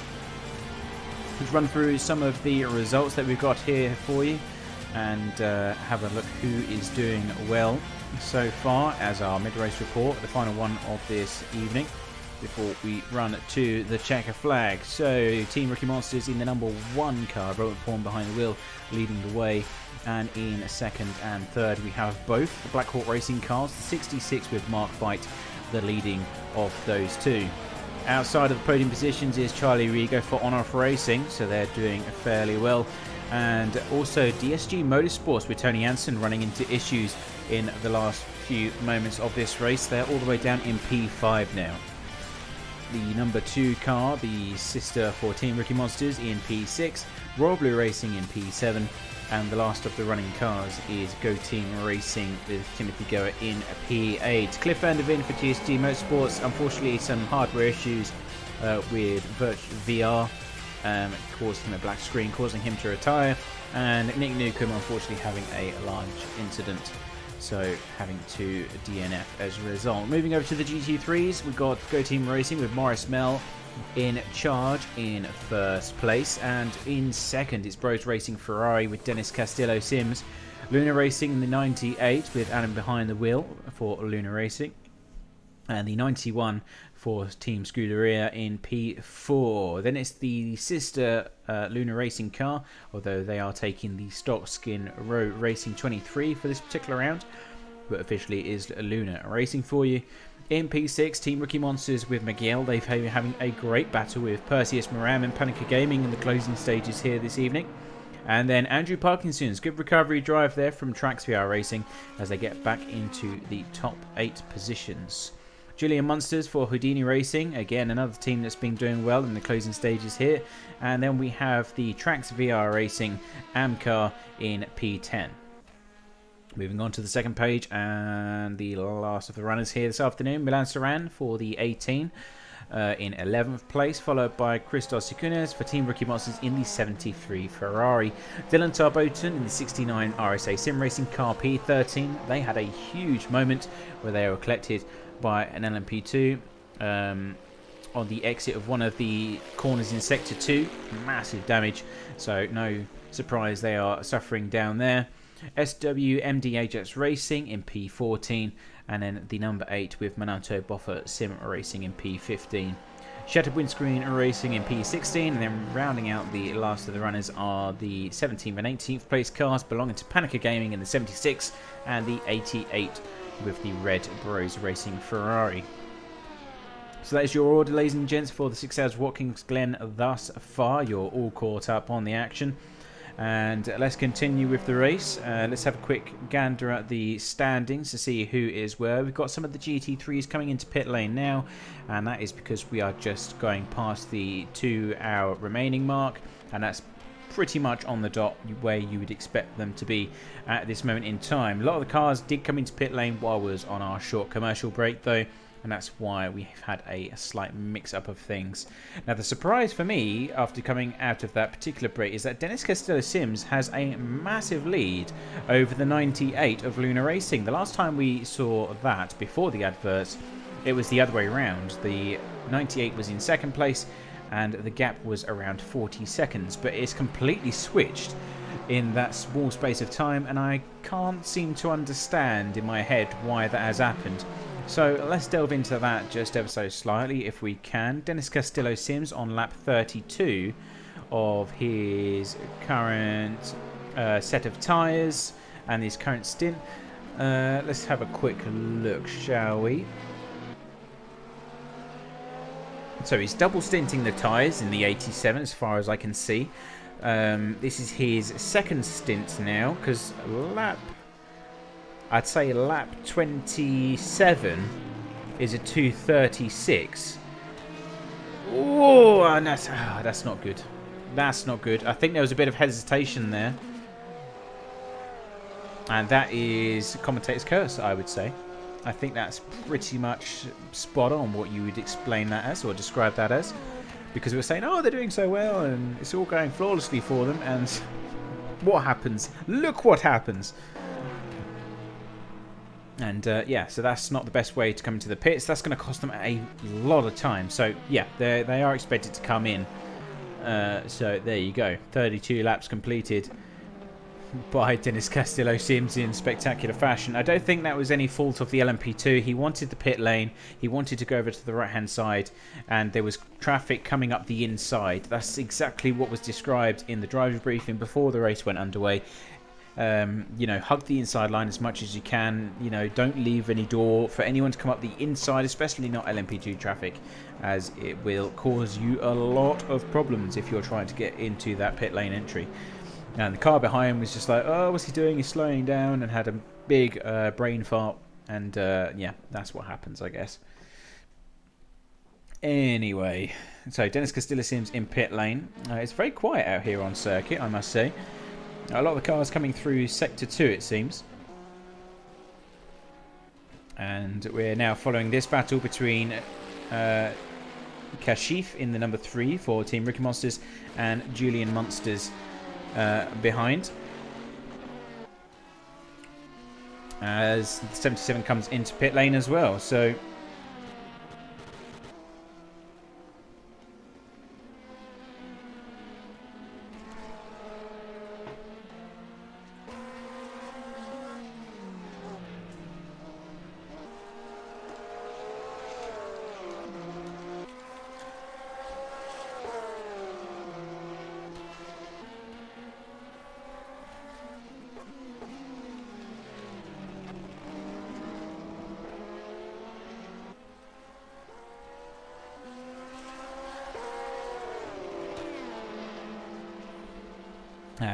Let's run through some of the results that we've got here for you and have a look who is doing well so far as our mid-race report, the final one of this evening, before we run to the checker flag. So Team Rookie Monsters in the number 1 car, Robert Pawn behind the wheel leading the way, and in second and third we have both the Black Hawk Racing cars, the 66 with Mark Fight the leading of those two. Outside of the podium positions is Charlie Rigo for On-Off Racing, so they're doing fairly well. And also DSG Motorsports with Tony Hansen running into issues in the last few moments of this race. They're all the way down in P5 now. The number 2 car, the sister for Team Rookie Monsters, in P6, Royal Blue Racing in P7, and the last of the running cars is Go Team Racing with Timothy Goer in P8. Cliff Vanderveen for DSG Motorsports, unfortunately some hardware issues with VR. Caused him a black screen, causing him to retire, and Nick Newcomb unfortunately having a large incident, so having to DNF as a result. Moving over to the GT3s, we've got Go Team Racing with Morris Mell in charge in first place, and in second it's Bros Racing Ferrari with Dennis Castillo Sims. Luna Racing in the 98 with Adam behind the wheel for Luna Racing, and the 91 for Team Scuderia in P4. Then it's the sister Luna Racing car, although they are taking the stock skin Row Racing 23 for this particular round, but officially is Luna Racing for you. In P6, Team Rookie Monsters with Miguel. They've been having a great battle with Perseus Moran and Panica Gaming in the closing stages here this evening. And then Andrew Parkinson's good recovery drive there from Trax VR Racing as they get back into the top 8 positions. Julian Munsters for Houdini Racing, again another team that's been doing well in the closing stages here. And then we have the Trax VR Racing Amcar in P10. Moving on to the second page and the last of the runners here this afternoon, Milan Saran for the 18 in 11th place, followed by Christos Sikunes for Team Rookie Monsters in the 73 Ferrari. Dylan Tarboton in the 69 RSA Sim Racing car P13. They had a huge moment where they were collected by an LMP2 on the exit of one of the corners in Sector 2. Massive damage, so no surprise they are suffering down there. SWMD Ajax Racing in P14, and then the number 8 with Minato Boffa Sim Racing in P15. Shattered Windscreen Racing in P16, and then rounding out the last of the runners are the 17th and 18th place cars belonging to Panica Gaming in the 76 and the 88 with the Red Bros Racing Ferrari. So that is your order, ladies and gents, for the 6 hours Watkins Glen thus far. You're all caught up on the action. And let's continue with the race. Let's have a quick gander at the standings to see who is where. We've got some of the GT3s coming into pit lane now, and that is because we are just going past the 2-hour remaining mark, and that's pretty much on the dot where you would expect them to be at this moment in time. A lot of the cars did come into pit lane while we was on our short commercial break though, and that's why we've had a slight mix-up of things. Now, the surprise for me after coming out of that particular break is that Dennis Castillo Sims has a massive lead over the 98 of Luna Racing. The last time we saw that, before the adverts, it was the other way around. The 98 was in second place, and the gap was around 40 seconds, but it's completely switched in that small space of time, and I can't seem to understand in my head why that has happened. So let's delve into that just ever so slightly if we can. Dennis Castillo Sims on lap 32 of his current set of tyres and his current stint. Let's have a quick look, shall we? So he's double stinting the tyres in the 87 as far as I can see. This is his second stint now, because I'd say lap 27 is a 2:36. Oh, and that's not good. That's not good. I think there was a bit of hesitation there. And that is commentator's curse, I would say. I think that's pretty much spot on what you would explain that as, or describe that as. Because we were saying, oh, they're doing so well, and it's all going flawlessly for them, and what happens? Look what happens! And yeah, so that's not the best way to come into the pits. That's going to cost them a lot of time. So yeah, they are expected to come in. So there you go, 32 laps completed by Dennis Castillo-Sims in spectacular fashion. I don't think that was any fault of the LMP2. He wanted the pit lane, he wanted to go over to the right hand side, and there was traffic coming up the inside. That's exactly what was described in the driver's briefing before the race went underway. You know, hug the inside line as much as you can. You know, don't leave any door for anyone to come up the inside, especially not LMP2 traffic, as it will cause you a lot of problems if you're trying to get into that pit lane entry. And the car behind was just like, oh, what's he doing? He's slowing down, and had a big brain fart. And yeah, that's what happens, I guess. Anyway, so Dennis Castillo-Sims in pit lane. It's very quiet out here on circuit, I must say. A lot of the cars coming through Sector 2, it seems. And we're now following this battle between Kashif in the number 3 for Team Ricky Monsters and Julian Munsters behind. As the 77 comes into pit lane as well. So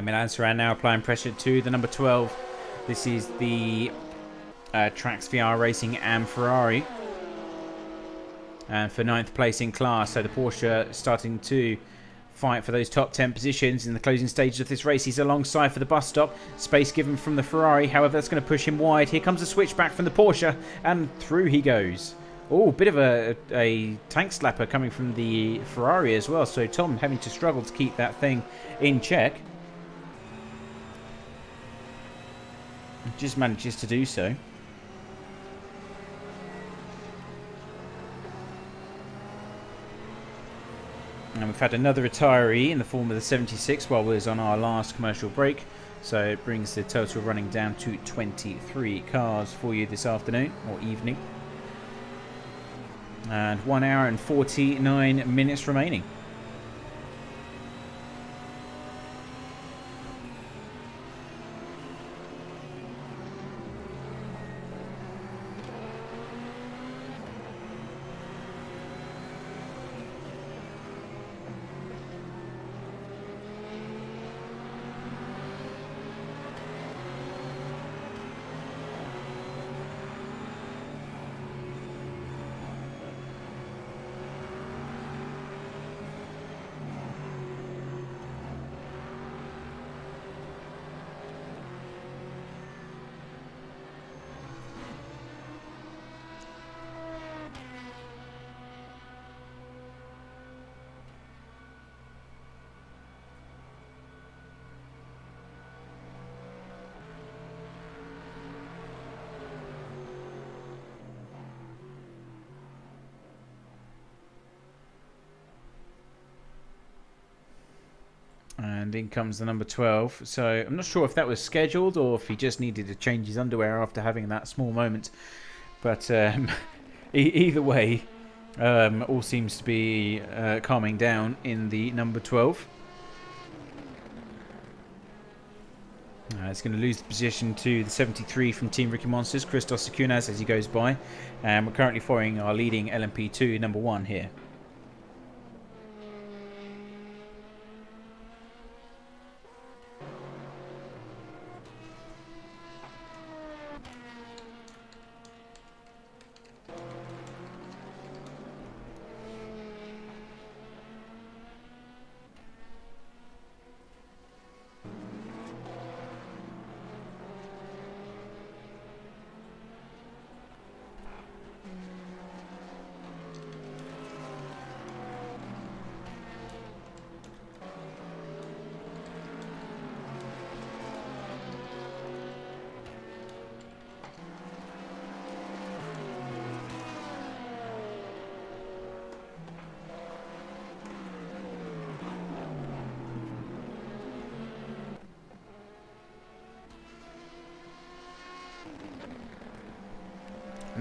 Milan Saran now applying pressure to the number 12. This is the Trax VR Racing and Ferrari. And for 9th place in class. So the Porsche starting to fight for those top 10 positions in the closing stages of this race. He's alongside for the bus stop. Space given from the Ferrari. However, that's going to push him wide. Here comes a switchback from the Porsche. And through he goes. Oh, bit of a tank slapper coming from the Ferrari as well. So Tom having to struggle to keep that thing in check. Just manages to do so. And we've had another retiree in the form of the 76 while we was on our last commercial break. So it brings the total running down to 23 cars for you this afternoon or evening. And 1 hour and 49 minutes remaining. And in comes the number 12. So I'm not sure if that was scheduled or if he just needed to change his underwear after having that small moment. But either way, all seems to be calming down in the number 12. It's going to lose the position to the 73 from Team Ricky Monsters, Christos Sakunas, as he goes by. And we're currently following our leading LMP2 number 1 here.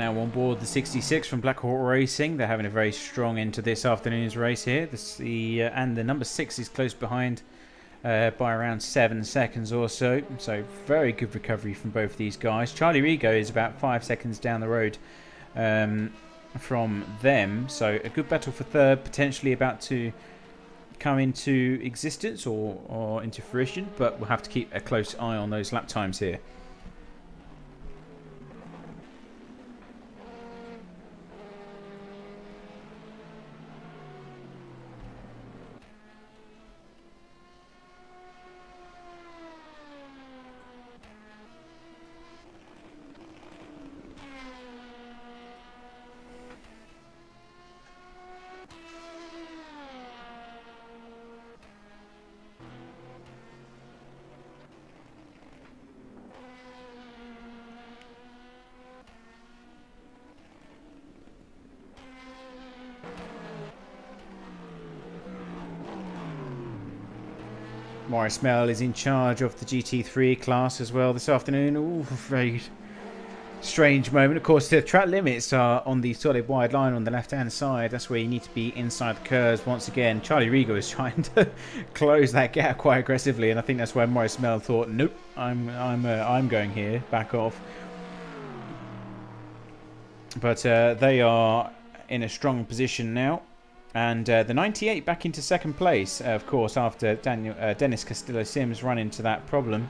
now on board the 66 from Black Hawk Racing. They're having a very strong end to this afternoon's race here. And the number 6 is close behind by around 7 seconds or so. So very good recovery from both these guys. Charlie Rigo is about 5 seconds down the road from them. So a good battle for third, potentially about to come into existence or into fruition. But we'll have to keep a close eye on those lap times here. Morris Mel is in charge of the GT3 class as well this afternoon. Ooh, very strange moment. Of course, the track limits are on the solid wide line on the left-hand side. That's where you need to be inside the curves. Once again, Charlie Rigo is trying to close that gap quite aggressively, and I think that's where Morris Mel thought, "Nope, I'm going here. Back off." But they are in a strong position now. And the 98 back into second place, of course, after Dennis Castillo-Sims run into that problem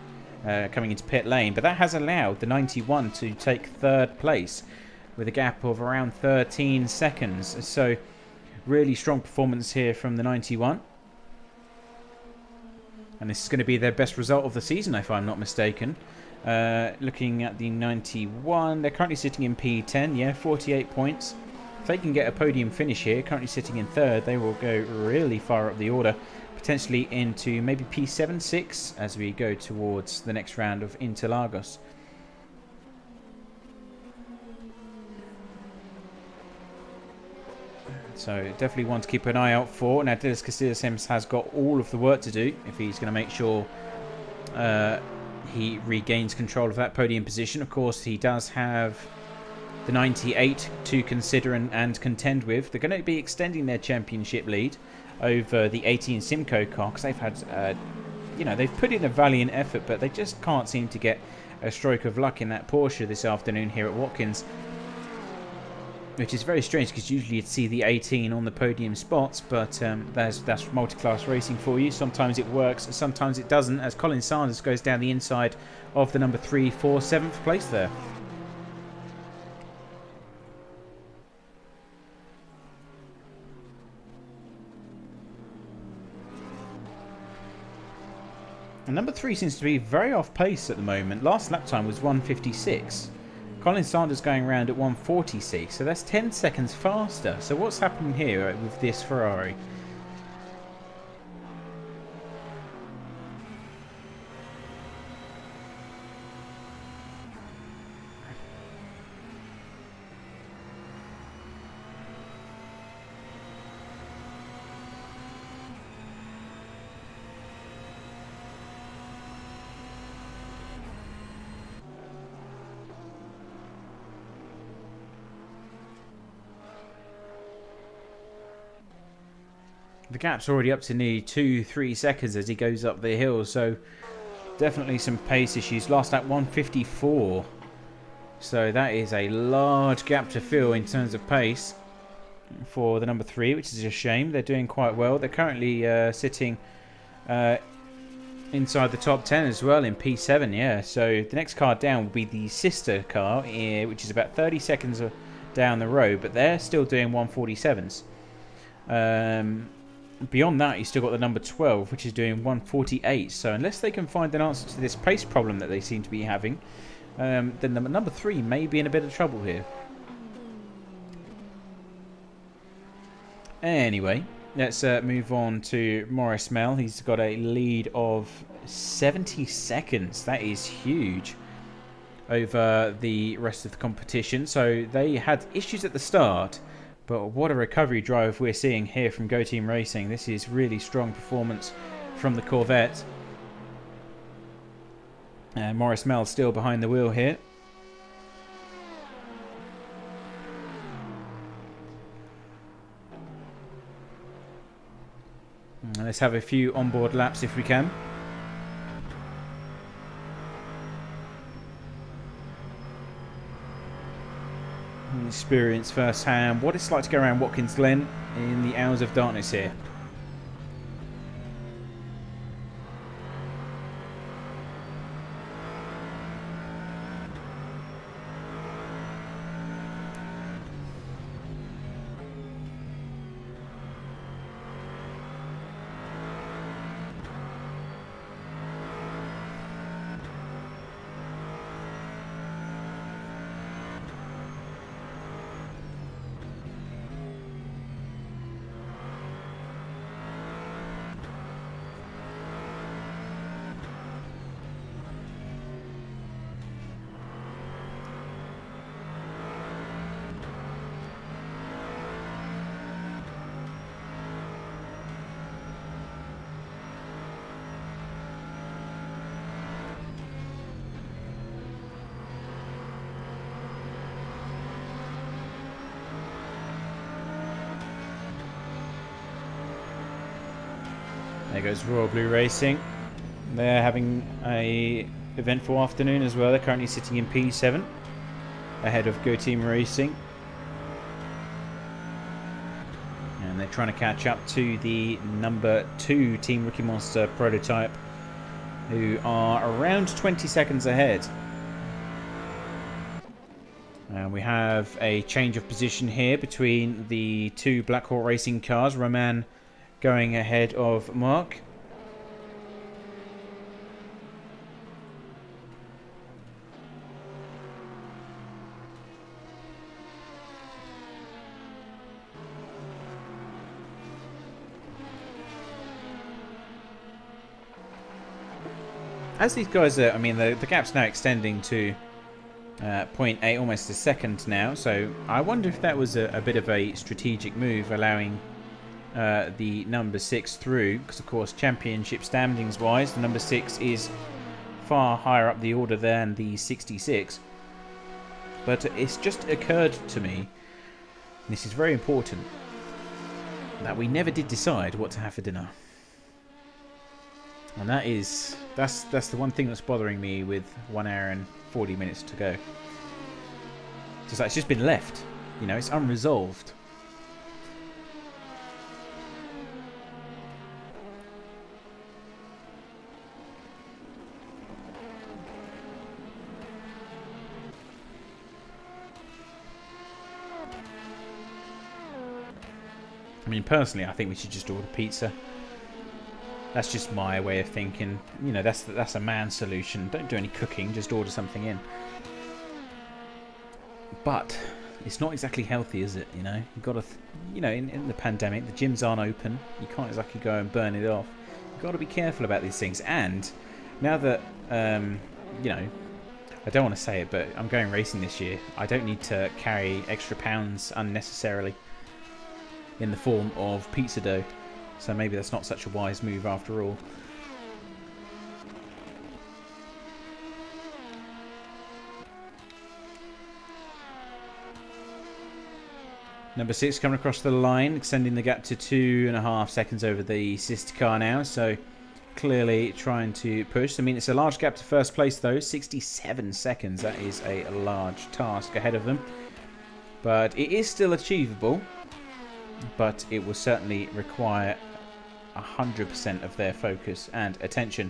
coming into pit lane. But that has allowed the 91 to take third place with a gap of around 13 seconds. So really strong performance here from the 91. And this is going to be their best result of the season, if I'm not mistaken. Looking at the 91, they're currently sitting in P10, yeah, 48 points. If they can get a podium finish here, currently sitting in third, they will go really far up the order, potentially into maybe P7, 6 as we go towards the next round of Interlagos. So definitely one to keep an eye out for. Now Dennis Castillo-Sims has got all of the work to do if he's going to make sure he regains control of that podium position. Of course, he does have the 98 to consider and contend with. They're going to be extending their championship lead over the 18 Simcoe car because they've had, they've put in a valiant effort, but they just can't seem to get a stroke of luck in that Porsche this afternoon here at Watkins, which is very strange because usually you'd see the 18 on the podium spots, but that's multi-class racing for you. Sometimes it works, sometimes it doesn't, as Colin Sanders goes down the inside of the number 3 for 7th place there. And number 3 seems to be very off pace at the moment. Last lap time was 1:56. Colin Sanders going around at 1:46, so that's 10 seconds faster. So what's happening here with this Ferrari? The gap's already up to nearly 2-3 seconds as he goes up the hill, so definitely some pace issues. Last lap 1:54, so that is a large gap to fill in terms of pace for the number 3, which is a shame. They're doing quite well. They're currently sitting inside the top 10 as well in P7, yeah. So the next car down will be the sister car, which is about 30 seconds down the road, but they're still doing 1:47s. Beyond that, you've still got the number 12, which is doing 1:48. So unless they can find an answer to this pace problem that they seem to be having, then the number 3 may be in a bit of trouble here. Anyway, let's move on to Morris Mel. He's got a lead of 70 seconds. That is huge over the rest of the competition. So they had issues at the start, but what a recovery drive we're seeing here from Go Team Racing. This is really strong performance from the Corvette. Morris Mel still behind the wheel here. Let's have a few onboard laps if we can. Experience firsthand what it's like to go around Watkins Glen in the hours of darkness here. There goes Royal Blue Racing. They're having a eventful afternoon as well. They're currently sitting in P7 ahead of Go Team Racing. And they're trying to catch up to the number 2 Team Rookie Monster prototype, who are around 20 seconds ahead. And we have a change of position here between the 2 Black Hawk Racing cars. Roman going ahead of Mark. As these guys are, I mean, the gap's now extending to 0.8, almost a second now. So I wonder if that was a bit of a strategic move, allowing the number 6 through, because of course championship standings wise the number 6 is far higher up the order than the 66. But it's just occurred to me, and this is very important, that we never did decide what to have for dinner. And that's the one thing that's bothering me with 1 hour and 40 minutes to go. Just like it's just been left, you know, it's unresolved. I mean, personally, I think we should just order pizza. That's just my way of thinking. You know, that's a man's solution. Don't do any cooking, just order something in. But it's not exactly healthy, is it? You know, you've got to, you know, in the pandemic, the gyms aren't open. You can't exactly go and burn it off. You've got to be careful about these things. And now that, you know, I don't want to say it, but I'm going racing this year. I don't need to carry extra pounds unnecessarily in the form of pizza dough. So maybe that's not such a wise move after all. Number 6 coming across the line, extending the gap to 2.5 seconds over the sister car now. So clearly trying to push. I mean, it's a large gap to first place though, 67 seconds. That is a large task ahead of them. But it is still achievable. But it will certainly require 100% of their focus and attention.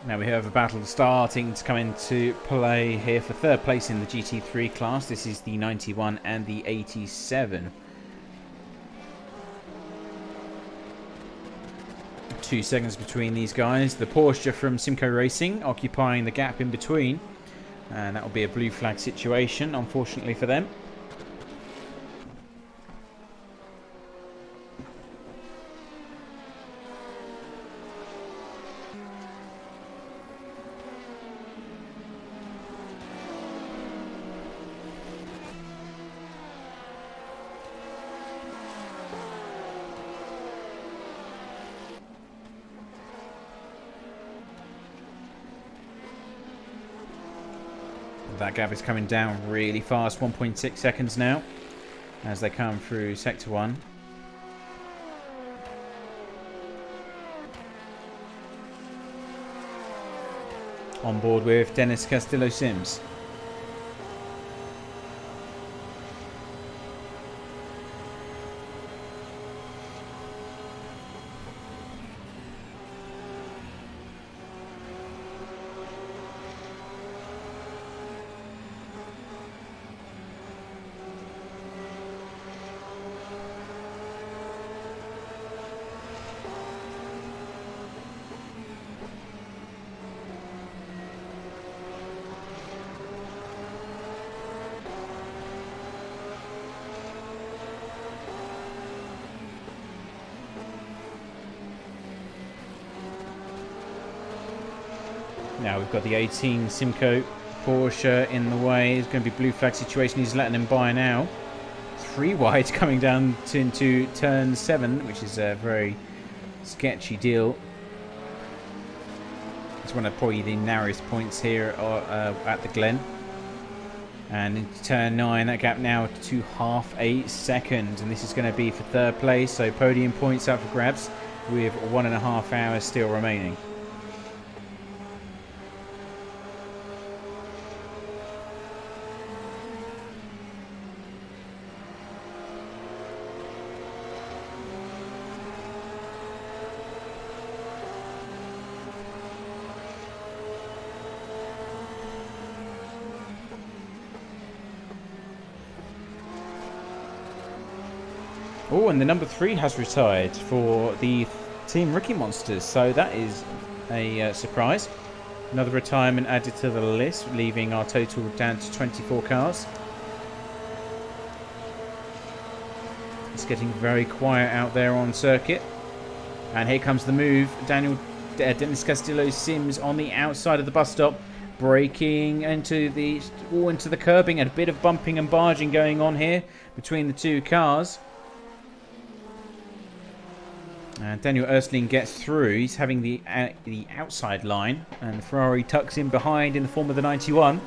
Now we have a battle starting to come into play here for third place in the GT3 class. This is the 91 and the 87. 2 seconds between these guys. The Porsche from Simco Racing occupying the gap in between. And that will be a blue flag situation, unfortunately for them. That gap is coming down really fast, 1.6 seconds now as they come through Sector 1. On board with Dennis Castillo-Sims. Now we've got the 18 Simcoe Porsche in the way. It's going to be blue flag situation. He's letting him by now. 3 wide coming down into turn 7, which is a very sketchy deal. It's one of probably the narrowest points here at the Glen. And into turn 9, that gap now to half a second. And this is going to be for 3rd place. So podium points up for grabs with 1.5 hours still remaining. Oh, and the number 3 has retired for the Team Rookie Monsters, so that is a surprise. Another retirement added to the list, leaving our total down to 24 cars. It's getting very quiet out there on circuit. And here comes the move. Dennis Castillo-Sims on the outside of the bus stop, braking into the curbing, and a bit of bumping and barging going on here between the 2 cars. Daniel Erskine gets through. He's having the outside line, and Ferrari tucks in behind in the form of the 91.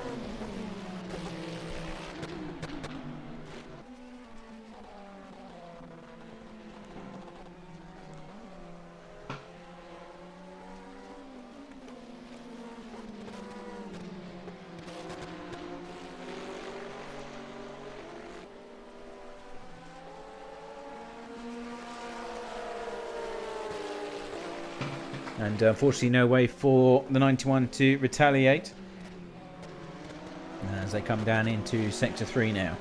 And unfortunately no way for the 91 to retaliate as they come down into Sector 3 now.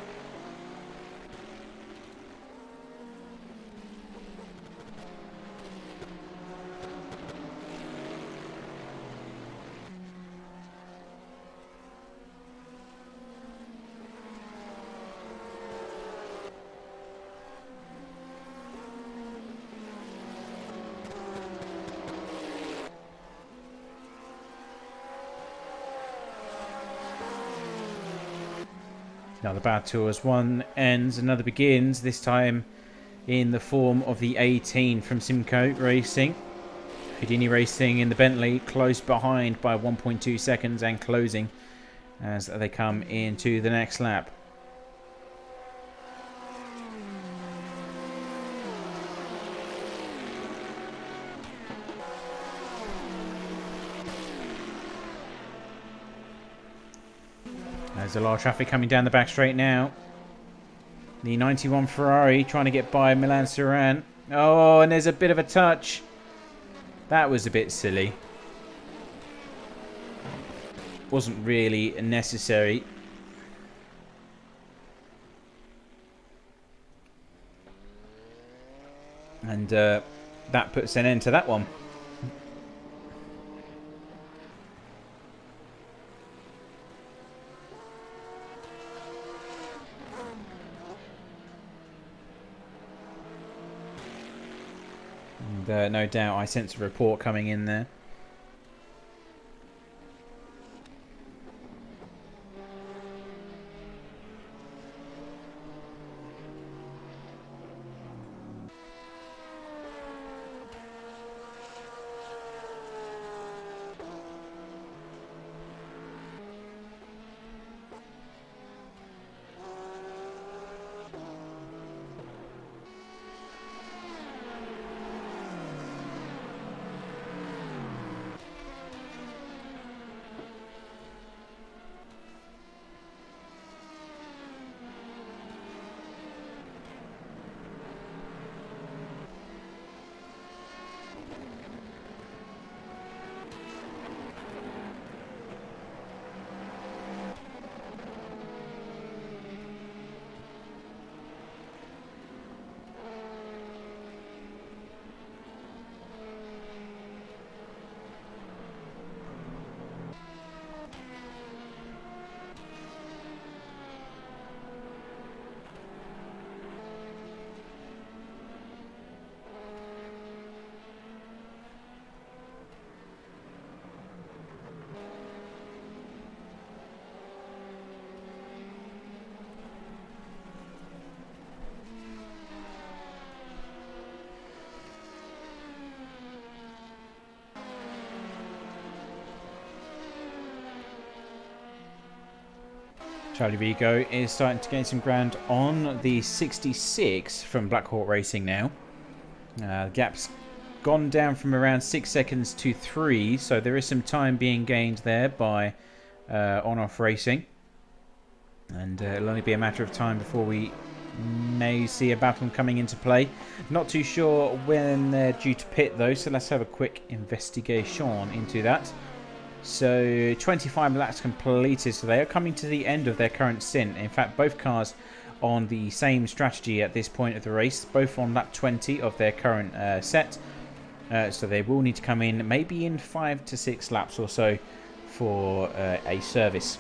Now the battle as one ends, another begins, this time in the form of the 18 from Simcoe Racing. Houdini Racing in the Bentley, close behind by 1.2 seconds and closing as they come into the next lap. There's a lot of traffic coming down the back straight now. The 91 Ferrari trying to get by Milan Saran. Oh, and there's a bit of a touch. That was a bit silly. Wasn't really necessary. And that puts an end to that one. And no doubt I sense a report coming in there. Charlie Vigo is starting to gain some ground on the 66 from Black Hawk Racing now. The gap's gone down from around 6 seconds to 3, so there is some time being gained there by on-off racing. And it'll only be a matter of time before we may see a battle coming into play. Not too sure when they're due to pit though, so let's have a quick investigation into that. So 25 laps completed, so they are coming to the end of their current stint. In fact, both cars on the same strategy at this point of the race, both on lap 20 of their current set. So they will need to come in maybe in 5 to 6 laps or so for a service.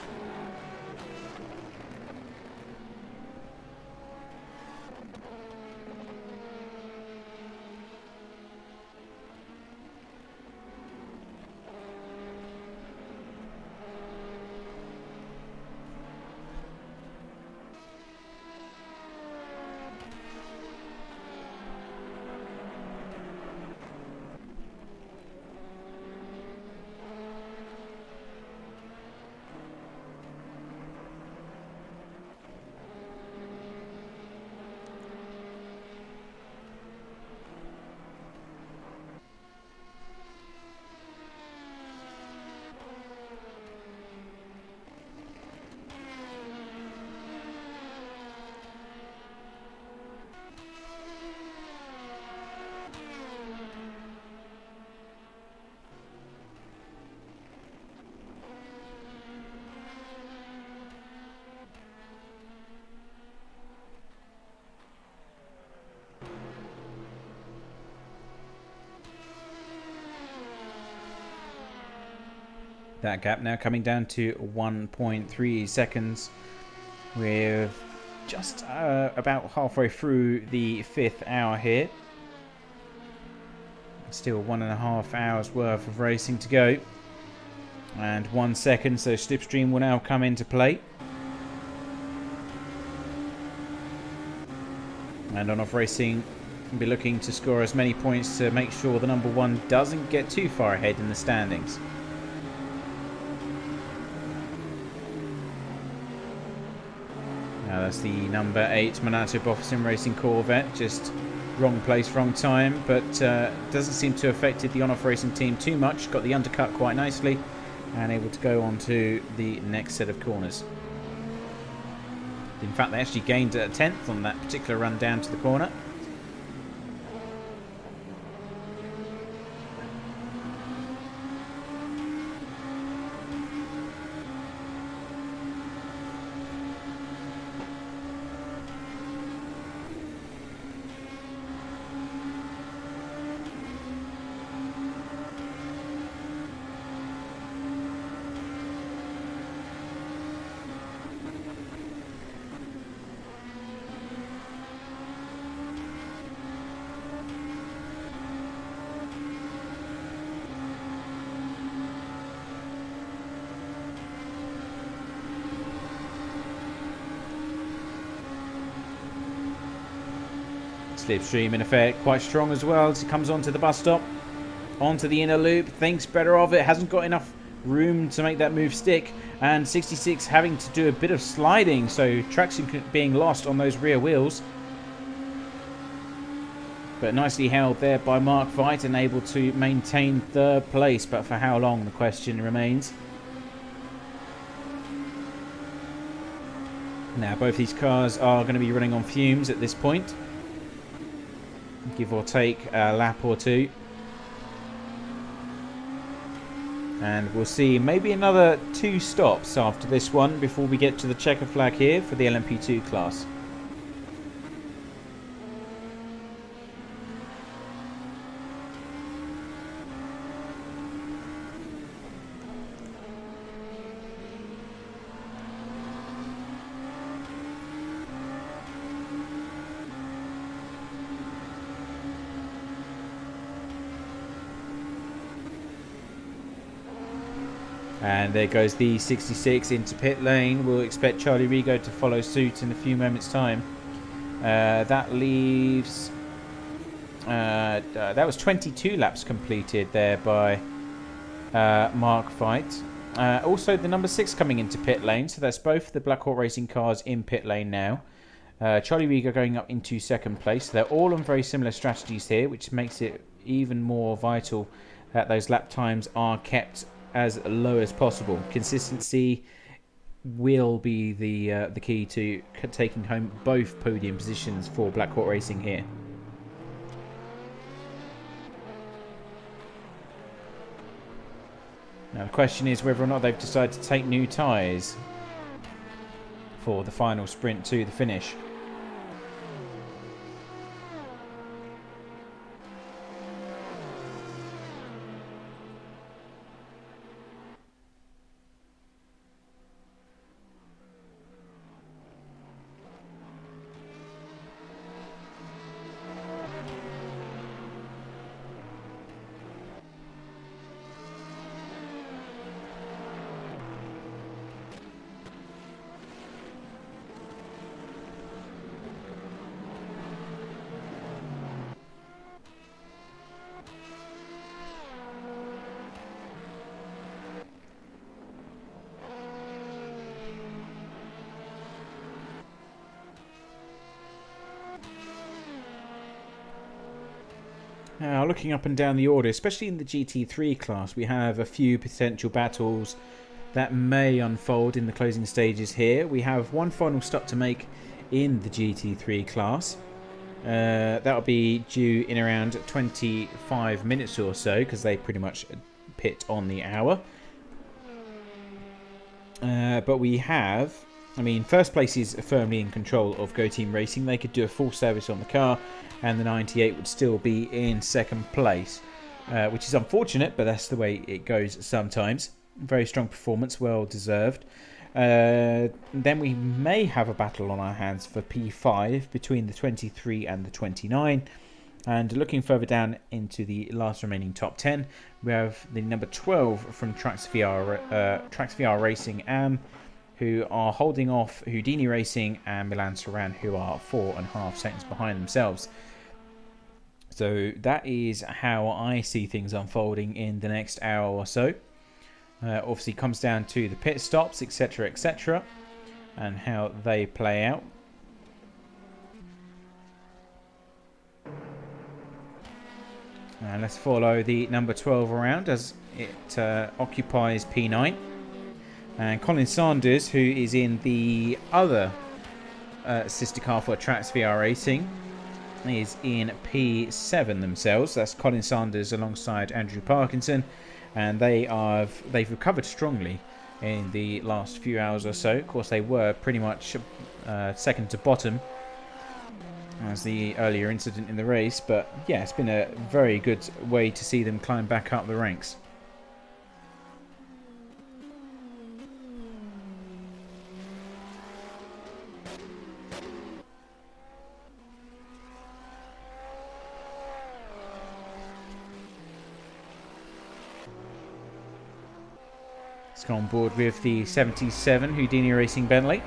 That gap now coming down to 1.3 seconds. We're just about halfway through the 5th hour here. Still 1.5 hours worth of racing to go. And 1 second, so slipstream will now come into play. And on-off racing will be looking to score as many points to make sure the number 1 doesn't get too far ahead in the standings. Now that's the number 8 Minato Boffisin Racing Corvette, just wrong place, wrong time, but doesn't seem to have affected the on-off racing team too much. Got the undercut quite nicely and able to go on to the next set of corners. In fact, they actually gained a 10th on that particular run down to the corner. Slipstream in effect quite strong as well as he comes onto the bus stop, onto the inner loop, thinks better of it, hasn't got enough room to make that move stick, and 66 having to do a bit of sliding, so traction being lost on those rear wheels. But nicely held there by Mark Veit and able to maintain 3rd place, but for how long, the question remains. Now both these cars are going to be running on fumes at this point, give or take a lap or two, and we'll see maybe another 2 stops after this one before we get to the checker flag here for the LMP2 class. And there goes the 66 into pit lane. We'll expect Charlie Rigo to follow suit in a few moments' time. That leaves... that was 22 laps completed there by Mark Veit. Also, the number 6 coming into pit lane. So that's both the Black Hawk Racing cars in pit lane now. Charlie Rieger going up into second place. They're all on very similar strategies here, which makes it even more vital that those lap times are kept as low as possible. Consistency will be the key to taking home both podium positions for Black Hawk Racing here. Now the question is whether or not they've decided to take new tyres for the final sprint to the finish. Now, looking up and down the order, especially in the GT3 class, we have a few potential battles that may unfold in the closing stages here. We have one final stop to make in the GT3 class. That'll be due in around 25 minutes or so, because they pretty much pit on the hour. But we have... I mean, first place is firmly in control of Go Team Racing. They could do a full service on the car, and the 98 would still be in second place, which is unfortunate, but that's the way it goes sometimes. Very strong performance, well deserved. Then we may have a battle on our hands for P5 between the 23 and the 29. And looking further down into the last remaining top 10, we have the number 12 from Trax VR Racing Am, who are holding off Houdini Racing and Milan Saran, who are 4.5 seconds behind themselves. So that is how I see things unfolding in the next hour or so. Obviously comes down to the pit stops, etc, etc, and how they play out. And let's follow the number 12 around as it occupies P9. And Colin Sanders, who is in the other sister car for Trax VR Racing, is in P7 themselves. That's Colin Sanders alongside Andrew Parkinson, and they've recovered strongly in the last few hours or so. Of course, they were pretty much second to bottom as the earlier incident in the race, but yeah, it's been a very good way to see them climb back up the ranks. Let's go on board with the 77 Houdini Racing Bentley.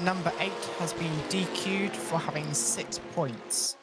number 8 has been DQ'd for having 6 points.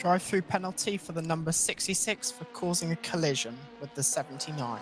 Drive-through penalty for the number 66 for causing a collision with the 79.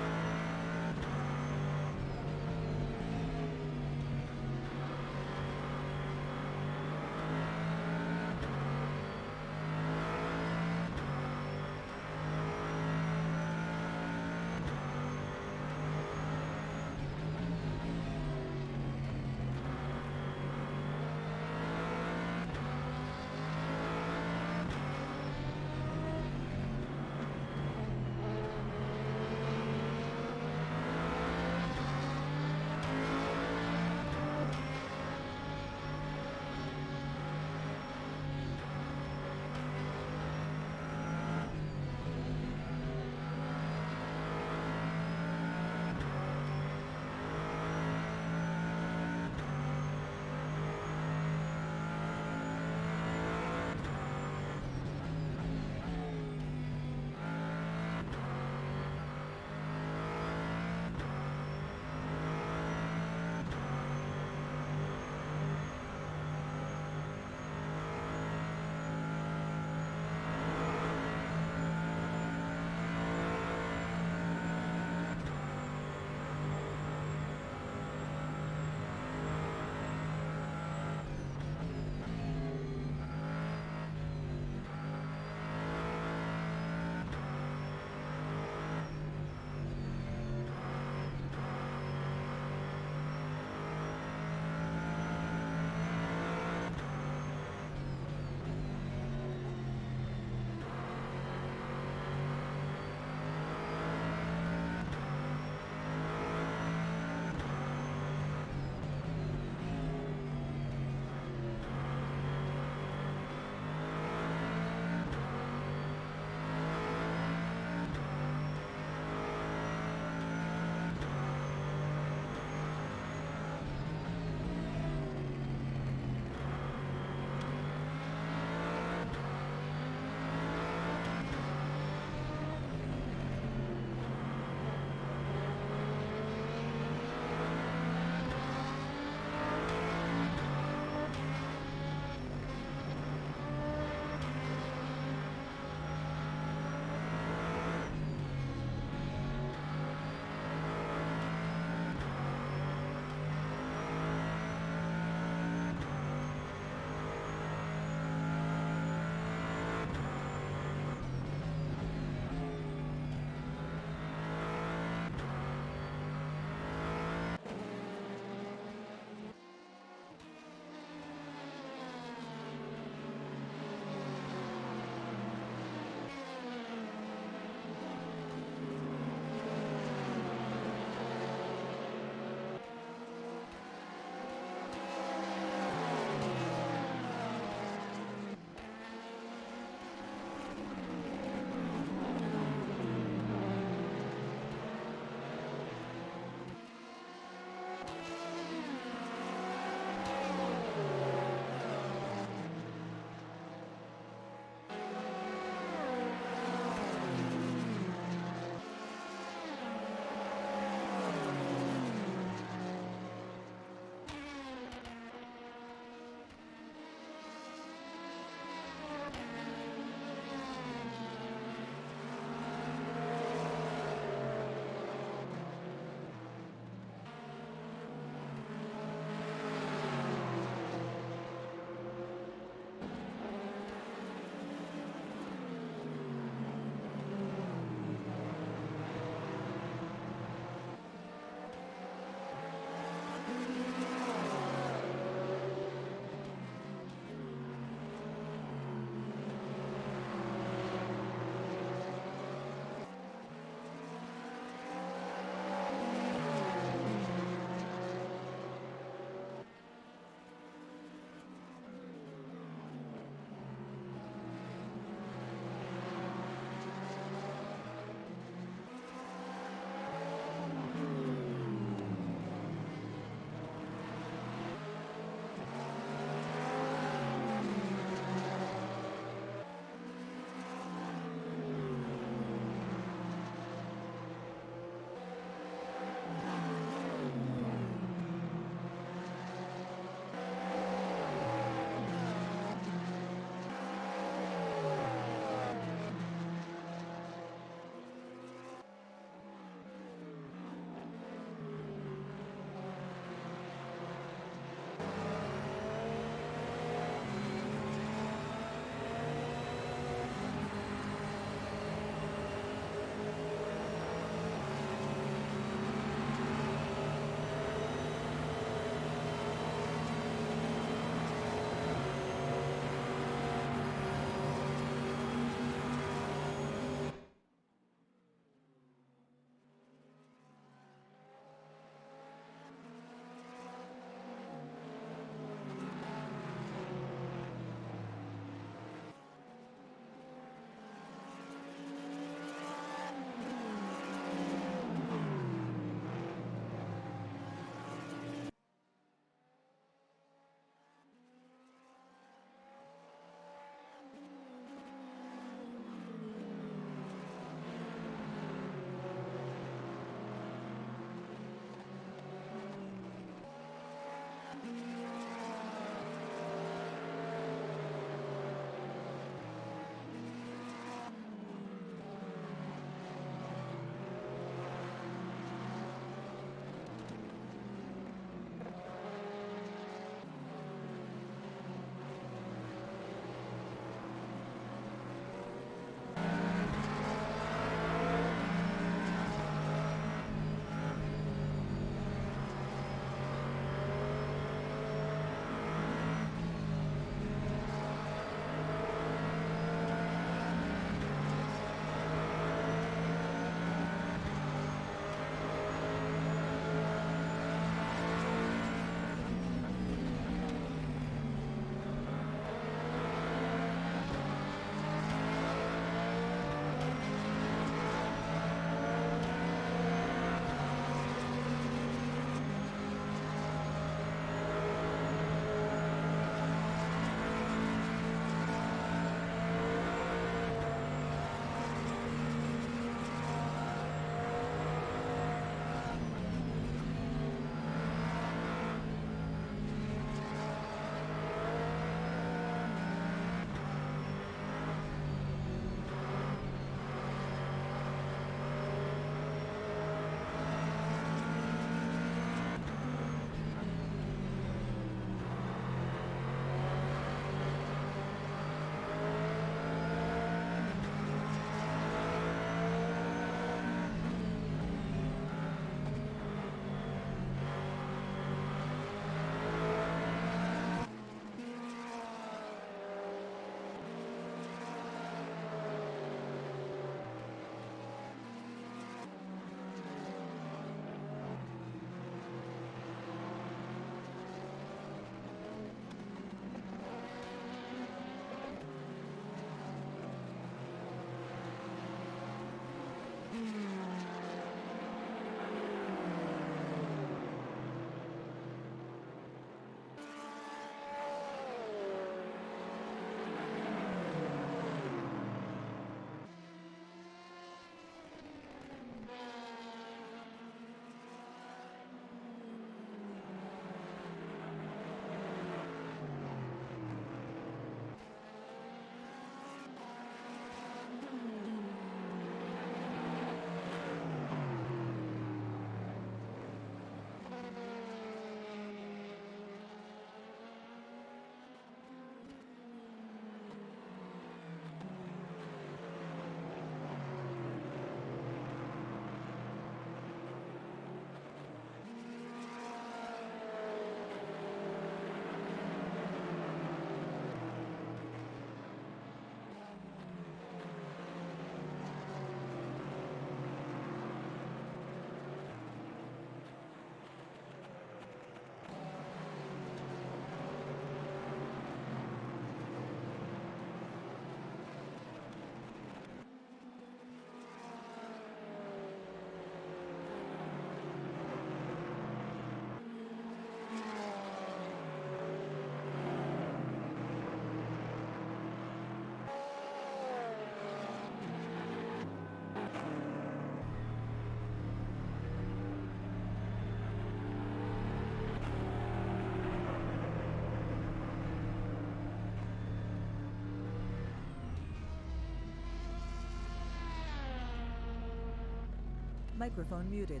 Microphone muted.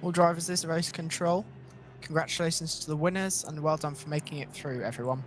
All drivers, this is race control. Congratulations to the winners and well done for making it through, everyone.